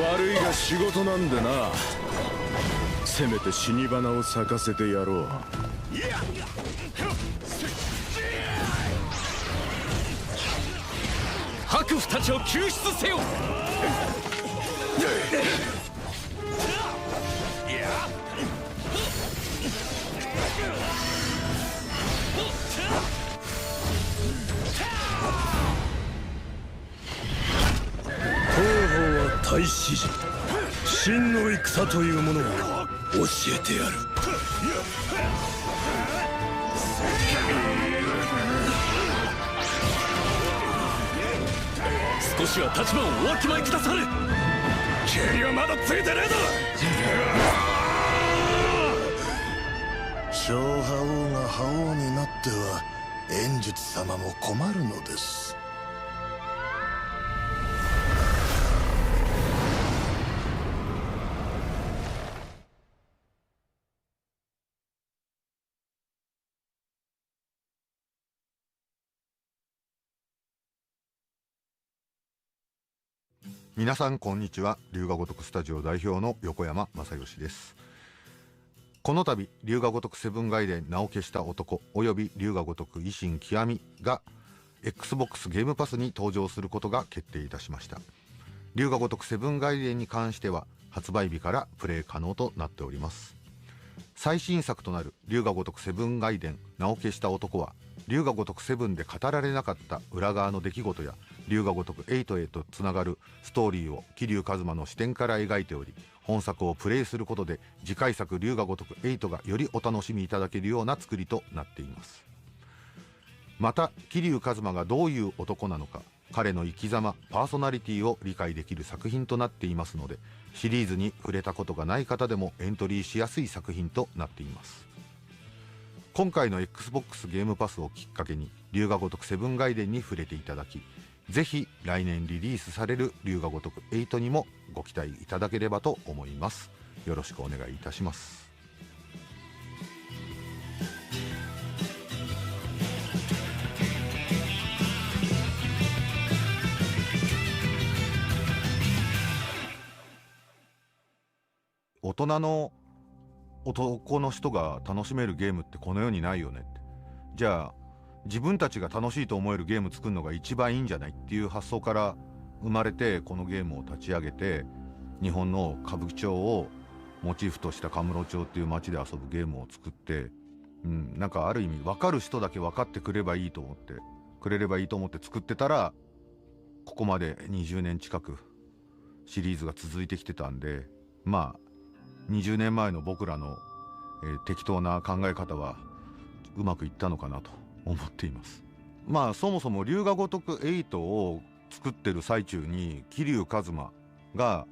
悪いが仕事なんでな。せめて死に花を咲かせてやろう。白夫たちを救出せよ。方法は太子寺。真の戦というものを教えてやる。少しは立場をおわきまえくださる。蹴りはまだついてねえだ。小覇王が覇王になっては炎術様も困るのです。皆さんこんにちは。龍が如くスタジオ代表の横山正義です。この度龍が如くセブン外伝名を消した男および龍が如く維新極みが Xbox ゲームパスに登場することが決定いたしました。龍が如くセブン外伝に関しては発売日からプレイ可能となっております。最新作となる龍が如くセブン外伝名を消した男は龍が如くセブンで語られなかった裏側の出来事や龍が如く8へとつながるストーリーを桐生一馬の視点から描いており、本作をプレイすることで次回作龍が如く8がよりお楽しみいただけるような作りとなっています。また桐生一馬がどういう男なのか、彼の生き様、パーソナリティを理解できる作品となっていますので、シリーズに触れたことがない方でもエントリーしやすい作品となっています。今回の XBOX ゲームパスをきっかけに龍が如くセブンガイデンに触れていただき、ぜひ来年リリースされる龍が如く8にもご期待いただければと思います。よろしくお願いいたします。大人の男の人が楽しめるゲームってこの世にないよねって。じゃあ自分たちが楽しいと思えるゲーム作るのが一番いいんじゃないっていう発想から生まれて、このゲームを立ち上げて、日本の歌舞伎町をモチーフとした神室町っていう街で遊ぶゲームを作って、なんかある意味分かる人だけ分かってくれればいいと思って作ってたら、ここまで20年近くシリーズが続いてきてたんで、まあ20年前の僕らの、適当な考え方はうまくいったのかなと思っています。まあそもそも龍が如く8を作ってる最中に桐生一馬が、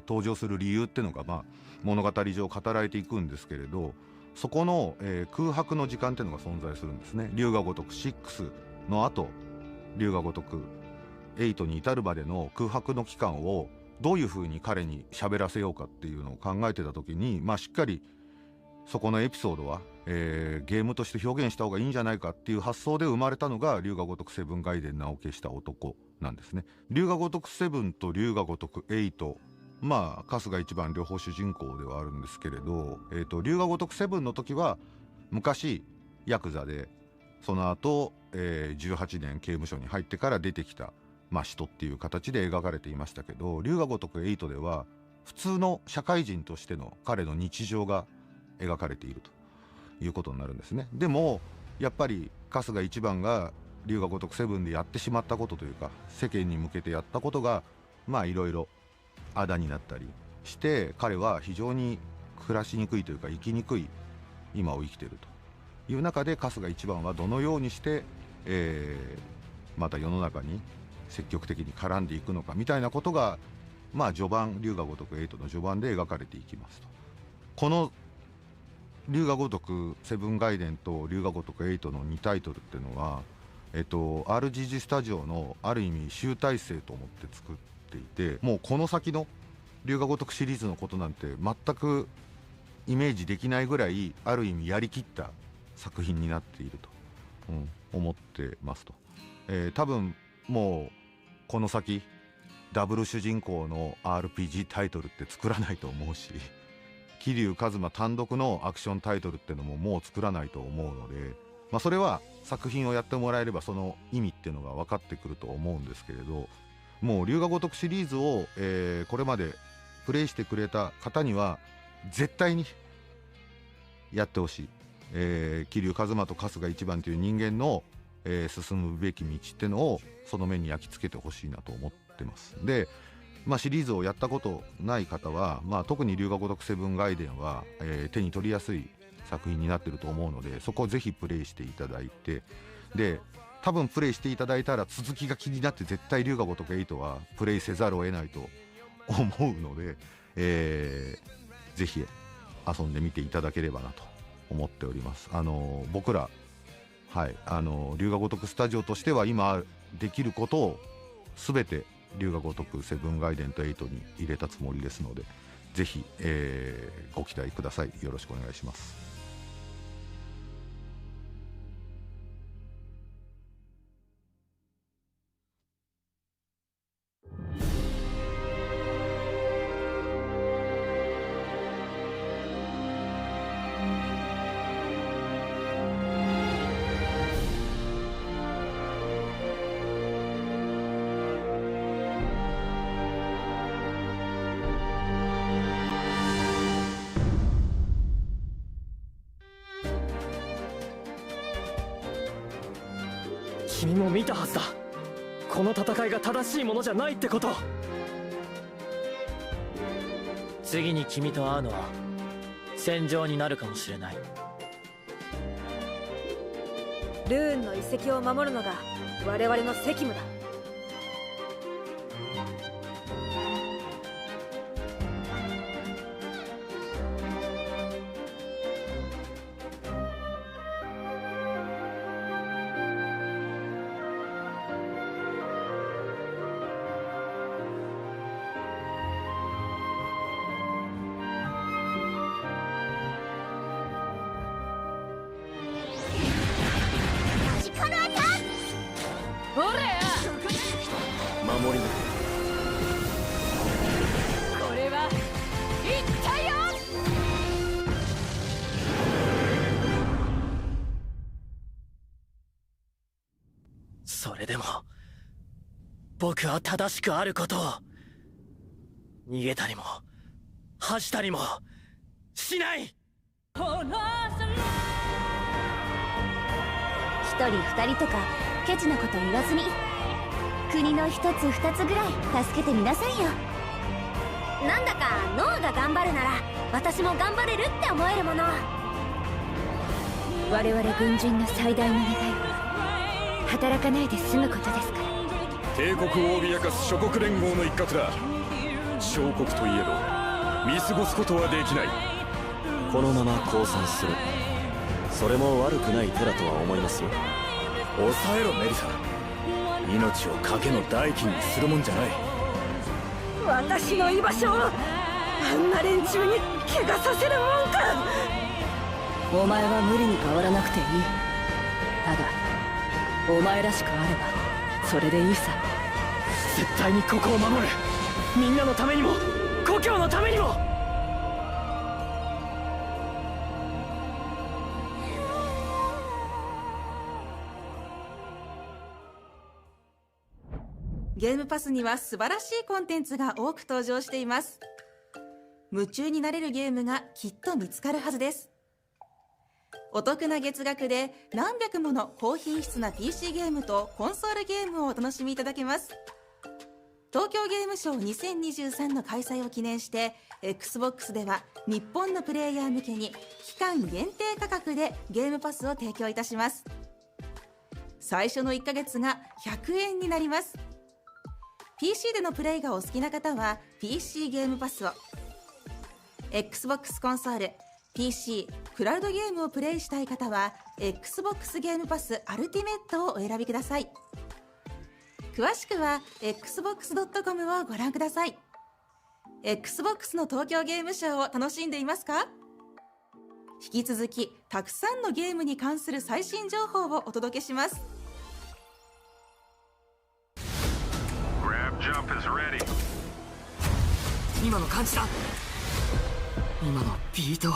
登場する理由っていうのが、物語上語られていくんですけれど、そこの、空白の時間っていうのが存在するんですね。龍が如く6の後、龍が如く8に至るまでの空白の期間をどういうふうに彼に喋らせようかっていうのを考えてた時に、しっかりそこのエピソードは、ゲームとして表現した方がいいんじゃないかっていう発想で生まれたのが龍が如くセブンガイデン名を消した男なんですね。龍が如く7と龍が如く8、春日一番両方主人公ではあるんですけれど、龍が如く7の時は昔ヤクザで、その後、18年刑務所に入ってから出てきた人っていう形で描かれていましたけど、龍が如く8では普通の社会人としての彼の日常が描かれているということになるんですね。でもやっぱり春日一番が龍が如く7でやってしまったことというか、世間に向けてやったことがいろいろあだになったりして、彼は非常に暮らしにくいというか生きにくい今を生きているという中で、春日一番はどのようにして、また世の中に積極的に絡んでいくのかみたいなことが、序盤、龍が如く8の序盤で描かれていきますと。この龍が如くセブンガイデンと龍が如く8の2タイトルっていうのは、RGG スタジオのある意味集大成と思って作っていて、もうこの先の龍が如くシリーズのことなんて全くイメージできないぐらい、ある意味やりきった作品になっていると、思ってますと。多分もうこの先ダブル主人公の RPG タイトルって作らないと思うし、桐生一馬単独のアクションタイトルってのももう作らないと思うので、それは作品をやってもらえればその意味っていうのが分かってくると思うんですけれど、もう龍が如くシリーズを、これまでプレイしてくれた方には絶対にやってほしい、桐生一馬と春日一番という人間の、進むべき道ってのをその目に焼き付けてほしいなと思ってます。で、シリーズをやったことない方は、特に龍が如くセブンガイデンは、手に取りやすい作品になってると思うので、そこをぜひプレイしていただいて、で多分プレイしていただいたら続きが気になって絶対龍が如く8はプレイせざるを得ないと思うので、ぜひ遊んでみていただければなと思っております。僕ら龍が如くスタジオとしては今できることを全て龍が如くセブンガイデンと8に入れたつもりですので、ぜひ、ご期待ください。よろしくお願いします。君も見たはずだ。この戦いが正しいものじゃないってこと。次に君と会うのは戦場になるかもしれない。ルーンの遺跡を守るのが我々の責務だ。おれや守り抜これはいったよ。それでも僕は正しくあることを。逃げたりも恥したりもしない。一人二人とかケチなこと言わずに、国の一つ二つぐらい助けてみなさいよ。なんだか脳が頑張るなら私も頑張れるって思えるもの。我々軍人の最大の願いは働かないで済むことですから。帝国を脅かす諸国連合の一角だ。小国といえど見過ごすことはできない。このまま降参する、それも悪くない手だとは思いますよ。抑えろメリサ。命を賭けの代金にするもんじゃない。私の居場所をあんな連中に怪我させるもんか。お前は無理に変わらなくていい。ただお前らしくあればそれでいいさ。絶対にここを守る。みんなのためにも故郷のためにも。ゲームパスには素晴らしいコンテンツが多く登場しています。夢中になれるゲームがきっと見つかるはずです。お得な月額で何百もの高品質な PC ゲームとコンソールゲームをお楽しみいただけます。東京ゲームショウ2023の開催を記念して Xbox では日本のプレイヤー向けに期間限定価格でゲームパスを提供いたします。最初の1ヶ月が100円になります。PC でのプレイがお好きな方は PC ゲームパスを、 Xbox コンソール、 PC、クラウドゲームをプレイしたい方は Xbox ゲームパスアルティメットをお選びください。詳しくは xbox.com をご覧ください。 Xbox の東京ゲームショウを楽しんでいますか？引き続きたくさんのゲームに関する最新情報をお届けします。今の感じだ。今のビート。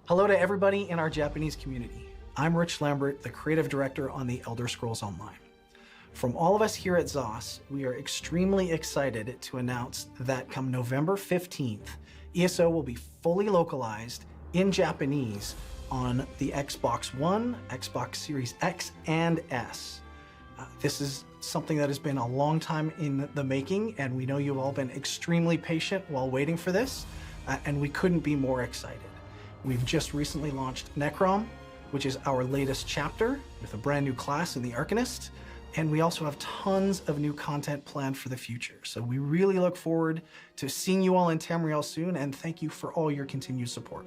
Hello to everybody in our Japanese community. I'm Rich Lambert, the creative director on the Elder Scrolls Online. From all of us here at ZOS, we are extremely excited to announce that come November 15th, ESO will be fully localized in Japanese on the Xbox One, Xbox Series X, and S. This is something that has been a long time in the making, and we know you've all been extremely patient while waiting for this, and we couldn't be more excited. We've just recently launched Necrom, which is our latest chapter with a brand new class in the Arcanist, and we also have tons of new content planned for the future. So we really look forward to seeing you all in Tamriel soon, and thank you for all your continued support.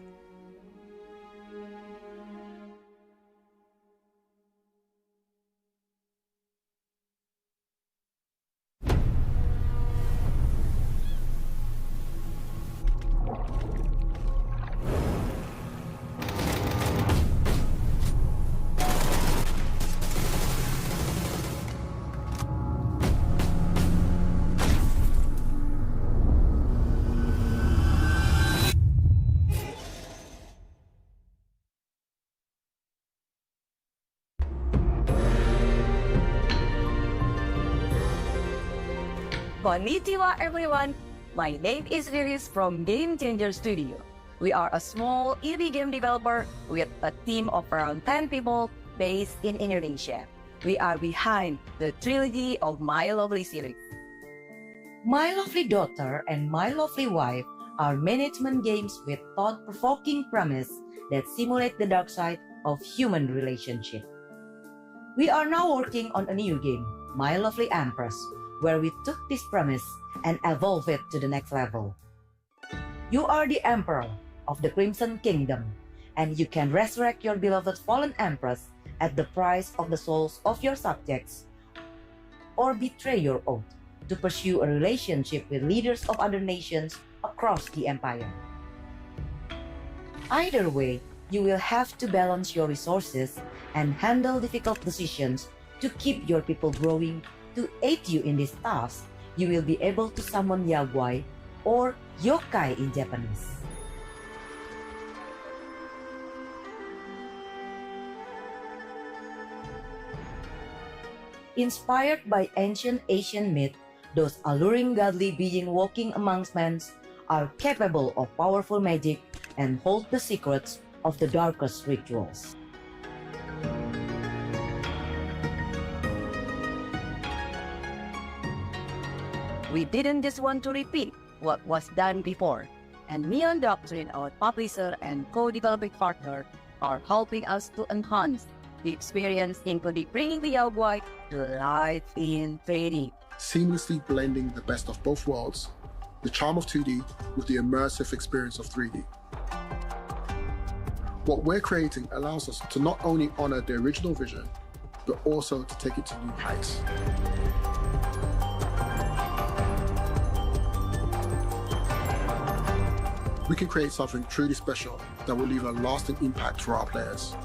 Konnichiwa everyone! My name is Riris from Game Changer Studio. We are a small indie game developer with a team of around 10 people based in Indonesia. We are behind the trilogy of My Lovely series. My Lovely Daughter and My Lovely Wife are management games with thought-provoking premise that simulate the dark side of human relationship. We are now working on a new game, My Lovely Empress, where we took this premise and evolved it to the next level. You are the Emperor of the Crimson Kingdom, and you can resurrect your beloved fallen Empress at the price of the souls of your subjects, or betray your oath to pursue a relationship with leaders of other nations across the empire. Either way, you will have to balance your resources and handle difficult decisions to keep your people growing. To aid you in this task, you will be able to summon Yaguai, or yokai in Japanese. Inspired by ancient Asian myth, those alluring godly beings walking amongst men are capable of powerful magic and hold the secrets of the darkest rituals. We didn't just want to repeat what was done before, and Neon Doctrine, our publisher and co-developing partner, are helping us to enhance the experience, including bringing the Yaguai to life in 3D. Seamlessly blending the best of both worlds, the charm of 2D with the immersive experience of 3D. What we're creating allows us to not only honor the original vision, but also to take it to new heights. We can create something truly special that will leave a lasting impact for our players.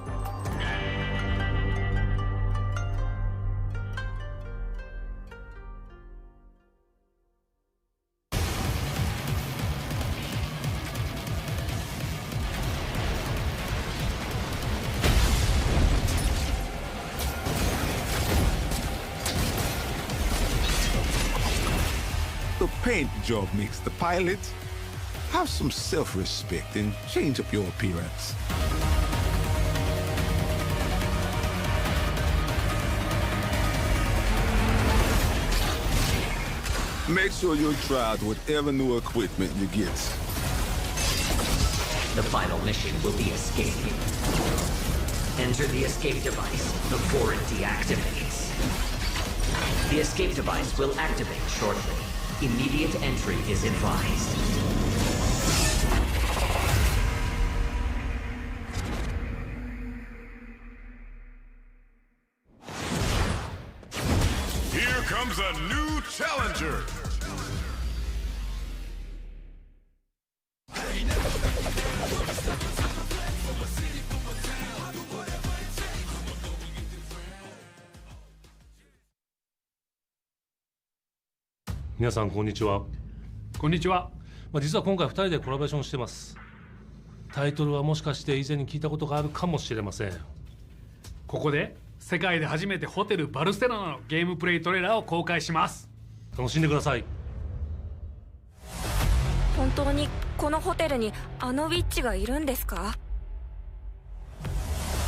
The paint job makes the pilot. Have some self-respect and change up your appearance. Make sure you try out whatever new equipment you get. The final mission will be escape. Enter the escape device before it deactivates. The escape device will activate shortly. Immediate entry is advised. Here comes a new challenger.皆さんこんにちは。こんにちは。実は今回2人でコラボレーションしてます。タイトルはもしかして以前に聞いたことがあるかもしれません。ここで世界で初めてホテルバルセロナのゲームプレイトレーラーを公開します。楽しんでください。本当にこのホテルにあのウィッチがいるんですか？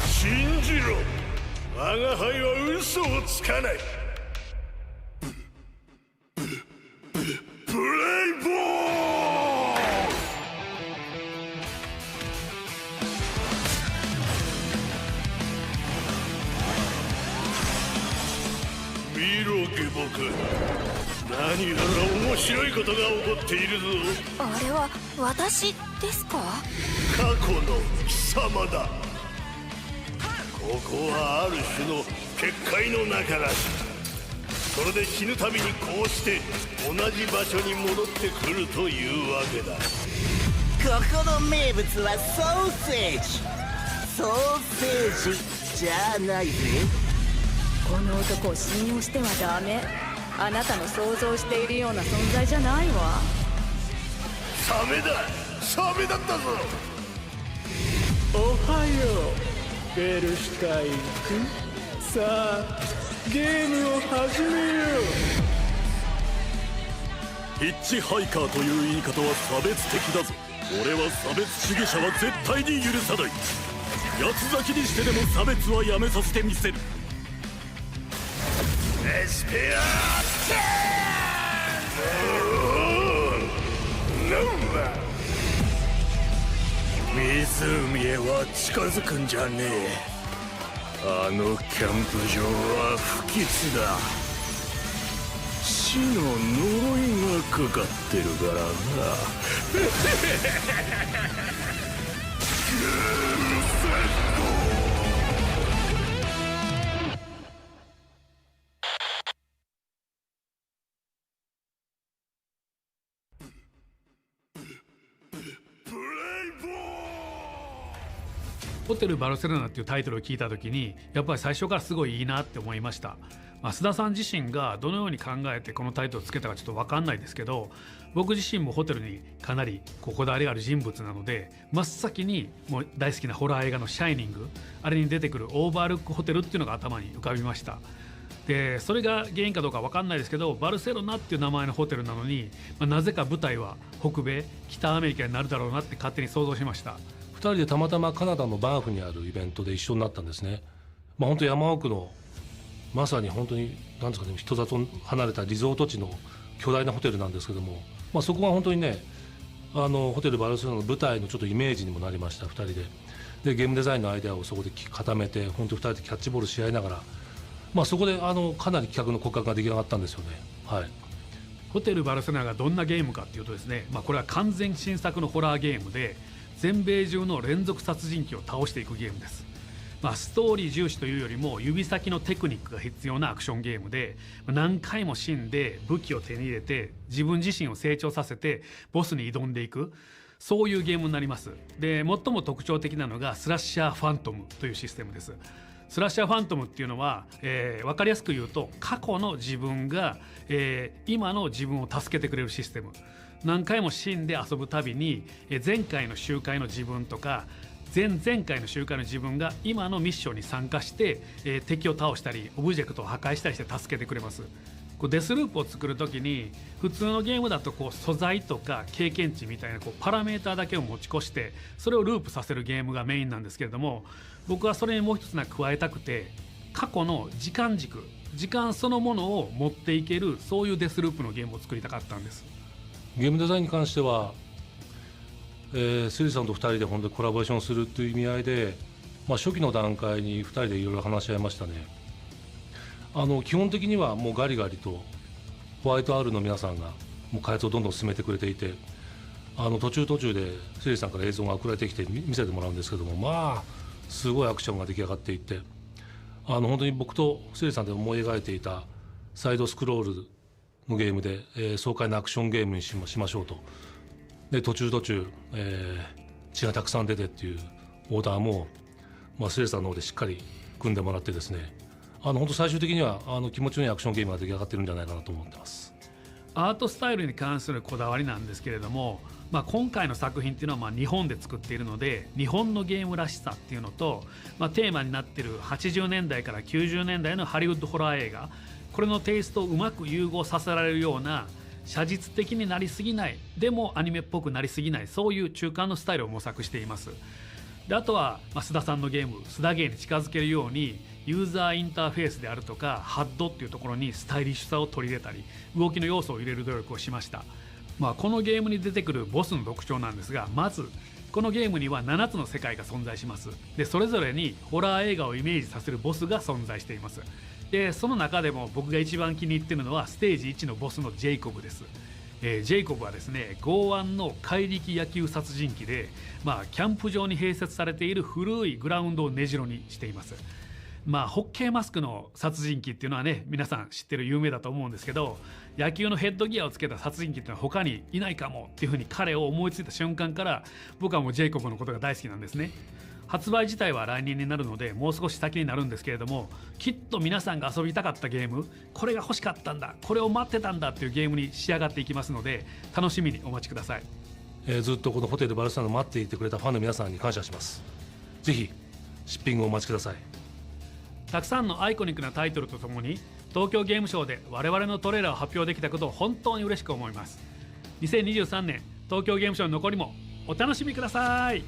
信じろ。我が輩は嘘をつかない。プレイボール。見ろ下僕、何やら面白いことが起こっているぞ。あれは私ですか？過去の貴様だ。ここはある種の結界の中らしい。それで死ぬたびにこうして同じ場所に戻ってくるというわけだ。ここの名物はソーセージ。ソーセージじゃないぜ。この男を信用してはダメ。あなたの想像しているような存在じゃないわ。サメだ、サメだったぞ。おはようベルシュタイン君。さあゲームを始めよう。ヒッチハイカーという言い方は差別的だぞ。俺は差別主義者は絶対に許さない。八つ咲きにしてでも差別はやめさせてみせる。エスペア湖へは近づくんじゃねえ。あのキャンプ場は不吉だ。死の呪いがかかってるからな。ホテルバルセロナっていうタイトルを聞いた時にやっぱり最初からすごいいいなって思いました。須田さん自身がどのように考えてこのタイトルをつけたかちょっと分かんないですけど、僕自身もホテルにかなりこだわりがある人物なので、真っ先にもう大好きなホラー映画の「シャイニング」あれに出てくるオーバールックホテルっていうのが頭に浮かびました。でそれが原因かどうか分かんないですけど、バルセロナっていう名前のホテルなのに、なぜか舞台は北米北アメリカになるだろうなって勝手に想像しました。2人でたまたまカナダのバンフにあるイベントで一緒になったんですね。本当山奥のまさに本当に何ですかね、人里離れたリゾート地の巨大なホテルなんですけども、そこが本当にね、ホテルバルセロナの舞台のちょっとイメージにもなりました。2人でゲームデザインのアイデアをそこで固めて、本当に2人でキャッチボールし合いながら、そこでかなり企画の骨格が出来上がったんですよね。はい。ホテルバルセロナがどんなゲームかっていうとですね、これは完全新作のホラーゲームで、全米中の連続殺人鬼を倒していくゲームです。ストーリー重視というよりも指先のテクニックが必要なアクションゲームで、何回も死んで武器を手に入れて自分自身を成長させてボスに挑んでいく、そういうゲームになります。で最も特徴的なのがスラッシャーファントムというシステムです。スラッシャーファントムっていうのは、分かりやすく言うと過去の自分が、今の自分を助けてくれるシステム。何回も死んで遊ぶたびに、前回の集会の自分とか前々回の集会の自分が今のミッションに参加して、敵を倒したりオブジェクトを破壊したりして助けてくれます。デスループを作る時に普通のゲームだと素材とか経験値みたいなパラメーターだけを持ち越してそれをループさせるゲームがメインなんですけれども、僕はそれにもう一つ加えたくて、過去の時間軸、時間そのものを持っていける、そういうデスループのゲームを作りたかったんです。ゲームデザインに関しては、スリさんと2人で本当にコラボレーションするという意味合いで、初期の段階に2人でいろいろ話し合いましたね。基本的にはもうガリガリとホワイト R の皆さんがもう開発をどんどん進めてくれていて、途中でスリさんから映像が送られてきて見せてもらうんですけども、すごいアクションが出来上がっていって、本当に僕とスリさんで思い描いていたサイドスクロールのゲームで、爽快なアクションゲームにしましょうと。で途中、血がたくさん出てっていうオーダーも、スレさんの方でしっかり組んでもらってですね、本当最終的には気持ちのいいアクションゲームが出来上がってるんじゃないかなと思ってます。アートスタイルに関するこだわりなんですけれども、今回の作品っていうのは日本で作っているので、日本のゲームらしさっていうのと、テーマになっている80年代から90年代のハリウッドホラー映画、これのテイストをうまく融合させられるような、写実的になりすぎないでもアニメっぽくなりすぎない、そういう中間のスタイルを模索しています。であとは須田さんのゲーム須田ゲーに近づけるようにユーザーインターフェースであるとかハッドっていうところにスタイリッシュさを取り入れたり動きの要素を入れる努力をしました。このゲームに出てくるボスの特徴なんですが、まずこのゲームには7つの世界が存在します。でそれぞれにホラー映画をイメージさせるボスが存在しています。でその中でも僕が一番気に入っているのはステージ1のボスのジェイコブです。ジェイコブはですね、剛腕の怪力野球殺人鬼で、キャンプ場に併設されている古いグラウンドを根城にしています。ホッケーマスクの殺人鬼っていうのはね、皆さん知ってる有名だと思うんですけど、野球のヘッドギアをつけた殺人鬼っていうのは他にいないかもっていうふうに彼を思いついた瞬間から僕はもうジェイコブのことが大好きなんですね。発売自体は来年になるのでもう少し先になるんですけれども、きっと皆さんが遊びたかったゲーム、これが欲しかったんだ、これを待ってたんだっていうゲームに仕上がっていきますので楽しみにお待ちください。ずっとこのホテルバルセロナを待っていてくれたファンの皆さんに感謝します。ぜひシッピングをお待ちください。たくさんのアイコニックなタイトルとともに東京ゲームショウで我々のトレーラーを発表できたことを本当に嬉しく思います。2023年東京ゲームショウの残りもお楽しみください。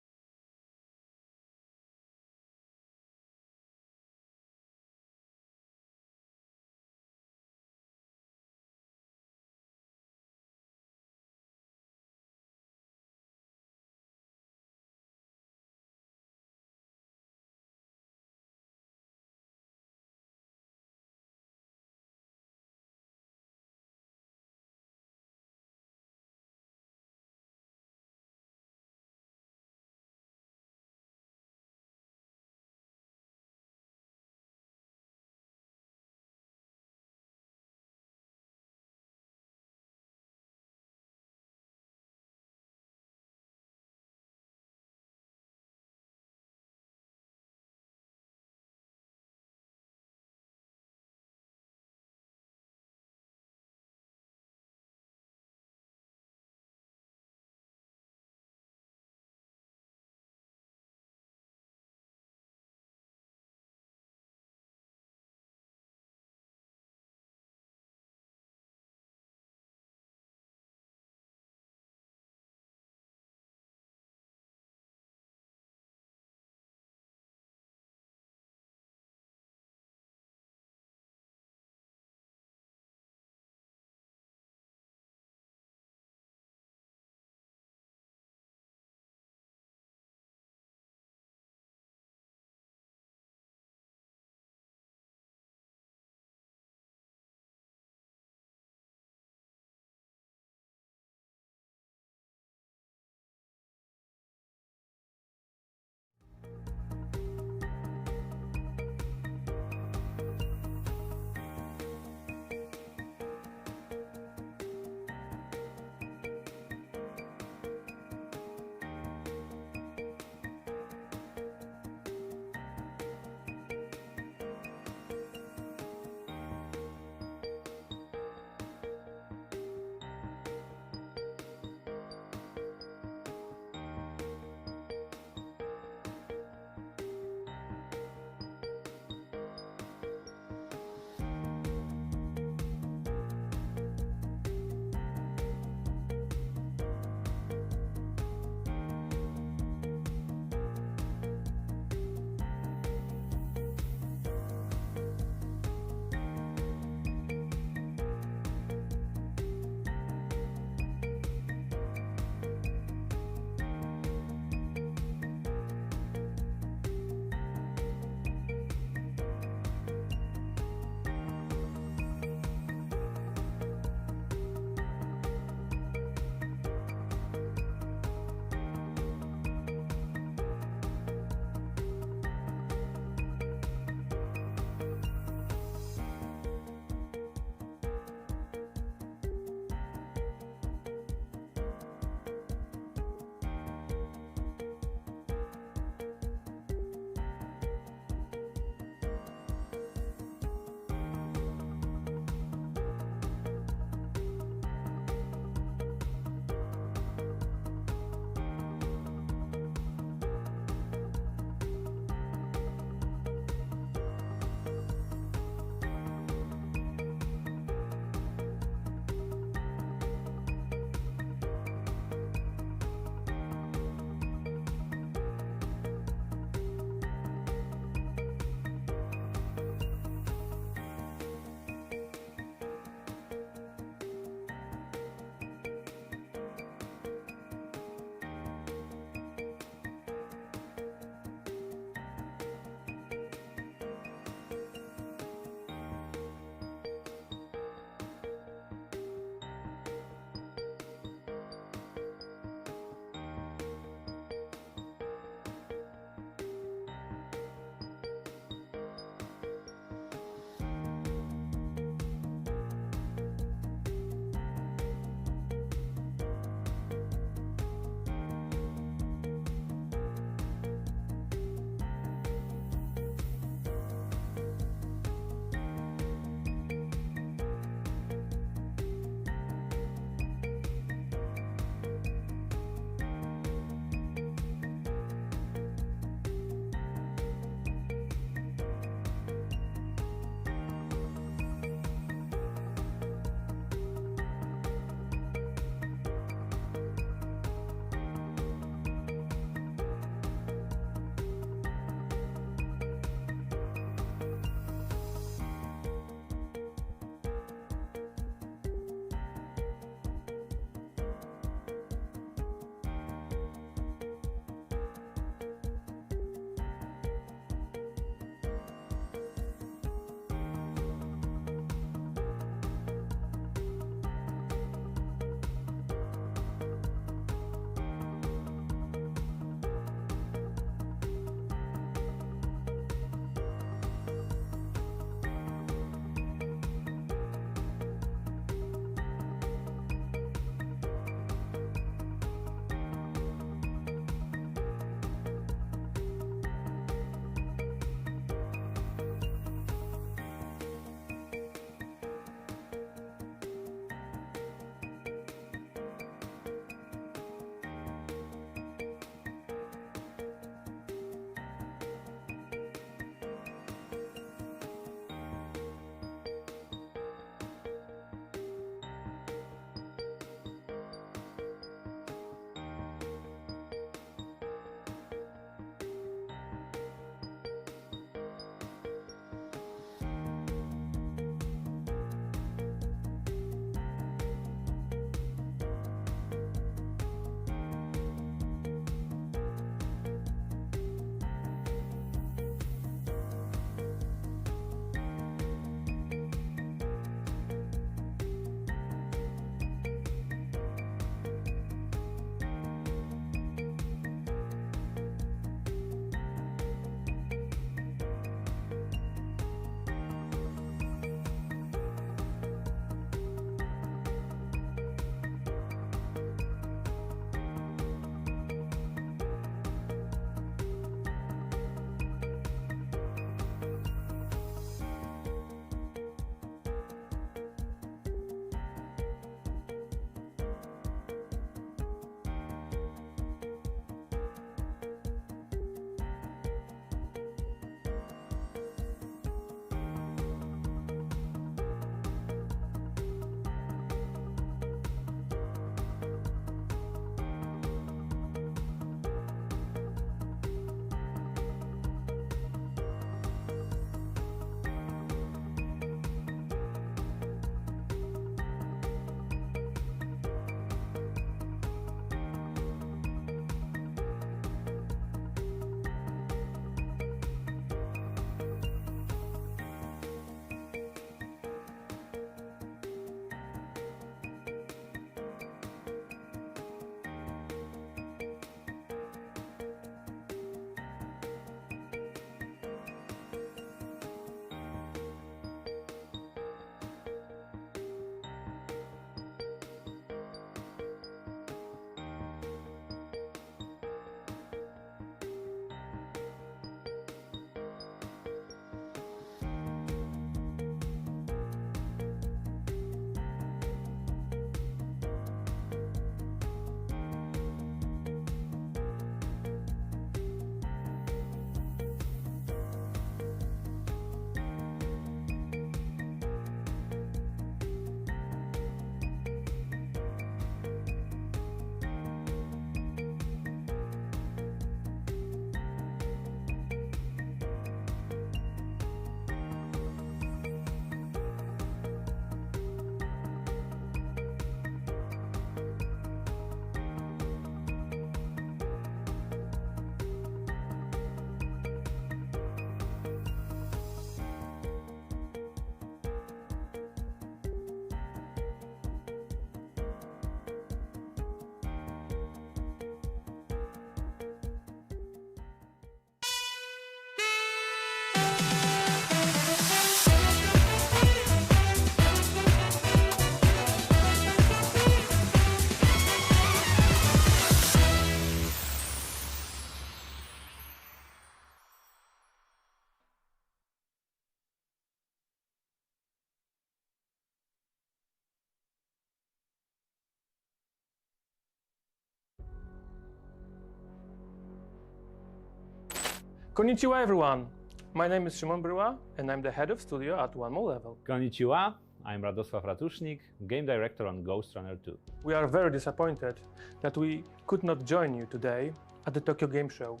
Konnichiwa everyone! My name is Szymon Bryła and I'm the head of studio at One More Level. Konnichiwa, I'm Radosław Ratusznik, game director on Ghost Runner 2. We are very disappointed that we could not join you today at the Tokyo Game Show,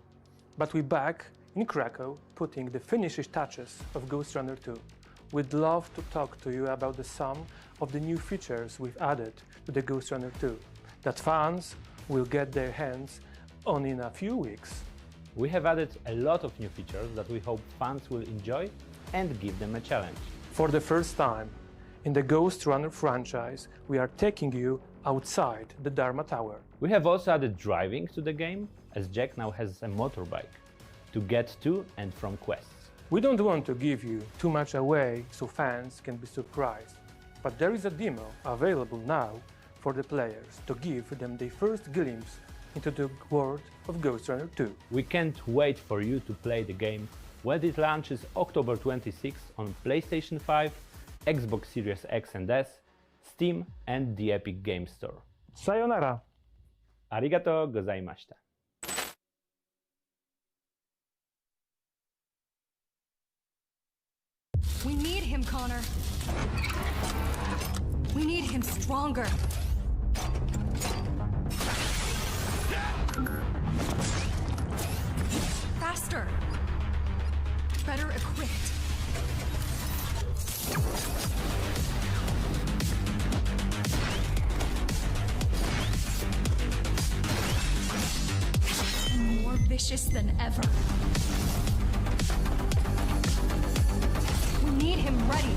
but we're back in Krakow putting the finishing touches of Ghost Runner 2. We'd love to talk to you about some of the new features we've added to the Ghost Runner 2 that fans will get their hands on in a few weeks. We have added a lot of new features that we hope fans will enjoy and give them a challenge. For the first time in the Ghost Runner franchise, we are taking you outside the Dharma Tower. We have also added driving to the game, as Jack now has a motorbike to get to and from quests. We don't want to give you too much away so fans can be surprised, but there is a demo available now for the players to give them their first glimpse into the world of Ghost Runner 2. We can't wait for you to play the game when it launches October 26th on PlayStation 5, Xbox Series X and S, Steam and the Epic Games Store. Sayonara! Arigatou gozaimashita. We need him, Connor. We need him stronger. Faster. Better equipped. And more vicious than ever. We need him ready.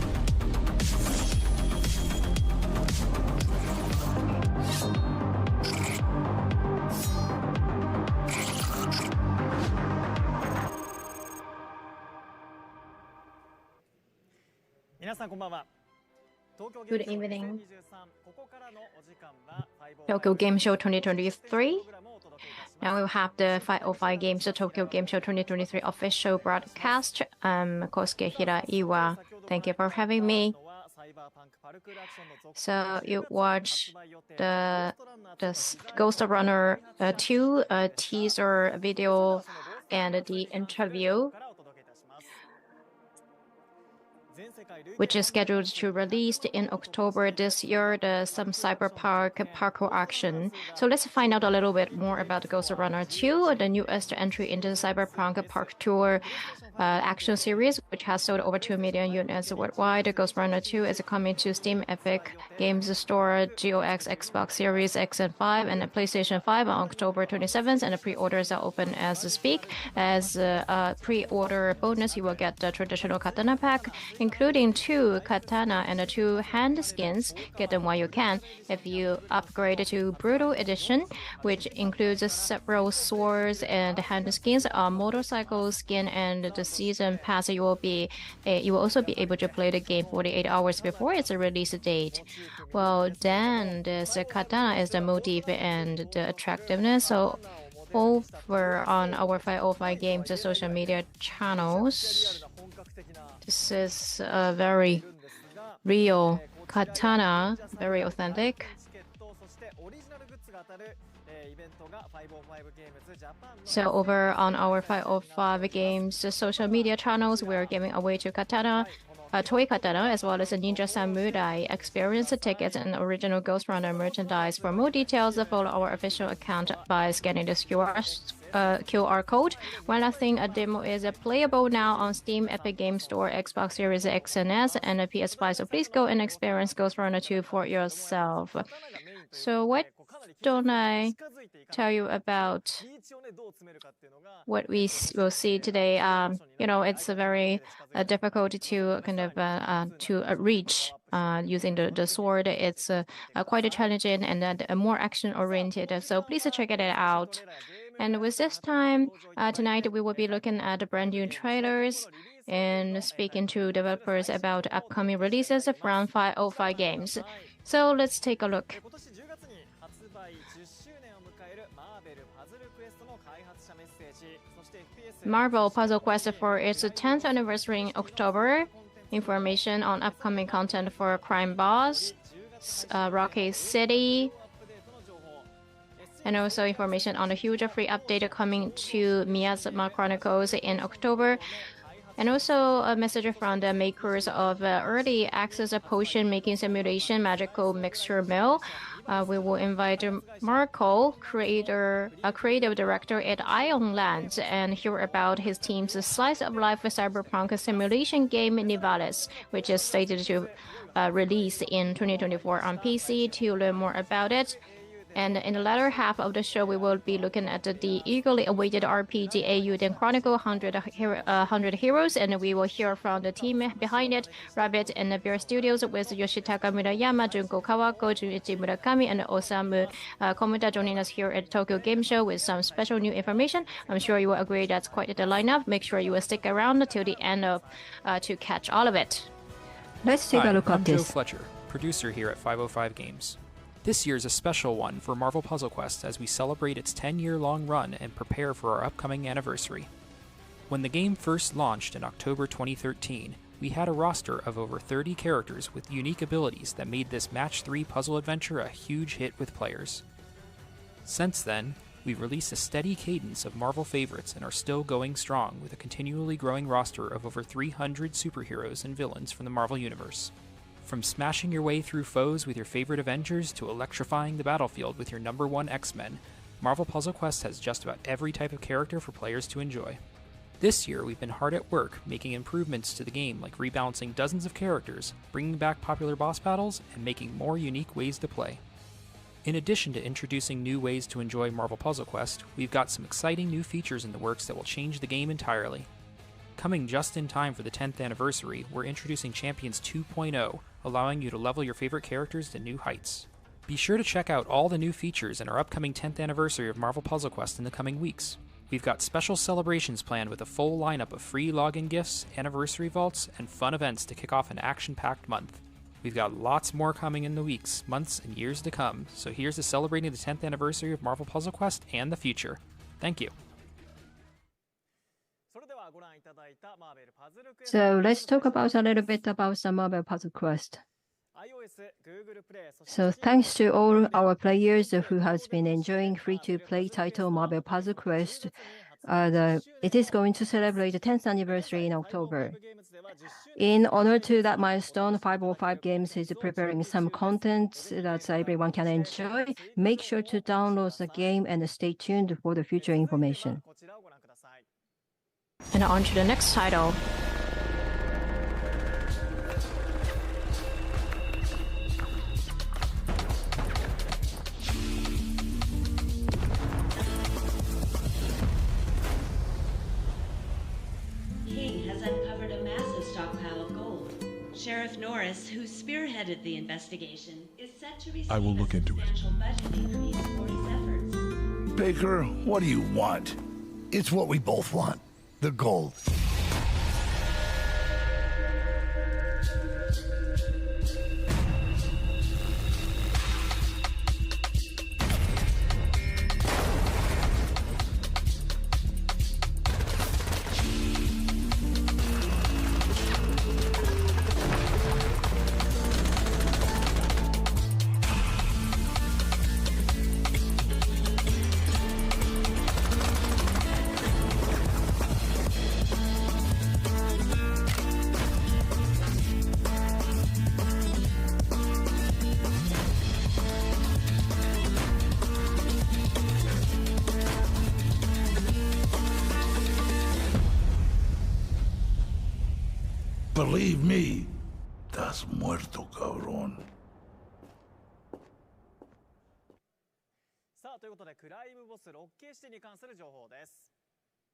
Good evening. Tokyo Game Show 2023. Now we'll have the 505 Games Tokyo Game Show 2023 official broadcast. Kosuke Hiraiwa, thank you for having me. So you watch the Ghost Runner 2 teaser video and the interview, which is scheduled to release in October this year, some cyberpunk parkour action. So let's find out a little bit more about Ghost Runner 2, the newest entry into the cyberpunk parkour action series, which has sold over 2 million units worldwide. Ghost Runner 2 is coming to Steam, Epic Games Store, GOX, Xbox Series X and 5, and PlayStation 5 on October 27th, and the pre-orders are open as we speak. As a pre-order bonus, you will get the traditional katana pack, including 2 katana and 2 hand skins. Get them while you can. If you upgrade to Brutal Edition, which includes several swords and hand skins, a motorcycle skin, and the season pass, you will also be able to play the game 48 hours before its release date. Well, then this katana is the motif and the attractiveness. So over on our 505 Games social media channels, this is a very real katana, very authentic. So over on our 505 Games social media channels, we are giving away to katana, toy katana, as well as a Ninja Samurai experience tickets and original Ghost Runner merchandise. For more details, follow our official account by scanning this QR code. One last thing, a demo is playable now on Steam, Epic Games Store, Xbox Series X and S, and a PS5. So please go and experience Ghost Runner 2 for yourself. So what don't I tell you about what we will see today? You know, it's very difficult to kind of reach using the sword. It's quite challenging and more action oriented. So please check it out. And with this time, tonight we will be looking at brand new trailers and speaking to developers about upcoming releases from 505 Games. So let's take a look. Marvel Puzzle Quest for its 10th anniversary in October. Information on upcoming content for Crime Boss, Rocky City, and also information on a huge free update coming to Miasma Chronicles in October. And also a message from the makers of early access potion making simulation Magical Mixture Mill. We will invite Marco, creative director at Ion Lands, and hear about his team's slice of life cyberpunk simulation game Nivalis, which is slated to release in 2024 on PC. To learn more about it. And in the latter half of the show, we will be looking at the eagerly awaited RPG Eiyuden Chronicle 100 Heroes, and we will hear from the team behind it, Rabbit and Bear Studios, with Yoshitaka Murayama, Junko Kawako, Junichi Murakami, and Osamu Komuta joining us here at Tokyo Game Show with some special new information. I'm sure you will agree that's quite the lineup. Make sure you will stick around till the end of to catch all of it. Let's take a look at this. I'm Joe Fletcher, producer here at 505 Games. This year is a special one for Marvel Puzzle Quest as we celebrate its 10-year-long run and prepare for our upcoming anniversary. When the game first launched in October 2013, we had a roster of over 30 characters with unique abilities that made this Match 3 puzzle adventure a huge hit with players. Since then, we've released a steady cadence of Marvel favorites and are still going strong with a continually growing roster of over 300 superheroes and villains from the Marvel Universe. From smashing your way through foes with your favorite Avengers to electrifying the battlefield with your #1 X-Men, Marvel Puzzle Quest has just about every type of character for players to enjoy. This year, we've been hard at work making improvements to the game like rebalancing dozens of characters, bringing back popular boss battles, and making more unique ways to play. In addition to introducing new ways to enjoy Marvel Puzzle Quest, we've got some exciting new features in the works that will change the game entirely. Coming just in time for the 10th anniversary, we're introducing Champions 2.0, allowing you to level your favorite characters to new heights. Be sure to check out all the new features in our upcoming 10th anniversary of Marvel Puzzle Quest in the coming weeks. We've got special celebrations planned with a full lineup of free login gifts, anniversary vaults, and fun events to kick off an action-packed month. We've got lots more coming in the weeks, months, and years to come, so here's to celebrating the 10th anniversary of Marvel Puzzle Quest and the future. Thank you. So let's talk about a little bit about some Marvel Puzzle Quest. So thanks to all our players who has been enjoying free-to-play title Marvel Puzzle Quest, it is going to celebrate the 10th anniversary in October. In honor to that milestone, 505 Games is preparing some content that everyone can enjoy. Make sure to download the game and stay tuned for the future information. And on to the next title. King has uncovered a massive stockpile of gold. Sheriff Norris, who spearheaded the investigation, is set to receive I will look into it. budget increase for his efforts. Baker, what do you want? It's what we both want. The gold. Believe me, estás muerto, cabrón.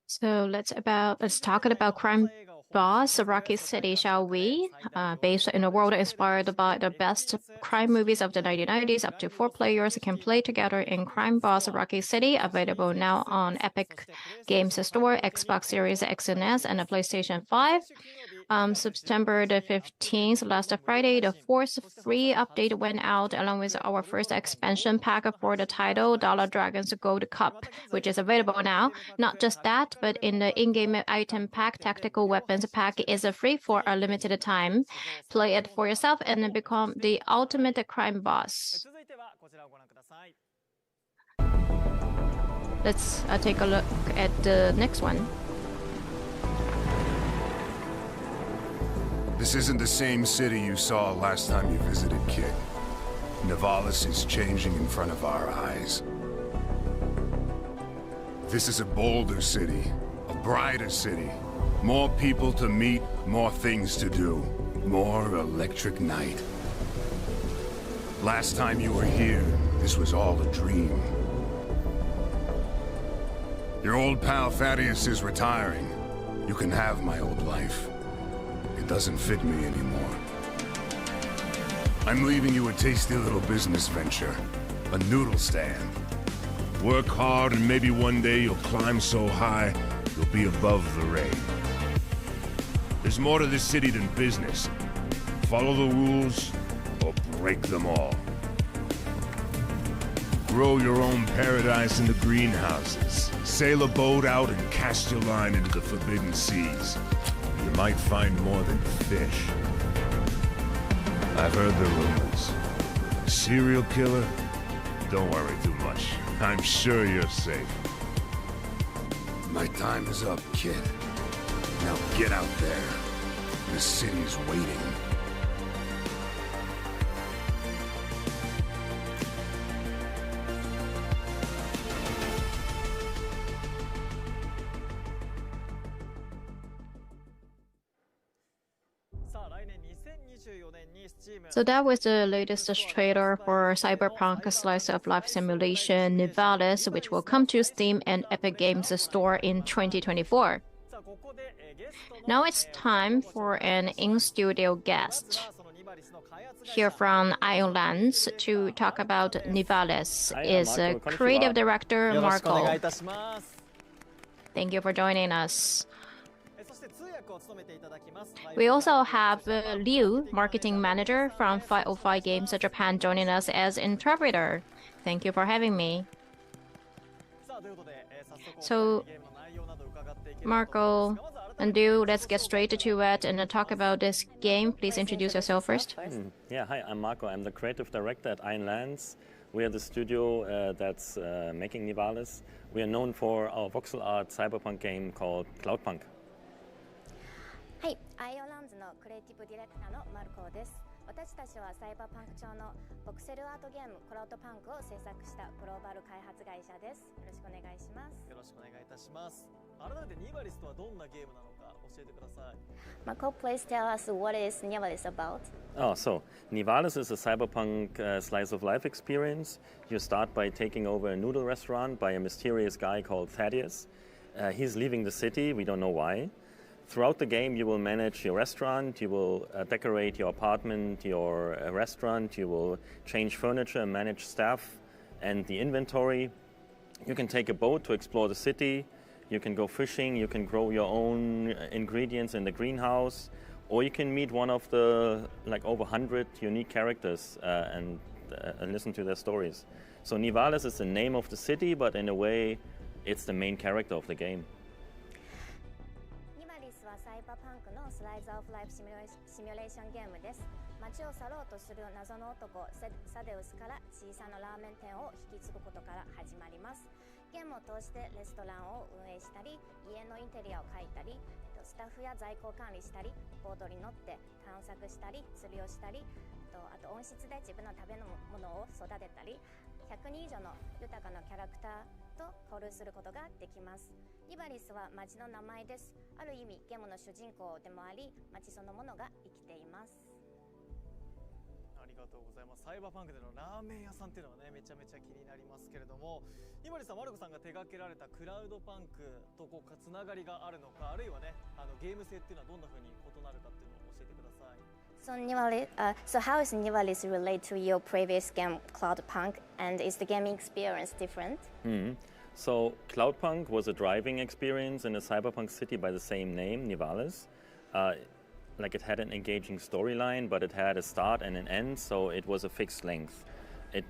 So let's talk about crime boss Rocky City, shall we? Based in a world inspired by the best crime movies of the 1990s, up to 4 players can play together in Crime Boss Rocky City, available now on Epic Games Store, Xbox Series X and S, and the PlayStation 5. September the 15th, last Friday, the 4th free update went out along with our first expansion pack for the title, Dollar Dragons Gold Cup, which is available now. Not just that, but in the in-game item pack, Tactical Weapons pack is free for a limited time. Play it for yourself and become the ultimate crime boss. let's take a look at the next one. This isn't the same city you saw last time you visited, kid. Nivalis is changing in front of our eyes. This is a bolder city, a brighter city. More people to meet, more things to do. More electric night. Last time you were here, this was all a dream. Your old pal Thaddeus is retiring. You can have my old life. It doesn't fit me anymore. I'm leaving you a tasty little business venture. A noodle stand. Work hard and maybe one day you'll climb so high, you'll be above the rain. There's more to this city than business. Follow the rules or break them all. Grow your own paradise in the greenhouses. Sail a boat out and cast your line into the forbidden seas. You might find more than fish. I've heard the rumors. Serial killer? Don't worry too much. I'm sure you're safe. My time is up, kid. Now get out there. The city's waiting. So that was the latest trailer for Cyberpunk Slice of Life Simulation Nivalis, which will come to Steam and Epic Games Store in 2024. Now it's time for an in-studio guest here from Ionlands to talk about Nivalis. Is creative director Marco. Thank you for joining us. We also have Liu, marketing manager from 505 Games Japan, joining us as interpreter. Thank you for having me. So, Marco and Liu, let's get straight to it and talk about this game. Please introduce yourself first. Yeah, hi, I'm Marco. I'm the creative director at Ionlands. We are the studio that's making Nivalis. We are known for our voxel art cyberpunk game called Cloudpunk. はい、アイオランズのクリエイティブディレクターのマルコです。私たちはサイバーパンク調のボクセルアートゲームクラウドパンクを制作したグローバル開発会社です。よろしくお願いします。よろしくお願いいたします。改めてニバリスとはどんなゲームなのか教えてください。Marco, please tell us what is Nivalis about? Oh, so Nivalis is a cyberpunk slice of life experience. You start by taking over a noodle restaurant by a mysterious guy called Thaddeus. He's leaving the city, we don't know why. Throughout the game, you will manage your restaurant, you will decorate your apartment, your restaurant, you will change furniture and manage staff and the inventory. You can take a boat to explore the city, you can go fishing, you can grow your own ingredients in the greenhouse, or you can meet one of the over 100 unique characters and listen to their stories. So Nivalis is the name of the city, but in a way, it's the main character of the game. サイバーパンクのスライズオフライフシミュレーションゲームです。街を去ろうとする謎の男サデウスから小さなラーメン店を引き継ぐことから始まります。ゲームを通してレストランを運営したり、家のインテリアを描いたり、スタッフや在庫を管理したり、ボートに乗って探索したり、釣りをしたり、あと温室で自分の食べ物を育てたり、100人以上の豊かなキャラクターと交流することができます。ニバリスは町の名前です。ある意味ゲームの主人公でもあり、町そのものが生きています。ありがとうございます。サイバーパンクでのラーメン屋さんっていうのはね、めちゃめちゃ気になりますけれども、ニバリスさん、マルコさんが手掛けられたクラウドパンクとつながりがあるのか、あるいはね、ゲーム性っていうのはどんな風に異なるかっていうのを教えてください。So how is Nivalis relate to your previous game Cloudpunk, and is the gaming experience different? So Cloudpunk was a driving experience in a cyberpunk city by the same name, Nivalis. It had an engaging storyline, but it had a start and an end, so it was a fixed length.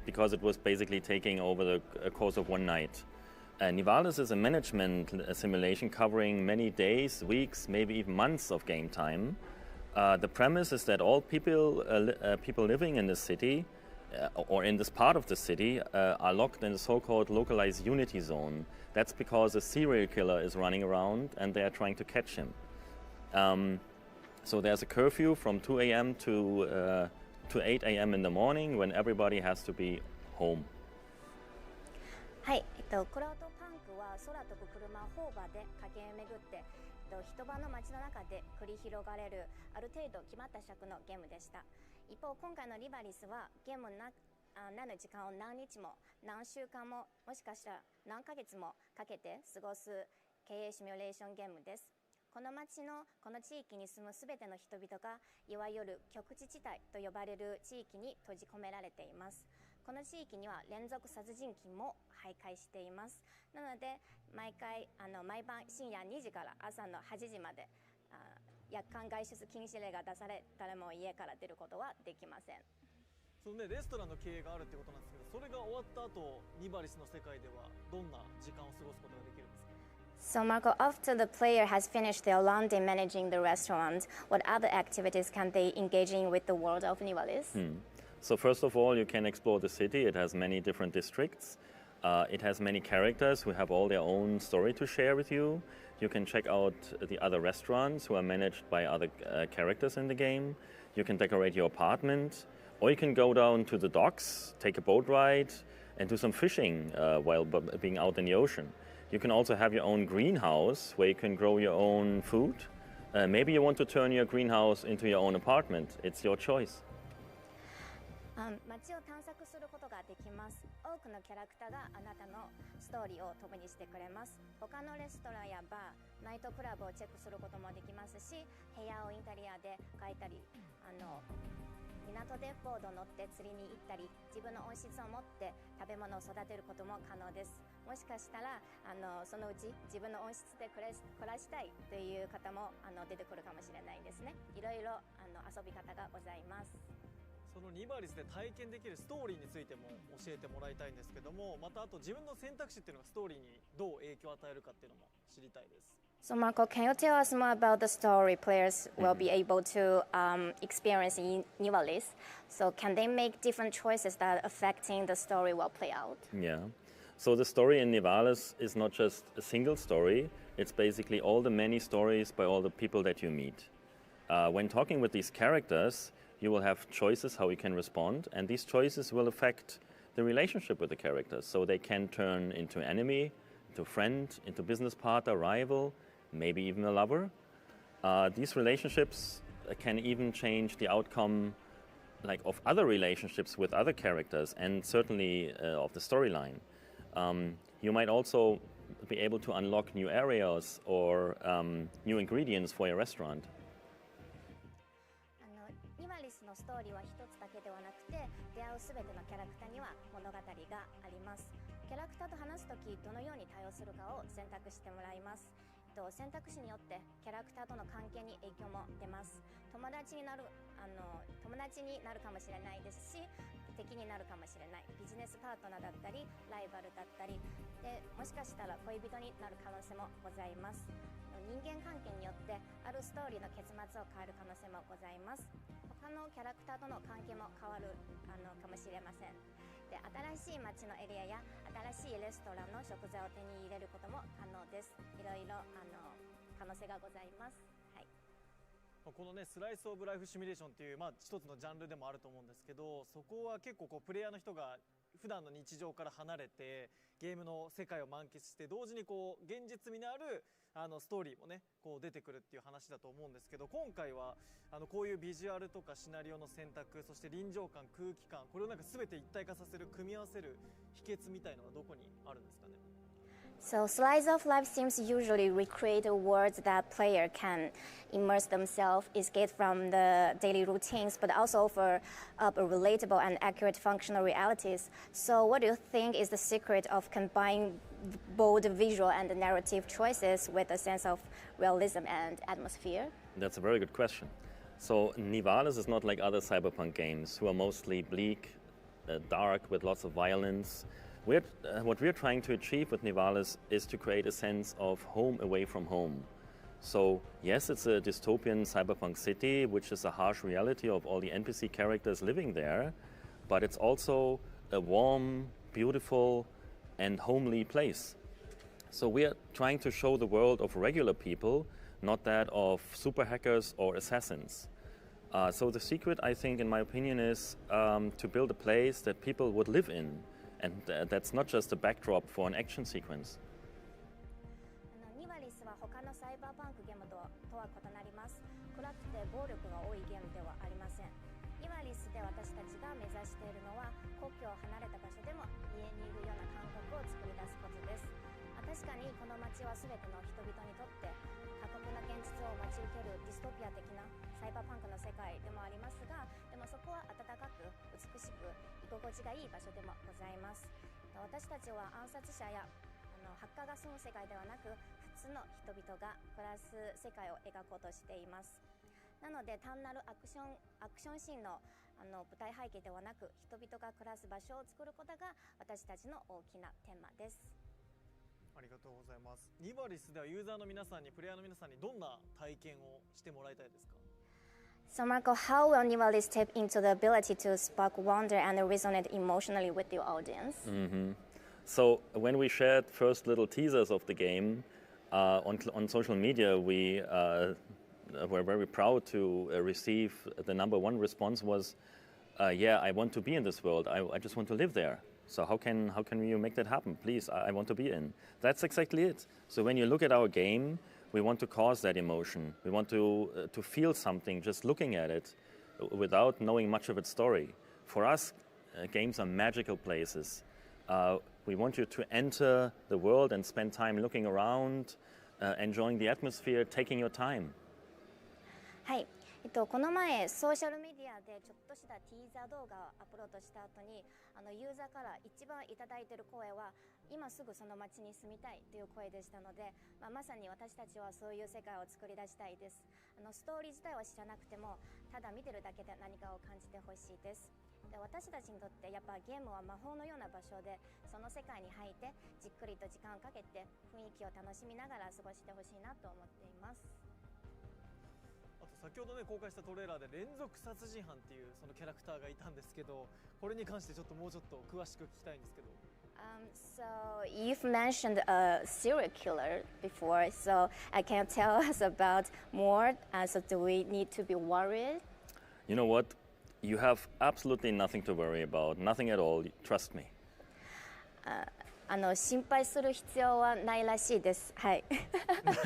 Because it was basically taking over the course of one night. Nivalis is a management simulation covering many days, weeks, maybe even months of game time. The premise is that all people living in the city or in this part of the city, are locked in the so-called localized unity zone. That's because a serial killer is running around and they are trying to catch him. So there's a curfew from 2 a.m. to 8 a.m. in the morning when everybody has to be home. はい、クラウドパンクは空飛ぶ車ホーバーで駆け巡って、人場の街の中で繰り広がれるある程度決まった尺のゲームでした。一方、今回のリバリスはゲームなる時間を何日も何週間ももしかしたら何ヶ月もかけて過ごす経営シミュレーションゲームです。この町のこの地域に住むすべての人々がいわゆる極地地帯と呼ばれる地域に閉じ込められています。この地域には連続殺人鬼も徘徊しています。なので毎晩深夜2時から朝の8時まで夜間外出禁止令が出され、誰も家から出ることはできません。そのね、レストランの経営があるってことなんですけど、それが終わった後、ニバリスの世界ではどんな時間を過ごすことができるんですか？ So Marco, after the player has finished their long day managing the restaurant, what other activities can they engage in with the world of Nivalis? So first of all, you can explore the city. It has many different districts. It has many characters who have all their own story to share with you. You can check out the other restaurants who are managed by other characters in the game. You can decorate your apartment, or you can go down to the docks, take a boat ride, and do some fishing while being out in the ocean. You can also have your own greenhouse where you can grow your own food. Maybe you want to turn your greenhouse into your own apartment. It's your choice. 街を探索することができます。多くのキャラクターがあなたのストーリーを共にしてくれます。他のレストランやバー、ナイトクラブをチェックすることもできますし、部屋をインテリアで描いたり、港でボード乗って釣りに行ったり、自分の温室を持って食べ物を育てることも可能です。もしかしたらそのうち自分の温室で暮らしたいという方も出てくるかもしれないですね。いろいろ遊び方がございます。そのニバリスで体験できるストーリーについても教えてもらいたいんですけども、またあと自分の選択肢っていうのがストーリーにどう影響を与えるかっていうのも知りたいです。So Marco, can you tell us more about the story players will be able to experience in Nivalis? So can they make different choices that affecting the story will play out? Yeah. So the story in Nivalis is not just a single story. It's basically all the many stories by all the people that you meet. When talking with these characters, you will have choices how you can respond, and these choices will affect the relationship with the characters. So they can turn into enemy, into friend, into business partner, rival, maybe even a lover. These relationships can even change the outcome of other relationships with other characters, and certainly of the storyline. You might also be able to unlock new areas or new ingredients for your restaurant. ニバリスのストーリーは一つだけではなくて、出会うすべてのキャラクターには物語があります。キャラクターと話すとき、どのように対応するかを選択してもらいます。選択肢によってキャラクターとの関係に影響も出ます。友達になるかもしれないですし、敵になるかもしれない。ビジネスパートナーだったり、ライバルだったりで、もしかしたら恋人になる可能性もございます。人間関係によってあるストーリーの結末を変える可能性もございます。他のキャラクターとの関係も変わるかもしれません。で、新しい街のエリアや新しいレストランの食材を手に入れることも可能です。いろいろ可能性がございます。はい。このね、スライスオブライフシミュレーションっていう一つのジャンルでもあると思うんですけど、そこは結構プレイヤーの人が普段の日常から離れてゲームの世界を満喫して、同時に現実味のあるストーリーもね出てくるっていう話だと思うんですけど、今回はこういうビジュアルとかシナリオの選択、そして臨場感、空気感、これを全て一体化させる、組み合わせる秘訣みたいのはどこにあるんですかね。So Slice of Life seems to usually recreate a world that player can immerse themselves, escape from the daily routines, but also offer up a relatable and accurate functional realities. So what do you think is the secret of combining bold visual and narrative choices with a sense of realism and atmosphere? That's a very good question. So Nivalis is not like other cyberpunk games who are mostly bleak, dark, with lots of violence. What we're trying to achieve with Nivalis is to create a sense of home away from home. So yes, it's a dystopian cyberpunk city, which is a harsh reality of all the NPC characters living there. but it's also a warm, beautiful, and homely place. So we are trying to show the world of regular people, not that of super hackers or assassins. So the secret, I think, in my opinion, is to build a place that people would live in, and that's not just a backdrop for an action sequence. ニバリスは他のサイバーパンクゲームとは異なります。暗くて暴力が多いゲームではありません。ニバリスで私たちが目指しているのは、故郷を離れた場所でも家にいるような感覚を作り出すことです。確かにこの街は全ての人々にとって過酷な現実を待ち受けるディストピア的なサイバーパンクの世界でもありますが、でもそこは温かく美しく居心地がいい場所でもございます。私たちは暗殺者やハッカーが住む世界ではなく、普通の人々が暮らす世界を描こうとしています。なので単なるアクションシーンの舞台背景ではなく、人々が暮らす場所を作ることが私たちの大きなテーマです。ありがとうございます。ニバリスではユーザーの皆さんに、プレイヤーの皆さんにどんな体験をしてもらいたいですか？ So Marco, how will Nivalis tap into the ability to spark wonder and resonate emotionally with your audience? So when we shared first little teasers of the game on social media, we were very proud to receive the #1 response was, yeah, I want to be in this world. I just want to live there. So how can you make that happen? Please, I want to be in. That's exactly it. So when you look at our game, we want to cause that emotion. We want to feel something just looking at it without knowing much of its story. For us, games are magical places. We want you to enter the world and spend time looking around, enjoying the atmosphere, taking your time. はい。この前ソーシャルメディアでちょっとしたティーザー動画をアップロードした後にユーザーから一番いただいている声は、今すぐその街に住みたいという声でしたので、まさに私たちはそういう世界を作り出したいです。ストーリー自体は知らなくても、ただ見てるだけで何かを感じてほしいです。で、私たちにとってやっぱゲームは魔法のような場所で、その世界に入ってじっくりと時間をかけて雰囲気を楽しみながら過ごしてほしいなと思っています。先ほどね公開したトレーラーで連続殺人犯っていうそのキャラクターがいたんですけど、これに関してちょっともうちょっと詳しく聞きたいんですけど。So you've mentioned a serial killer before, so can you tell us about more? So do we need to be worried? You know what? You have absolutely nothing to worry about, nothing at all. Trust me. 心配する必要はないらしいです。はい。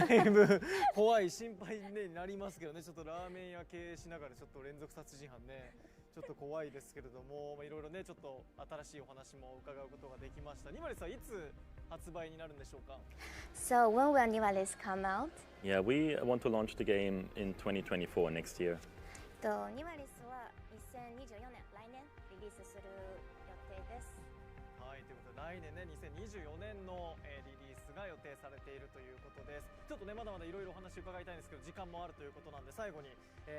だいぶ怖い心配になりますけどね。ちょっとラーメン屋経営しながらちょっと連続殺人犯ね、ちょっと怖いですけれども、いろいろねちょっと新しいお話も伺うことができました。ニバリスはいつ発売になるんでしょうか？ So when will Nivalis come out? Yeah, we want to launch the game in 2024 next year. ニバリスは2024年来年リリースする予定です。はい、ということで来年ね2024年のリリースが予定されているということです。ちょっとねまだまだいろいろお話伺いたいんですけど時間もあるということなんで、最後に、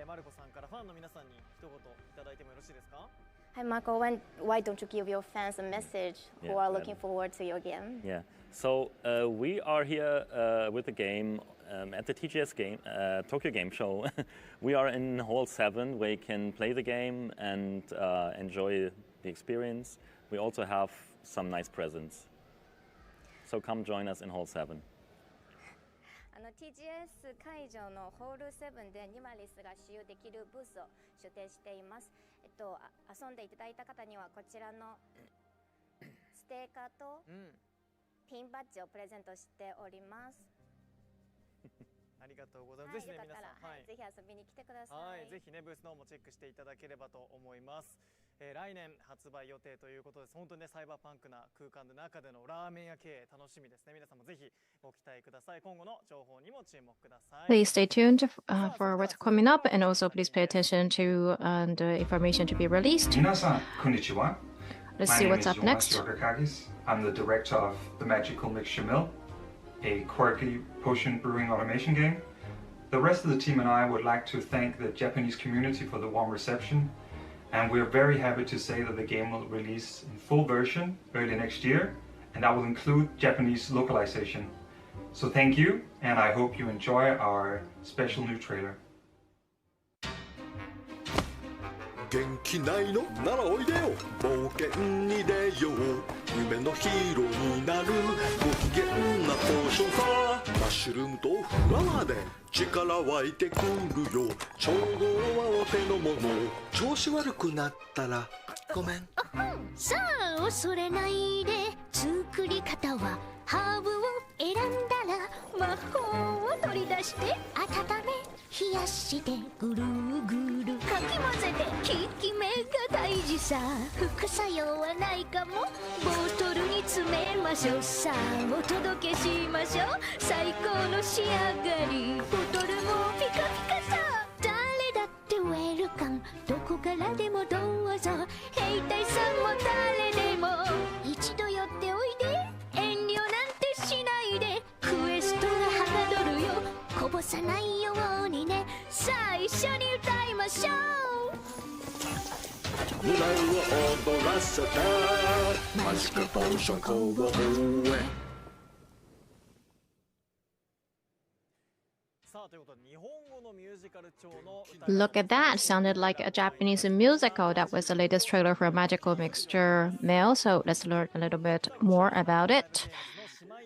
マルコさんからファンの皆さんに一言いただいてもよろしいですか？Hi Marco, why don't you give your fans a message who are looking forward to your game? Yeah, so we are here with the game at the TGS game, Tokyo Game Show. We are in Hall 7 where you can play the game and enjoy the experience. We also have some nice presents. So come join us in Hall 7. TGS 会場のホール7でニバリスが使用できるブースを出展しています。遊んでいただいた方にはこちらのステッカーとピンバッジをプレゼントしております。ありがとうございます。ぜひね皆さん、ぜひ遊びに来てください。はい、ぜひねブースの方もチェックしていただければと思います。来年発売予定ということです。本当にねサイバーパンクな空間の中でのラーメン屋経営楽しみですね。皆さんもぜひご期待ください。今後の情報にも注目ください。Please stay tuned for what's coming up, and also please pay attention to the information to be released. 皆さんこんにちは。 Let's see what's up next. I'm the director of the Magical Mixture Mill, a quirky potion brewing automation game. The rest of the team and I would like to thank the Japanese community for the warm reception. And we're very happy to say that the game will release in full version early next year, and that will include Japanese localization. So thank you, and I hope you enjoy our special new trailer. 元気ないのならおいでよ冒険に出よう夢のヒーローになるご機嫌なポーションさマッシュルームとフラワーで力湧いてくるよちょうどはお手の物調子悪くなったらごめんさあ恐れないで作り方はハーブを選んだら魔法を取り出して温め冷やしてぐるぐるかき混ぜて効き目が大事さ副作用はないかもボトルに詰めましょうさあお届けしましょう最高の仕上がりボトルもピカピカさ誰だってウェルカムどこからでもどうぞ兵隊さんも誰でも一度寄っておいで遠慮なんてしないでクエストがはかどるよこぼさないようにねさあ一緒に歌いましょう胸を躍らせたマジックポーションコーボーへ Look at that. Sounded like a Japanese musical. That was the latest trailer for Magical Mixture Mail. So let's learn a little bit more about it.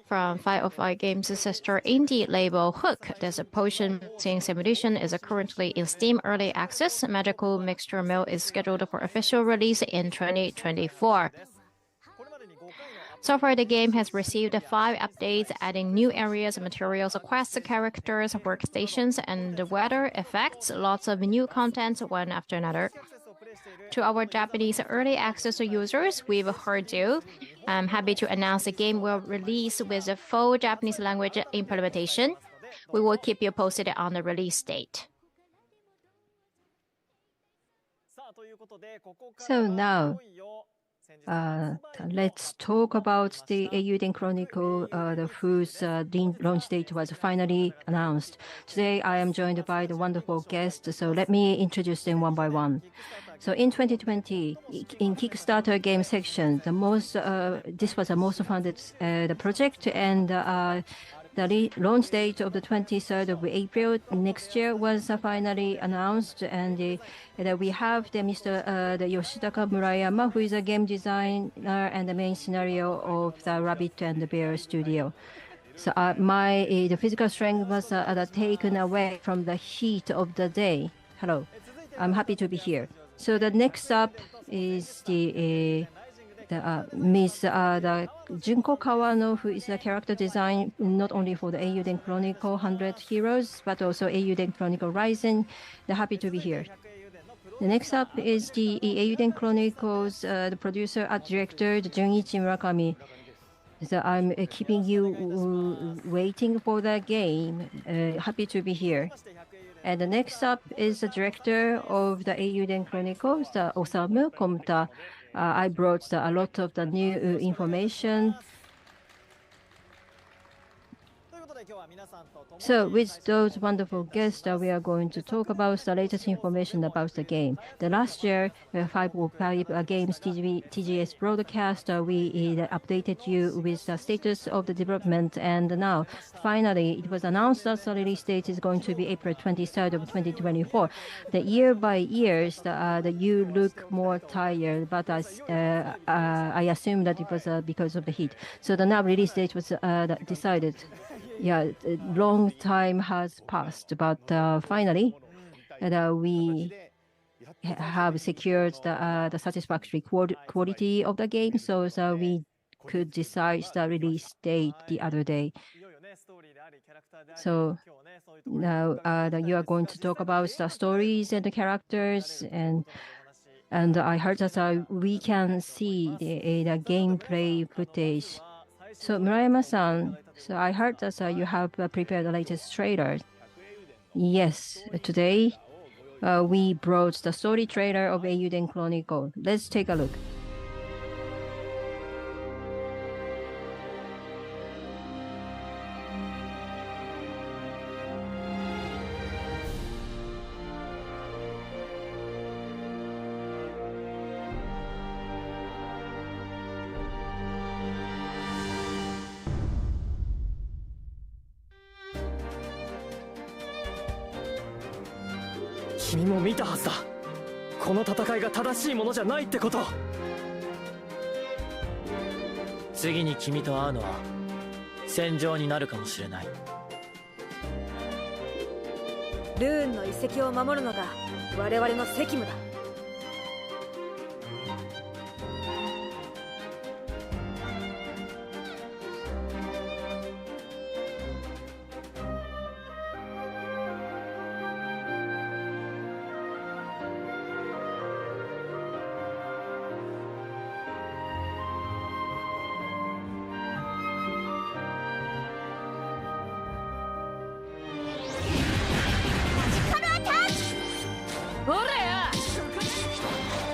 From 505 Games' sister indie label Hook, this potion mixing simulation is currently in Steam Early Access. Magical Mixture Mail is scheduled for official release in 2024. So far, the game has received 5 updates, adding new areas, materials, quests, characters, workstations, and weather effects. Lots of new content, one after another. To our Japanese early access users, we've heard you. I'm happy to announce the game will release with a full Japanese language implementation. We will keep you posted on the release date. So now, let's talk about the Eiyuden Chronicle, whose launch date was finally announced. Today, I am joined by the wonderful guests, so let me introduce them one by one. So in 2020, in Kickstarter game section, this was the most funded the project, and the launch date of the 23rd of April next year was finally announced, and we have the Yoshitaka Murayama, who is a game designer and the main scenario of the Rabbit and the Bear Studio. So the physical strength was taken away from the heat of the day. Hello, I'm happy to be here. So the next up is the Junko Kawano, who is a character design not only for the Eiyuden Chronicle 100 Heroes, but also Eiyuden Chronicle Rising. They're happy to be here. The next up is the Eiyuden Chronicles, the producer and director, Junichi Murakami. So I'm keeping you waiting for the game. Happy to be here. And the next up is the director of the Eiyuden Chronicles, Osamu Komta. I brought a lot of the new information. So with those wonderful guests, we are going to talk about the latest information about the game. The last year, 505 Games TGS broadcast, we updated you with the status of the development, and now finally it was announced that the release date is going to be April 23rd of 2024. The year by year, you look more tired, but I assume that it was because of the heat. So the now release date was decided. Yeah, a long time has passed, but finally, we have secured the satisfactory quality of the game, so we could decide the release date the other day. So now you are going to talk about the stories and the characters, and I heard that we can see the gameplay footage. So Murayama-san, so I heard that you have prepared the latest trailer. Yes, today we brought the story trailer of Eiyuden Chronicle. Let's take a look. この戦いが正しいものじゃないってこと。次に君と会うのは戦場になるかもしれない。ルーンの遺跡を守るのが我々の責務だ。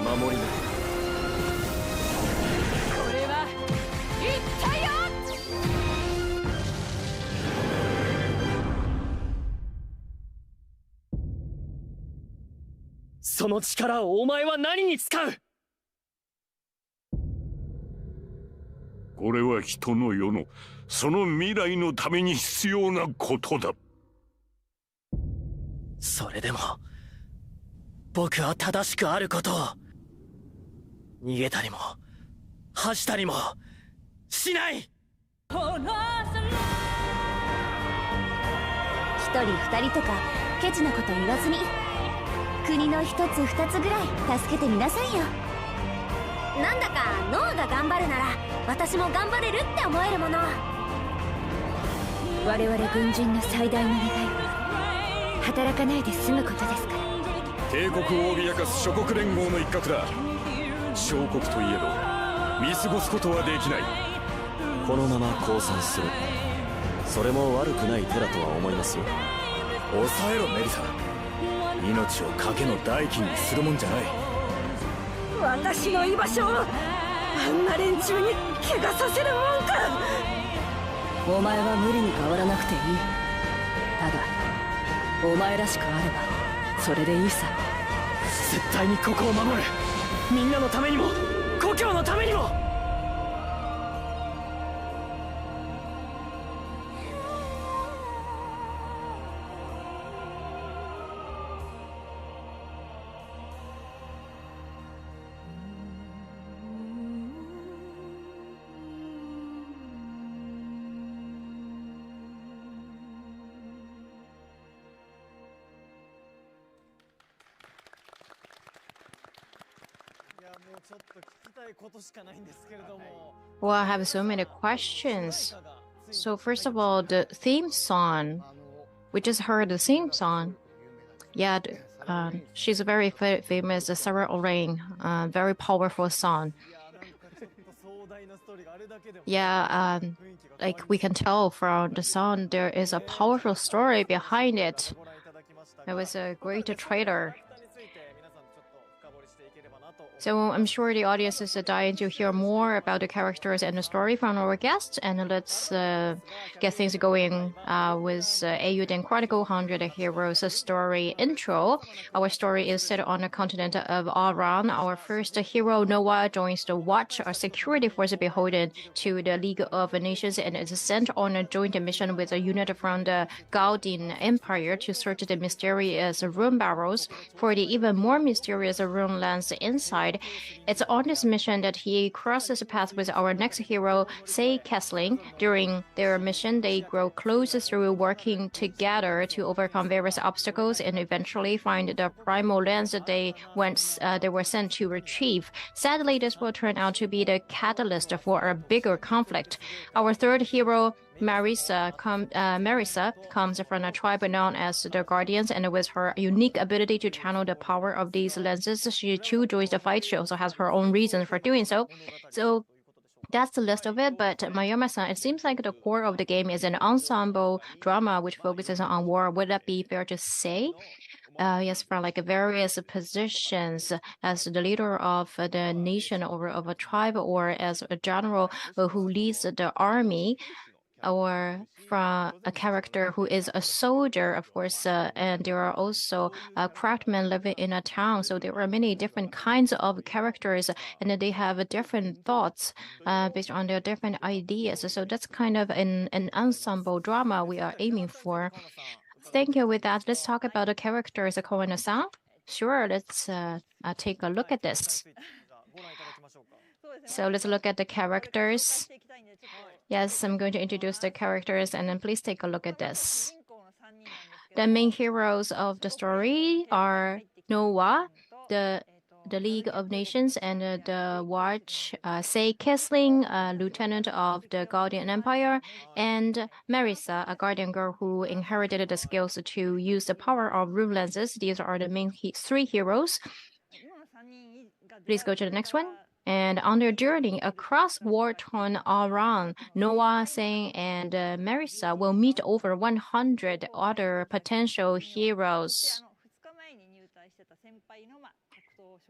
守りな。これは言ったよ。その力をお前は何に使う？これは人の世のその未来のために必要なことだ。それでも僕は正しくあることを。逃げたりも恥したりもしない。一人二人とかケチなこと言わずに国の一つ二つぐらい助けてみなさいよ。なんだかノアが頑張るなら私も頑張れるって思えるもの。我々軍人の最大の願いは働かないで済むことですから。帝国を脅かす諸国連合の一角だ。小国といえど見過ごすことはできない。このまま降参する、それも悪くない手だとは思いますよ。抑えろメリサ。命を賭けの代金にするもんじゃない。私の居場所をあんな連中に怪我させるもんか。お前は無理に変わらなくていい。ただお前らしくあればそれでいいさ。絶対にここを守る。みんなのためにも故郷のためにも。Well, I have so many questions. So first of all, the theme song. We just heard the theme song. Yeah, she's a very famous Sarah Orane, very powerful song. Yeah, like we can tell from the song, there is a powerful story behind it. It was a great trailer. So I'm sure the audience is dying to hear more about the characters and the story from our guests. And let's get things going with Eiyuden Chronicle 100 Heroes story intro. Our story is set on the continent of Aran. Our first hero, Noah, joins the Watch, a security force beholden to the League of Nations, and is sent on a joint mission with a unit from the Gaudin Empire to search the mysterious rune barrels for the even more mysterious rune lands inside. It's on this mission that he crosses paths with our next hero, Sei Kessling. During their mission, they grow close through working together to overcome various obstacles and eventually find the primal lands that they were sent to retrieve. Sadly, this will turn out to be the catalyst for a bigger conflict. Our third hero, Marisa comes from a tribe known as the Guardians, and with her unique ability to channel the power of these lenses, she too joins the fight. She also has her own reasons for doing so. So that's the list of it. But Mayoma-san, it seems like the core of the game is an ensemble drama which focuses on war. Would that be fair to say? Yes, from like various positions as the leader of the nation or of a tribe, or as a general who leads the army, or from a character who is a soldier, of course, and there are also craftsmen living in a town. So there are many different kinds of characters, and they have different thoughts based on their different ideas. So that's kind of an ensemble drama we are aiming for. Thank you. With that, let's talk about the characters, Kono-san. Sure, let's take a look at this. So let's look at the characters. Yes, I'm going to introduce the characters, and then please take a look at this. The main heroes of the story are Noah, the League of Nations, and the Watch, Sei Kessling, lieutenant of the Guardian Empire, and Marisa, a guardian girl who inherited the skills to use the power of room lenses. These are the main three heroes. Please go to the next one. And on their journey across war-torn Aran, Noah, Sei, and Marisa will meet over 100 other potential heroes.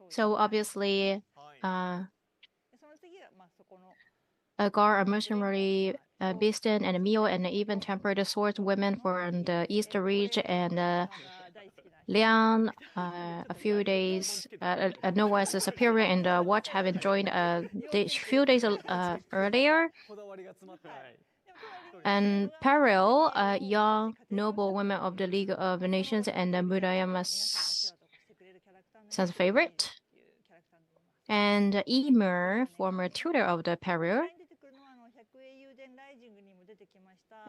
So obviously, Agar, a mercenary Beaston, and Mio, and even tempered swordswomen from the East Reach, and Liang, a few days, Noah's superior in the Watch, having joined a few days earlier. And Peril, a young noble woman of the League of Nations, and Murayama's son's favorite. And Emer, former tutor of the Peril.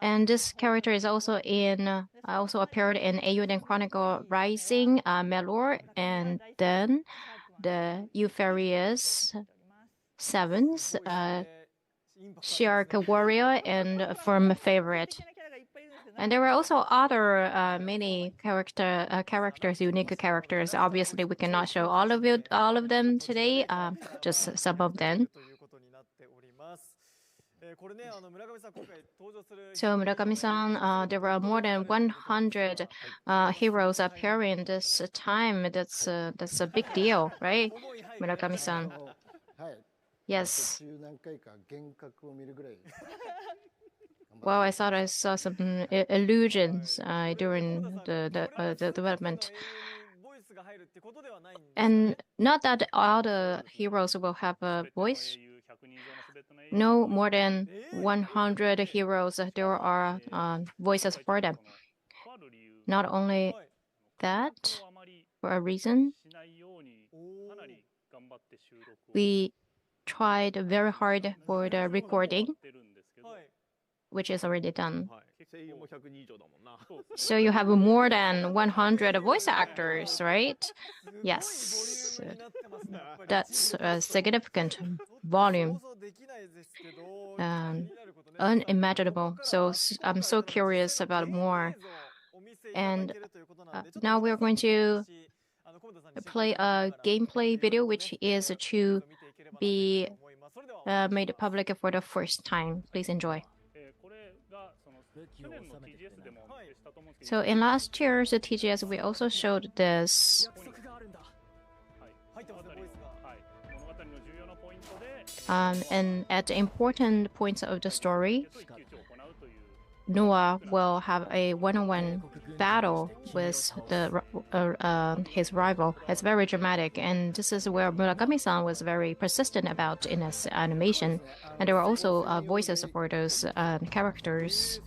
And this character is also appeared in Eiyuden Chronicle Rising, Melor, and then the Euphorious Sevens, Shiark Warrior, and Firm Favorite. And there were also other many characters, unique characters. Obviously, we cannot show all of them today, just some of them. So Murakami-san, there were more than 100 heroes appearing this time. That's a big deal, right, Murakami-san? Yes. Well, I thought I saw some illusions during the development. And not that all the heroes will have a voice. No, more than 100 heroes, there are voices for them. Not only that, for a reason, we tried very hard for the recording, which is already done. So you have more than 100 voice actors, right? Yes. That's a significant volume. Unimaginable. So I'm so curious about more. And now we're going to play a gameplay video, which is to be made public for the first time. Please enjoy. So in last year's TGS, we also showed this. And at important points of the story, Noah will have a one-on-one battle with his rival. It's very dramatic, and this is where Murakami-san was very persistent about in his animation. And there were also voices for those characters.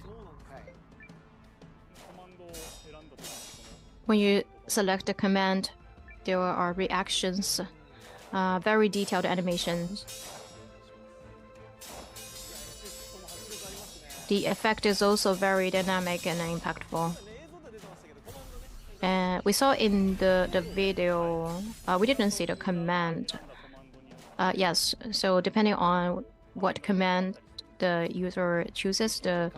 When you select a command, there are reactions, very detailed animations. The effect is also very dynamic and impactful. And we saw in the video, we didn't see the command. Yes, so depending on what command the user chooses, the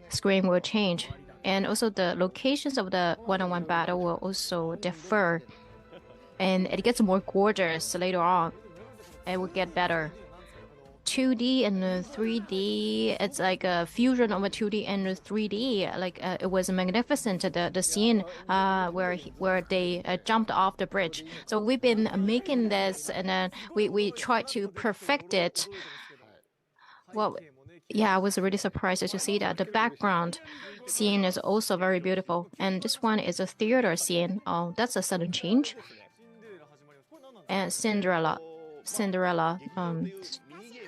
screen will change. And also the locations of the one-on-one battle will also differ. And it gets more gorgeous later on. It will get better. 2D and 3D, it's like a fusion of a 2D and 3D. Like it was magnificent. The scene where they jumped off the bridge. So we've been making this, and then we tried to perfect it. Well, yeah, I was really surprised to see that the background scene is also very beautiful. And this one is a theater scene. Oh, that's a sudden change. And Cinderella.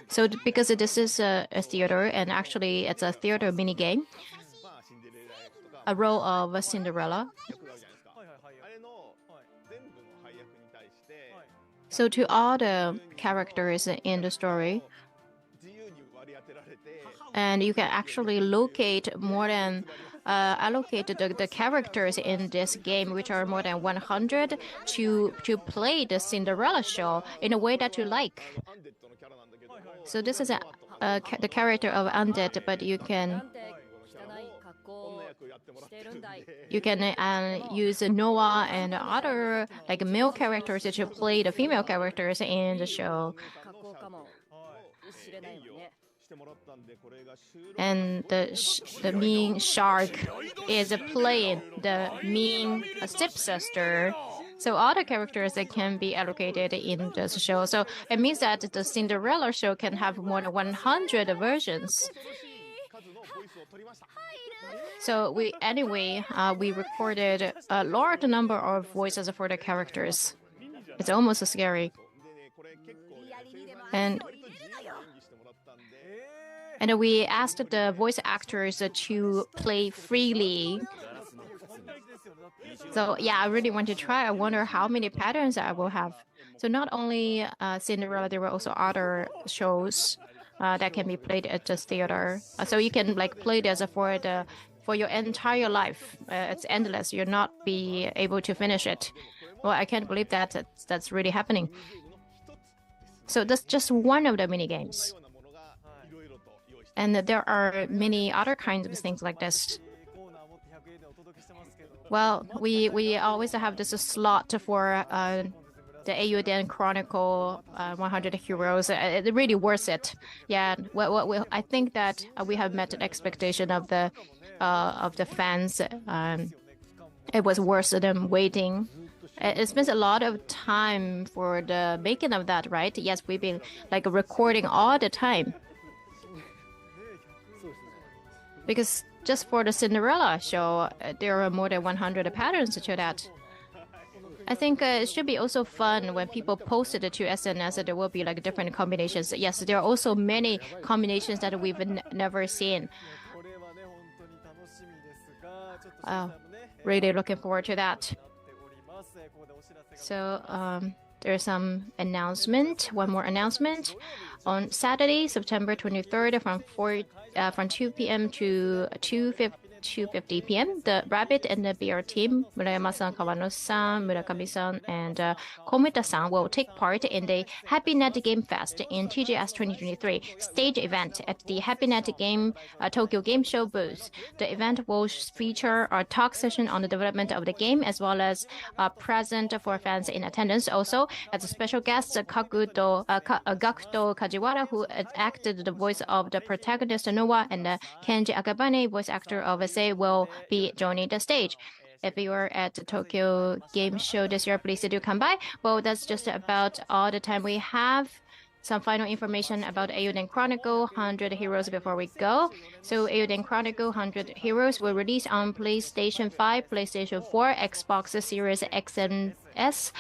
So because this is a theater, and actually it's a theater mini game, So to all the characters in the story, and you can actually locate more than allocate the characters in this game, which are more than 100, to play the Cinderella show in a way that you like. So this is the character of Undead, but you can use Noah and other like male characters to play the female characters in the show. And the mean shark is playing the mean stepsister. So all the characters that can be allocated in this show. So it means that the Cinderella show can have more than 100 versions. So we recorded a large number of voices for the characters. It's almost scary. And we asked the voice actors to play freely. So yeah, I really want to try. I wonder how many patterns I will have. So not only Cinderella, there were also other shows that can be played at the theater. So you can like play this for your entire life. It's endless. You'll not be able to finish it. Well, I can't believe that's really happening. So that's just one of the mini games. And there are many other kinds of things like this. Well, we always have this slot for the Eiyuden Chronicle 100 Heroes. It really worth it. Yeah. Well, I think that we have met the expectation of the fans. It was worth them waiting. It spends a lot of time for the making of that, right? Yes, we've been like recording all the time. Because just for the Cinderella show, there are more than 100 patterns to that. I think it should be also fun when people post it to SNS. There will be like different combinations. Yes, there are also many combinations that we've never seen. Really looking forward to that. So there's some announcement. One more announcement. On Saturday, September 23rd, from 2 p.m. to 2:50 p.m., the Rabbit and the BR team, Murayama-san, Kawano-san, Murakami-san, and Komita-san will take part in the Happy Net Game Fest in TGS 2023 stage event at the Happy Net Game Tokyo Game Show booth. The event will feature a talk session on the development of the game, as well as a present for fans in attendance. Also, as a special guest, Gakuto Kajiwara, who acted the voice of the protagonist Noah, and Kenji Akabane, voice actor of will be joining the stage. If you are at the Tokyo Game Show this year, please do come by. Well, that's just about all the time we have. Some final information about Eiyuden Chronicle 100 Heroes before we go. So Eiyuden Chronicle 100 Heroes will release on PlayStation 5, PlayStation 4, Xbox Series X and S,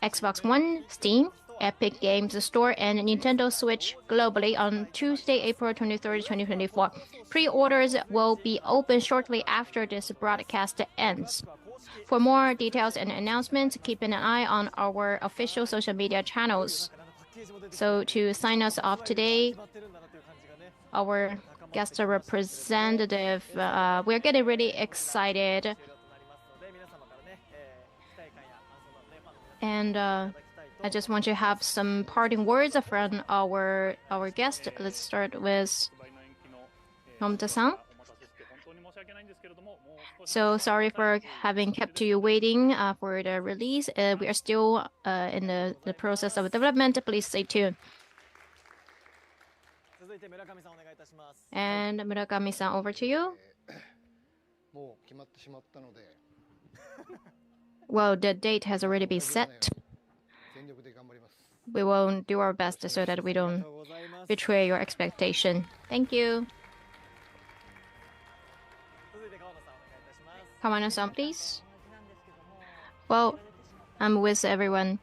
Xbox One, Steam, Epic Games Store, and Nintendo Switch globally on Tuesday, April 23rd, 2024. Pre-orders will be open shortly after this broadcast ends. For more details and announcements, keep an eye on our official social media channels. So to sign us off today, our guest representative, we're getting really excited. And I just want to have some parting words from our guest. Let's start with Komita-san. So sorry for having kept you waiting for the release. We are still in the process of development. Please stay tuned. And Murakami-san, over to you. Well, the date has already been set. We will do our best so that we don't betray your expectation. Thank you. Kawano-san, please. Well, I'm with everyone.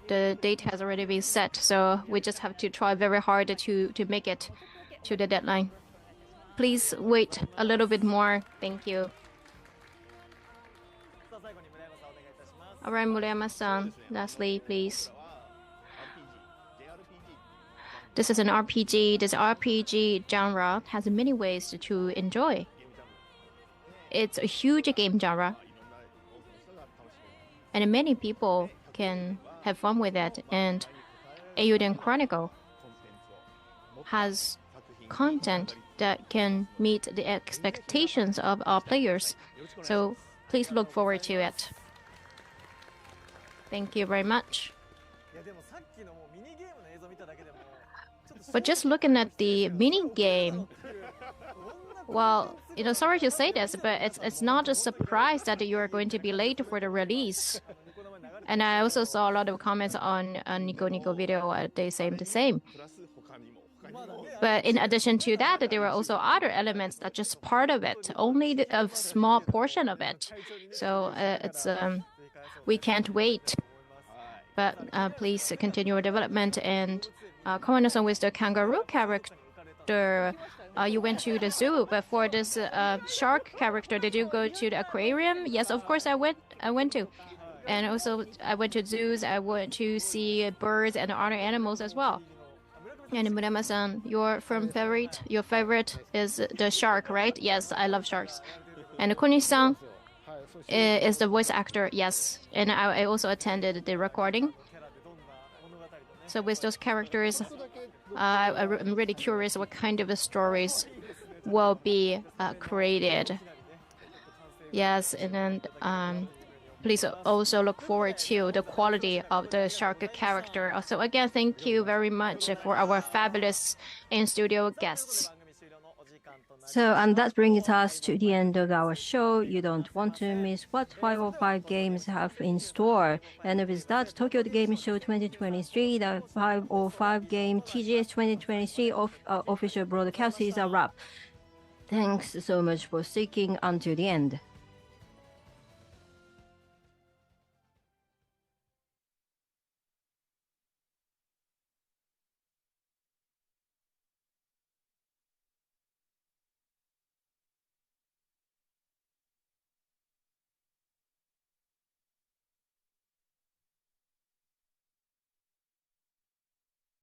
The date has already been set, so we just have to try very hard to make it to the deadline. Please wait a little bit more. Thank you. All right, Murayama-san, lastly, please. This is an RPG. This RPG genre has many ways to enjoy. It's a huge game genre, and many people can have fun with it. And Eiyuden Chronicle has content that can meet the expectations of our players. So please look forward to it. Thank you very much. But just looking at the mini game, well, sorry to say this, but it's not a surprise that you are going to be late for the release. And I also saw a lot of comments on Nico Nico video. They say the same. But in addition to that, there are also other elements that just part of it, only a small portion of it. So we can't wait. But please continue your development. And comment on with the kangaroo character. You went to the zoo, but for this shark character, did you go to the aquarium? Yes, of course I went to. And also I went to zoos. I went to see birds and other animals as well. And Murama-san, your favorite is the shark, right? Yes, I love sharks. And Kunishi-san is the voice actor, yes. And I also attended the recording. So with those characters, I'm really curious what kind of stories will be created. Yes, and then please also look forward to the quality of the shark character. So again, thank you very much for our fabulous in-studio guests. So, and that brings us to the end of our show. You don't want to miss what 505 Games have in store. And with that, Tokyo Game Show 2023, the 505 Game TGS 2023 official broadcast is a wrap. Thanks so much for sticking until the end.